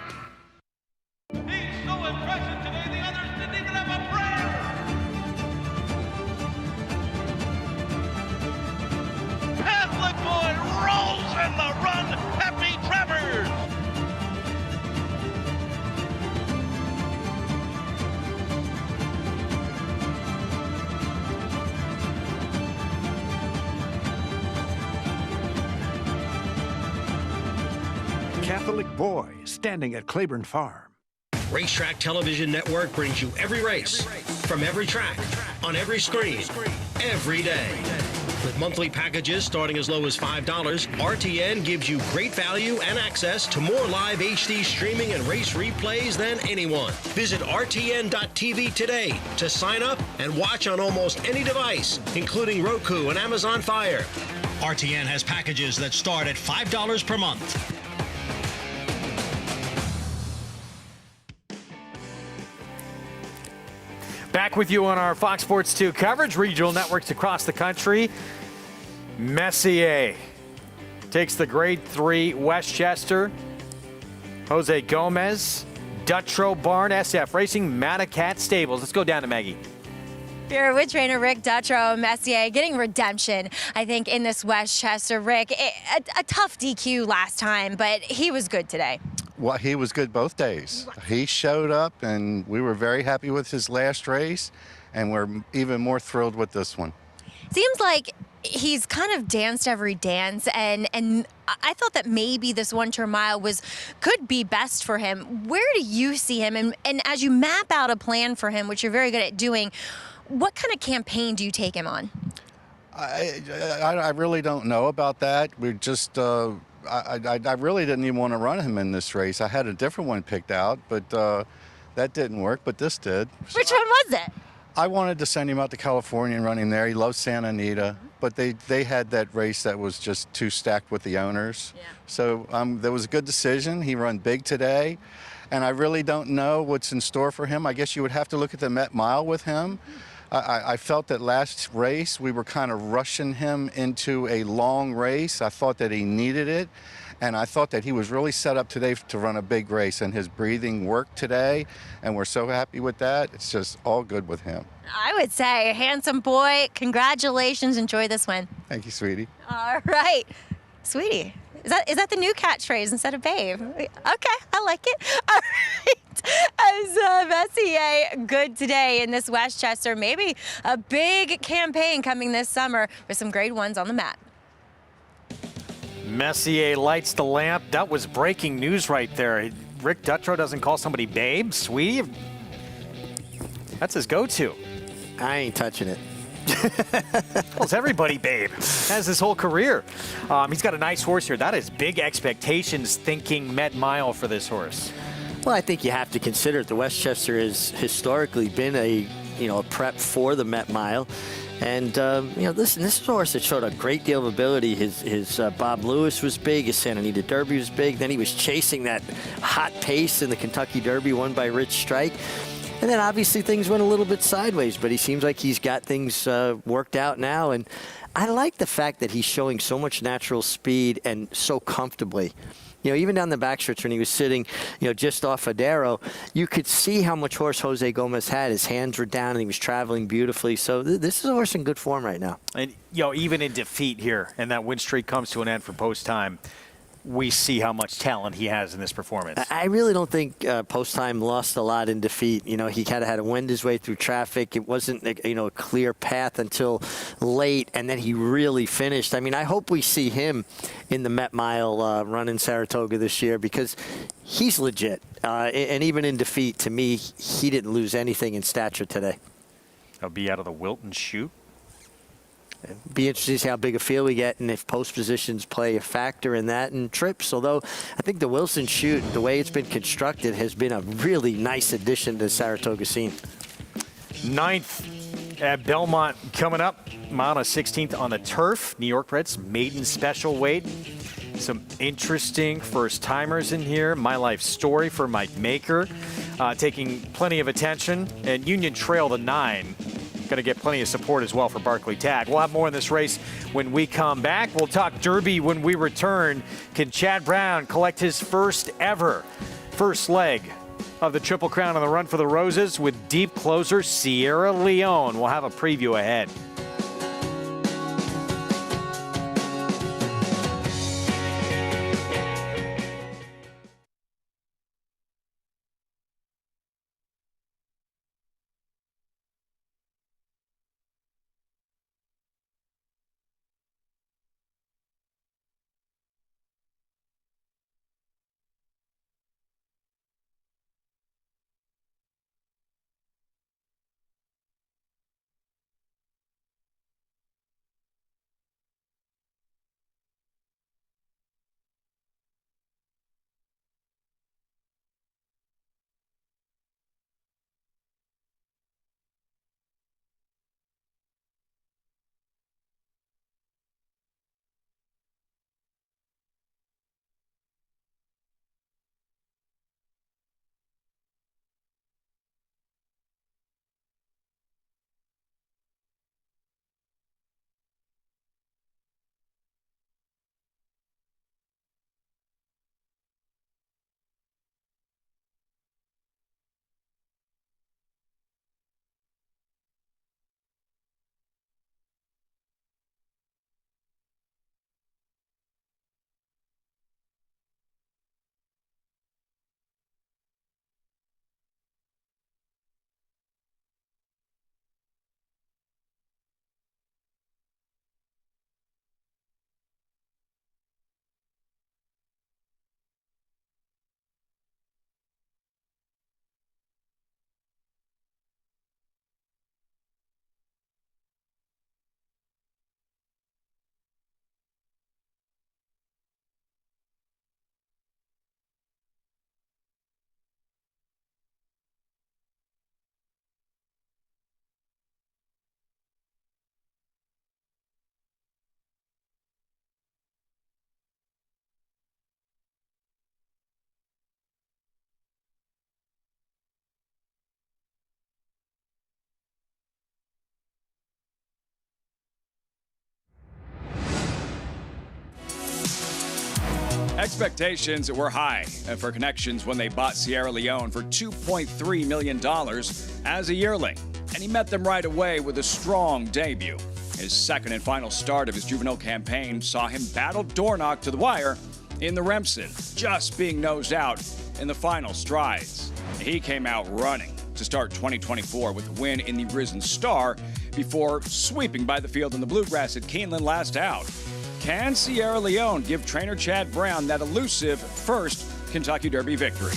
And the run, Happy Travers! Catholic boy standing at Claiborne Farm. Racetrack Television Network brings you every race, from every track, on every screen, every day. With monthly packages starting as low as $5, RTN gives you great value and access to more live HD streaming and race replays than anyone. Visit RTN.tv today to sign up and watch on almost any device, including Roku and Amazon Fire. RTN has packages that start at $5 per month. Back with you on our Fox Sports 2 coverage, regional networks across the country. Messier takes the Grade 3 Westchester. Jose Gomez, Dutrow Barn, SF Racing, Matacat Stables. Let's go down to Maggie. Here with trainer Rick Dutrow, Messier getting redemption, I think, in this Westchester. Rick, a tough DQ last time, but he was good today. Well, he was good both days. He showed up, and we were very happy with his last race, and we're even more thrilled with this one. Seems like he's kind of danced every dance, and I thought that maybe this one-turn mile could be best for him. Where do you see him? And as you map out a plan for him, which you're very good at doing, what kind of campaign do you take him on? I really don't know about that. We just I really didn't even want to run him in this race. I had a different one picked out, but that didn't work, but this did. Which one was it? I wanted to send him out to California and run him there. He loves Santa Anita, but they had that race that was just too stacked with the owners. Yeah. So that was a good decision. He run big today, and I really don't know what's in store for him. I guess you would have to look at the Met Mile with him. I felt that last race we were kind of rushing him into a long race. I thought that he needed it, and I thought that he was really set up today to run a big race, and his breathing worked today, and we're so happy with that. It's just all good with him. I would say, handsome boy, congratulations, enjoy this win. Thank you, sweetie. All right, sweetie. Is that the new catchphrase instead of babe? Okay, I like it. All right. As Messier good today in this Westchester, maybe a big campaign coming this summer with some grade ones on the mat. Messier lights the lamp. That was breaking news right there. Rick Dutrow doesn't call somebody babe, sweetie. That's his go-to. I ain't touching it. Calls everybody babe. Has his whole career. He's got a nice horse here. That is big expectations thinking Met Mile for this horse. Well, I think you have to consider it. The Westchester has historically been a prep for the Met Mile. And, listen, this is a horse that showed a great deal of ability. His Bob Lewis was big. His Santa Anita Derby was big. Then he was chasing that hot pace in the Kentucky Derby won by Rich Strike. And then obviously things went a little bit sideways, but he seems like he's got things worked out now. And I like the fact that he's showing so much natural speed and so comfortably. Even down the backstretch when he was sitting, just off Adero, you could see how much horse Jose Gomez had. His hands were down and he was traveling beautifully. So this is a horse in good form right now. And, even in defeat here, and that win streak comes to an end for post time, we see how much talent he has in this performance. I really don't think Post Time lost a lot in defeat. He kind of had to wend his way through traffic. It wasn't a clear path until late, and then he really finished. I mean, I hope we see him in the Met Mile run in Saratoga this year because he's legit. And even in defeat, to me, he didn't lose anything in stature today. He'll be out of the Wilton chute. Be interested to see how big a field we get and if post positions play a factor in that and trips. Although I think the Wilson chute, the way it's been constructed, has been a really nice addition to the Saratoga scene. 9th at Belmont coming up. Mile 16th on the turf. New York Reds maiden special weight. Some interesting first timers in here. My Life Story for Mike Maker, taking plenty of attention. And Union Trail the 9. Going to get plenty of support as well for Barkley Tag. We'll have more in this race when we come back. We'll talk Derby when we return. Can Chad Brown collect his first leg of the Triple Crown on the Run for the Roses with deep closer Sierra Leone? We'll have a preview ahead. Expectations were high for Connections when they bought Sierra Leone for $2.3 million as a yearling, and he met them right away with a strong debut. His second and final start of his juvenile campaign saw him battle Dornoch to the wire in the Remsen, just being nosed out in the final strides. He came out running to start 2024 with a win in the Risen Star before sweeping by the field in the Bluegrass at Keeneland last out. Can Sierra Leone give trainer Chad Brown that elusive first Kentucky Derby victory?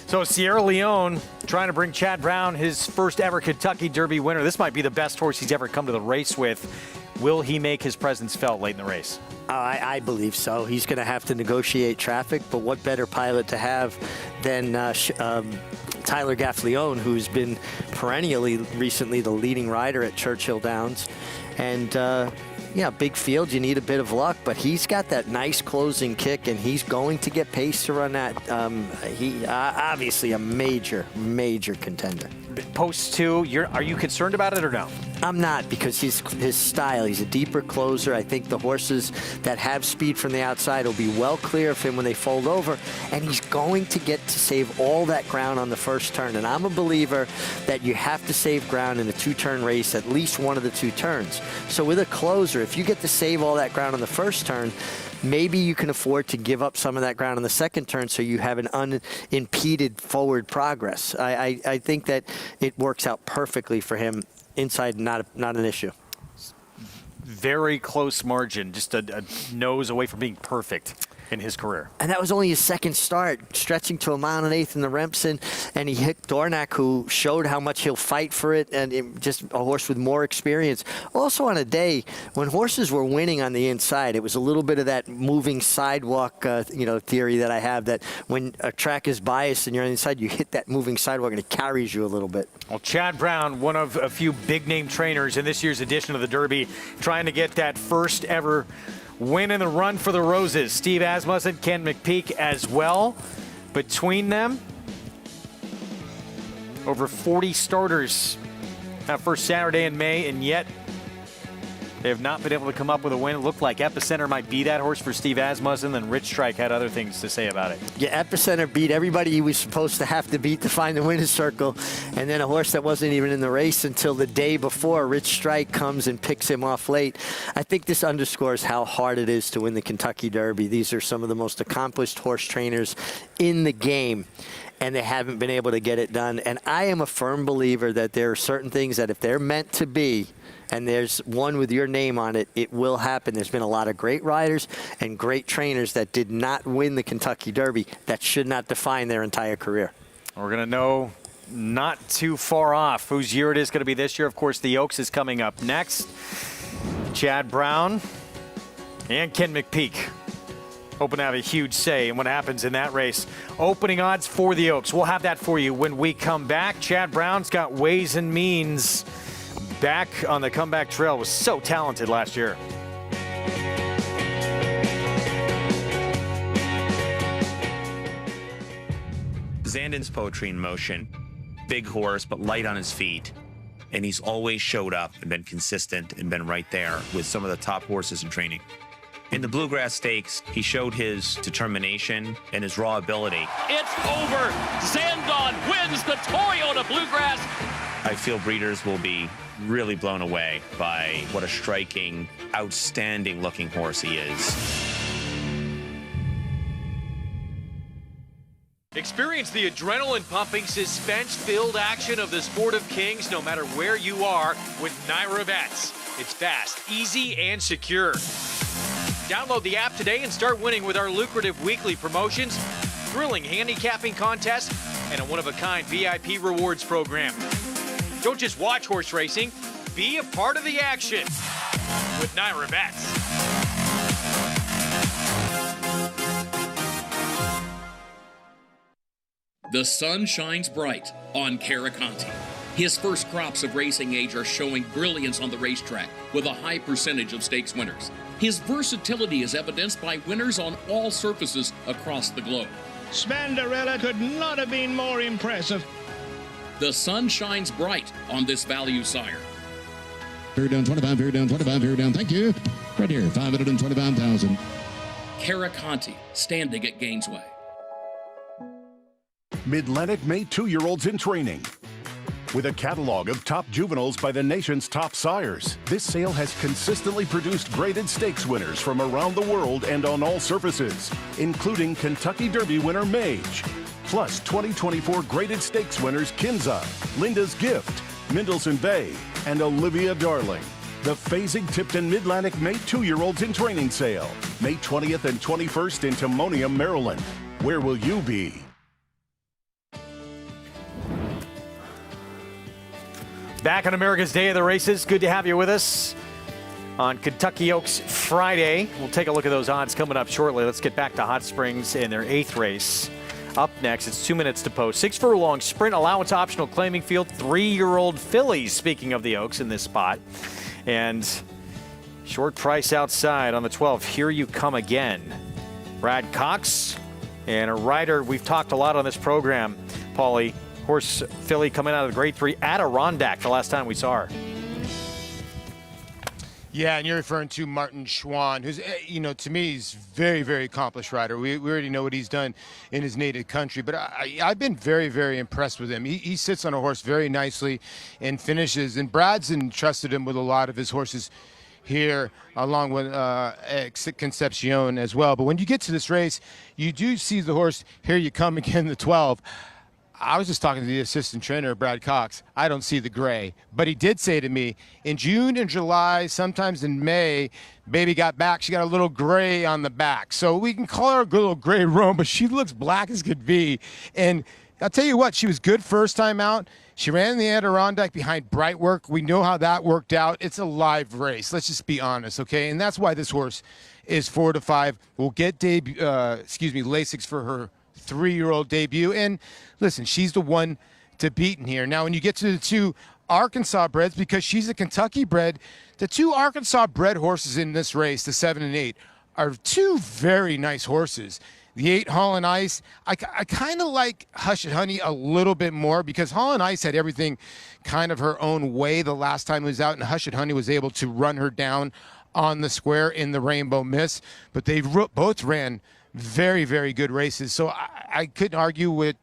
So Sierra Leone trying to bring Chad Brown his first ever Kentucky Derby winner. This might be the best horse he's ever come to the race with. Will he make his presence felt late in the race? I believe so. He's going to have to negotiate traffic, but what better pilot to have than Tyler Gaffleone, who's been perennially recently the leading rider at Churchill Downs. And yeah, big field, you need a bit of luck, but he's got that nice closing kick, and he's going to get pace to run that. He obviously a major contender. Post 2, are you concerned about it or no? I'm not, because his style, he's a deeper closer. I think the horses that have speed from the outside will be well clear of him when they fold over, and he's going to get to save all that ground on the first turn. And I'm a believer that you have to save ground in a 2-turn race, at least one of the 2 turns. So with a closer, if you get to save all that ground on the first turn, maybe you can afford to give up some of that ground on the second turn so you have an unimpeded forward progress. I think that it works out perfectly for him. Inside, not an issue. Very close margin, just a nose away from being perfect in his career. And that was only his second start, stretching to 1 1/8 in the Remsen, and he hit Dornoch, who showed how much he'll fight for it, and just a horse with more experience. Also on a day when horses were winning on the inside, it was a little bit of that moving sidewalk theory that I have, that when a track is biased and you're on the inside, you hit that moving sidewalk and it carries you a little bit. Well, Chad Brown, one of a few big-name trainers in this year's edition of the Derby, trying to get that first ever win in the Run for the Roses. Steve Asmussen, Ken McPeak as well. Between them, over 40 starters that first Saturday in May, and yet they have not been able to come up with a win. It looked like Epicenter might be that horse for Steve Asmussen, and Rich Strike had other things to say about it. Yeah, Epicenter beat everybody he was supposed to have to beat to find the winner's circle, and then a horse that wasn't even in the race until the day before, Rich Strike, comes and picks him off late. I think this underscores how hard it is to win the Kentucky Derby. These are some of the most accomplished horse trainers in the game, and they haven't been able to get it done. And I am a firm believer that there are certain things that if they're meant to be, and there's one with your name on it, it will happen. There's been a lot of great riders and great trainers that did not win the Kentucky Derby. That should not define their entire career. We're going to know not too far off whose year it is going to be this year. Of course, the Oaks is coming up next. Chad Brown and Ken McPeak hoping to have a huge say in what happens in that race. Opening odds for the Oaks. We'll have that for you when we come back. Chad Brown's got ways and means back on the comeback trail. Was so talented last year. Zandon's poetry in motion. Big horse, but light on his feet. And he's always showed up and been consistent and been right there with some of the top horses in training. In the Bluegrass Stakes, he showed his determination and his raw ability. It's over. Zandon wins the Toyota Bluegrass. I feel breeders will be really blown away by what a striking, outstanding looking horse he is. Experience the adrenaline-pumping, suspense-filled action of the Sport of Kings no matter where you are with Naira Bets. It's fast, easy, and secure. Download the app today and start winning with our lucrative weekly promotions, thrilling handicapping contests, and a one-of-a-kind VIP rewards program. Don't just watch horse racing, be a part of the action with Naira Bets. The sun shines bright on Caraconte. His first crops of racing age are showing brilliance on the racetrack with a high percentage of stakes winners. His versatility is evidenced by winners on all surfaces across the globe. Spandarella could not have been more impressive. The sun shines bright on this value sire. Fair down 25, fair down 25, fair down. Thank you. Right here, 525,000. Caraconte, standing at Gainesway. Mid-Atlantic made 2-year-olds in training. With a catalog of top juveniles by the nation's top sires, this sale has consistently produced graded stakes winners from around the world and on all surfaces, including Kentucky Derby winner Mage, plus 2024 graded stakes winners Kinza, Linda's Gift, Mendelssohn Bay, and Olivia Darling. The Fasig-Tipton Mid-Atlantic May 2-year-olds in training sale, May 20th and 21st in Timonium, Maryland. Where will you be? Back on America's Day of the Races. Good to have you with us on Kentucky Oaks Friday. We'll take a look at those odds coming up shortly. Let's get back to Hot Springs in their 8th race. Up next, it's 2 minutes to post. 6 furlong sprint allowance optional claiming field. 3-year-old fillies, speaking of the Oaks, in this spot. And short price outside on the 12. Here You Come Again. Brad Cox and a rider we've talked a lot on this program, Paulie. Horse filly coming out of the grade 3 Adirondack the last time we saw her. Yeah, and you're referring to Martin Schwann, who's, to me, he's very, very accomplished rider. We already know what he's done in his native country, but I've been very, very impressed with him. He sits on a horse very nicely and finishes, and Brad's entrusted him with a lot of his horses here, along with Concepcion as well. But when you get to this race, you do see the horse, Here You Come Again, the 12. I was just talking to the assistant trainer, Brad Cox. I don't see the gray. But he did say to me, in June and July, sometimes in May, baby got back. She got a little gray on the back. So we can call her a little gray roan, but she looks black as could be. And I'll tell you what, she was good first time out. She ran in the Adirondack behind Brightwork. We know how that worked out. It's a live race. Let's just be honest, okay? And that's why this horse is 4 to 5. We'll get Lasix for her 3-year-old debut. And listen, she's the one to beat in here. Now, when you get to the 2 Arkansas breds, because she's a Kentucky bred, the 2 Arkansas bred horses in this race, the 7 and 8, are 2 very nice horses. The 8 Holland Ice, I kind of like Hush It Honey a little bit more, because Holland Ice had everything kind of her own way the last time it was out, and Hush It Honey was able to run her down on the square in the Rainbow Miss. But they both ran very, very good races. So I couldn't argue with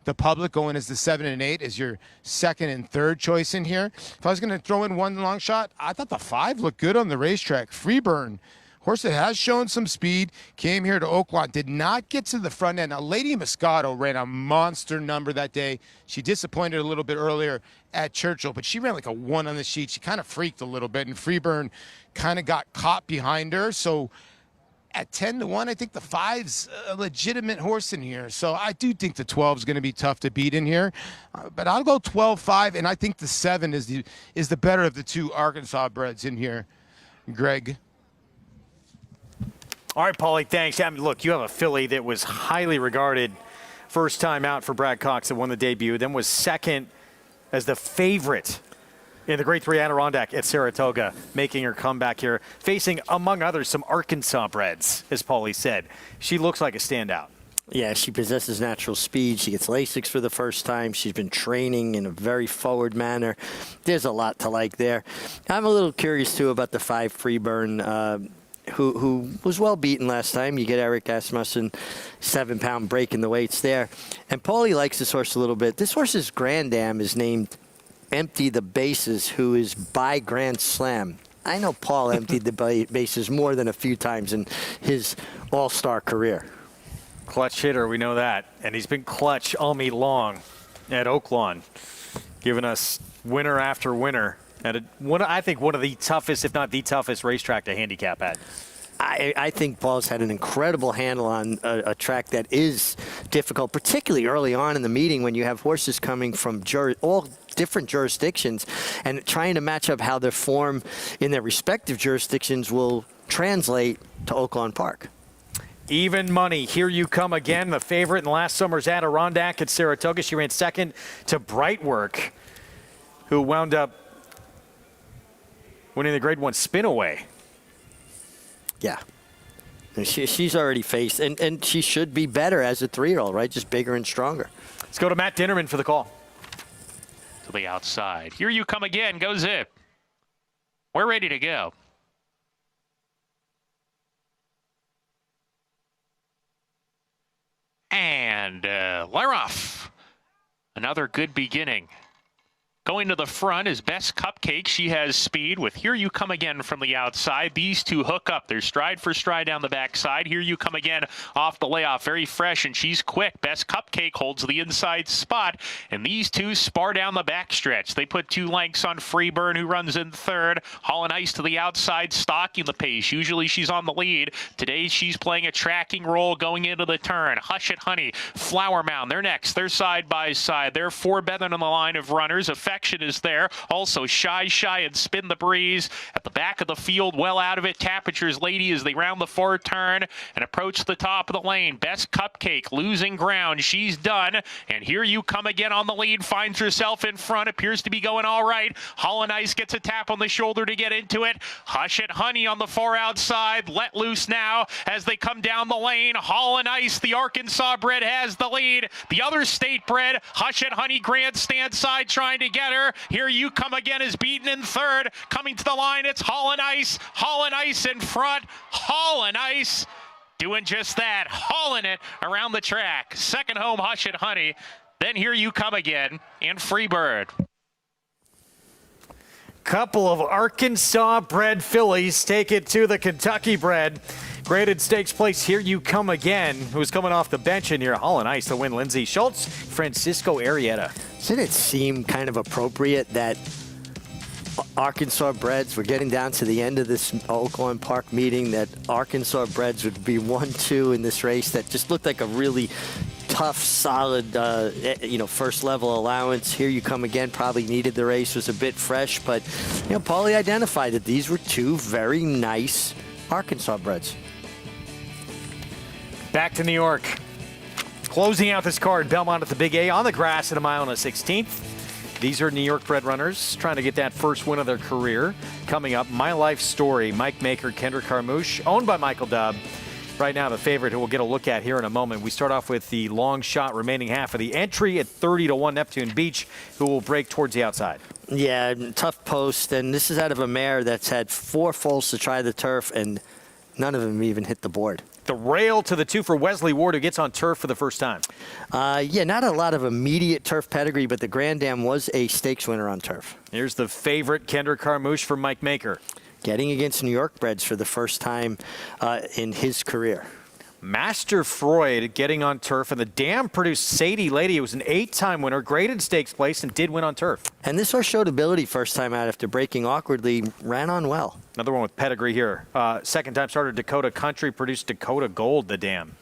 the public going as the 7 and 8 as your second and third choice in here. If I was going to throw in one long shot, I thought the 5 looked good on the racetrack. Freeburn, horse that has shown some speed, came here to Oaklawn, did not get to the front end. Now, Lady Moscato ran a monster number that day. She disappointed a little bit earlier at Churchill, but she ran like a 1 on the sheet. She kind of freaked a little bit, and Freeburn kind of got caught behind her. So at 10 to 1, I think the 5's a legitimate horse in here. So I do think the 12 is going to be tough to beat in here. But I'll go 12-5, and I think the 7 is the better of the 2 Arkansas breds in here. Greg. All right, Paulie, thanks. I mean, look, you have a filly that was highly regarded first time out for Brad Cox that won the debut, then was second as the favorite in the grade 3 Adirondack at Saratoga, making her comeback here, facing, among others, some Arkansas breds, as Paulie said. She looks like a standout. Yeah, she possesses natural speed. She gets Lasix for the first time. She's been training in a very forward manner. There's a lot to like there. I'm a little curious, too, about the 5 Freeburn, who was well beaten last time. You get Eric Asmussen, 7-pound break in the weights there. And Paulie likes this horse a little bit. This horse's grandam is named Empty the Bases, who is by Grand Slam. I know Paul emptied the bases more than a few times in his all-star career. Clutch hitter, we know that. And he's been clutch all meet long at Oaklawn, giving us winner after winner at I think one of the toughest, if not the toughest, racetrack to handicap at. I think Paul's had an incredible handle on a track that is difficult, particularly early on in the meeting when you have horses coming from all different jurisdictions and trying to match up how their form in their respective jurisdictions will translate to Oaklawn Park. Even money. Here You Come Again, the favorite in last summer's Adirondack at Saratoga. She ran second to Brightwork, who wound up winning the grade 1 spin away. Yeah. She's already faced, and she should be better as a 3-year-old, right? Just bigger and stronger. Let's go to Matt Dinnerman for the call. To the outside. Here You Come Again goes it. We're ready to go. And they're off. Another good beginning. Going to the front is Best Cupcake. She has speed with Here You Come Again from the outside. These two hook up. They're stride for stride down the backside. Here You Come Again off the layoff. Very fresh, and she's quick. Best Cupcake holds the inside spot, and these two spar down the backstretch. They put 2 lengths on Freeburn, who runs in third. Holland Ice to the outside, stalking the pace. Usually she's on the lead. Today she's playing a tracking role going into the turn. Hush It Honey, Flower Mound, they're next. They're side by side. They're 4 better than the line of runners. Affection is there. Also Shy and Spin the Breeze at the back of the field, well out of it. Tapiture's Lady as they round the 4 turn and approach the top of the lane. Best Cupcake losing ground. She's done. And Here You Come Again on the lead, finds herself in front, appears to be going all right. Holland Ice gets a tap on the shoulder to get into it. Hush It Honey on the far outside, let loose now as they come down the lane. Holland Ice, the Arkansas bred, has the lead. The other state bred, Hush It Honey, grandstand side trying to get her. Here You Come Again is beaten in third. Coming to the line, it's Holland Ice. Holland Ice in front. Holland Ice doing just that, hauling it around the track. Second home, Hush It Honey. Then Here You Come Again and Freebird. Couple of Arkansas-bred fillies take it to the Kentucky-bred. Graded stakes place, Here You Come Again, who's coming off the bench in here. Holland Ice to win. Lindsay Schultz, Francisco Arrieta. Doesn't it seem kind of appropriate that Arkansas breds, we're getting down to the end of this Oaklawn Park meeting, that Arkansas breds would be 1-2 in this race that just looked like a really tough, solid, first level allowance. Here You Come Again probably needed the race, was a bit fresh, but Paulie identified that these were 2 very nice Arkansas breds. Back to New York. Closing out this card, Belmont at the Big A on the grass at 1 mile and a 16th. These are New York bred runners trying to get that first win of their career. Coming up, My Life Story, Mike Maker, Kendra Carmouche, owned by Michael Dubb. Right now, the favorite who we'll get a look at here in a moment. We start off with the long shot remaining half of the entry at 30-1 Neptune Beach, who will break towards the outside. Yeah, tough post, and this is out of a mare that's had 4 foals to try the turf, and none of them even hit the board. The rail to the 2 for Wesley Ward, who gets on turf for the first time. Not a lot of immediate turf pedigree, but the Grand Dam was a stakes winner on turf. Here's the favorite, Kendra Carmouche for Mike Maker. Getting against New York breds for the first time in his career. Master Freud getting on turf, and the Dam produced Sadie Lady, who was an 8-time winner, graded stakes place, and did win on turf. And this horse showed ability first time out after breaking awkwardly, ran on well. Another one with pedigree here. Second time starter Dakota Country produced Dakota Gold, the Dam.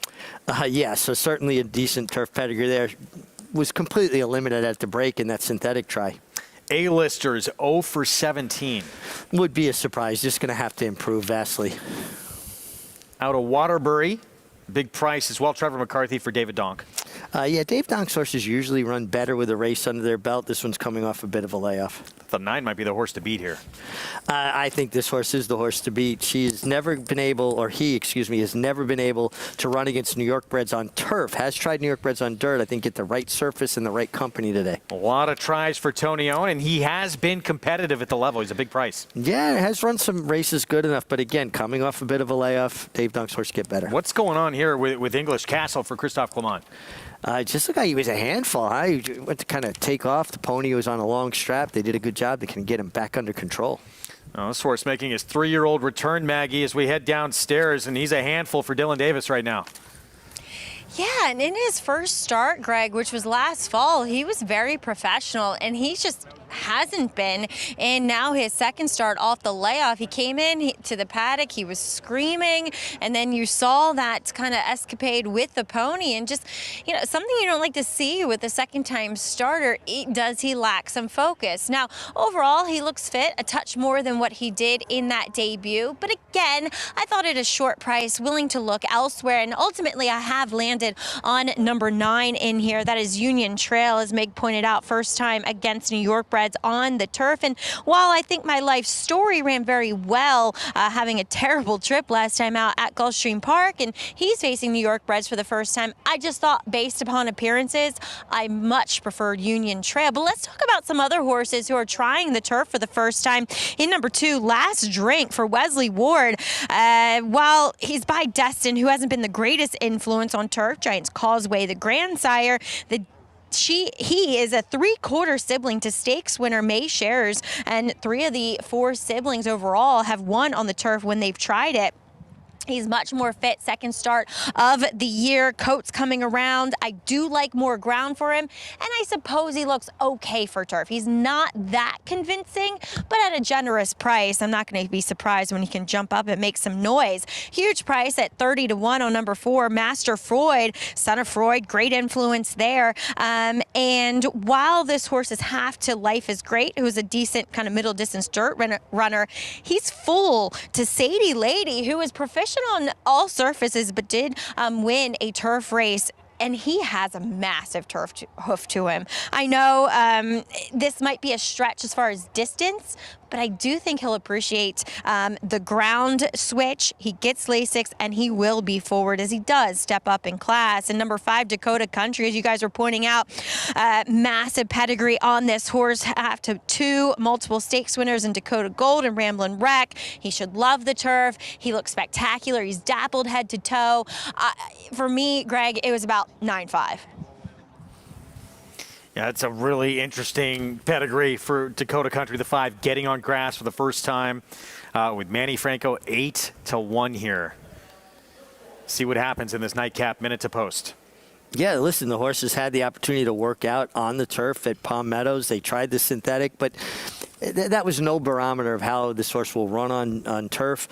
So certainly a decent turf pedigree there. Was completely eliminated at the break in that synthetic try. A-listers 0 for 17. Would be a surprise. Just going to have to improve vastly. Out of Waterbury, big price as well. Trevor McCarthy for David Donk. Dave Donk's horses usually run better with a race under their belt. This one's coming off a bit of a layoff. The 9 might be the horse to beat here. I think this horse is the horse to beat. He has never been able to run against New York breds on turf. Has tried New York breds on dirt. I think get the right surface and the right company today. A lot of tries for Tony Owen, and he has been competitive at the level. He's a big price. Yeah, has run some races good enough, but again, coming off a bit of a layoff, Dave Donk's horse get better. What's going on here with English Castle for Christophe Clement? Just looked like he was a handful. He went to kind of take off. The pony was on a long strap. They did a good job. They can get him back under control. This horse making his 3-year-old return, Maggie, as we head downstairs, and he's a handful for Dylan Davis right now. Yeah, and in his first start, Greg, which was last fall, he was very professional, and he just hasn't been. And now his second start off the layoff, he came in to the paddock, he was screaming, and then you saw that kind of escapade with the pony, and just, something you don't like to see with a second-time starter. Does he lack some focus? Now, overall, he looks fit, a touch more than what he did in that debut, but again, I thought at a short price, willing to look elsewhere, and ultimately I have landed landed on number 9 in here. That is Union Trail, as Meg pointed out, first time against New York breds on the turf. And while I think My Life Story ran very well, having a terrible trip last time out at Gulfstream Park, and he's facing New York breds for the first time, I just thought, based upon appearances, I much preferred Union Trail. But let's talk about some other horses who are trying the turf for the first time. In number 2, Last Drink for Wesley Ward. While he's by Destin, who hasn't been the greatest influence on turf, Giants Causeway, the grandsire, he is a 3/4 sibling to stakes winner May Sharers, and 3 of the 4 siblings overall have won on the turf when they've tried it. He's much more fit, second start of the year. Coat's coming around. I do like more ground for him, and I suppose he looks okay for turf. He's not that convincing, but at a generous price, I'm not going to be surprised when he can jump up and make some noise. Huge price at 30 to 1 on number 4, Master Freud, son of Freud, great influence there. And while this horse's half to Life is Great, who's a decent kind of middle distance dirt runner, he's full to Sadie Lady, who is proficient on all surfaces but did win a turf race, and he has a massive turf hoof to him. I know this might be a stretch as far as distance, but I do think he'll appreciate the ground switch. He gets Lasix, and he will be forward as he does step up in class. And number 5, Dakota Country, as you guys were pointing out, massive pedigree on this horse. Have to 2 multiple stakes winners in Dakota Gold and Ramblin' Wreck. He should love the turf. He looks spectacular. He's dappled head to toe. For me, Greg, it was about 9-5. Yeah, it's a really interesting pedigree for Dakota Country, the 5, getting on grass for the first time with Manny Franco, 8 to 1 here. See what happens in this nightcap minute to post. Yeah, listen, the horses had the opportunity to work out on the turf at Palm Meadows. They tried the synthetic, but that was no barometer of how this horse will run on turf.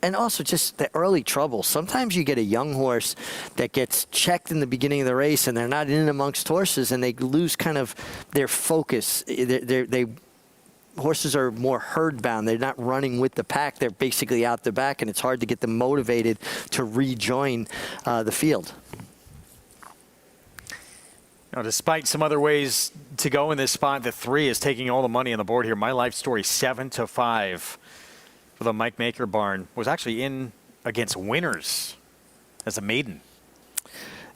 And also just the early trouble. Sometimes you get a young horse that gets checked in the beginning of the race and they're not in amongst horses and they lose kind of their focus. Horses are more herd bound. They're not running with the pack. They're basically out the back, and it's hard to get them motivated to rejoin the field. Now, despite some other ways to go in this spot, the 3 is taking all the money on the board here. My Life Story, 7 to 5. For the Mike Maker barn, was actually in against winners as a maiden.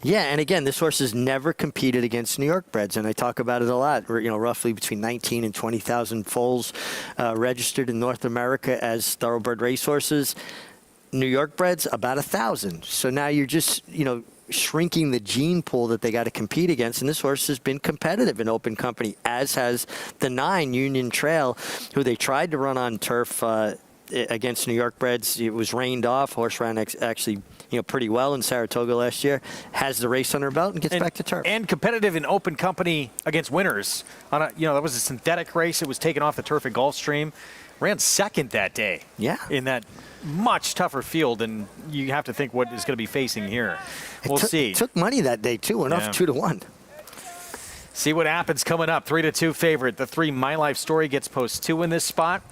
Yeah, and again, this horse has never competed against New York breds, and I talk about it a lot. You know, roughly between 19 and 20,000 foals registered in North America as thoroughbred racehorses. New York breds, about 1,000. So now you're just, shrinking the gene pool that they got to compete against, and this horse has been competitive in open company, as has the 9, Union Trail, who they tried to run on turf against New York breds. It was rained off. Horse ran actually, pretty well in Saratoga last year. Has the race under her belt and gets back to turf. And competitive in open company against winners. On a, that was a synthetic race. It was taken off the turf at Gulfstream. Ran second that day. Yeah. In that much tougher field, and you have to think what is going to be facing here. We'll see. Took money that day too. Went off 2 to 1. See what happens coming up. 3 to 2 favorite. The 3, My Life Story, gets post 2 in this spot.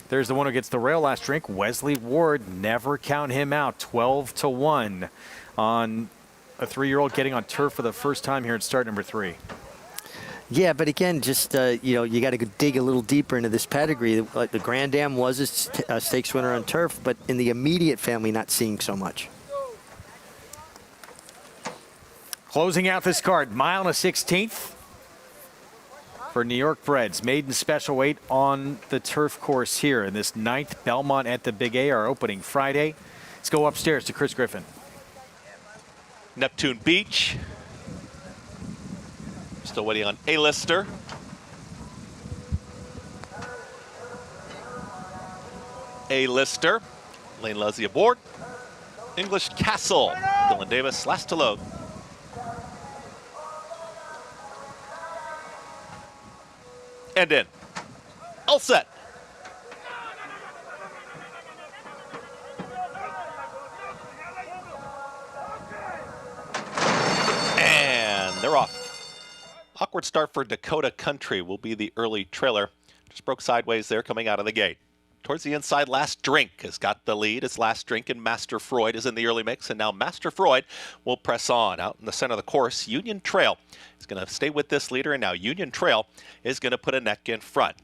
There's the one who gets the rail Last Drink, Wesley Ward. Never count him out. 12 to 1 on a 3-year-old getting on turf for the first time here at start number 3. Yeah, but again, just, you got to dig a little deeper into this pedigree. Like the Grand Dam was a stakes winner on turf, but in the immediate family, not seeing so much. Closing out this card, 1.16 for New York breds. Maiden special weight on the turf course here in this 9th Belmont at the Big A, our opening Friday. Let's go upstairs to Chris Griffin. Neptune Beach. Still waiting on A-Lister. A-Lister. Lane Leslie aboard. English Castle. Dylan Davis last to load. And in. All set. And they're off. Awkward start for Dakota Country will be the early trailer. Just broke sideways there coming out of the gate. Towards the inside, Last Drink has got the lead. It's Last Drink and Master Freud is in the early mix. And now Master Freud will press on. Out in the center of the course, Union Trail is going to stay with this leader. And now Union Trail is going to put a neck in front.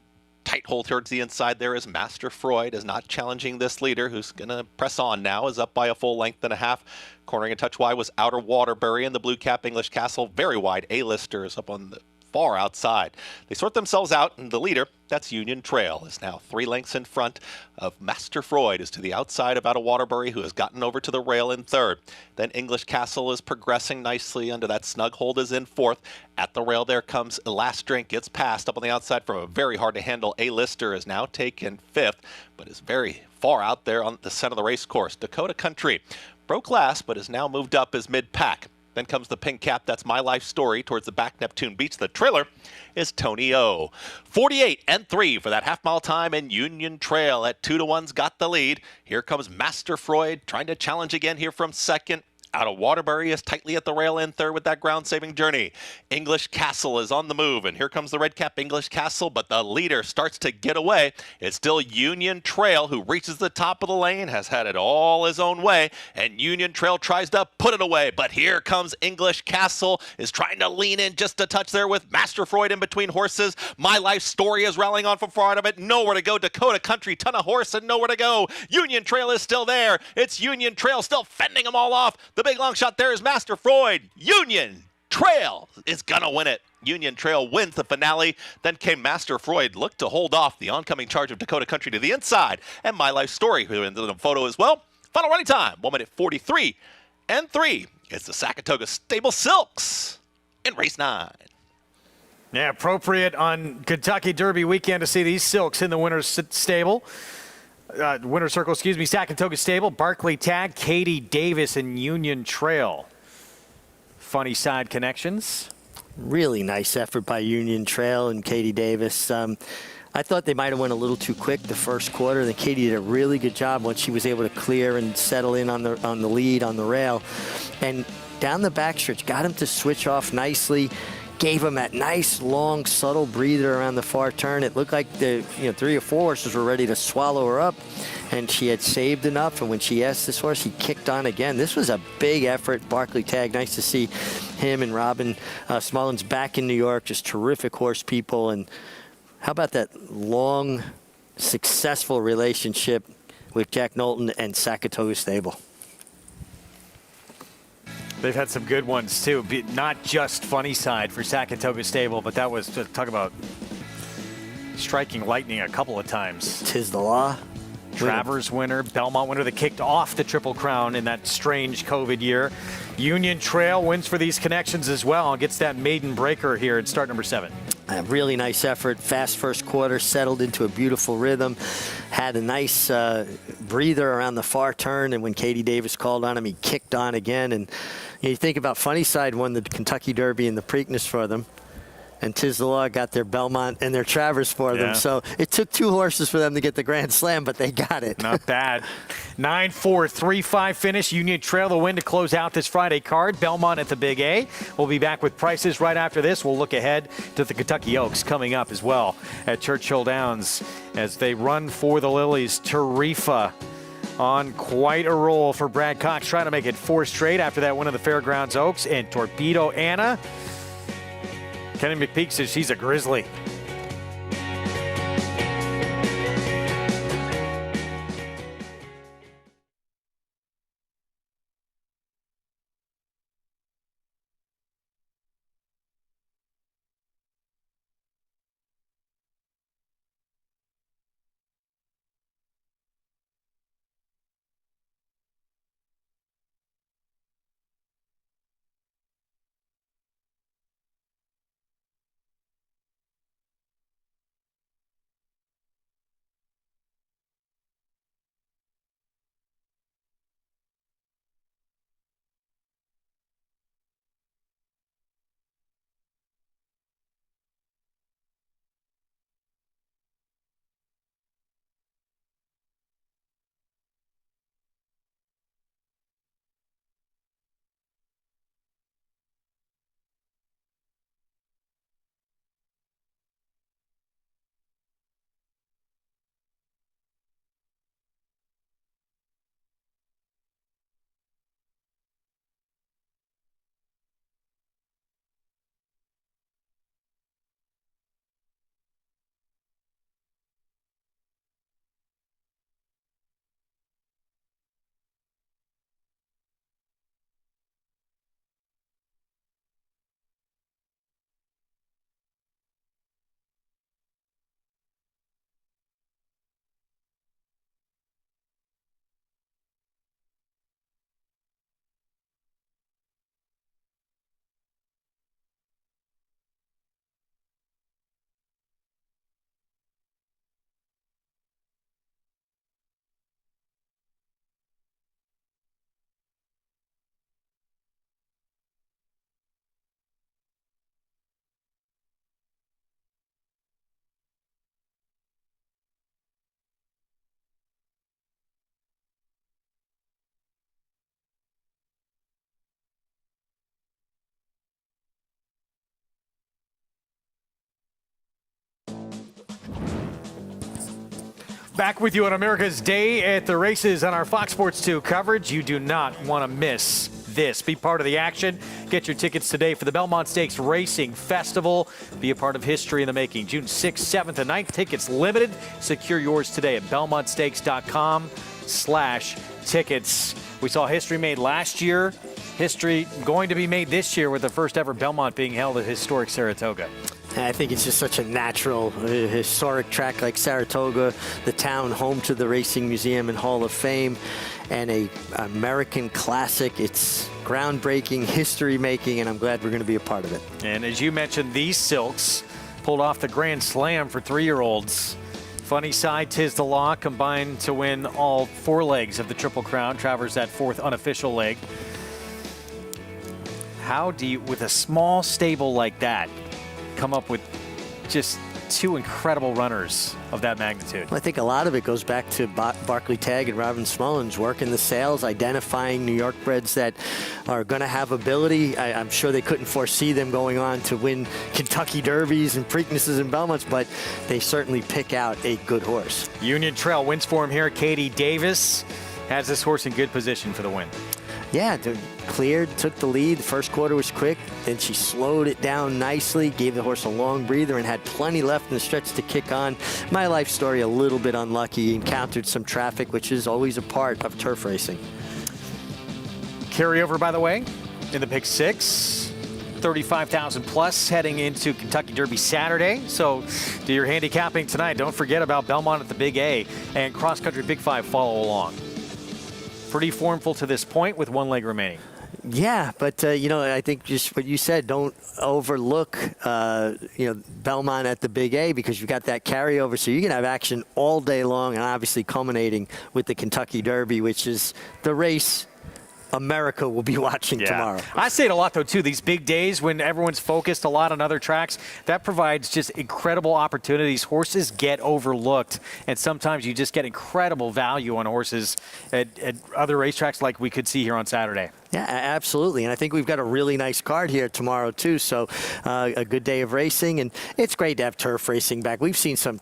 Tight hold towards the inside there is Master Freud, is not challenging this leader, who's going to press on now, is up by a full length and a half. Cornering a touch wide was Outer Waterbury, and the blue cap English Castle, very wide. A-lister is up on the far outside. They sort themselves out, and the leader, that's Union Trail, is now 3 lengths in front of Master Freud, is to the outside of Outer Waterbury, who has gotten over to the rail in third. Then English Castle is progressing nicely under that snug hold, is in fourth. At the rail there comes Last Drink, gets past up on the outside from a very hard to handle A-lister, is now taken fifth, but is very far out there on the center of the race course. Dakota Country broke last, but has now moved up as mid-pack. Then comes the pink cap. That's My Life Story towards the back Neptune Beach. The trailer is Tony O. 48-3 for that half-mile time, and Union Trail at 2-1's got the lead. Here comes Master Freud trying to challenge again here from second. Out of Waterbury is tightly at the rail in third with that ground-saving journey. English Castle is on the move, and here comes the red cap English Castle, but the leader starts to get away. It's still Union Trail who reaches the top of the lane, has had it all his own way, and Union Trail tries to put it away, but here comes English Castle, is trying to lean in just a touch there with Master Freud in between horses. My Life Story is rallying on from far out of it. Nowhere to go. Dakota Country, ton of horse, and nowhere to go. Union Trail is still there. It's Union Trail still fending them all off. The big long shot there is Master Freud. Union Trail is gonna win it. Union Trail wins the finale. Then came Master Freud, looked to hold off the oncoming charge of Dakota Country to the inside. And My Life Story, who in the photo as well. Final running time, 1:43 and 3. It's the Saratoga Stable Silks in race 9. Yeah, appropriate on Kentucky Derby weekend to see these Silks in the winner's stable. Winner's circle, excuse me, Saratoga Stable, Barclay Tag, Katie Davis, and Union Trail. Funny side connections. Really nice effort by Union Trail and Katie Davis. I thought they might have went a little too quick the first quarter. Then Katie did a really good job once she was able to clear and settle in on the lead on the rail. And down the backstretch, got him to switch off nicely. Gave him that nice, long, subtle breather around the far turn. It looked like the 3 or 4 horses were ready to swallow her up, and she had saved enough. And when she asked this horse, he kicked on again. This was a big effort. Barclay Tag, nice to see him and Robin Smullins back in New York. Just terrific horse people. And how about that long, successful relationship with Jack Knowlton and Saratoga Stable? They've had some good ones, too. Not just funny side for Saratoga Stable, but that was, talk about striking lightning a couple of times. 'Tis the law. Travers winner, Belmont winner that kicked off the Triple Crown in that strange COVID year. Union Trail wins for these connections as well and gets that maiden breaker here at start number 7. A really nice effort. Fast first quarter, settled into a beautiful rhythm. Had a nice breather around the far turn, and when Katie Davis called on him, he kicked on again. And you think about Funny Side won the Kentucky Derby and the Preakness for them, and 'Tis the Law got their Belmont and their Travers for them. So it took 2 horses for them to get the Grand Slam, but they got it. Not bad. 9-4, 3-5 finish. Union Trail the win to close out this Friday card. Belmont at the Big A. We'll be back with prices right after this. We'll look ahead to the Kentucky Oaks coming up as well at Churchill Downs as they run for the Lilies. Tarifa on quite a roll for Brad Cox, trying to make it 4 straight after that win of the Fairgrounds Oaks. And Torpedo Anna, Kenny McPeak says she's a Grizzly. Back with you on America's Day at the Races on our Fox Sports 2 coverage. You do not want to miss this. Be part of the action. Get your tickets today for the Belmont Stakes Racing Festival. Be a part of history in the making. June 6th, 7th, and 9th. Tickets limited. Secure yours today at belmontstakes.com/tickets. We saw history made last year. History going to be made this year with the first ever Belmont being held at historic Saratoga. I think it's just such a natural, historic track like Saratoga, the town home to the Racing Museum and Hall of Fame, and a American classic. It's groundbreaking, history-making, and I'm glad we're going to be a part of it. And as you mentioned, these silks pulled off the Grand Slam for 3-year-olds. Funny Side, Tis the Law combined to win all 4 legs of the Triple Crown. Travers that 4th unofficial leg. How do you, with a small stable like that, come up with just 2 incredible runners of that magnitude? Well, I think a lot of it goes back to Barclay Tagg and Robin Smullins working the sales, identifying New York breds that are going to have ability. I'm sure they couldn't foresee them going on to win Kentucky Derbies and Preaknesses and Belmonts, but they certainly pick out a good horse. Union Trail wins for him here. Katie Davis has this horse in good position for the win. Yeah, cleared, took the lead. The first quarter was quick. Then she slowed it down nicely, gave the horse a long breather, and had plenty left in the stretch to kick on. My life story, a little bit unlucky. Encountered some traffic, which is always a part of turf racing. Carryover, by the way, in the pick 6. 35,000 plus heading into Kentucky Derby Saturday. So do your handicapping tonight. Don't forget about Belmont at the Big A and Cross Country Big 5 follow along. Pretty formful to this point with 1 leg remaining. Yeah, but, I think just what you said, don't overlook, Belmont at the Big A because you've got that carryover. So you can have action all day long and obviously culminating with the Kentucky Derby, which is the race America will be watching tomorrow. I say it a lot, though, too. These big days when everyone's focused a lot on other tracks, that provides just incredible opportunities. Horses get overlooked, and sometimes you just get incredible value on horses at other racetracks like we could see here on Saturday. Yeah, absolutely. And I think we've got a really nice card here tomorrow, too. So a good day of racing, and it's great to have turf racing back. We've seen some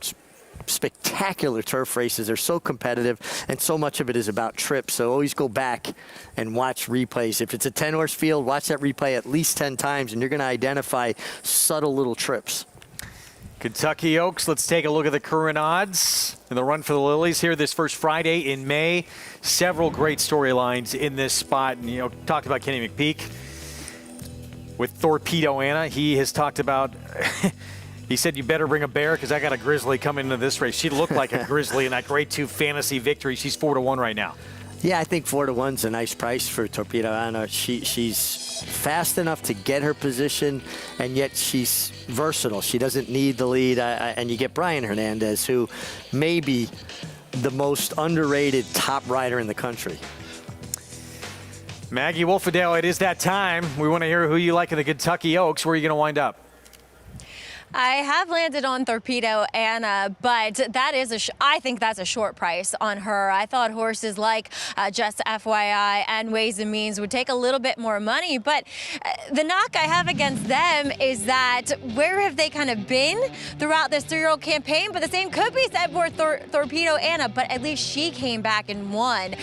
spectacular turf races. They're so competitive, and so much of it is about trips. So always go back and watch replays. If it's a 10-horse field, watch that replay at least 10 times, and you're going to identify subtle little trips. Kentucky Oaks, let's take a look at the current odds in the run for the Lilies here this first Friday in May. Several great storylines in this spot. And, talked about Kenny McPeak with Torpedo Anna. He has talked about he said, you better bring a bear because I got a grizzly coming into this race. She looked like a grizzly in that grade 2 fantasy victory. She's 4-1 right now. Yeah, I think 4-1's a nice price for Torpedo Anna. She's fast enough to get her position, and yet she's versatile. She doesn't need the lead. And you get Brian Hernandez, who may be the most underrated top rider in the country. Maggie Wolfadale, it is that time. We want to hear who you like in the Kentucky Oaks. Where are you going to wind up? I have landed on Torpedo Anna, but that is I think that's a short price on her. I thought horses like Just FYI and Ways and Means would take a little bit more money, but the knock I have against them is that where have they kind of been throughout this 3-year-old campaign? But the same could be said for Torpedo Anna, but at least she came back and won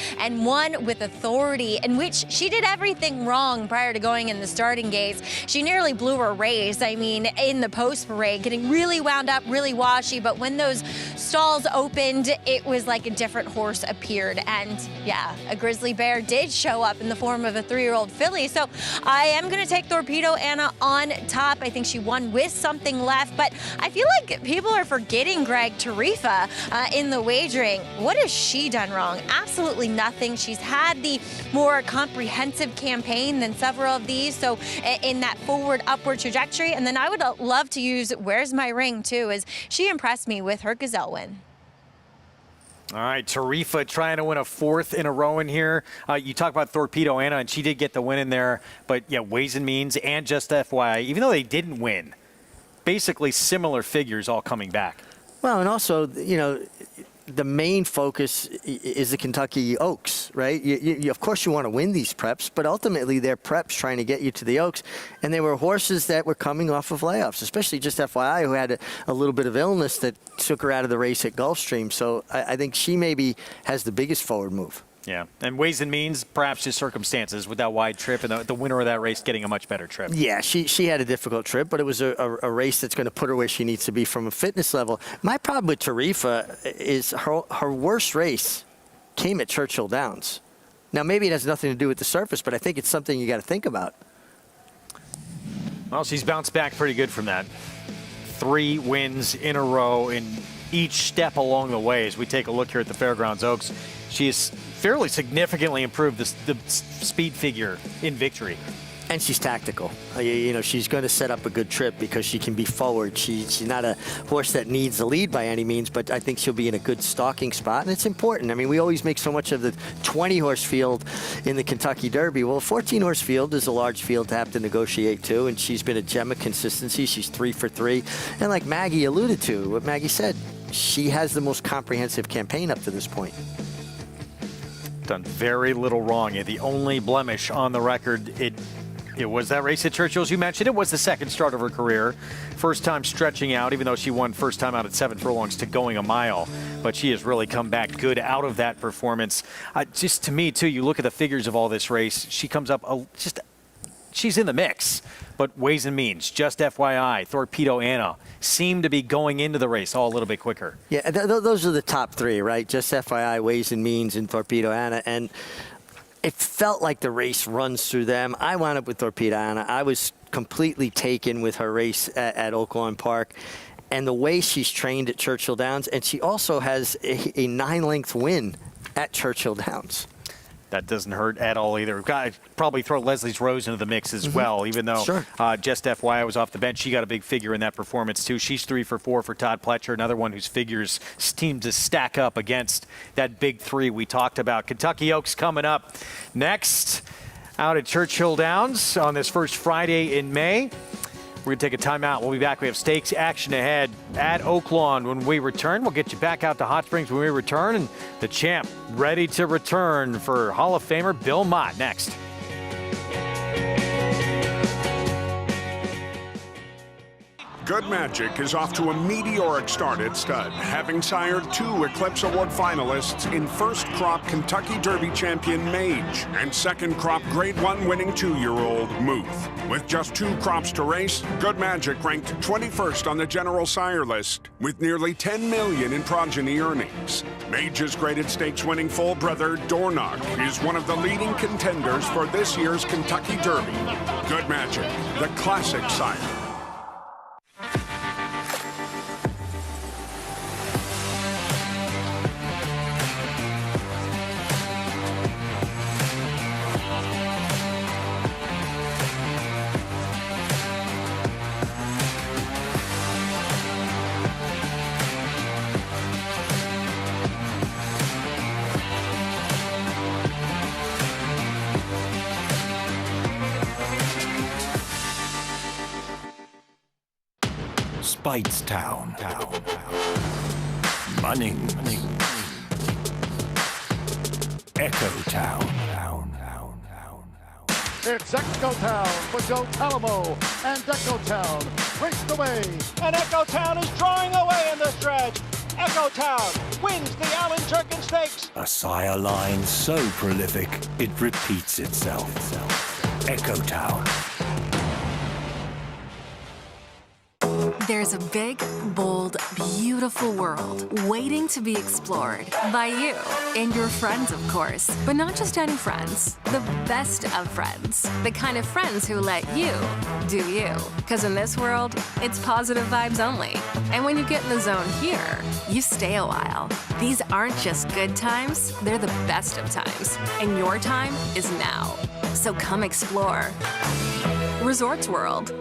with authority, in which she did everything wrong prior to going in the starting gates. She nearly blew her race. I mean, in the post parade, getting really wound up, really washy, but when those stalls opened, it was like a different horse appeared. And yeah, a grizzly bear did show up in the form of a 3-year-old filly. So I am going to take Torpedo Anna on top. I think she won with something left, but I feel like people are forgetting Greg Tarifa in the wagering. What has she done wrong? Absolutely nothing. She's had the more comprehensive campaign than several of these, so in that forward upward trajectory. And then I would love to use Where's My Ring too, as she impressed me with her Gazelle win. All right, Tarifa trying to win a 4th in a row in here. You talk about Torpedo Anna, and she did get the win in there, but yeah, Ways and Means and Just FYI, even though they didn't win, basically similar figures all coming back. Well, and also, the main focus is the Kentucky Oaks. right? Of course you want to win these preps, but ultimately they're preps trying to get you to the Oaks. And they were horses that were coming off of layoffs, especially just FYI, who had a little bit of illness that took her out of the race at Gulfstream. So I think she maybe has the biggest forward move. Yeah, and ways and means, perhaps just circumstances with that wide trip and the winner of that race getting a much better trip. Yeah, she had a difficult trip, but it was a race that's going to put her where she needs to be from a fitness level. My problem with Tarifa is her worst race came at Churchill Downs. Now, maybe it has nothing to do with the surface, but I think it's something you got to think about. Well, she's bounced back pretty good from that. 3 wins in a row in each step along the way. As we take a look here at the Fairgrounds Oaks, she has fairly significantly improved the speed figure in victory. And she's tactical. You know, she's going to set up a good trip because she can be forward. She's not a horse that needs the lead by any means, but I think she'll be in a good stalking spot, and it's important. I mean, we always make so much of the 20-horse field in the Kentucky Derby. Well, a 14-horse field is a large field to have to negotiate to, and she's been a gem of consistency. She's 3 for 3. And like Maggie alluded to, what Maggie said, she has the most comprehensive campaign up to this point. Done very little wrong. The only blemish on the record, it was that race at Churchill, as you mentioned. It was the second start of her career. First time stretching out, even though she won first time out at 7 furlongs to going a mile. But she has really come back good out of that performance. Just to me, too, you look at the figures of all this race, she comes up she's in the mix. But ways and means, just FYI, Torpedo Anna seem to be going into the race all a little bit quicker. Yeah, those are the top 3, right? Just FYI, ways and means, and Torpedo Anna. And it felt like the race runs through them. I wound up with Torpedo Anna. I was completely taken with her race at Oaklawn Park and the way she's trained at Churchill Downs. And she also has a 9-length win at Churchill Downs. That doesn't hurt at all either. We've got to probably throw Leslie's Rose into the mix as well, even though just FYI was off the bench. She got a big figure in that performance, too. She's 3 for 4 for Todd Pletcher, another one whose figures seem to stack up against that big 3 we talked about. Kentucky Oaks coming up next out at Churchill Downs on this first Friday in May. We're going to take a timeout. We'll be back. We have stakes action ahead at Oaklawn when we return. We'll get you back out to Hot Springs when we return. And the champ ready to return for Hall of Famer Bill Mott next. Good Magic is off to a meteoric start at stud, having sired 2 Eclipse Award finalists in first crop Kentucky Derby champion Mage and second crop Grade 1 winning 2-year-old Muth. With just 2 crops to race, Good Magic ranked 21st on the general sire list with nearly $10 million in progeny earnings. Mage's graded stakes winning full brother Dornoch is one of the leading contenders for this year's Kentucky Derby. Good Magic, the classic sire. Speightstown, Munning, Echo Town. It's Echo Town for Joe Talamo, and Echo Town raced away. And Echo Town is drawing away in the stretch. Echo Town wins the Allen Jerkin Stakes. A sire line so prolific, it repeats itself. Echo Town. There's a big, bold, beautiful world waiting to be explored by you and your friends, of course. But not just any friends, the best of friends. The kind of friends who let you do you. Because in this world, it's positive vibes only. And when you get in the zone here, you stay a while. These aren't just good times, they're the best of times. And your time is now. So come explore. Resorts World.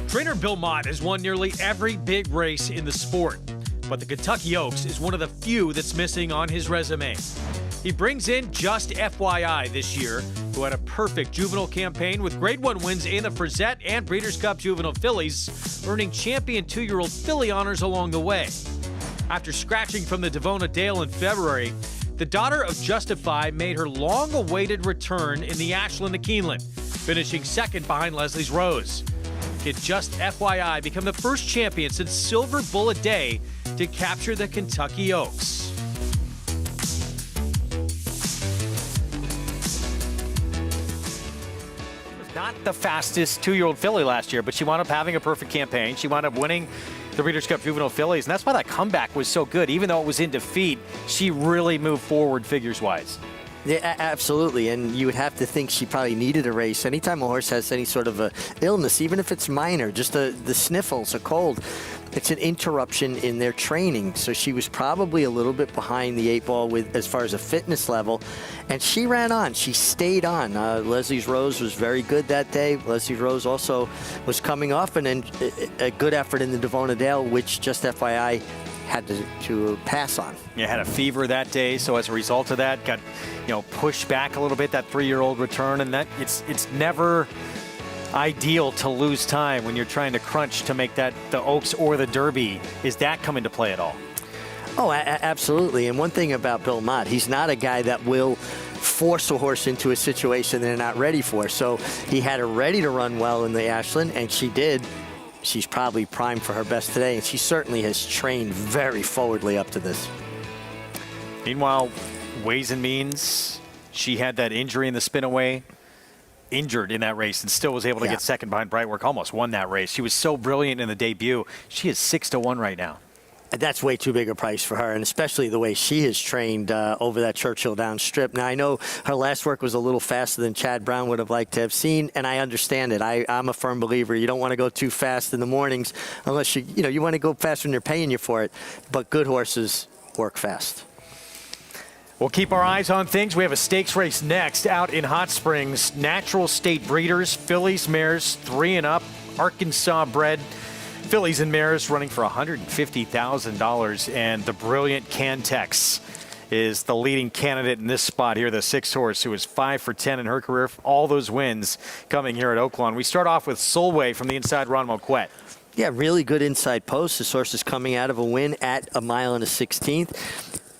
Trainer Bill Mott has won nearly every big race in the sport, but the Kentucky Oaks is one of the few that's missing on his resume. He brings in Just FYI this year, who had a perfect juvenile campaign with Grade 1 wins in the Frizette and Breeders' Cup Juvenile Fillies, earning champion 2-year-old filly honors along the way. After scratching from the Devona Dale in February, the daughter of Justify made her long-awaited return in the Ashland to Keeneland, finishing second behind Leslie's Rose. Could just FYI become the first champion since Silver Bullet Day to capture the Kentucky Oaks. Not the fastest 2-year-old filly last year, but she wound up having a perfect campaign. She wound up winning the Breeders' Cup Juvenile Fillies, and that's why that comeback was so good. Even though it was in defeat, she really moved forward figures-wise. Yeah, absolutely, and you would have to think she probably needed a race. Anytime a horse has any sort of a illness, even if it's minor, just the sniffles, a cold, it's an interruption in their training. So she was probably a little bit behind the 8 ball with as far as a fitness level, and she ran on. She stayed on. Leslie's Rose was very good that day. Leslie's Rose also was coming off a good effort in the Devona Dale, which, just FYI, had to pass on. Yeah, had a fever that day, so as a result of that, got pushed back a little bit, that 3-year-old return, and that it's never ideal to lose time when you're trying to crunch to make that the Oaks or the Derby. Is that come into play at all? Oh, absolutely. And one thing about Bill Mott, he's not a guy that will force a horse into a situation they're not ready for. So he had her ready to run well in the Ashland, and she did. She's probably primed for her best today, and she certainly has trained very forwardly up to this. Meanwhile, Ways and Means, she had that injury in the spin-away, injured in that race, and still was able to get second behind Brightwork, almost won that race. She was so brilliant in the debut. She is 6-1 right now. That's way too big a price for her, and especially the way she has trained over that Churchill Downs strip. Now, I know her last work was a little faster than Chad Brown would have liked to have seen, and I understand it. I'm a firm believer. You don't want to go too fast in the mornings unless you want to go fast when they're paying you for it, but good horses work fast. We'll keep our eyes on things. We have a stakes race next out in Hot Springs. Natural State Breeders, fillies, mares, 3 and up, Arkansas bred. Fillies and mares running for $150,000, and the brilliant Cantex is the leading candidate in this spot here, the 6 horse who is 5 for 10 in her career. All those wins coming here at Oaklawn. We start off with Solway from the inside, Ron Moquette. Yeah, really good inside post. This horse is coming out of a win at 1 1/16.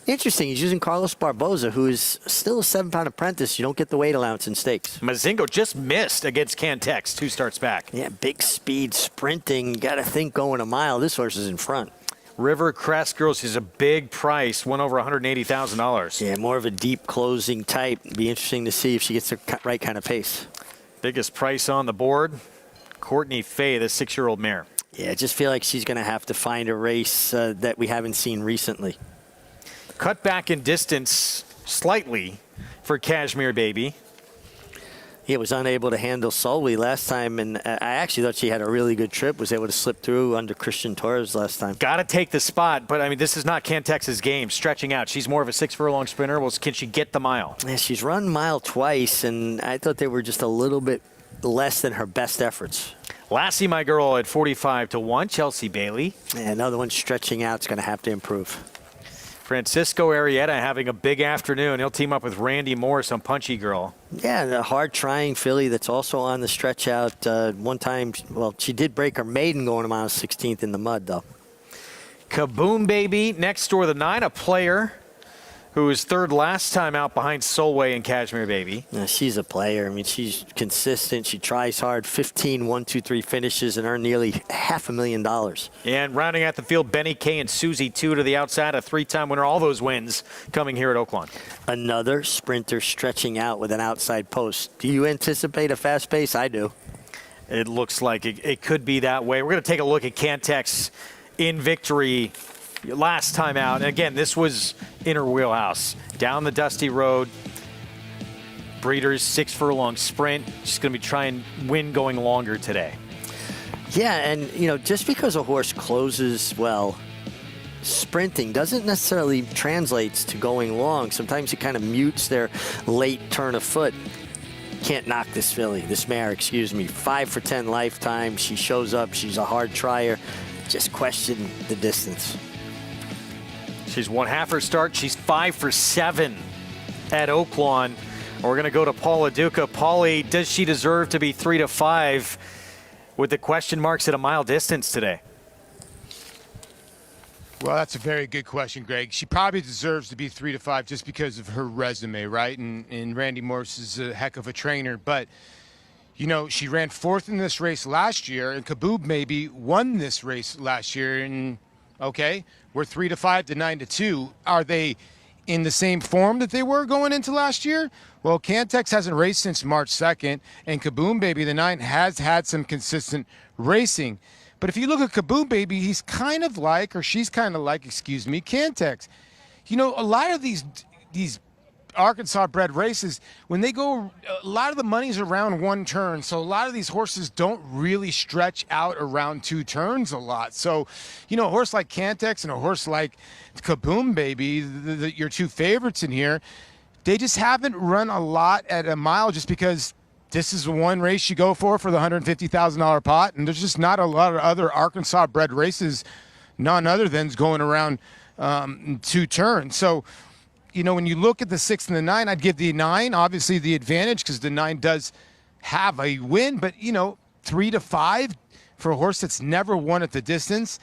Interesting, he's using Carlos Barboza, who is still a 7-pound apprentice. You don't get the weight allowance in stakes. Mazingo just missed against Cantex 2 starts back. Yeah, big speed, sprinting. Got to think going a mile. This horse is in front. River Crest Girls is a big price, won over $180,000. Yeah, more of a deep closing type. Be interesting to see if she gets the right kind of pace. Biggest price on the board, Courtney Fay, the 6-year-old mare. Yeah, I just feel like she's going to have to find a race that we haven't seen recently. Cut back in distance slightly for Cashmere Baby. He was unable to handle Solway last time, and I actually thought she had a really good trip, was able to slip through under Christian Torres last time. Got to take the spot, but I mean, this is not Cantex's game, stretching out. She's more of a 6-furlong sprinter. Well, can she get the mile? Yeah, she's run mile twice, and I thought they were just a little bit less than her best efforts. Lassie, my girl, at 45-1, Chelsea Bailey. Yeah, another one stretching out is going to have to improve. Francisco Arrieta having a big afternoon. He'll team up with Randy Morris on Punchy Girl. Yeah, the hard-trying filly that's also on the stretch out. One time, well, she did break her maiden going to mile 16th in the mud, though. Kaboom Baby, next door the 9, a player who was 3rd last time out behind Solway and Cashmere Baby. Yeah, she's a player. I mean, she's consistent. She tries hard. 15 1-2-3 finishes and earned nearly $500,000. And rounding out the field, Benny K and Susie 2 to the outside, a 3-time winner. All those wins coming here at Oaklawn. Another sprinter stretching out with an outside post. Do you anticipate a fast pace? I do. It looks like it could be that way. We're going to take a look at Cantex in victory last time out. And again, this was in her wheelhouse. Down the dusty road. Breeders, 6-furlong sprint. She's going to be trying to win going longer today. Yeah, and, just because a horse closes well, sprinting doesn't necessarily translate to going long. Sometimes it kind of mutes their late turn of foot. Can't knock this mare, 5 for 10 lifetime. She shows up. She's a hard trier. Just question the distance. She's won half her start. She's 5 for 7 at Oaklawn. We're going to go to Paula Duca. Paulie, does she deserve to be 3-5 with the question marks at a mile distance today? Well, that's a very good question, Greg. She probably deserves to be 3-5 just because of her resume, right? And Randy Morse is a heck of a trainer. But, you know, she ran 4th in this race last year, and Kaboom maybe won this race last year. And, okay, we're 3-5 to 9-2. Are they in the same form that they were going into last year? Well, Cantex hasn't raced since March 2nd, and Kaboom Baby, the 9, has had some consistent racing. But if you look at Kaboom Baby, he's kind of like, or she's kind of like, excuse me, Cantex. You know, a lot of these Arkansas-bred races, when they go, a lot of the money's around one turn. So a lot of these horses don't really stretch out around 2 turns a lot. So, you know, a horse like Cantex and a horse like Kaboom Baby, your 2 favorites in here, they just haven't run a lot at a mile just because this is the one race you go for the $150,000 pot. And there's just not a lot of other Arkansas-bred races, none other than going around 2 turns. So, you know, when you look at the 6 and the 9, I'd give the 9 obviously the advantage because the 9 does have a win. But, you know, 3-5 for a horse that's never won at the distance.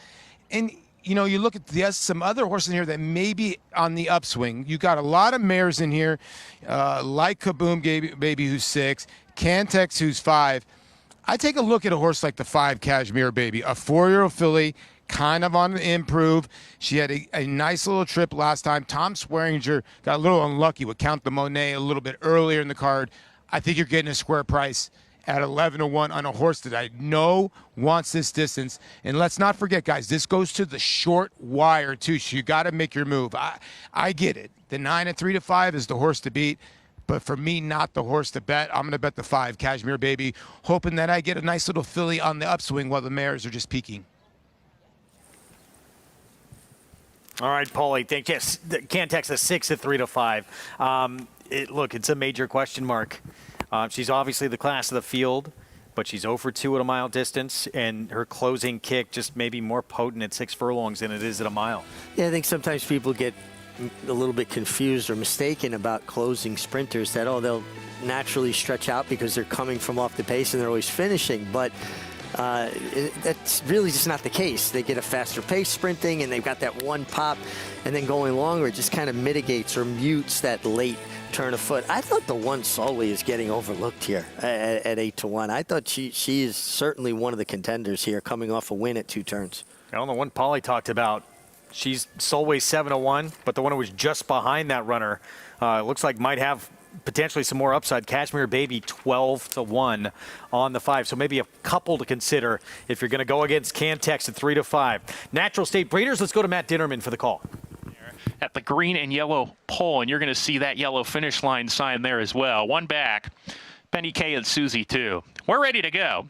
And, you know, you look at some other horses in here that may be on the upswing. You got a lot of mares in here, like Kaboom Baby, who's 6, Cantex, who's 5. I take a look at a horse like the 5 Cashmere Baby, a 4-year-old filly, kind of on the improve. She had a nice little trip last time. Tom Swearinger got a little unlucky with Count the Monet a little bit earlier in the card. I think you're getting a square price at 11-1 on a horse that I know wants this distance. And let's not forget, guys, this goes to the short wire, too, so you got to make your move. I get it. The 9 at 3-5 is the horse to beat, but for me, not the horse to bet. I'm going to bet the 5, Cashmere Baby, hoping that I get a nice little filly on the upswing while the mares are just peaking. All right, Paulie, thank you. Cantex a 6 at 3-5. Look, it's a major question mark. She's obviously the class of the field, but she's 0 for 2 at a mile distance, and her closing kick just maybe more potent at 6 furlongs than it is at a mile. Yeah, I think sometimes people get a little bit confused or mistaken about closing sprinters that, they'll naturally stretch out because they're coming from off the pace and they're always finishing. But that's really just not the case. They get a faster pace sprinting, and they've got that one pop, and then going longer, it just kind of mitigates or mutes that late turn of foot. I thought the 1 Solway is getting overlooked here at 8-1. I thought she is certainly one of the contenders here, coming off a win at 2 turns. I don't know, one Paulie talked about, she's Solway 7-1, but the one who was just behind that runner looks like might have potentially some more upside. Cashmere Baby 12-1 on the 5. So maybe a couple to consider if you're going to go against Cantex at 3-5. Natural State Breeders, let's go to Matt Dinnerman for the call. At the green and yellow pole, and you're going to see that yellow finish line sign there as well. One back, Penny K and Susie 2. We're ready to go.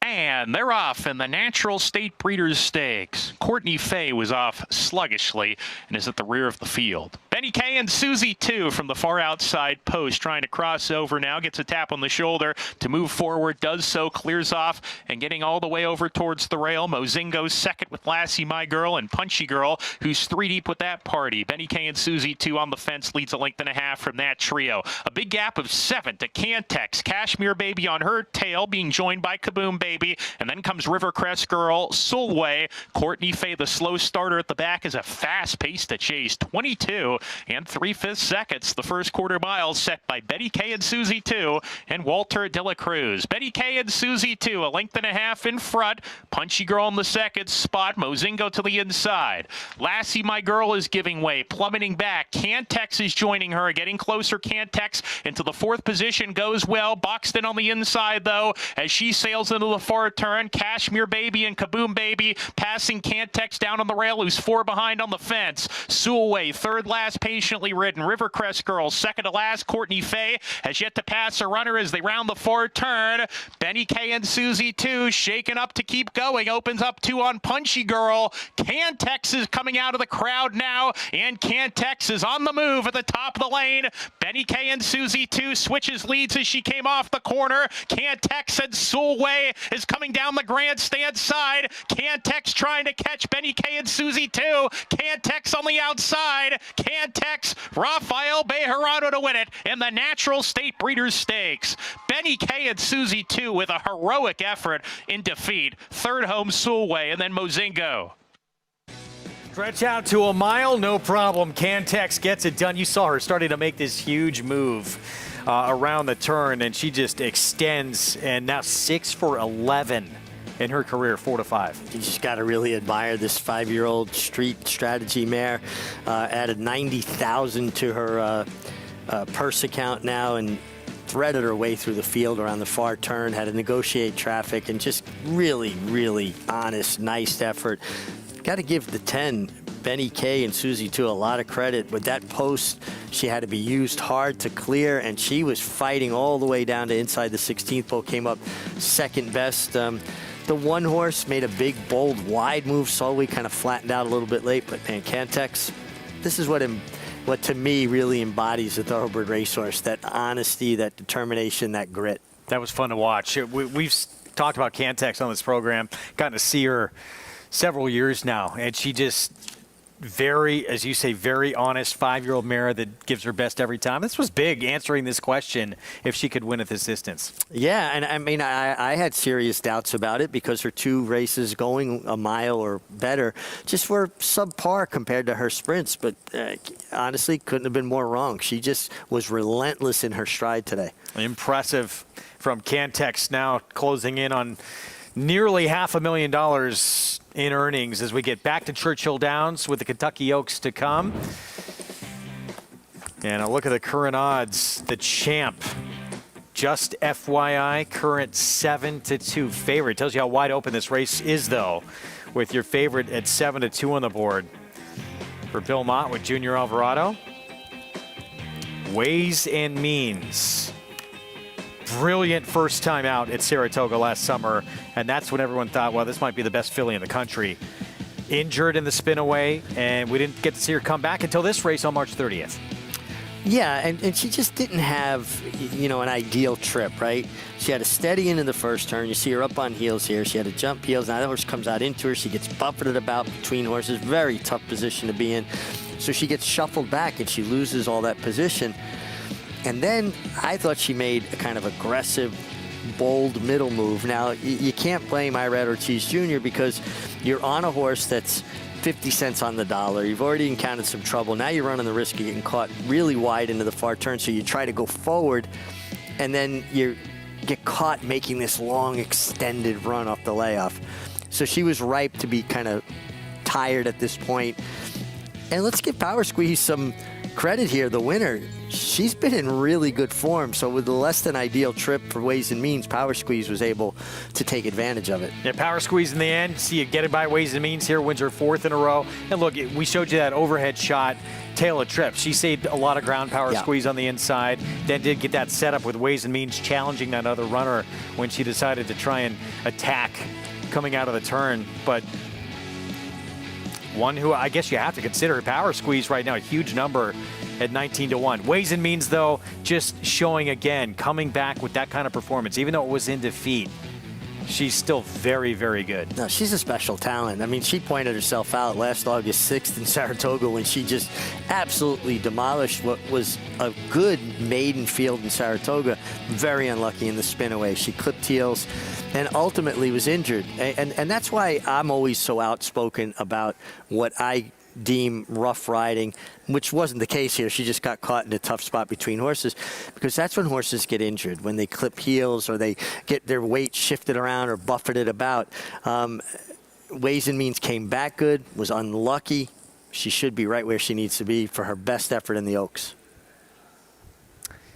And they're off in the Natural State Breeders' Stakes. Courtney Fay was off sluggishly and is at the rear of the field. Penny K and Susie 2 from the far outside post, trying to cross over now, gets a tap on the shoulder to move forward, does so, clears off, and getting all the way over towards the rail. Mozingo's second with Lassie My Girl and Punchy Girl, who's 3 deep with that party. Penny K and Susie 2 on the fence, leads a length and a half from that trio. A big gap of 7 to Cantex. Cashmere Baby on her tail, being joined by Kaboom Baby, and then comes Rivercrest Girl, Solway. Courtney Fay, the slow starter at the back, is a fast pace to chase. 22 and 3/5 seconds. The first quarter mile set by Betty K and Susie 2 and Walter De La Cruz. Betty K and Susie 2, a length and a half in front. Punchy Girl in the second spot. Mozingo to the inside. Lassie My Girl is giving way, plummeting back. Cantex is joining her, getting closer. Cantex into the 4th position goes well. Boxed in on the inside, though, as she sails into the far turn. Cashmere Baby and Kaboom Baby passing Cantex down on the rail, who's 4 behind on the fence. Solway, 3rd last, patiently ridden. Rivercrest Girl, 2nd to last. Courtney Fay has yet to pass a runner as they round the 4 turn. Benny K and Susie 2 shaken up to keep going. Opens up 2 on Punchy Girl. Cantex is coming out of the crowd now, and Cantex is on the move at the top of the lane. Benny K and Susie 2 switches leads as she came off the corner. Cantex and Solway is coming down the grandstand side. Cantex trying to catch Benny K and Susie 2. Cantex on the outside. Cantex Cantex, Rafael Bejarano to win it in the Natural State Breeders' Stakes. Benny K and Susie 2 with a heroic effort in defeat. Third home Sulway, and then Mozingo. Stretch out to a mile, no problem. Cantex gets it done. You saw her starting to make this huge move around the turn, and she just extends, and now 6 for 11 in her career, 4 to 5. You just got to really admire this 5-year-old street strategy mare. Added 90,000 to her purse account now, and threaded her way through the field around the far turn, had to negotiate traffic, and just really, really honest, nice effort. Got to give the 10, Benny K and Susie 2, a lot of credit. With that post, she had to be used hard to clear, and she was fighting all the way down to inside the 16th pole, came up second best. The one horse made a big, bold, wide move. Solway kind of flattened out a little bit late, but man, Cantex, this is what to me really embodies a thoroughbred racehorse, that honesty, that determination, that grit. That was fun to watch. We've talked about Cantex on this program, gotten to see her several years now, and she just very, as you say, very honest 5-year-old mare that gives her best every time. This was big, answering this question if she could win at this distance. Yeah, and I mean, I had serious doubts about it because her 2 races going a mile or better just were subpar compared to her sprints, but honestly, couldn't have been more wrong. She just was relentless in her stride today. Impressive from Cantex, now closing in on nearly $500,000 in earnings as we get back to Churchill Downs with the Kentucky Oaks to come. And a look at the current odds. The champ, just FYI, current 7-2 favorite. Tells you how wide open this race is, though, with your favorite at 7-2 on the board. For Belmont with Junior Alvarado. Ways and Means. Brilliant first time out at Saratoga last summer, and that's when everyone thought, well, this might be the best filly in the country. Injured in the spin away, and we didn't get to see her come back until this race on March 30th. Yeah, and she just didn't have, an ideal trip, right? She had a steady in the first turn. You see her up on heels here. She had to jump heels. Now the horse comes out into her. She gets buffeted about between horses. Very tough position to be in. So she gets shuffled back, and she loses all that position. And then I thought she made a kind of aggressive, bold middle move. Now, you can't blame Irad Ortiz Jr. because you're on a horse that's 50 cents on the dollar. You've already encountered some trouble. Now you're running the risk of getting caught really wide into the far turn. So you try to go forward, and then you get caught making this long, extended run off the layoff. So she was ripe to be kind of tired at this point. And let's give Power Squeeze some credit here, the winner. She's been in really good form, so with the less than ideal trip for Ways and Means, Power Squeeze was able to take advantage of it. Yeah, Power Squeeze in the end. See you get it by Ways and Means here, wins her 4th in a row. And look, we showed you that overhead shot, tail of trip. She saved a lot of ground, Power Squeeze on the inside, then did get that setup with Ways and Means challenging that other runner when she decided to try and attack coming out of the turn. But one who I guess you have to consider, Power Squeeze right now, a huge number at 19-1. Ways and Means, though, just showing again, coming back with that kind of performance, even though it was in defeat. She's still very, very good. No, she's a special talent. I mean, she pointed herself out last August 6th in Saratoga when she just absolutely demolished what was a good maiden field in Saratoga. Very unlucky in the spin away. She clipped heels and ultimately was injured. And that's why I'm always so outspoken about what I deem rough riding, which wasn't the case here. She just got caught in a tough spot between horses, because that's when horses get injured, when they clip heels or they get their weight shifted around or buffeted about. Ways and Means came back good, was unlucky. She should be right where she needs to be for her best effort in the Oaks.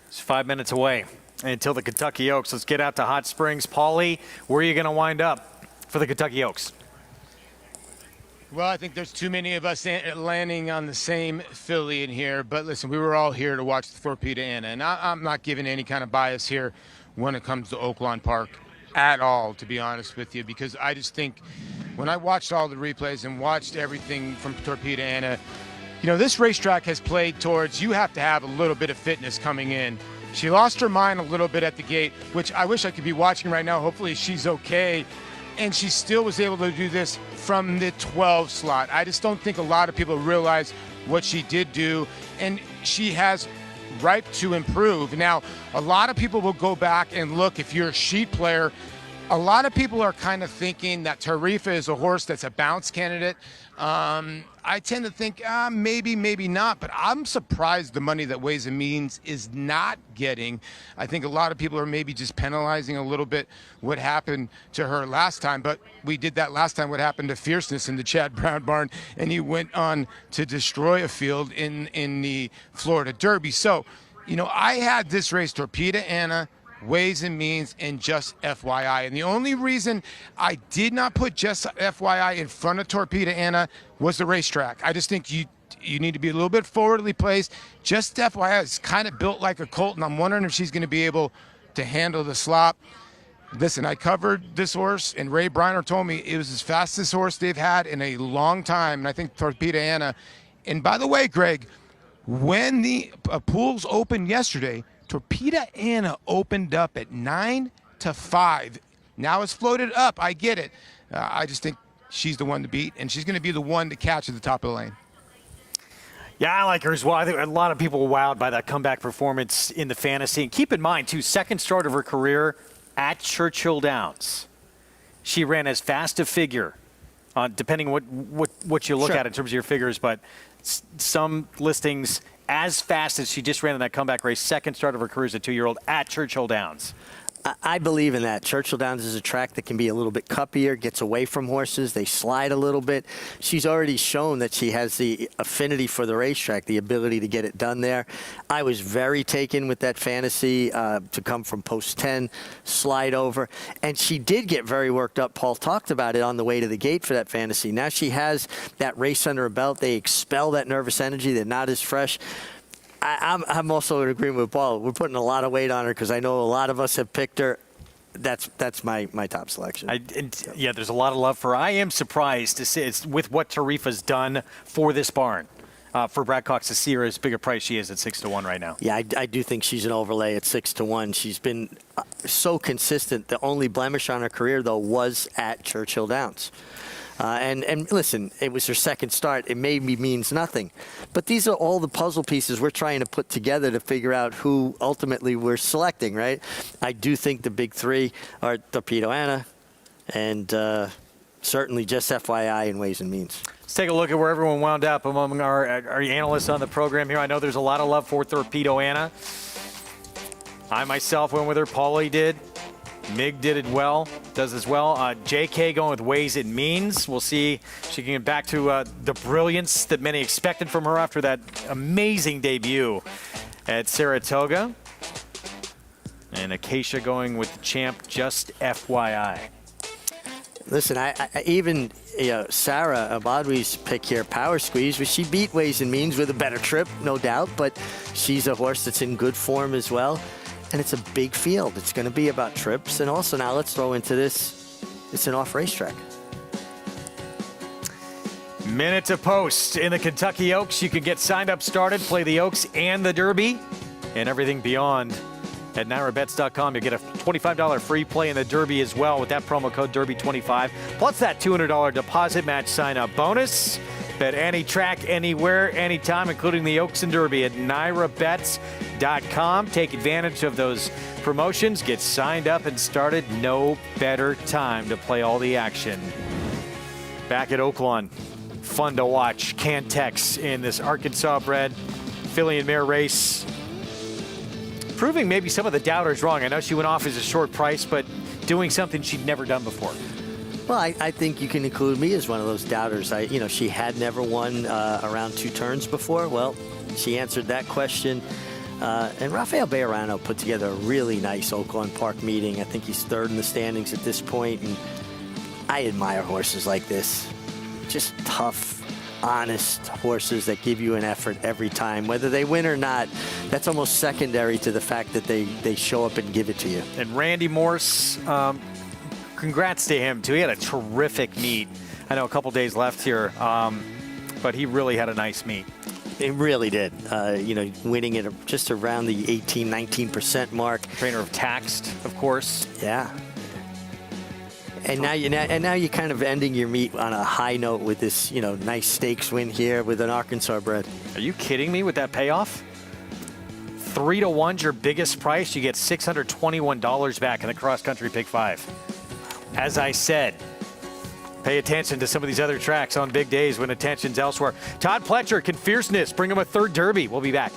It's 5 minutes away until the Kentucky Oaks. Let's get out to Hot Springs. Paulie, where are you going to wind up for the Kentucky Oaks? Well, I think there's too many of us landing on the same filly in here. But listen, we were all here to watch the Torpedo Anna. And I'm not giving any kind of bias here when it comes to Oaklawn Park at all, to be honest with you. Because I just think when I watched all the replays and watched everything from Torpedo Anna, this racetrack has played towards you have to have a little bit of fitness coming in. She lost her mind a little bit at the gate, which I wish I could be watching right now. Hopefully she's okay. And she still was able to do this from the 12 slot. I just don't think a lot of people realize what she did do, and she has ripe to improve. Now, a lot of people will go back and look, if you're a sheep player, a lot of people are kind of thinking that Tarifa is a horse that's a bounce candidate. I tend to think maybe, maybe not, but I'm surprised the money that Ways and Means is not getting. I think a lot of people are maybe just penalizing a little bit what happened to her last time, but we did that last time, what happened to Fierceness in the Chad Brown barn, and he went on to destroy a field in the Florida Derby. So, you know, I had this race, Torpedo Anna, Ways and Means, and Just FYI. And the only reason I did not put Just FYI in front of Torpedo Anna was the racetrack. I just think you need to be a little bit forwardly placed. Just FYI is kind of built like a colt, and I'm wondering if she's going to be able to handle the slop. Listen, I covered this horse, and Ray Briner told me it was the fastest horse they've had in a long time, and I think Torpedo Anna. And by the way, Greg, when the pools opened yesterday, Torpedo Anna opened up at 9-5. Now it's floated up. I get it. I just think she's the one to beat, and she's going to be the one to catch at the top of the lane. Yeah, I like her as well. I think a lot of people were wowed by that comeback performance in the fantasy. And keep in mind, too, second start of her career at Churchill Downs. She ran as fast a figure, depending what you look at in terms of your figures, but some listings as fast as she just ran in that comeback race, second start of her career as a 2-year-old at Churchill Downs. I believe in that. Churchill Downs is a track that can be a little bit cuppier, gets away from horses. They slide a little bit. She's already shown that she has the affinity for the racetrack, the ability to get it done there. I was very taken with that fantasy to come from post 10, slide over. And she did get very worked up. Paul talked about it on the way to the gate for that fantasy. Now she has that race under her belt. They expel that nervous energy. They're not as fresh. I'm also in agreement with Paul. We're putting a lot of weight on her because I know a lot of us have picked her. That's my top selection. Yeah, there's a lot of love for her. I am surprised to see it's with what Tarifa's done for this barn. For Brad Cox to see her as big a price she is at 6-1 right now. Yeah, I do think she's an overlay at 6-1. She's been so consistent. The only blemish on her career, though, was at Churchill Downs. And listen, it was her second start. It maybe means nothing. But these are all the puzzle pieces we're trying to put together to figure out who ultimately we're selecting, right? I do think the big three are Torpedo Anna and certainly Just FYI and Ways and Means. Let's take a look at where everyone wound up among our analysts on the program here. I know there's a lot of love for Torpedo Anna. I myself went with her. Paulie did. Mig does as well. JK going with Ways and Means. We'll see if she can get back to the brilliance that many expected from her after that amazing debut at Saratoga. And Acacia going with the champ, Just FYI. Listen, I even Sarah Abadwi's pick here, Power Squeeze, she beat Ways and Means with a better trip, no doubt, but she's a horse that's in good form as well. And it's a big field. It's going to be about trips. And also now let's throw into this, it's an off racetrack. Minute to post in the Kentucky Oaks. You can get signed up, started, play the Oaks and the Derby and everything beyond at NyraBets.com. You get a $25 free play in the Derby as well with that promo code Derby25. Plus that $200 deposit match sign-up bonus. Bet any track, anywhere, anytime, including the Oaks and Derby at NyraBets.com. Take advantage of those promotions. Get signed up and started. No better time to play all the action. Back at Oaklawn. Fun to watch. Cantex in this Arkansas-bred filly and mare race. Proving maybe some of the doubters wrong. I know she went off as a short price, but doing something she'd never done before. Well, I think you can include me as one of those doubters. She had never won around 2 turns before. Well, she answered that question. And Rafael Bejarano put together a really nice Oaklawn Park meeting. I think he's 3rd in the standings at this point. And I admire horses like this. Just tough, honest horses that give you an effort every time. Whether they win or not, that's almost secondary to the fact that they show up and give it to you. And Randy Morse, congrats to him, too. He had a terrific meet. I know a couple days left here, but he really had a nice meet. It really did. Winning it just around the 18-19% mark. Trainer of Taxed, of course. Yeah. And now you're kind of ending your meet on a high note with this, nice stakes win here with an Arkansas bred. Are you kidding me with that payoff? 3-to-1's your biggest price. You get $621 back in the cross-country pick 5. As I said, pay attention to some of these other tracks on big days when attention's elsewhere. Todd Pletcher can fierceness bring him a third Derby. We'll be back.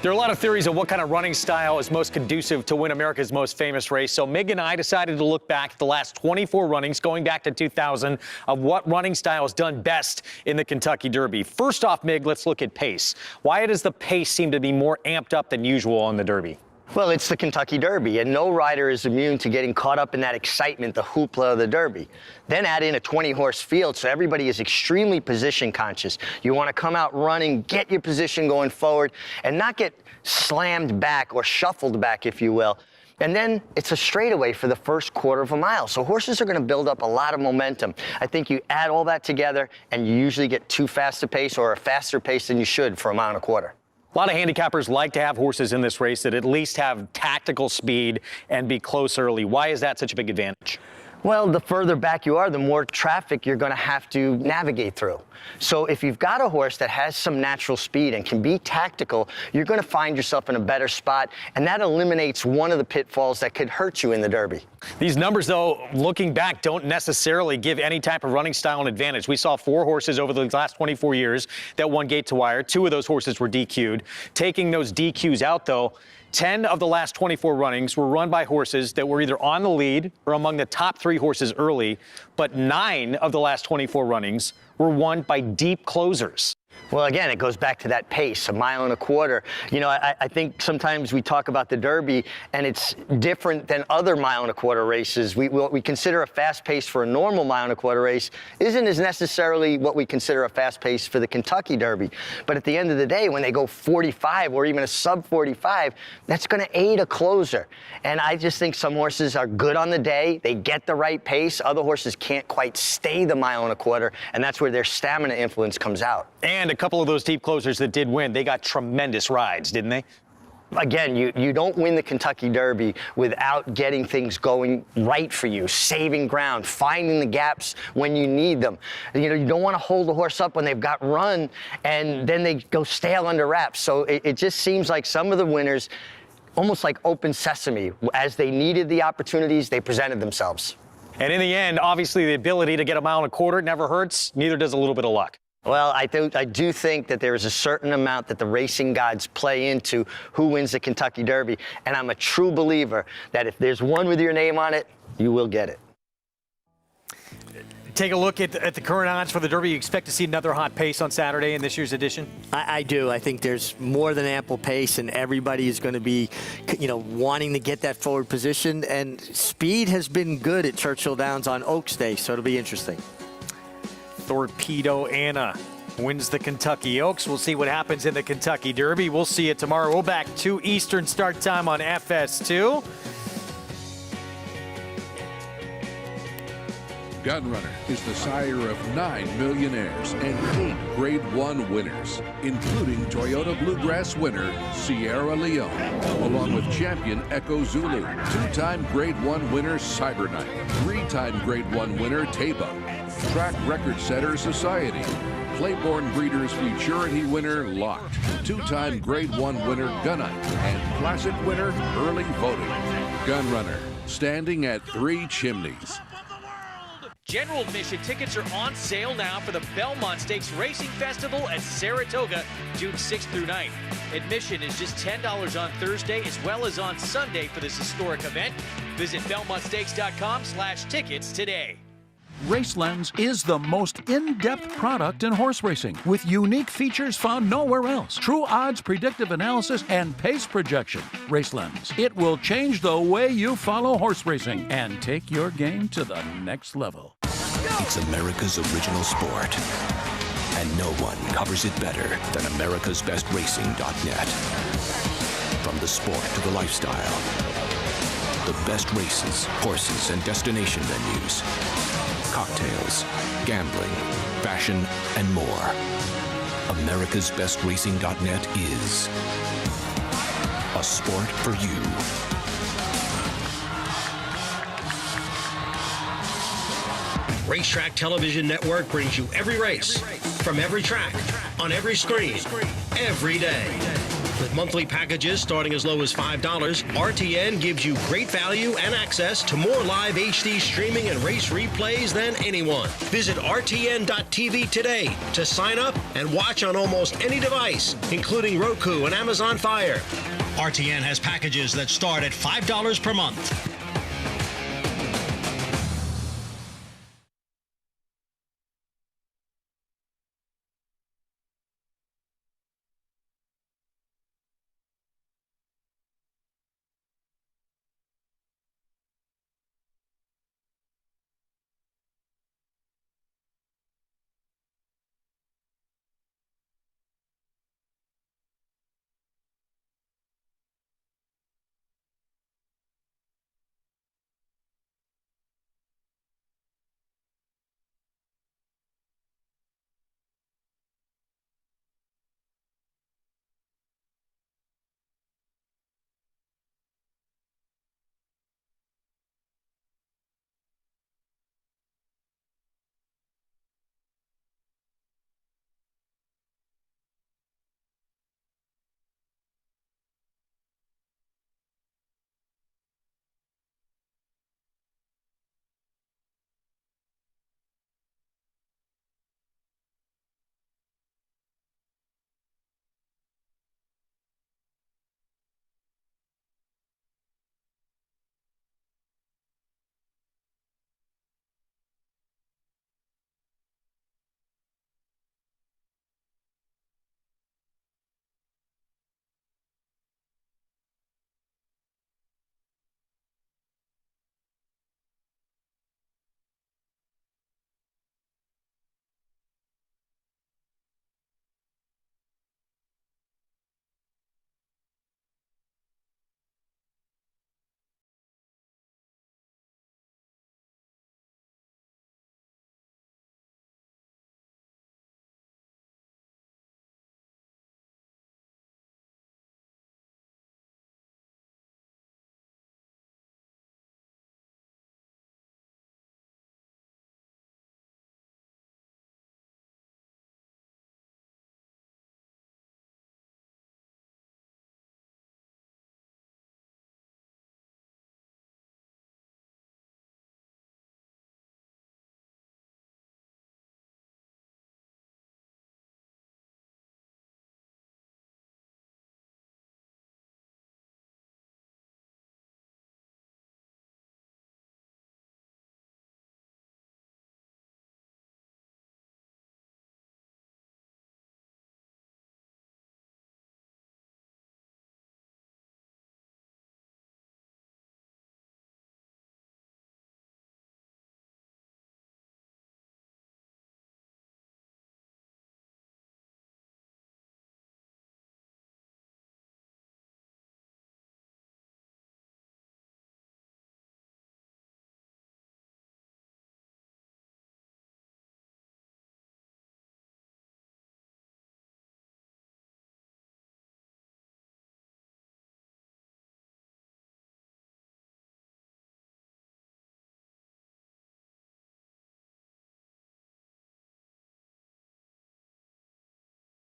There are a lot of theories of what kind of running style is most conducive to win America's most famous race. So Mig and I decided to look back at the last 24 runnings, going back to 2000, of what running style has done best in the Kentucky Derby. First off, Mig, let's look at pace. Why does the pace seem to be more amped up than usual on the Derby? Well, it's the Kentucky Derby, and no rider is immune to getting caught up in that excitement, the hoopla of the Derby. Then add in a 20-horse field, so everybody is extremely position conscious. You want to come out running, get your position going forward, and not get slammed back or shuffled back, if you will. And then it's a straightaway for the first quarter of a mile. So horses are going to build up a lot of momentum. I think you add all that together, and you usually get too fast a pace or a faster pace than you should for a mile and a quarter. A lot of handicappers like to have horses in this race that at least have tactical speed and be close early. Why is that such a big advantage? Well, the further back you are, the more traffic you're going to have to navigate through. So if you've got a horse that has some natural speed and can be tactical, you're going to find yourself in a better spot, and that eliminates one of the pitfalls that could hurt you in the Derby. These numbers, though, looking back, don't necessarily give any type of running style an advantage. We saw 4 horses over the last 24 years that won gate to wire. 2 of those horses were DQ'd. Taking those DQs out, though, 10 of the last 24 runnings were run by horses that were either on the lead or among the top 3 horses early, but 9 of the last 24 runnings were won by deep closers. Well, again, it goes back to that pace, a mile and a quarter. You know, I think sometimes we talk about the Derby, and it's different than other mile and a quarter races. What we consider a fast pace for a normal mile and a quarter race isn't as necessarily what we consider a fast pace for the Kentucky Derby. But at the end of the day, when they go 45 or even a sub 45, that's going to aid a closer. And I just think some horses are good on the day. They get the right pace. Other horses can't quite stay the mile and a quarter, and that's where their stamina influence comes out. And a couple of those deep closers that did win, they got tremendous rides, didn't they? Again, you don't win the Kentucky Derby without getting things going right for you, saving ground, finding the gaps when you need them. You don't want to hold the horse up when they've got run and then they go stale under wraps. So it just seems like some of the winners, almost like open sesame, as they needed the opportunities, they presented themselves. And in the end, obviously, the ability to get a mile and a quarter never hurts. Neither does a little bit of luck. Well, I do think that there is a certain amount that the racing gods play into who wins the Kentucky Derby. And I'm a true believer that if there's one with your name on it, you will get it. Take a look at the current odds for the Derby. You expect to see another hot pace on Saturday in this year's edition? I do. I think there's more than ample pace, and everybody is going to be, wanting to get that forward position. And speed has been good at Churchill Downs on Oaks Day, so it'll be interesting. Torpedo Anna wins the Kentucky Oaks. We'll see what happens in the Kentucky Derby. We'll see you tomorrow. We'll back 2 Eastern start time on FS2. Gunrunner is the sire of 9 millionaires and 8 Grade 1 winners, including Toyota Bluegrass winner Sierra Leone, along with champion Echo Zulu, 2-time Grade 1 winner Cyberknight, 3-time Grade 1 winner Taba, track record setter Society, Claiborne Breeders Futurity winner Locked, 2-time Grade 1 winner Gunite, and Classic winner Early Voting. Gunrunner, standing at 3 chimneys. General admission tickets are on sale now for the Belmont Stakes Racing Festival at Saratoga, June 6th through 9th. Admission is just $10 on Thursday as well as on Sunday for this historic event. Visit BelmontStakes.com/tickets today. RaceLens is the most in-depth product in horse racing with unique features found nowhere else. True odds, predictive analysis, and pace projection. RaceLens. It will change the way you follow horse racing and take your game to the next level. It's America's original sport, and no one covers it better than americasbestracing.net. From the sport to the lifestyle, the best races, horses, and destination venues, cocktails, gambling, fashion, and more. americasbestracing.net is a sport for you. Racetrack Television Network brings you every race, from every track, on every screen, every day. With monthly packages starting as low as $5, RTN gives you great value and access to more live HD streaming and race replays than anyone. Visit RTN.tv today to sign up and watch on almost any device, including Roku and Amazon Fire. RTN has packages that start at $5 per month.